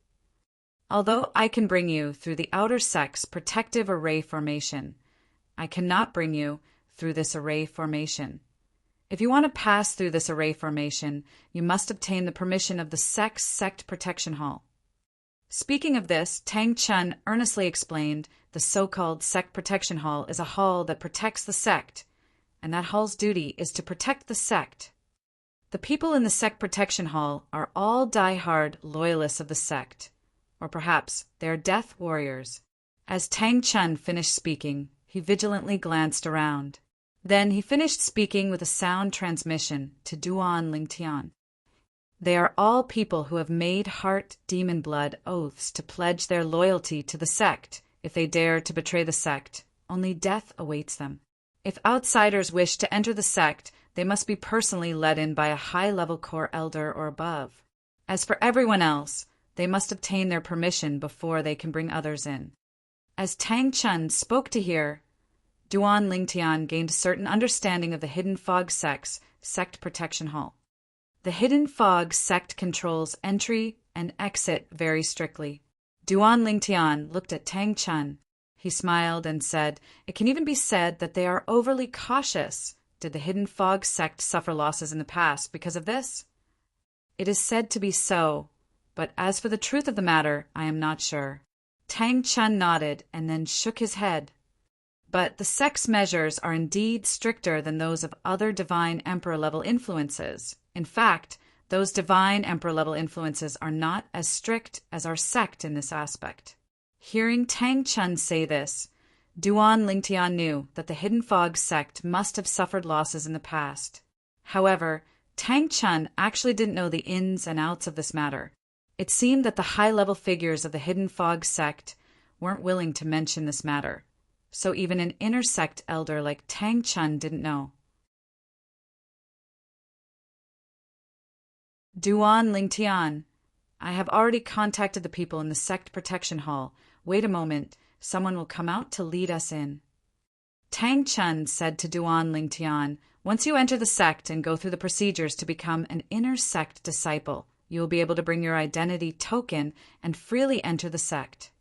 Although I can bring you through the outer sect's protective array formation, I cannot bring you through this array formation. If you want to pass through this array formation, you must obtain the permission of the sect's sect protection hall. Speaking of this, Tang Chun earnestly explained the so-called sect protection hall is a hall that protects the sect, and that hall's duty is to protect the sect. The people in the sect protection hall are all die-hard loyalists of the sect, or perhaps they are death warriors. As Tang Chun finished speaking, he vigilantly glanced around. Then he finished speaking with a sound transmission to Duan Lingtian. They are all people who have made heart demon blood oaths to pledge their loyalty to the sect. If they dare to betray the sect, only death awaits them. If outsiders wish to enter the sect, they must be personally led in by a high-level core elder or above. As for everyone else, they must obtain their permission before they can bring others in. As Tang Chun spoke to hear, Duan Lingtian gained a certain understanding of the Hidden Fog sect's sect protection hall. The Hidden Fog sect controls entry and exit very strictly. Duan Lingtian looked at Tang Chun. He smiled and said, "It can even be said that they are overly cautious. Did the Hidden Fog sect suffer losses in the past because of this?" "It is said to be so, but as for the truth of the matter, I am not sure." Tang Chun nodded and then shook his head. "But the sect's measures are indeed stricter than those of other divine emperor-level influences. In fact, those divine emperor-level influences are not as strict as our sect in this aspect." Hearing Tang Chun say this, Duan Lingtian knew that the Hidden Fog sect must have suffered losses in the past. However, Tang Chun actually didn't know the ins and outs of this matter. It seemed that the high-level figures of the Hidden Fog sect weren't willing to mention this matter, so even an inner sect elder like Tang Chun didn't know. Duan Lingtian, I have already contacted the people in the sect protection hall. Wait a moment, someone will come out to lead us in. Tang Chun said to Duan Lingtian, "Once you enter the sect and go through the procedures to become an inner sect disciple, you will be able to bring your identity token and freely enter the sect."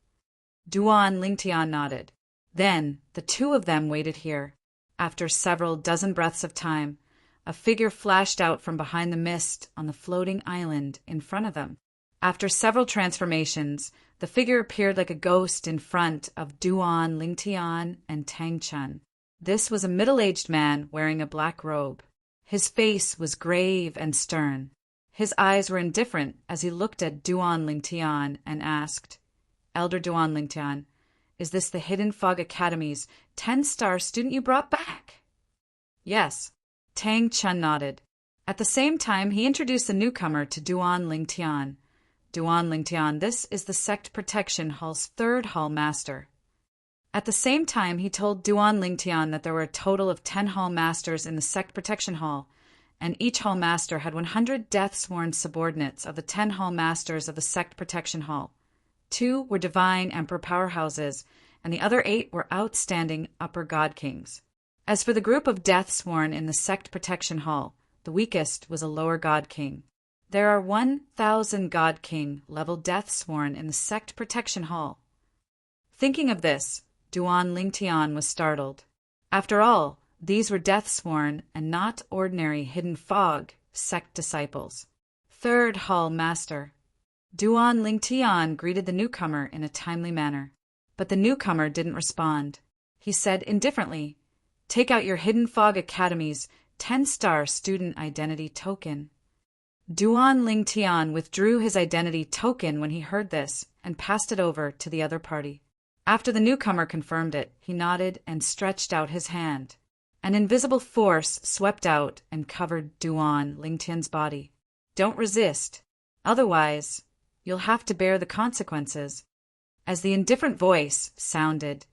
Duan Lingtian nodded. Then the two of them waited here. After several dozen breaths of time, a figure flashed out from behind the mist on the floating island in front of them. After several transformations, the figure appeared like a ghost in front of Duan Lingtian and Tang Chun. This was a middle-aged man wearing a black robe. His face was grave and stern. His eyes were indifferent as he looked at Duan Lingtian and asked, "Elder Duan Lingtian, is this the Hidden Fog Academy's 10-star student you brought back?" "Yes." Tang Chun nodded. At the same time, he introduced the newcomer to Duan Lingtian. Duan Lingtian, this is the Sect Protection Hall's third hall master. At the same time, he told Duan Lingtian that there were a total of 10 hall masters in the Sect Protection Hall, and each hall master had 100 death-sworn subordinates of the 10 hall masters of the Sect Protection Hall. 2 were divine emperor powerhouses, and the other 8 were outstanding upper god kings. As for the group of death-sworn in the Sect Protection Hall, the weakest was a lower god king. There are 1,000 god king level death-sworn in the Sect Protection Hall. Thinking of this, Duan Lingtian was startled. After all, these were death-sworn and not ordinary Hidden Fog sect disciples. Third hall master. Duan Lingtian greeted the newcomer in a timely manner, but the newcomer didn't respond. He said indifferently, "Take out your Hidden Fog Academy's 10-star student identity token." Duan Lingtian withdrew his identity token when he heard this and passed it over to the other party. After the newcomer confirmed it, he nodded and stretched out his hand. An invisible force swept out and covered Duan Lingtian's body. Don't resist. Otherwise, you'll have to bear the consequences. As the indifferent voice sounded,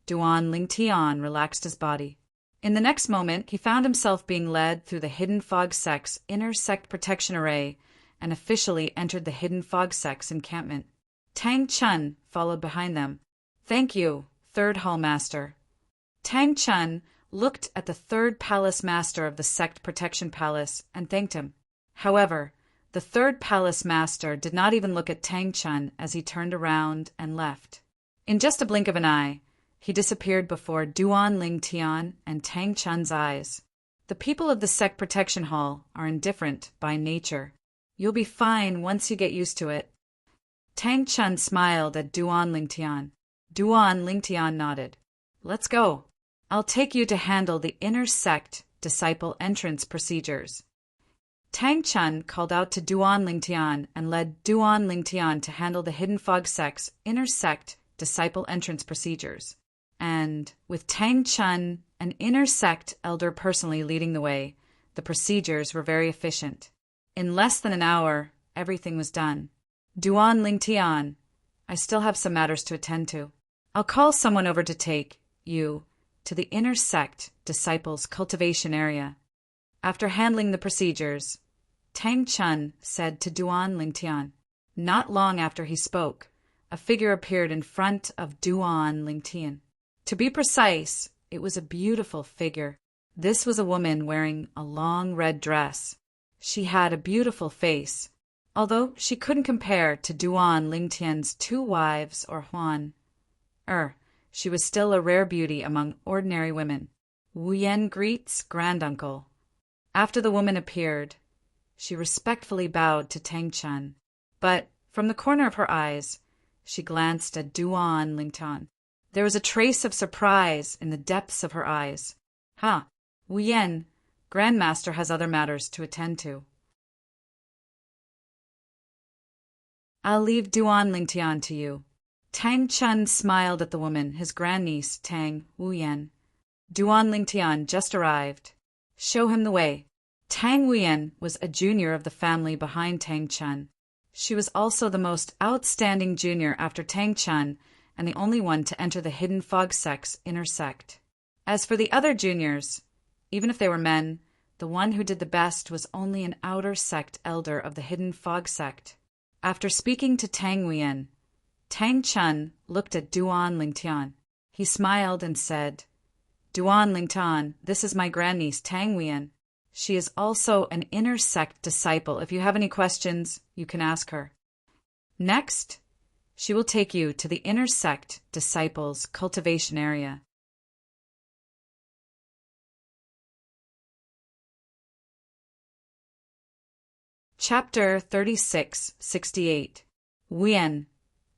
Duan Lingtian relaxed his body. In the next moment, he found himself being led through the Hidden Fog Sect's inner sect protection array and officially entered the Hidden Fog Sect's encampment. Tang Chun followed behind them. Thank you, Third Hall Master. Tang Chun looked at the third palace master of the sect protection palace and thanked him. However, the third palace master did not even look at Tang Chun as he turned around and left. In just a blink of an eye, he disappeared before Duan Lingtian and Tang Chun's eyes. The people of the sect protection hall are indifferent by nature. You'll be fine once you get used to it. Tang Chun smiled at Duan Lingtian. Duan Lingtian nodded. Let's go. I'll take you to handle the inner sect disciple entrance procedures. Tang Chun called out to Duan Lingtian and led Duan Lingtian to handle the Hidden Fog Sect's inner sect disciple entrance procedures. And, with Tang Chun, an inner sect elder personally leading the way, the procedures were very efficient. In less than an hour, everything was done. Duan Lingtian, I still have some matters to attend to. I'll call someone over to take you to the inner sect disciples cultivation area. After handling the procedures, Tang Chun said to Duan Lingtian. Not long after he spoke, a figure appeared in front of Duan Lingtian. To be precise, it was a beautiful figure. This was a woman wearing a long red dress. She had a beautiful face, although she couldn't compare to Duan Lingtian's 2 wives or Huan. She was still a rare beauty among ordinary women. Wu Yan greets granduncle. After the woman appeared, she respectfully bowed to Tang Chun, but from the corner of her eyes, she glanced at Duan Lingtian. There was a trace of surprise in the depths of her eyes. Wu Yan, Grandmaster has other matters to attend to. I'll leave Duan Lingtian to you. Tang Chun smiled at the woman, his grandniece, Tang Wu Yan. Duan Lingtian just arrived. Show him the way. Tang Wu Yan was a junior of the family behind Tang Chun. She was also the most outstanding junior after Tang Chun and the only one to enter the Hidden Fog Sect's inner sect. As for the other juniors, even if they were men, the one who did the best was only an outer sect elder of the Hidden Fog Sect. After speaking to Tang Wu Yan, Tang Chun looked at Duan Lingtian. He smiled and said, Duan Lingtian, this is my grandniece Tang Wu Yan. She is also an inner sect disciple. If you have any questions, you can ask her. Next, she will take you to the inner sect disciples cultivation area. Chapter 3668. Wu Yan,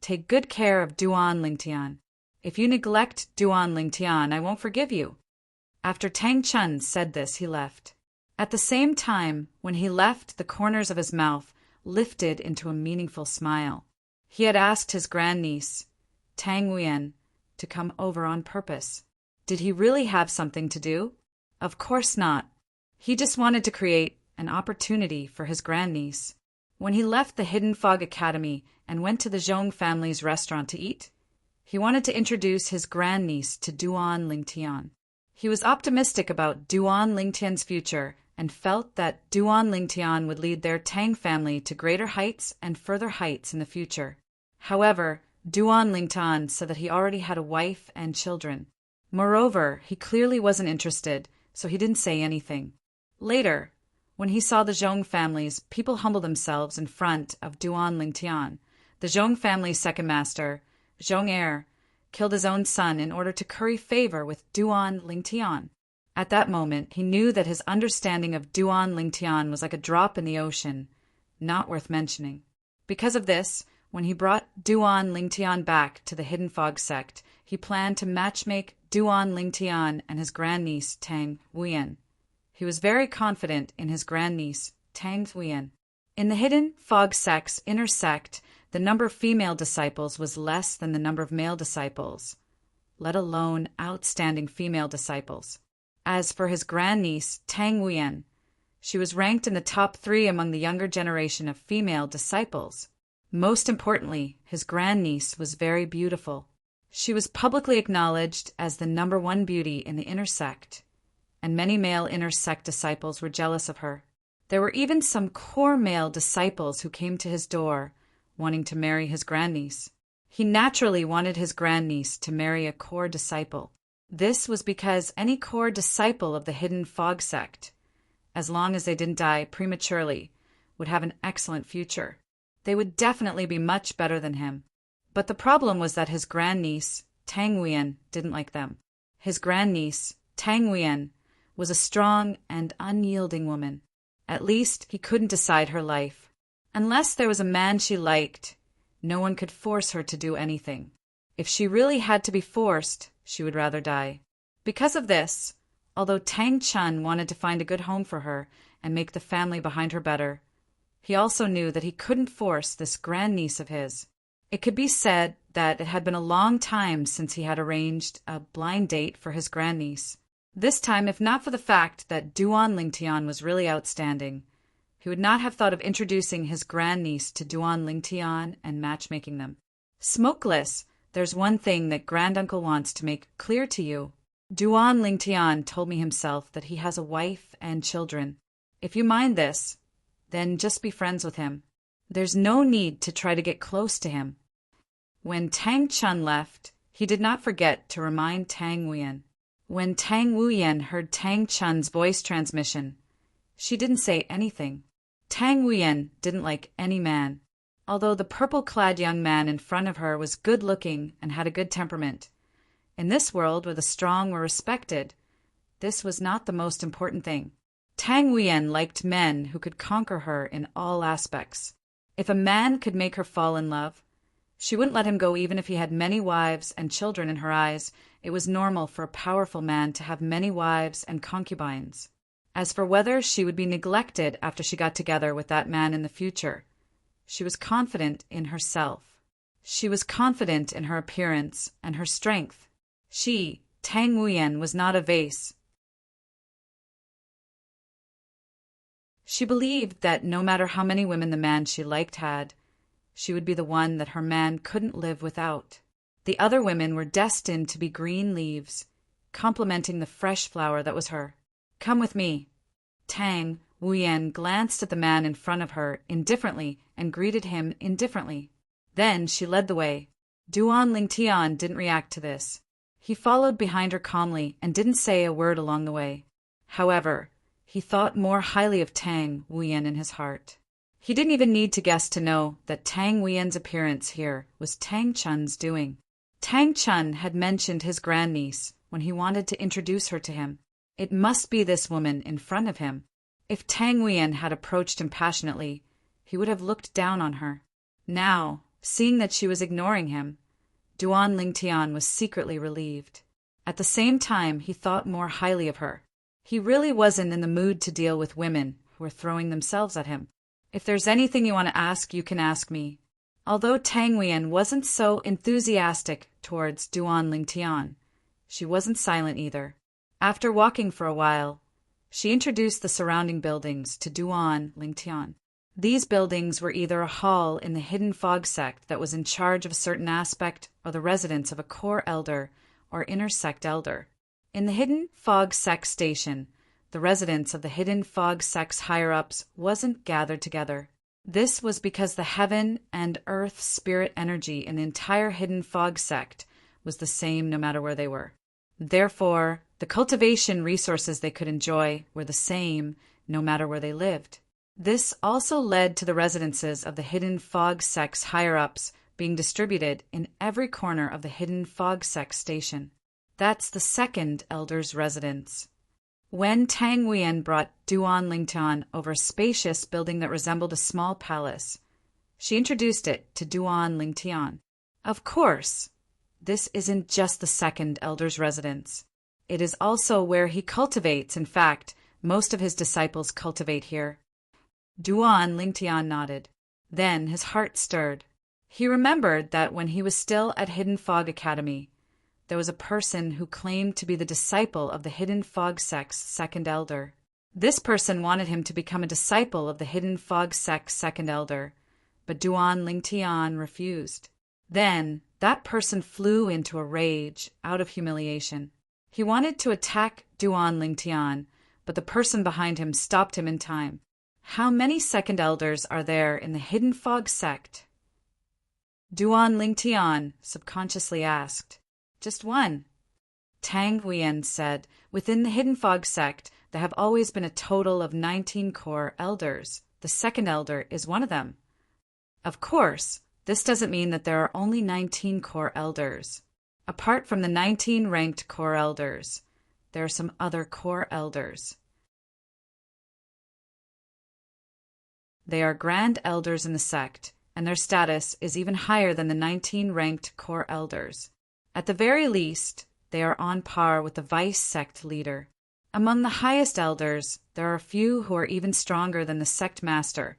take good care of Duan Lingtian. If you neglect Duan Lingtian, I won't forgive you. After Tang Chun said this, he left. At the same time, when he left, the corners of his mouth lifted into a meaningful smile. He had asked his grandniece, Tang Wu Yan, to come over on purpose. Did he really have something to do? Of course not. He just wanted to create an opportunity for his grandniece. When he left the Hidden Fog Academy and went to the Zhong family's restaurant to eat, he wanted to introduce his grandniece to Duan Lingtian. He was optimistic about Duan Lingtian's future and felt that Duan Lingtian would lead their Tang family to greater heights and further heights in the future. However, Duan Lingtian said that he already had a wife and children. Moreover, he clearly wasn't interested, so he didn't say anything. Later, when he saw the Zhong family's people humble themselves in front of Duan Lingtian, the Zhong family's second master, Zhong Heir, killed his own son in order to curry favor with Duan Lingtian. At that moment, he knew that his understanding of Duan Lingtian was like a drop in the ocean, not worth mentioning. Because of this, when he brought Duan Lingtian back to the Hidden Fog Sect, he planned to matchmake Duan Lingtian and his grandniece Tang Wu Yan. He was very confident in his grandniece, Tang Wu Yan. In the Hidden Fog Sect's inner sect, the number of female disciples was less than the number of male disciples, let alone outstanding female disciples. As for his grandniece, Tang Wuyen, she was ranked in the top 3 among the younger generation of female disciples. Most importantly, his grandniece was very beautiful. She was publicly acknowledged as the #1 beauty in the inner sect, and many male inner sect disciples were jealous of her. There were even some core male disciples who came to his door, wanting to marry his grandniece. He naturally wanted his grandniece to marry a core disciple. This was because any core disciple of the Hidden Fog sect, as long as they didn't die prematurely, would have an excellent future. They would definitely be much better than him. But the problem was that his grandniece, Tang Wuyen, didn't like them. His grandniece, Tang Wuyen, was a strong and unyielding woman. At least he couldn't decide her life. Unless there was a man she liked, no one could force her to do anything. If she really had to be forced, she would rather die. Because of this, although Tang Chun wanted to find a good home for her and make the family behind her better, he also knew that he couldn't force this grandniece of his. It could be said that it had been a long time since he had arranged a blind date for his grandniece. This time, if not for the fact that Duan Lingtian was really outstanding, he would not have thought of introducing his grandniece to Duan Lingtian and matchmaking them. Smokeless, there's one thing that Granduncle wants to make clear to you. Duan Lingtian told me himself that he has a wife and children. If you mind this, then just be friends with him. There's no need to try to get close to him. When Tang Chun left, he did not forget to remind Tang Wuyen. When Tang Wuyen heard Tang Chun's voice transmission, she didn't say anything. Tang Wuyen didn't like any man. Although the purple-clad young man in front of her was good-looking and had a good temperament, in this world where the strong were respected, this was not the most important thing. Tang Wuyen liked men who could conquer her in all aspects. If a man could make her fall in love, she wouldn't let him go even if he had many wives and children. In her eyes, it was normal for a powerful man to have many wives and concubines. As for whether she would be neglected after she got together with that man in the future, she was confident in herself. She was confident in her appearance and her strength. She, Tang Wuyen, was not a vase. She believed that no matter how many women the man she liked had, she would be the one that her man couldn't live without. The other women were destined to be green leaves, complementing the fresh flower that was her. Come with me. Tang Wuyen glanced at the man in front of her indifferently and greeted him indifferently. Then she led the way. Duan Lingtian didn't react to this. He followed behind her calmly and didn't say a word along the way. However, he thought more highly of Tang Wuyen in his heart. He didn't even need to guess to know that Tang Wuyen's appearance here was Tang Chun's doing. Tang Chun had mentioned his grandniece when he wanted to introduce her to him. It must be this woman in front of him. If Tang Wuyen had approached him passionately, he would have looked down on her. Now, seeing that she was ignoring him, Duan Lingtian was secretly relieved. At the same time, he thought more highly of her. He really wasn't in the mood to deal with women who were throwing themselves at him. If there's anything you want to ask, you can ask me. Although Tang Wuyen wasn't so enthusiastic towards Duan Lingtian, she wasn't silent either. After walking for a while, she introduced the surrounding buildings to Duan Lingtian. These buildings were either a hall in the Hidden Fog sect that was in charge of a certain aspect or the residence of a core elder or inner sect elder. In the Hidden Fog sect station, the residents of the Hidden Fog sect's higher-ups wasn't gathered together. This was because the heaven and earth spirit energy in the entire Hidden Fog sect was the same no matter where they were. Therefore, the cultivation resources they could enjoy were the same no matter where they lived. This also led to the residences of the Hidden Fog sect's higher-ups being distributed in every corner of the Hidden Fog sect station. That's the second elder's residence. When Tang Wuyen brought Duan Lingtian over a spacious building that resembled a small palace, she introduced it to Duan Lingtian. Of course, this isn't just the second elder's residence. It is also where he cultivates. In fact, most of his disciples cultivate here. Duan Lingtian nodded. Then his heart stirred. He remembered that when he was still at Hidden Fog Academy, there was a person who claimed to be the disciple of the Hidden Fog Sect's second elder. This person wanted him to become a disciple of the Hidden Fog Sect's second elder, but Duan Lingtian refused. Then, that person flew into a rage out of humiliation. He wanted to attack Duan Lingtian, but the person behind him stopped him in time. How many second elders are there in the Hidden Fog Sect? Duan Lingtian subconsciously asked. Just one. Tang Huiyan said, within the Hidden Fog Sect, there have always been a total of 19 core elders. The second elder is one of them. Of course, this doesn't mean that there are only 19 core elders. Apart from the 19 ranked core elders, there are some other core elders. They are grand elders in the sect, and their status is even higher than the 19 ranked core elders. At the very least, they are on par with the vice sect leader. Among the highest elders, there are a few who are even stronger than the sect master,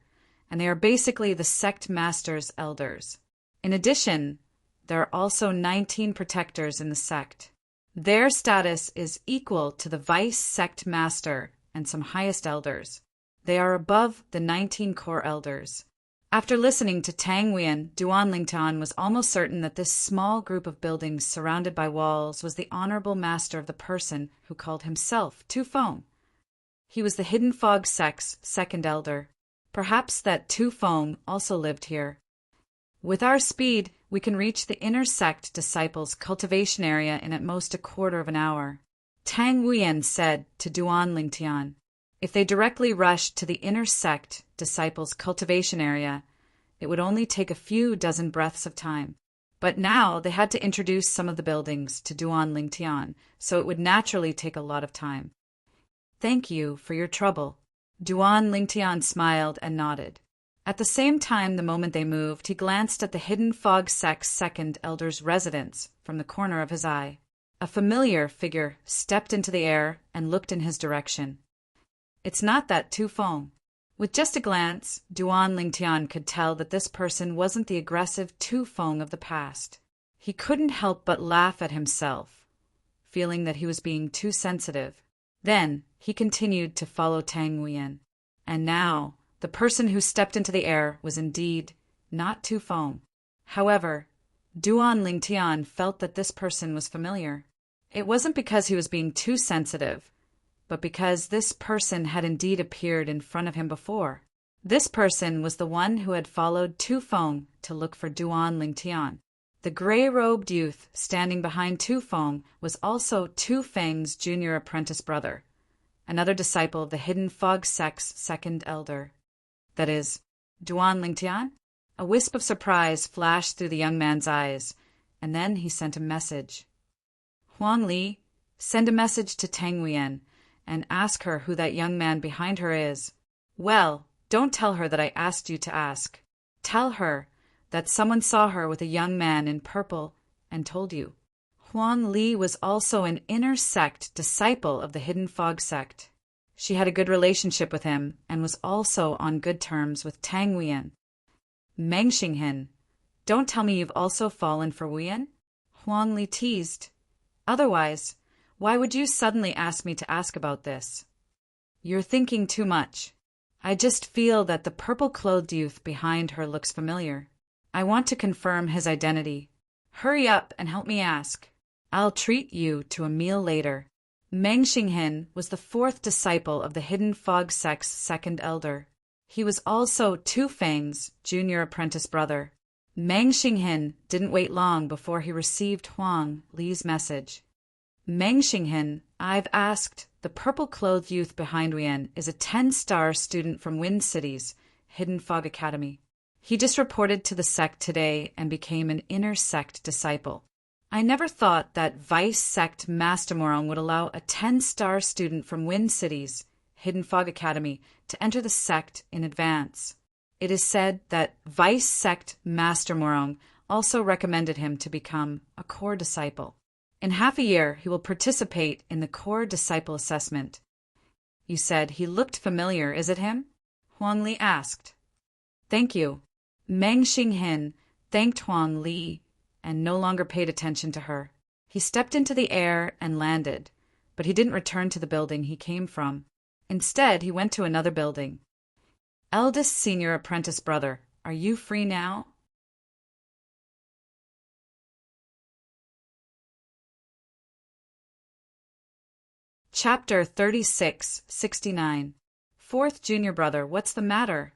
and they are basically the sect master's elders. In addition, there are also 19 protectors in the sect. Their status is equal to the vice sect master and some highest elders. They are above the 19 core elders. After listening to Tang Huiyan, Duan Lingtian was almost certain that this small group of buildings surrounded by walls was the honorable master of the person who called himself Tu Feng. He was the Hidden Fog Sect's second elder. Perhaps that Tu Feng also lived here. With our speed, we can reach the inner sect disciples' cultivation area in at most a quarter of an hour. Tang Huiyan said to Duan Lingtian. If they directly rushed to the inner sect disciples' cultivation area, it would only take a few dozen breaths of time. But now they had to introduce some of the buildings to Duan Lingtian, so it would naturally take a lot of time. Thank you for your trouble. Duan Lingtian smiled and nodded. At the same time, the moment they moved, he glanced at the Hidden Fog Sect's second elder's residence from the corner of his eye. A familiar figure stepped into the air and looked in his direction. It's not that Tu Feng. With just a glance, Duan Lingtian could tell that this person wasn't the aggressive Tu Feng of the past. He couldn't help but laugh at himself, feeling that he was being too sensitive. Then he continued to follow Tang Huiyan. And now, the person who stepped into the air was indeed not Tu Feng. However, Duan Lingtian felt that this person was familiar. It wasn't because he was being too sensitive, but because this person had indeed appeared in front of him before. This person was the one who had followed Tu Feng to look for Duan Lingtian. The gray-robed youth standing behind Tu Feng was also Tu Feng's junior apprentice brother, another disciple of the Hidden Fog Sect's second elder. That is, Duan Lingtian? A wisp of surprise flashed through the young man's eyes, and then he sent a message. Huang Li, send a message to Tang Huiyan, and ask her who that young man behind her is. Well, don't tell her that I asked you to ask. Tell her that someone saw her with a young man in purple and told you. Huang Li was also an inner sect disciple of the Hidden Fog Sect. She had a good relationship with him and was also on good terms with Tang Huiyan. Meng Xinghen, don't tell me you've also fallen for Huiyan? Huang Li teased. Otherwise, why would you suddenly ask me to ask about this? You're thinking too much. I just feel that the purple-clothed youth behind her looks familiar. I want to confirm his identity. Hurry up and help me ask. I'll treat you to a meal later. Meng Xinghen was the fourth disciple of the Hidden Fog Sect's second elder. He was also Tu Feng's junior apprentice brother. Meng Xinghen didn't wait long before he received Huang Li's message. Meng Xinghen, I've asked. The purple-clothed youth behind Huiyan is a 10-star student from Wind City's Hidden Fog Academy. He just reported to the sect today and became an inner sect disciple. I never thought that Vice Sect Master Morong would allow a 10-star student from Wind City's Hidden Fog Academy to enter the sect in advance. It is said that Vice Sect Master Morong also recommended him to become a core disciple. In half a year, he will participate in the core disciple assessment. You said he looked familiar, is it him? Huang Li asked. Thank you. Meng Xinghen thanked Huang Li and no longer paid attention to her. He stepped into the air and landed, but he didn't return to the building he came from. Instead, he went to another building. Eldest senior apprentice brother, are you free now? Chapter 36-69. Fourth junior brother, what's the matter?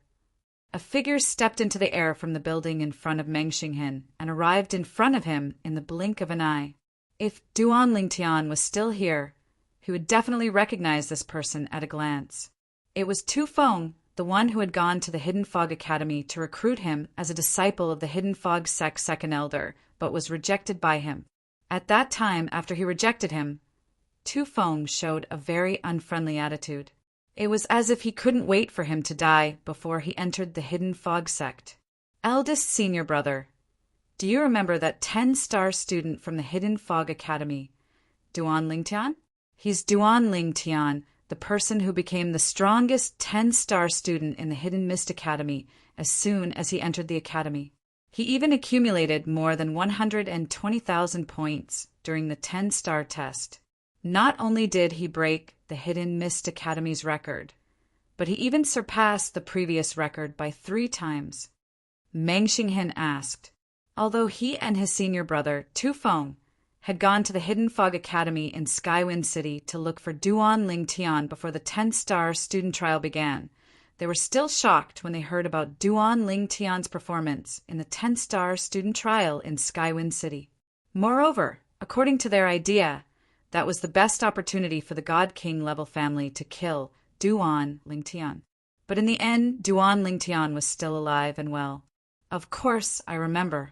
A figure stepped into the air from the building in front of Meng Xinghin and arrived in front of him in the blink of an eye. If Duan Lingtian was still here, he would definitely recognize this person at a glance. It was Tu Feng, the one who had gone to the Hidden Fog Academy to recruit him as a disciple of the Hidden Fog Sect's second elder, but was rejected by him. At that time, after he rejected him, Tu Feng showed a very unfriendly attitude. It was as if he couldn't wait for him to die before he entered the Hidden Fog Sect. Eldest senior brother, do you remember that 10-star student from the Hidden Fog Academy, Duan Lingtian? He's Duan Lingtian, the person who became the strongest 10-star student in the Hidden Mist Academy as soon as he entered the academy. He even accumulated more than 120,000 points during the 10-star test. Not only did he break the Hidden Mist Academy's record, but he even surpassed the previous record by 3 times. Meng Xinghin asked, although he and his senior brother, Tu Feng, had gone to the Hidden Fog Academy in Skywind City to look for Duan Lingtian before the 10-star student trial began, they were still shocked when they heard about Duan Lingtian's performance in the 10-star student trial in Skywind City. Moreover, according to their idea, that was the best opportunity for the God King level family to kill Duan Lingtian. But in the end, Duan Lingtian was still alive and well. Of course, I remember.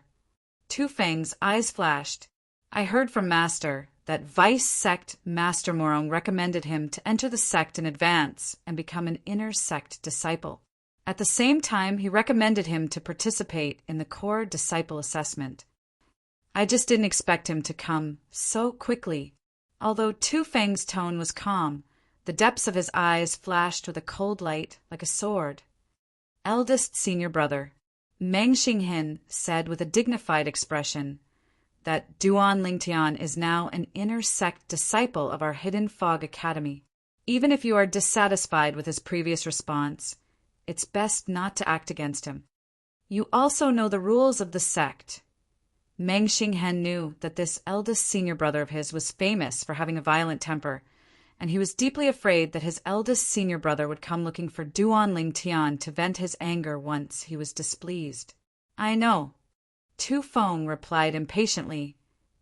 Tu Feng's eyes flashed. I heard from Master that Vice Sect Master Morong recommended him to enter the sect in advance and become an inner sect disciple. At the same time, he recommended him to participate in the core disciple assessment. I just didn't expect him to come so quickly. Although Tu Feng's tone was calm, the depths of his eyes flashed with a cold light like a sword. Eldest senior brother, Meng Xinghin said with a dignified expression that Duan Lingtian is now an inner sect disciple of our Hidden Fog Academy. Even if you are dissatisfied with his previous response, it's best not to act against him. You also know the rules of the sect. Meng Xinghen knew that this eldest senior brother of his was famous for having a violent temper, and he was deeply afraid that his eldest senior brother would come looking for Duan Lingtian to vent his anger once he was displeased. I know. Tu Feng replied impatiently.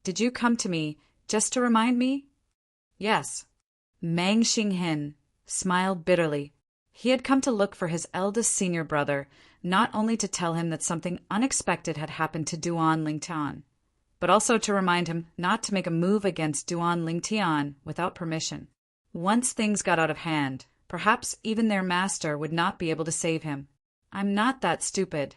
Did you come to me just to remind me? Yes. Meng Xinghen smiled bitterly. He had come to look for his eldest senior brother, not only to tell him that something unexpected had happened to Duan Lingtian, but also to remind him not to make a move against Duan Lingtian without permission. Once things got out of hand, perhaps even their master would not be able to save him. I'm not that stupid.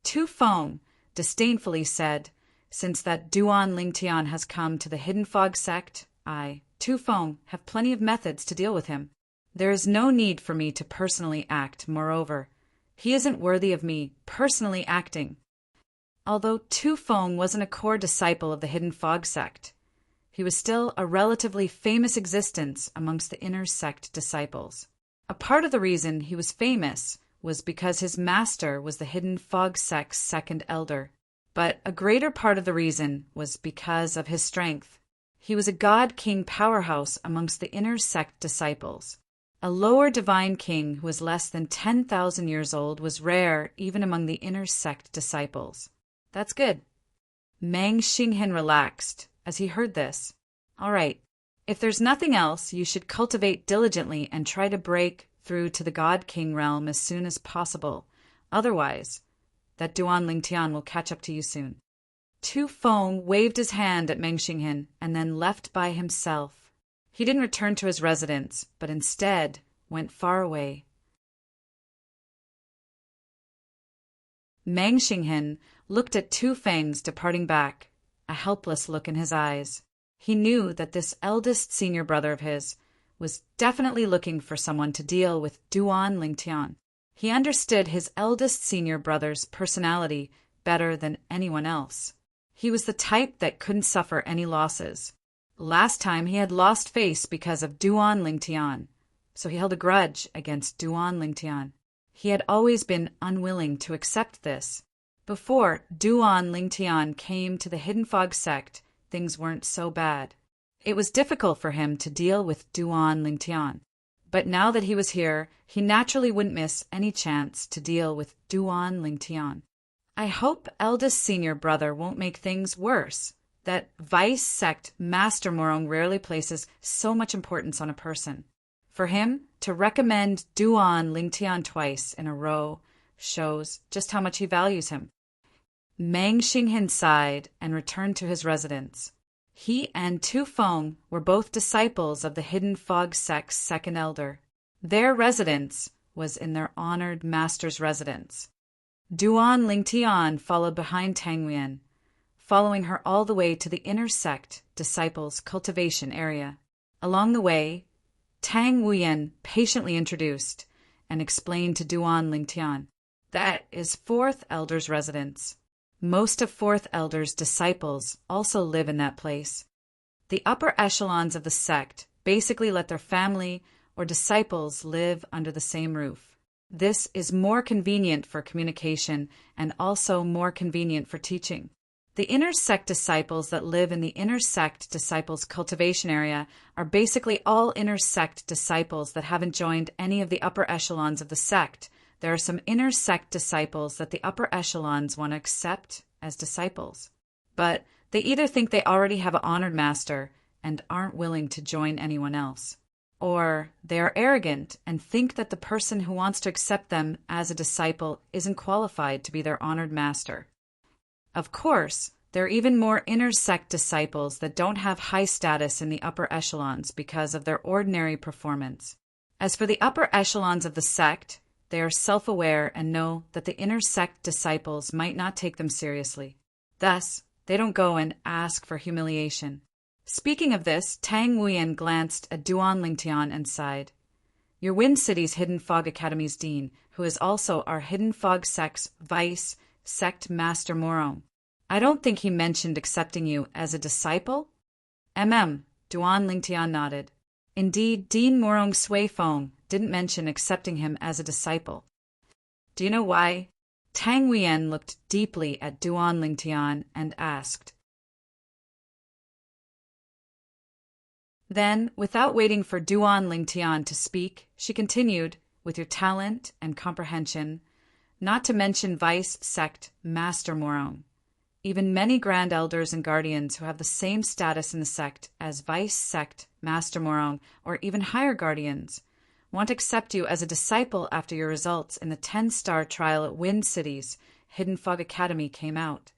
Tu Feng disdainfully said, since that Duan Lingtian has come to the Hidden Fog sect, I, Tu Feng, have plenty of methods to deal with him. There is no need for me to personally act. Moreover, he isn't worthy of me personally acting. Although Tu Feng wasn't a core disciple of the Hidden Fog sect, he was still a relatively famous existence amongst the inner sect disciples. A part of the reason he was famous was because his master was the Hidden Fog sect's second elder, but a greater part of the reason was because of his strength. He was a God King powerhouse amongst the inner sect disciples. A lower divine king who was less than 10,000 years old was rare even among the inner sect disciples. That's good. Meng Xinghin relaxed as he heard this. All right, if there's nothing else, you should cultivate diligently and try to break through to the God King realm as soon as possible. Otherwise, that Duan Lingtian will catch up to you soon. Tu Feng waved his hand at Meng Xinghin and then left by himself. He didn't return to his residence, but instead went far away. Meng Xinghin looked at Tu Feng's departing back, a helpless look in his eyes. He knew that this eldest senior brother of his was definitely looking for someone to deal with Duan Lingtian. He understood his eldest senior brother's personality better than anyone else. He was the type that couldn't suffer any losses. Last time he had lost face because of Duan Lingtian, so he held a grudge against Duan Lingtian. He had always been unwilling to accept this. Before Duan Lingtian came to the Hidden Fog sect, things weren't so bad. It was difficult for him to deal with Duan Lingtian. But now that he was here, he naturally wouldn't miss any chance to deal with Duan Lingtian. I hope eldest senior brother won't make things worse. That vice sect Master Morong rarely places so much importance on a person. For him to recommend Duan Lingtian twice in a row shows just how much he values him. Mang Xinghin sighed and returned to his residence. He and Tu Feng were both disciples of the Hidden Fog sect's second elder. Their residence was in their honored master's residence. Duan Lingtian followed behind Tang Huiyan, following her all the way to the inner sect disciples' cultivation area. Along the way, Tang Huiyan patiently introduced and explained to Duan Lingtian, "That is fourth elder's residence. Most of fourth elder's disciples also live in that place. The upper echelons of the sect basically let their family or disciples live under the same roof. This is more convenient for communication and also more convenient for teaching. The inner sect disciples that live in the inner sect disciples' cultivation area are basically all inner sect disciples that haven't joined any of the upper echelons of the sect. There are some inner sect disciples that the upper echelons want to accept as disciples, but they either think they already have an honored master and aren't willing to join anyone else, or they are arrogant and think that the person who wants to accept them as a disciple isn't qualified to be their honored master. Of course, there are even more inner sect disciples that don't have high status in the upper echelons because of their ordinary performance. As for the upper echelons of the sect, they are self-aware and know that the inner sect disciples might not take them seriously. Thus, they don't go and ask for humiliation. Speaking of this, Tang Huiyan glanced at Duan Lingtian and sighed. "You're Wind City's Hidden Fog Academy's dean, who is also our Hidden Fog sect's vice sect Master Morong. I don't think he mentioned accepting you as a disciple?" Duan Lingtian nodded. Indeed, Dean Morong Sui Feng didn't mention accepting him as a disciple. "Do you know why?" Tang Huiyan looked deeply at Duan Lingtian and asked. Then, without waiting for Duan Lingtian to speak, she continued, "With your talent and comprehension, not to mention vice sect Master Morong. Even many grand elders and guardians who have the same status in the sect as vice sect Master Morong or even higher guardians want to accept you as a disciple after your results in the 10-star trial at Wind City's Hidden Fog Academy came out."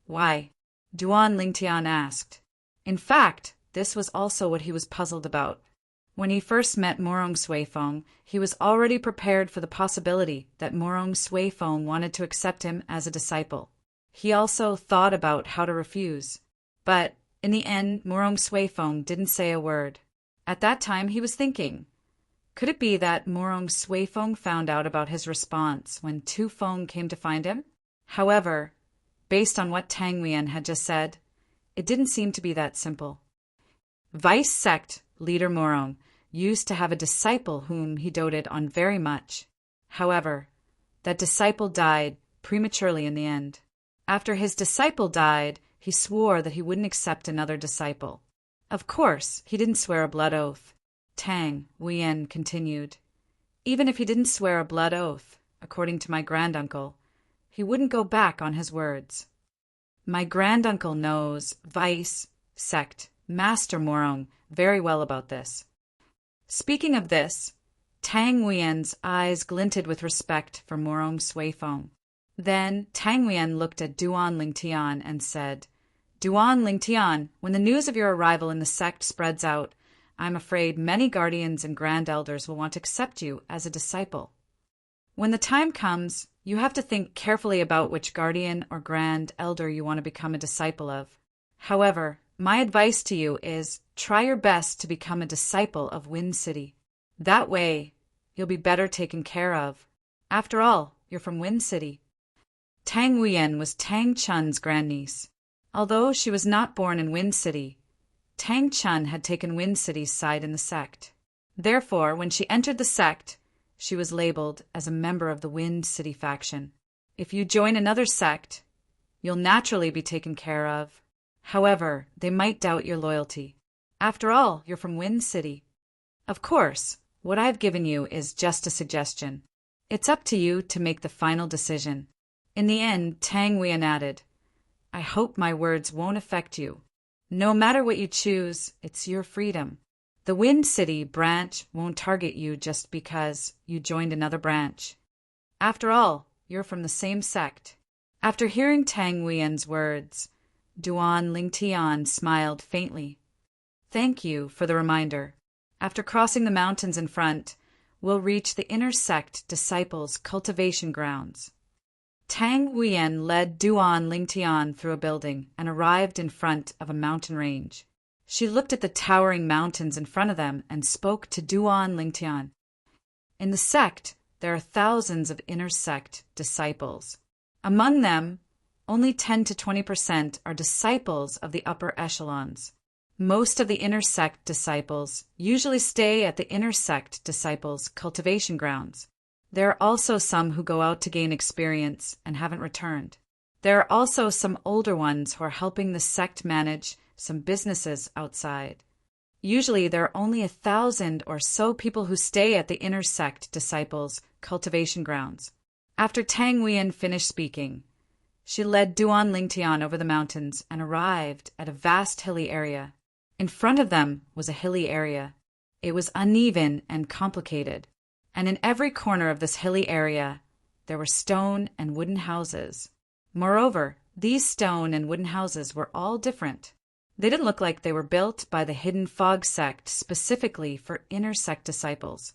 "Why?" Duan Lingtian asked. In fact, this was also what he was puzzled about. When he first met Morong Sui Feng, he was already prepared for the possibility that Morong Sui Feng wanted to accept him as a disciple. He also thought about how to refuse. But in the end, Morong Sui Feng didn't say a word. At that time, he was thinking, could it be that Morong Sui Feng found out about his response when Tu Feng came to find him? However, based on what Tang Huiyan had just said, it didn't seem to be that simple. Vice sect leader Morong used to have a disciple whom he doted on very much. However, that disciple died prematurely in the end. After his disciple died, he swore that he wouldn't accept another disciple. Of course, he didn't swear a blood oath. Tang Huiyan continued. Even if he didn't swear a blood oath, according to my granduncle, he wouldn't go back on his words. My granduncle knows vice sect Master Morong very well about this. Speaking of this, Tang Huiyan's eyes glinted with respect for Morong Sui Feng. Then Tang Huiyan looked at Duan Lingtian and said, "Duan Lingtian, when the news of your arrival in the sect spreads out, I'm afraid many guardians and grand elders will want to accept you as a disciple. When the time comes, you have to think carefully about which guardian or grand elder you want to become a disciple of. However, my advice to you is try your best to become a disciple of Wind City. That way, you'll be better taken care of. After all, you're from Wind City." Tang Huiyan was Tang Chun's grandniece. Although she was not born in Wind City, Tang Chun had taken Wind City's side in the sect. Therefore, when she entered the sect, she was labeled as a member of the Wind City faction. If you join another sect, you'll naturally be taken care of. However, they might doubt your loyalty. After all, you're from Wind City. Of course, what I've given you is just a suggestion. It's up to you to make the final decision. In the end, Tang Wein added, I hope my words won't affect you. No matter what you choose, it's your freedom. The Wind City branch won't target you just because you joined another branch. After all, you're from the same sect. After hearing Tang Wein's words, Duan Lingtian smiled faintly. Thank you for the reminder. After crossing the mountains in front, we'll reach the inner sect disciples' cultivation grounds. Tang Wein led Duan Lingtian through a building and arrived in front of a mountain range. She looked at the towering mountains in front of them and spoke to Duan Lingtian. In the sect, there are thousands of inner sect disciples. Among them, only 10 to 20% are disciples of the upper echelons. Most of the inner sect disciples usually stay at the inner sect disciples' cultivation grounds. There are also some who go out to gain experience and haven't returned. There are also some older ones who are helping the sect manage some businesses outside. Usually there are only 1,000 or so people who stay at the inner sect disciples' cultivation grounds. After Tang Wein finished speaking, she led Duan Lingtian over the mountains and arrived at a vast hilly area. In front of them was a hilly area. It was uneven and complicated, and in every corner of this hilly area there were stone and wooden houses. Moreover, these stone and wooden houses were all different. They didn't look like they were built by the Hidden Fog sect specifically for inner sect disciples.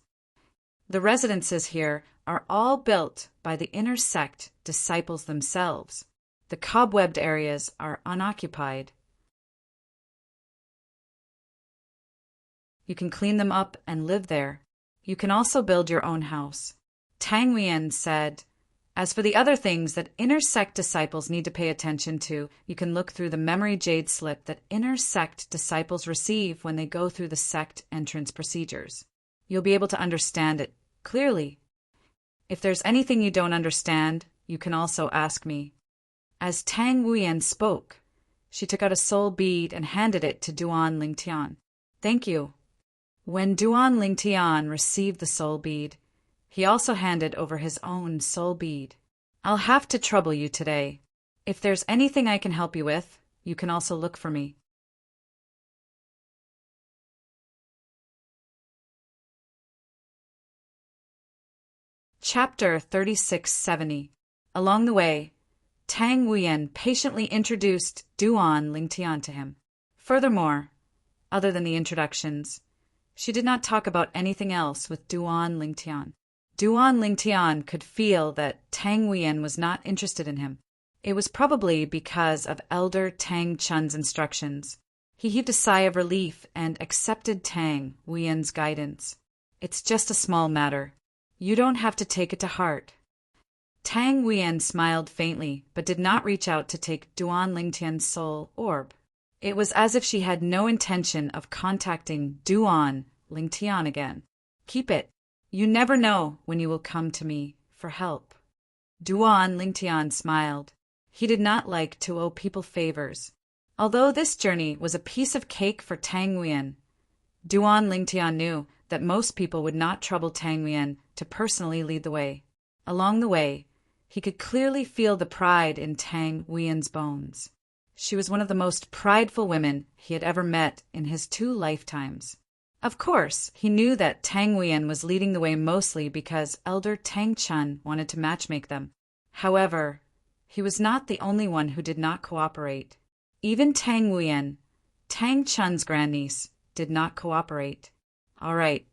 The residences here are all built by the inner sect disciples themselves. The cobwebbed areas are unoccupied. You can clean them up and live there. You can also build your own house. Tang Wein said, as for the other things that inner sect disciples need to pay attention to, you can look through the memory jade slip that inner sect disciples receive when they go through the sect entrance procedures. You'll be able to understand it clearly. If there's anything you don't understand, you can also ask me. As Tang Wein spoke, she took out a soul bead and handed it to Duan Lingtian. Thank you. When Duan Lingtian received the soul bead, he also handed over his own soul bead. I'll have to trouble you today. If there's anything I can help you with, you can also look for me. Chapter 3670. Along the way, Tang Wein patiently introduced Duan Lingtian to him. Furthermore, other than the introductions, she did not talk about anything else with Duan Lingtian. Duan Lingtian could feel that Tang Wein was not interested in him. It was probably because of Elder Tang Chun's instructions. He heaved a sigh of relief and accepted Tang Wein's guidance. It's just a small matter. You don't have to take it to heart. Tang Wein smiled faintly, but did not reach out to take Duan Lingtian's soul orb. It was as if she had no intention of contacting Duan Lingtian again. Keep it. You never know when you will come to me for help. Duan Lingtian smiled. He did not like to owe people favors. Although this journey was a piece of cake for Tang Wein, Duan Lingtian knew that most people would not trouble Tang Wein to personally lead the way. Along the way, he could clearly feel the pride in Tang Wein's bones. She was one of the most prideful women he had ever met in his 2 lifetimes. Of course, he knew that Tang Wein was leading the way mostly because Elder Tang Chun wanted to matchmake them. However, he was not the only one who did not cooperate. Even Tang Wein, Tang Chun's grandniece, did not cooperate. All right.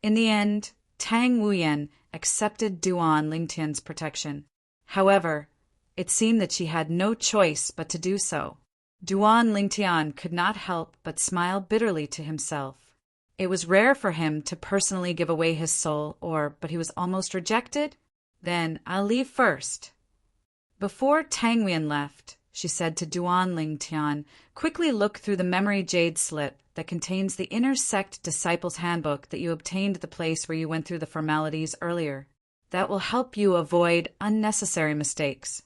In the end, Tang Wein accepted Duan Lingtian's protection. However, it seemed that she had no choice but to do so. Duan Lingtian could not help but smile bitterly to himself. It was rare for him to personally give away his soul, but he was almost rejected. Then I'll leave first. Before Tang Wein left, she said to Duan Ling Tian. Quickly look through the memory jade slip that contains the Inner Sect Disciples Handbook that you obtained at the place where you went through the formalities earlier. That will help you avoid unnecessary mistakes.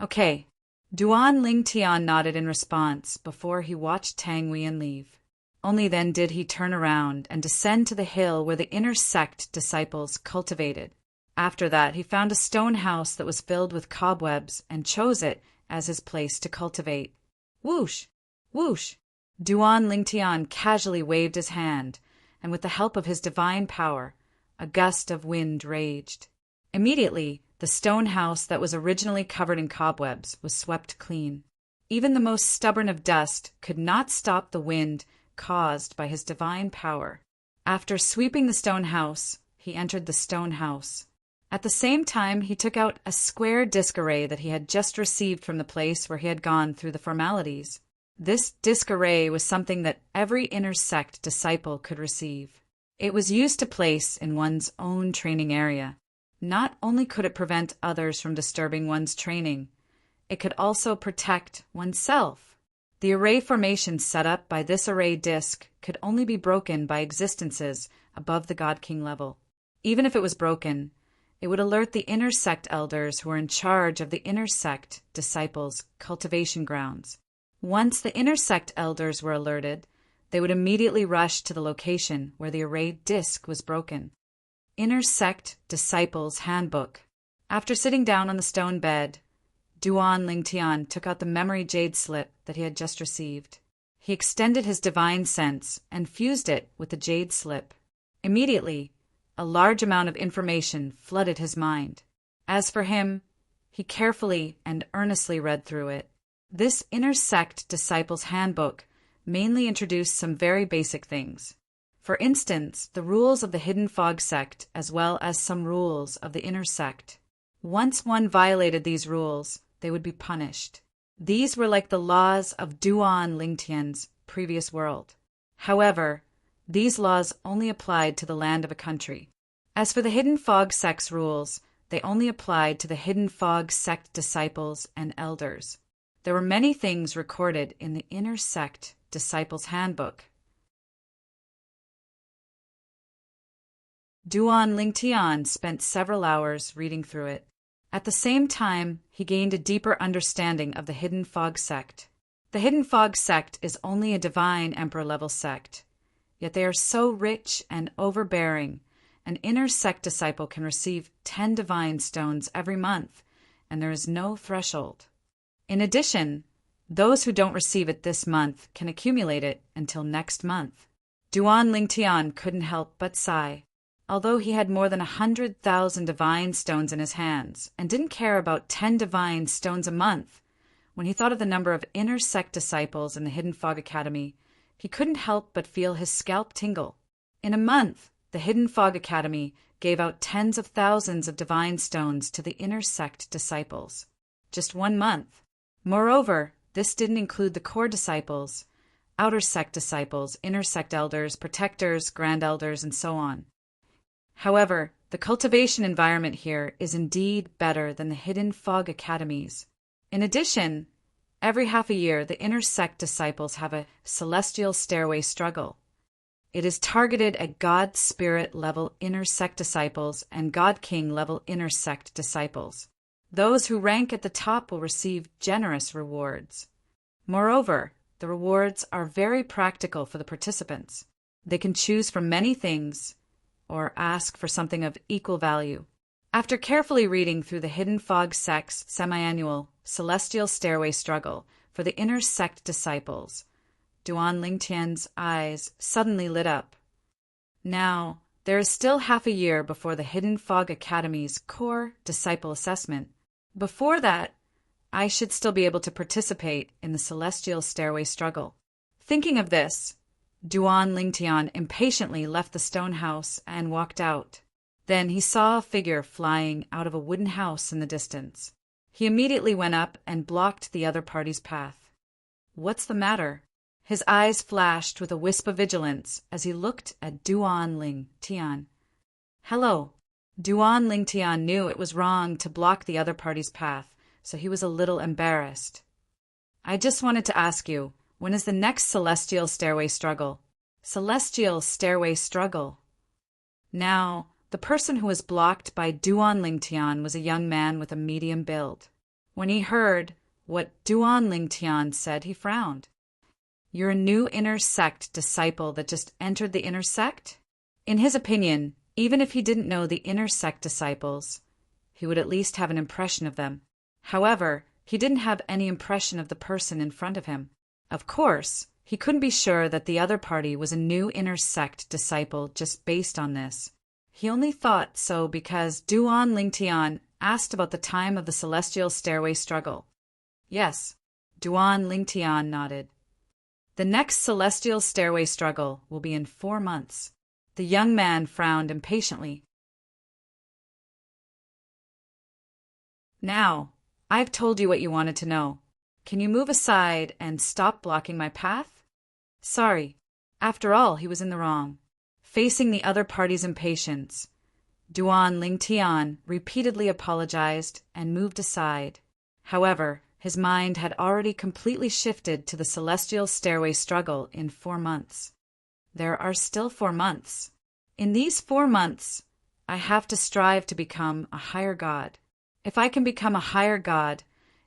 Okay. Duan Ling Tian nodded in response before he watched Tang Weian leave. Only then did he turn around and descend to the hill where the Inner Sect disciples cultivated. After that, he found a stone house that was filled with cobwebs and chose it as his place to cultivate. Whoosh! Whoosh! Duan Ling Tian casually waved his hand, and with the help of his divine power, a gust of wind raged. Immediately, the stone house that was originally covered in cobwebs was swept clean. Even the most stubborn of dust could not stop the wind caused by his divine power. After sweeping the stone house, he entered the stone house. At the same time, he took out a square disc array that he had just received from the place where he had gone through the formalities. This disc array was something that every Inner Sect disciple could receive. It was used to place in one's own training area. Not only could it prevent others from disturbing one's training, it could also protect oneself. The array formation set up by this array disc could only be broken by existences above the God King level. Even if it was broken, it would alert the Inner Sect elders who were in charge of the Inner Sect disciples' cultivation grounds. Once the Inner Sect elders were alerted, they would immediately rush to the location where the array disc was broken. Inner Sect Disciples Handbook. After sitting down on the stone bed, Duan Ling Tian took out the memory jade slip that he had just received. He extended his divine sense and fused it with the jade slip. Immediately, a large amount of information flooded his mind. As for him, he carefully and earnestly read through it. This Inner Sect Disciples Handbook mainly introduced some very basic things. For instance, the rules of the Hidden Fog Sect, as well as some rules of the Inner Sect. Once one violated these rules, they would be punished. These were like the laws of Duan Ling Tian's previous world. However, these laws only applied to the land of a country. As for the Hidden Fog Sect's rules, they only applied to the Hidden Fog Sect disciples and elders. There were many things recorded in the Inner Sect Disciples Handbook. Duan Ling Tian spent several hours reading through it. At the same time, he gained a deeper understanding of the Hidden Fog Sect. The Hidden Fog Sect is only a divine emperor-level sect, yet they are so rich and overbearing, an Inner Sect disciple can receive 10 divine stones every month, and there is no threshold. In addition, those who don't receive it this month can accumulate it until next month. Duan Ling Tian couldn't help but sigh. Although he had more than 100,000 divine stones in his hands and didn't care about 10 divine stones a month, when he thought of the number of Inner Sect disciples in the Hidden Fog Academy, he couldn't help but feel his scalp tingle. In a month, the Hidden Fog Academy gave out tens of thousands of divine stones to the Inner Sect disciples. Just 1 month. Moreover, this didn't include the core disciples, outer sect disciples, inner sect elders, protectors, grand elders, and so on. However, the cultivation environment here is indeed better than the Hidden Fog Academies. In addition, every half a year the Inner Sect disciples have a celestial stairway struggle. It is targeted at God Spirit level Inner Sect disciples and God King level Inner Sect disciples. Those who rank at the top will receive generous rewards. Moreover, the rewards are very practical for the participants. They can choose from many things or ask for something of equal value. After carefully reading through the Hidden Fog Sect's semi-annual Celestial Stairway Struggle for the Inner Sect disciples, Duan Ling Tian's eyes suddenly lit up. Now, there is still half a year before the Hidden Fog Academy's core disciple assessment. Before that, I should still be able to participate in the Celestial Stairway Struggle. Thinking of this, Duan Ling Tian impatiently left the stone house and walked out. Then he saw a figure flying out of a wooden house in the distance. He immediately went up and blocked the other party's path. What's the matter? His eyes flashed with a wisp of vigilance as he looked at Duan Ling Tian. Hello. Duan Ling Tian knew it was wrong to block the other party's path, so he was a little embarrassed. I just wanted to ask you, when is the next celestial stairway struggle? Celestial stairway struggle. Now, the person who was blocked by Duan Lingtian was a young man with a medium build. When he heard what Duan Lingtian said, he frowned. You're a new inner sect disciple that just entered the inner sect? In his opinion, even if he didn't know the inner sect disciples, he would at least have an impression of them. However, he didn't have any impression of the person in front of him. Of course, he couldn't be sure that the other party was a new inner sect disciple just based on this. He only thought so because Duan Lingtian asked about the time of the celestial stairway struggle. Yes, Duan Lingtian nodded. The next celestial stairway struggle will be in 4 months. The young man frowned impatiently. Now, I've told you what you wanted to know. Can you move aside and stop blocking my path? Sorry. After all, he was in the wrong. Facing the other party's impatience, Duan Lingtian repeatedly apologized and moved aside. However, his mind had already completely shifted to the celestial stairway struggle in 4 months. There are still 4 months. In these 4 months, I have to strive to become a higher god. If I can become a higher god,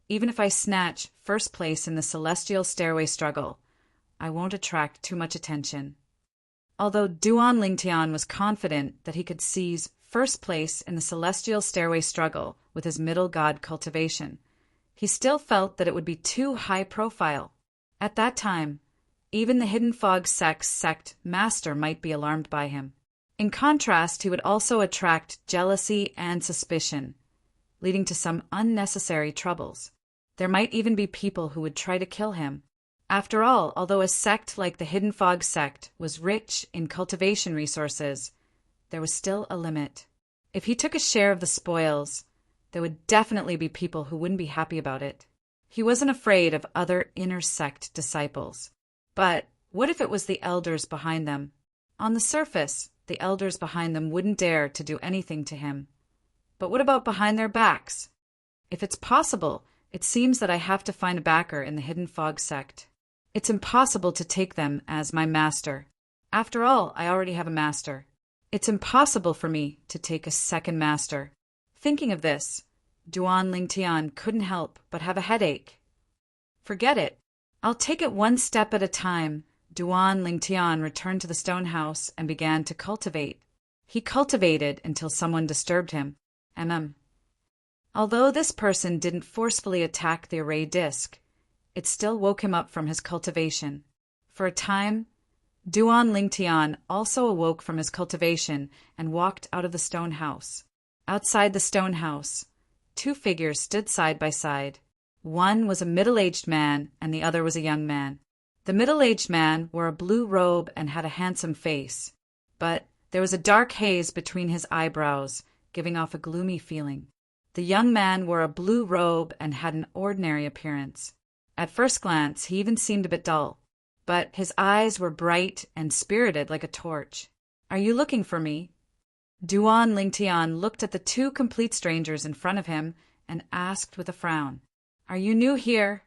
even if I snatch first place in the celestial stairway struggle, I won't attract too much attention. Although Duan Lingtian was confident that he could seize first place in the celestial stairway struggle with his middle god cultivation, he still felt that it would be too high profile. At that time, even the Hidden Fog sect master might be alarmed by him. In contrast, he would also attract jealousy and suspicion, leading to some unnecessary troubles. There might even be people who would try to kill him. After all, although a sect like the Hidden Fog sect was rich in cultivation resources, there was still a limit. If he took a share of the spoils, there would definitely be people who wouldn't be happy about it. He wasn't afraid of other inner sect disciples. But what if it was the elders behind them? On the surface, the elders behind them wouldn't dare to do anything to him. But what about behind their backs? If it's possible, it seems that I have to find a backer in the Hidden Fog sect. It's impossible to take them as my master. After all, I already have a master. It's impossible for me to take a second master. Thinking of this, Duan Lingtian couldn't help but have a headache. Forget it. I'll take it one step at a time. Duan Lingtian returned to the stone house and began to cultivate. He cultivated until someone disturbed him. Although this person didn't forcefully attack the array disc, it still woke him up from his cultivation. For a time, Duan Lingtian also awoke from his cultivation and walked out of the stone house. Outside the stone house, 2 figures stood side by side. One was a middle-aged man and the other was a young man. The middle-aged man wore a blue robe and had a handsome face, but there was a dark haze between his eyebrows, giving off a gloomy feeling. The young man wore a blue robe and had an ordinary appearance. At first glance, he even seemed a bit dull, but his eyes were bright and spirited like a torch. "Are you looking for me?" Duan Lingtian looked at the 2 complete strangers in front of him and asked with a frown, "Are you new here?"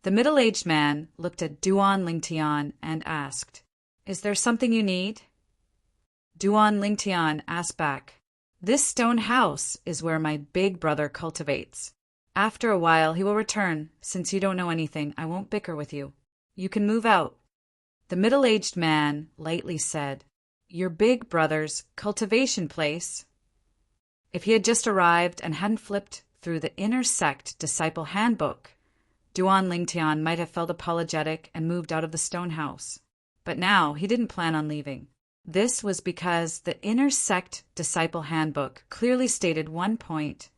The middle-aged man looked at Duan Lingtian and asked, "Is there something you need?" Duan Lingtian asked back, "This stone house is where my big brother cultivates. After a while he will return. Since you don't know anything, I won't bicker with you. You can move out." The middle-aged man lightly said, "Your big brother's cultivation place?" If he had just arrived and hadn't flipped through the Inner Sect Disciple Handbook, Duan Lingtian might have felt apologetic and moved out of the stone house. But now he didn't plan on leaving. This was because the Inner Sect Disciple Handbook clearly stated one point: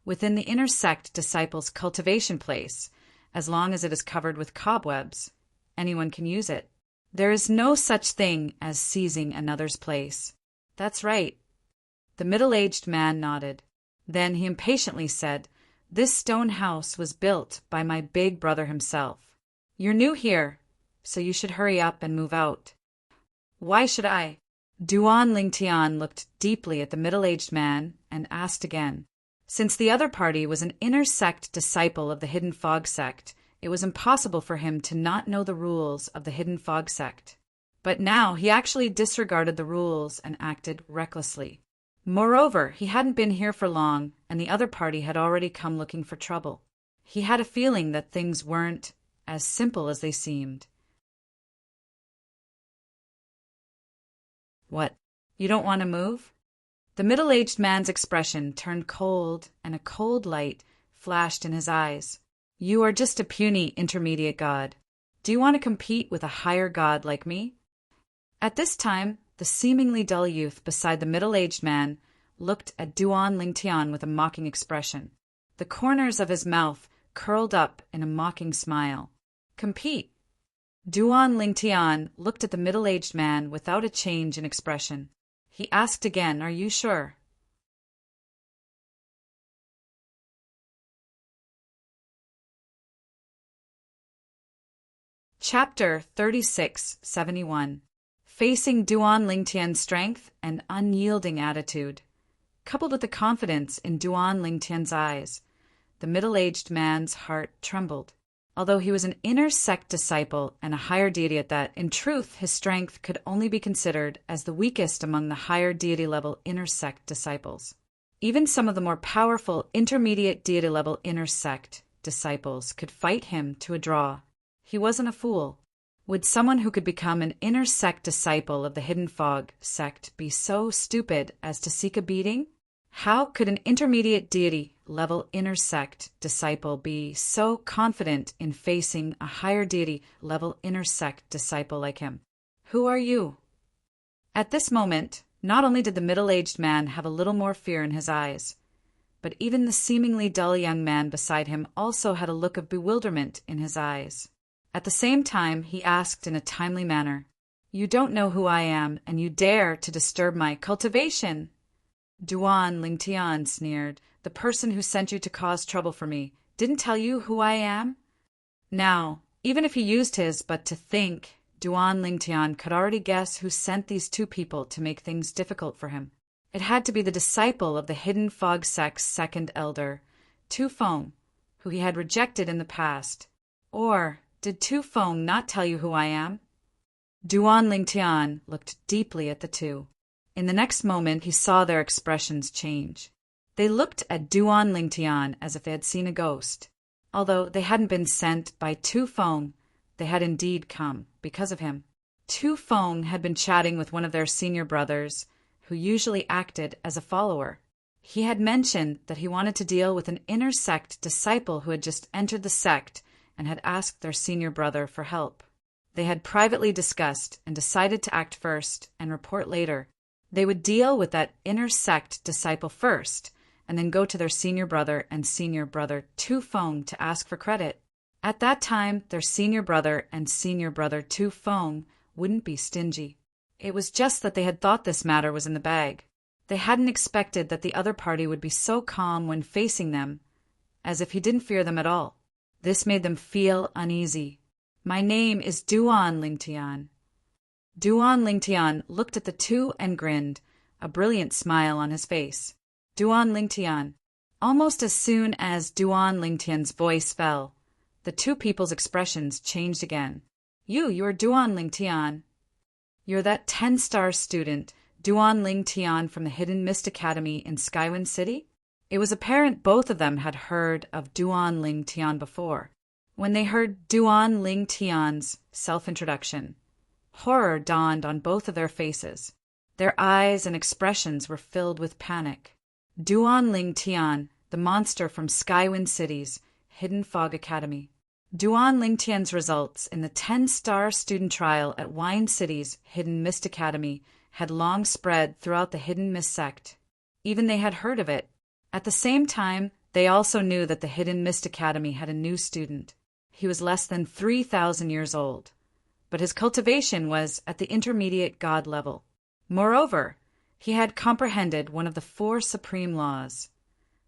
within the Inner Sect Disciple's cultivation place, as long as it is covered with cobwebs, anyone can use it. There is no such thing as seizing another's place. That's right. The middle-aged man nodded. Then he impatiently said, "This stone house was built by my big brother himself. You're new here, so you should hurry up and move out." "Why should I?" Duan Lingtian looked deeply at the middle-aged man and asked again. Since the other party was an Inner Sect disciple of the Hidden Fog sect, it was impossible for him to not know the rules of the Hidden Fog sect. But now he actually disregarded the rules and acted recklessly. Moreover, he hadn't been here for long, and the other party had already come looking for trouble. He had a feeling that things weren't as simple as they seemed. What? You don't want to move? The middle-aged man's expression turned cold, and a cold light flashed in his eyes. You are just a puny intermediate god. Do you want to compete with a higher god like me? At this time, the seemingly dull youth beside the middle-aged man looked at Duan Lingtian with a mocking expression. The corners of his mouth curled up in a mocking smile. Compete? Duan Lingtian looked at the middle-aged man without a change in expression. He asked again, Are you sure? Chapter 3671. Facing Duan Lingtian's strength and unyielding attitude. Coupled with the confidence in Duan Lingtian's eyes, the middle-aged man's heart trembled. Although he was an inner sect disciple and a higher deity at that, in truth his strength could only be considered as the weakest among the higher deity-level inner sect disciples. Even some of the more powerful intermediate deity-level inner sect disciples could fight him to a draw. He wasn't a fool. Would someone who could become an inner sect disciple of the Hidden Fog sect be so stupid as to seek a beating? How could an intermediate deity-level inner sect disciple be so confident in facing a higher deity-level inner sect disciple like him? Who are you? At this moment, not only did the middle-aged man have a little more fear in his eyes, but even the seemingly dull young man beside him also had a look of bewilderment in his eyes. At the same time, he asked in a timely manner, You don't know who I am, and you dare to disturb my cultivation? Duan Lingtian sneered. The person who sent you to cause trouble for me didn't tell you who I am? Now, even if he used his but to think, Duan Lingtian could already guess who sent these two people to make things difficult for him. It had to be the disciple of the Hidden Fog sect's second elder, Tu Feng, who he had rejected in the past. Or did Tu Feng not tell you who I am? Duan Lingtian looked deeply at the two. In the next moment, he saw their expressions change. They looked at Duan Lingtian as if they had seen a ghost. Although they hadn't been sent by Tu Feng, they had indeed come because of him. Tu Feng had been chatting with one of their senior brothers, who usually acted as a follower. He had mentioned that he wanted to deal with an inner sect disciple who had just entered the sect and had asked their senior brother for help. They had privately discussed and decided to act first and report later. They would deal with that inner sect disciple first, and then go to their senior brother and senior brother Tu Feng to ask for credit. At that time, their senior brother and senior brother Tu Feng wouldn't be stingy. It was just that they had thought this matter was in the bag. They hadn't expected that the other party would be so calm when facing them, as if he didn't fear them at all. This made them feel uneasy. My name is Duan Lingtian. Duan Lingtian looked at the two and grinned, a brilliant smile on his face. Duan Lingtian. Almost as soon as Duan Lingtian's voice fell, the two people's expressions changed again. You're Duan Lingtian. You're that 10-star student, Duan Lingtian from the Hidden Mist Academy in Skywind City? It was apparent both of them had heard of Duan Lingtian before. When they heard Duan Lingtian's self-introduction, horror dawned on both of their faces. Their eyes and expressions were filled with panic. Duan Lingtian, the monster from Skywind City's Hidden Fog Academy. Duan Lingtian's results in the 10-star student trial at Wine City's Hidden Mist Academy had long spread throughout the Hidden Mist sect. Even they had heard of it. At the same time, they also knew that the Hidden Mist Academy had a new student. He was less than 3,000 years old, but his cultivation was at the intermediate god level. Moreover, he had comprehended one of the 4 supreme laws,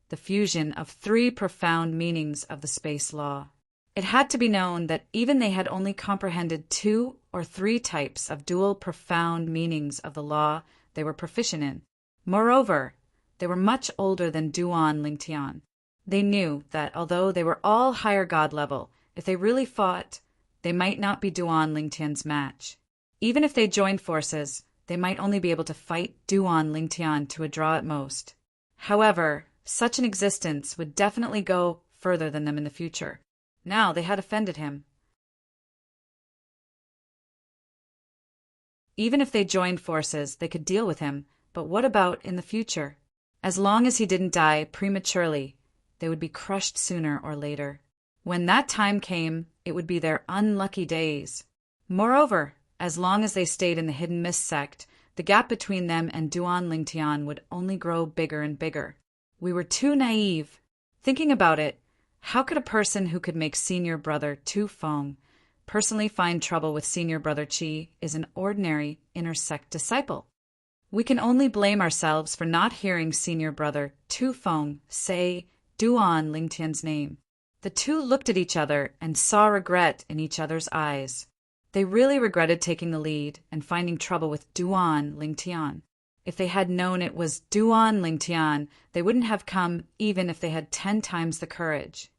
the fusion of 3 profound meanings of the space law. It had to be known that even they had only comprehended 2 or 3 types of dual profound meanings of the law they were proficient in. Moreover, they were much older than Duan Lingtian. They knew that although they were all higher god level, If they really fought, they might not be Duan Lingtian's match. Even if they joined forces, they might only be able to fight Duan Lingtian to a draw at most. However, such an existence would definitely go further than them in the future. Now they had offended him. Even if they joined forces, they could deal with him, but what about in the future? As long as he didn't die prematurely, they would be crushed sooner or later. When that time came, it would be their unlucky days. Moreover, as long as they stayed in the Hidden Mist sect, the gap between them and Duan Lingtian would only grow bigger and bigger. We were too naive. Thinking about it, how could a person who could make senior brother Tu Feng personally find trouble with senior brother Qi is an ordinary inner sect disciple? We can only blame ourselves for not hearing senior brother Tu Feng say Duan Lingtian's name. The two looked at each other and saw regret in each other's eyes. They really regretted taking the lead and finding trouble with Duan Lingtian. If they had known it was Duan Lingtian, they wouldn't have come even if they had 10 times the courage.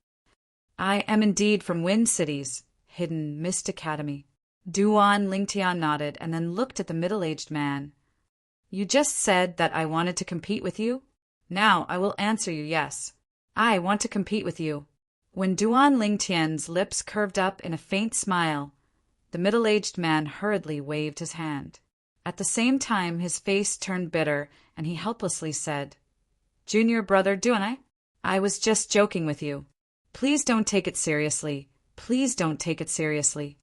I am indeed from Wind City's Hidden Mist Academy. Duan Lingtian nodded and then looked at the middle-aged man. You just said that I wanted to compete with you? Now I will answer you yes. I want to compete with you. When Duan Lingtian's lips curved up in a faint smile, the middle-aged man hurriedly waved his hand. At the same time, his face turned bitter, and he helplessly said, Junior brother Duan, I was just joking with you. Please don't take it seriously. Please don't take it seriously.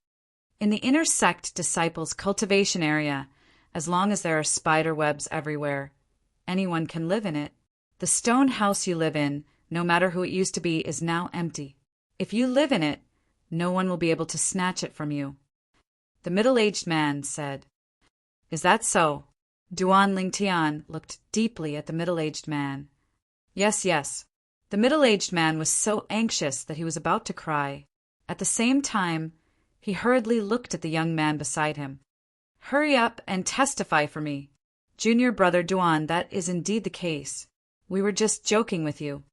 In the inner sect disciples' cultivation area, as long as there are spider webs everywhere, anyone can live in it. The stone house you live in, no matter who it used to be, is now empty. If you live in it, no one will be able to snatch it from you. The middle-aged man said, Is that so? Duan Lingtian looked deeply at the middle-aged man. Yes, yes. The middle-aged man was so anxious that he was about to cry. At the same time, he hurriedly looked at the young man beside him. Hurry up and testify for me. Junior brother Duan, that is indeed the case. We were just joking with you.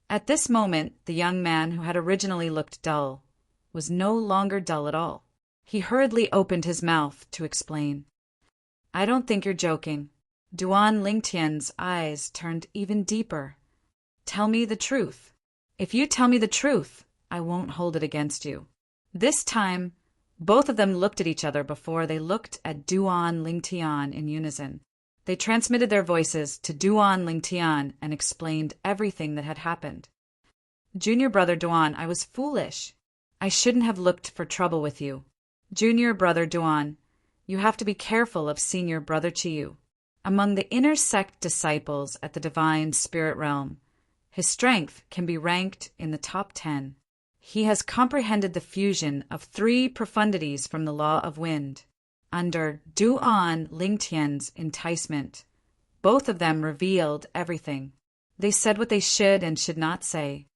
At this moment, the young man who had originally looked dull was no longer dull at all. He hurriedly opened his mouth to explain. I don't think you're joking. Duan Lingtian's eyes turned even deeper. Tell me the truth. If you tell me the truth, I won't hold it against you. This time, both of them looked at each other before they looked at Duan Lingtian in unison. They transmitted their voices to Duan Lingtian and explained everything that had happened. Junior brother Duan, I was foolish. I shouldn't have looked for trouble with you. Junior brother Duan, you have to be careful of senior brother Chiyu. Among the inner sect disciples at the divine spirit realm, his strength can be ranked in the top 10. He has comprehended the fusion of 3 profundities from the law of wind. Under Duan Lingtian's enticement, both of them revealed everything. They said what they should and should not say.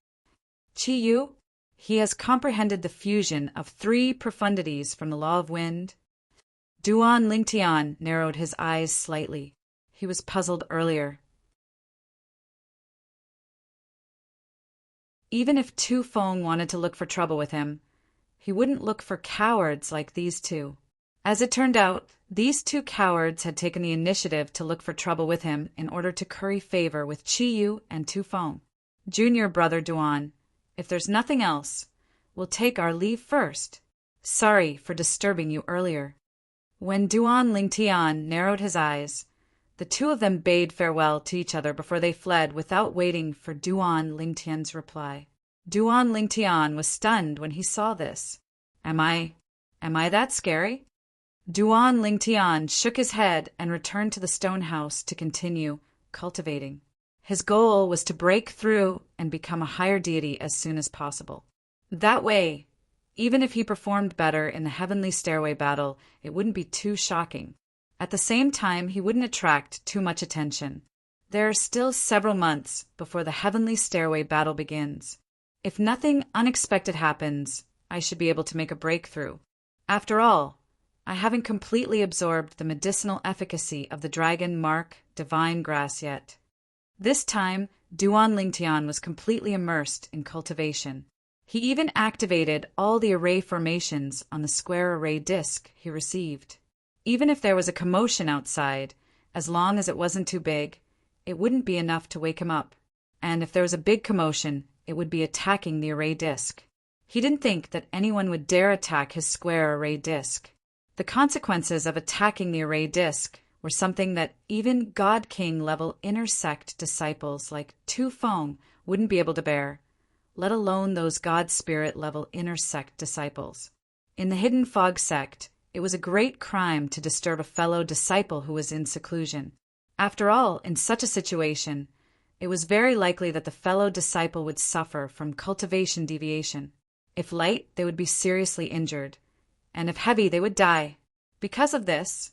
Chiyu, he has comprehended the fusion of 3 profundities from the law of wind. Duan Lingtian narrowed his eyes slightly. He was puzzled earlier. Even if Tu Feng wanted to look for trouble with him, he wouldn't look for cowards like these two. As it turned out, these 2 cowards had taken the initiative to look for trouble with him in order to curry favor with Chiyu and Tu Feng. Junior brother Duan, if there's nothing else, we'll take our leave first. Sorry for disturbing you earlier. When Duan Lingtian narrowed his eyes, the 2 of them bade farewell to each other before they fled without waiting for Duan Lingtian's reply. Duan Lingtian was stunned when he saw this. Am I that scary? Duan Lingtian shook his head and returned to the stone house to continue cultivating. His goal was to break through and become a higher deity as soon as possible. That way, even if he performed better in the Heavenly Stairway battle, it wouldn't be too shocking. At the same time, he wouldn't attract too much attention. There are still several months before the Heavenly Stairway battle begins. If nothing unexpected happens, I should be able to make a breakthrough. After all, I haven't completely absorbed the medicinal efficacy of the Dragon Mark Divine Grass yet. This time, Duan Lingtian was completely immersed in cultivation. He even activated all the array formations on the square array disk he received. Even if there was a commotion outside, as long as it wasn't too big, it wouldn't be enough to wake him up. And if there was a big commotion, it would be attacking the array disk. He didn't think that anyone would dare attack his square array disk. The consequences of attacking the array disk were something that even God King level inner sect disciples like Tu Feng wouldn't be able to bear, let alone those God Spirit level inner sect disciples. In the Hidden Fog sect, it was a great crime to disturb a fellow disciple who was in seclusion. After all, in such a situation, it was very likely that the fellow disciple would suffer from cultivation deviation. If light, they would be seriously injured, and if heavy, they would die. Because of this,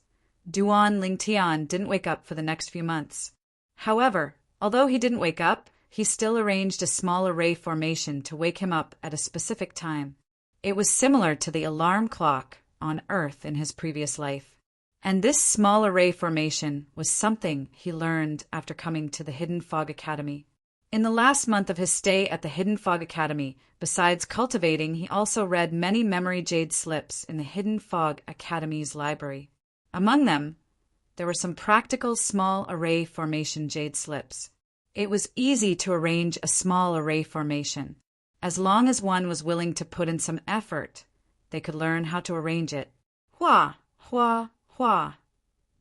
Duan Lingtian didn't wake up for the next few months. However, although he didn't wake up, he still arranged a small array formation to wake him up at a specific time. It was similar to the alarm clock on Earth in his previous life. And this small array formation was something he learned after coming to the Hidden Fog Academy. In the last month of his stay at the Hidden Fog Academy, besides cultivating, he also read many memory jade slips in the Hidden Fog Academy's library. Among them, there were some practical small array formation jade slips. It was easy to arrange a small array formation. As long as one was willing to put in some effort, they could learn how to arrange it. Hua, hua, hua.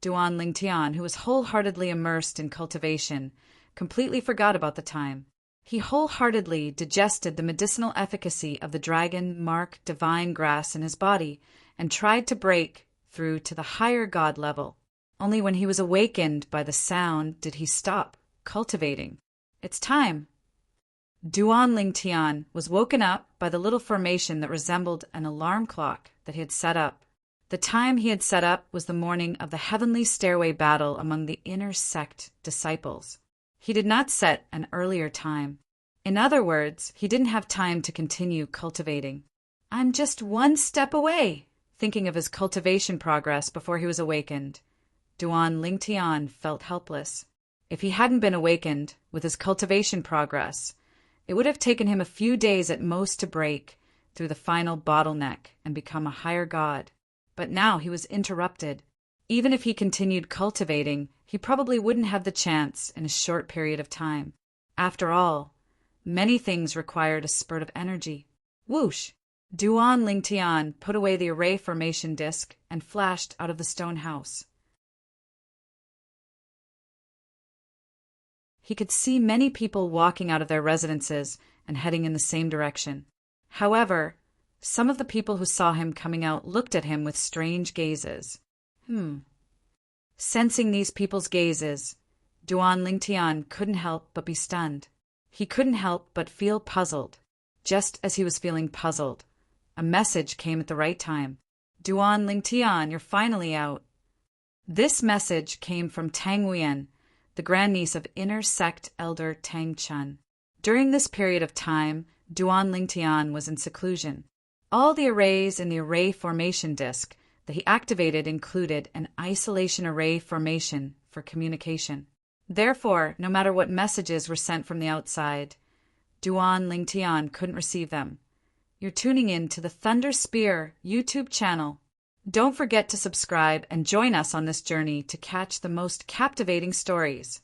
Duan Lingtian, who was wholeheartedly immersed in cultivation, completely forgot about the time. He wholeheartedly digested the medicinal efficacy of the dragon mark divine grass in his body and tried to break through to the higher god level. Only when he was awakened by the sound did he stop cultivating. It's time. Duan Lingtian was woken up by the little formation that resembled an alarm clock that he had set up. The time he had set up was the morning of the heavenly stairway battle among the inner sect disciples. He did not set an earlier time. In other words, he didn't have time to continue cultivating. I'm just one step away. Thinking of his cultivation progress before he was awakened, Duan Lingtian felt helpless. If he hadn't been awakened with his cultivation progress, it would have taken him a few days at most to break through the final bottleneck and become a higher god. But now he was interrupted. Even if he continued cultivating, he probably wouldn't have the chance in a short period of time. After all, many things required a spurt of energy. Whoosh! Duan Lingtian put away the array formation disc and flashed out of the stone house. He could see many people walking out of their residences and heading in the same direction. However, some of the people who saw him coming out looked at him with strange gazes. Sensing these people's gazes, Duan Lingtian couldn't help but be stunned. He couldn't help but feel puzzled. Just as he was feeling puzzled, a message came at the right time. Duan Lingtian, you're finally out. This message came from Tang Huyen, the grandniece of inner sect elder Tang Chun. During this period of time, Duan Lingtian was in seclusion. All the arrays in the array formation disk that he activated included an isolation array formation for communication. Therefore, no matter what messages were sent from the outside, Duan Lingtian couldn't receive them. You're tuning in to the Thunder Spear YouTube channel. Don't forget to subscribe and join us on this journey to catch the most captivating stories.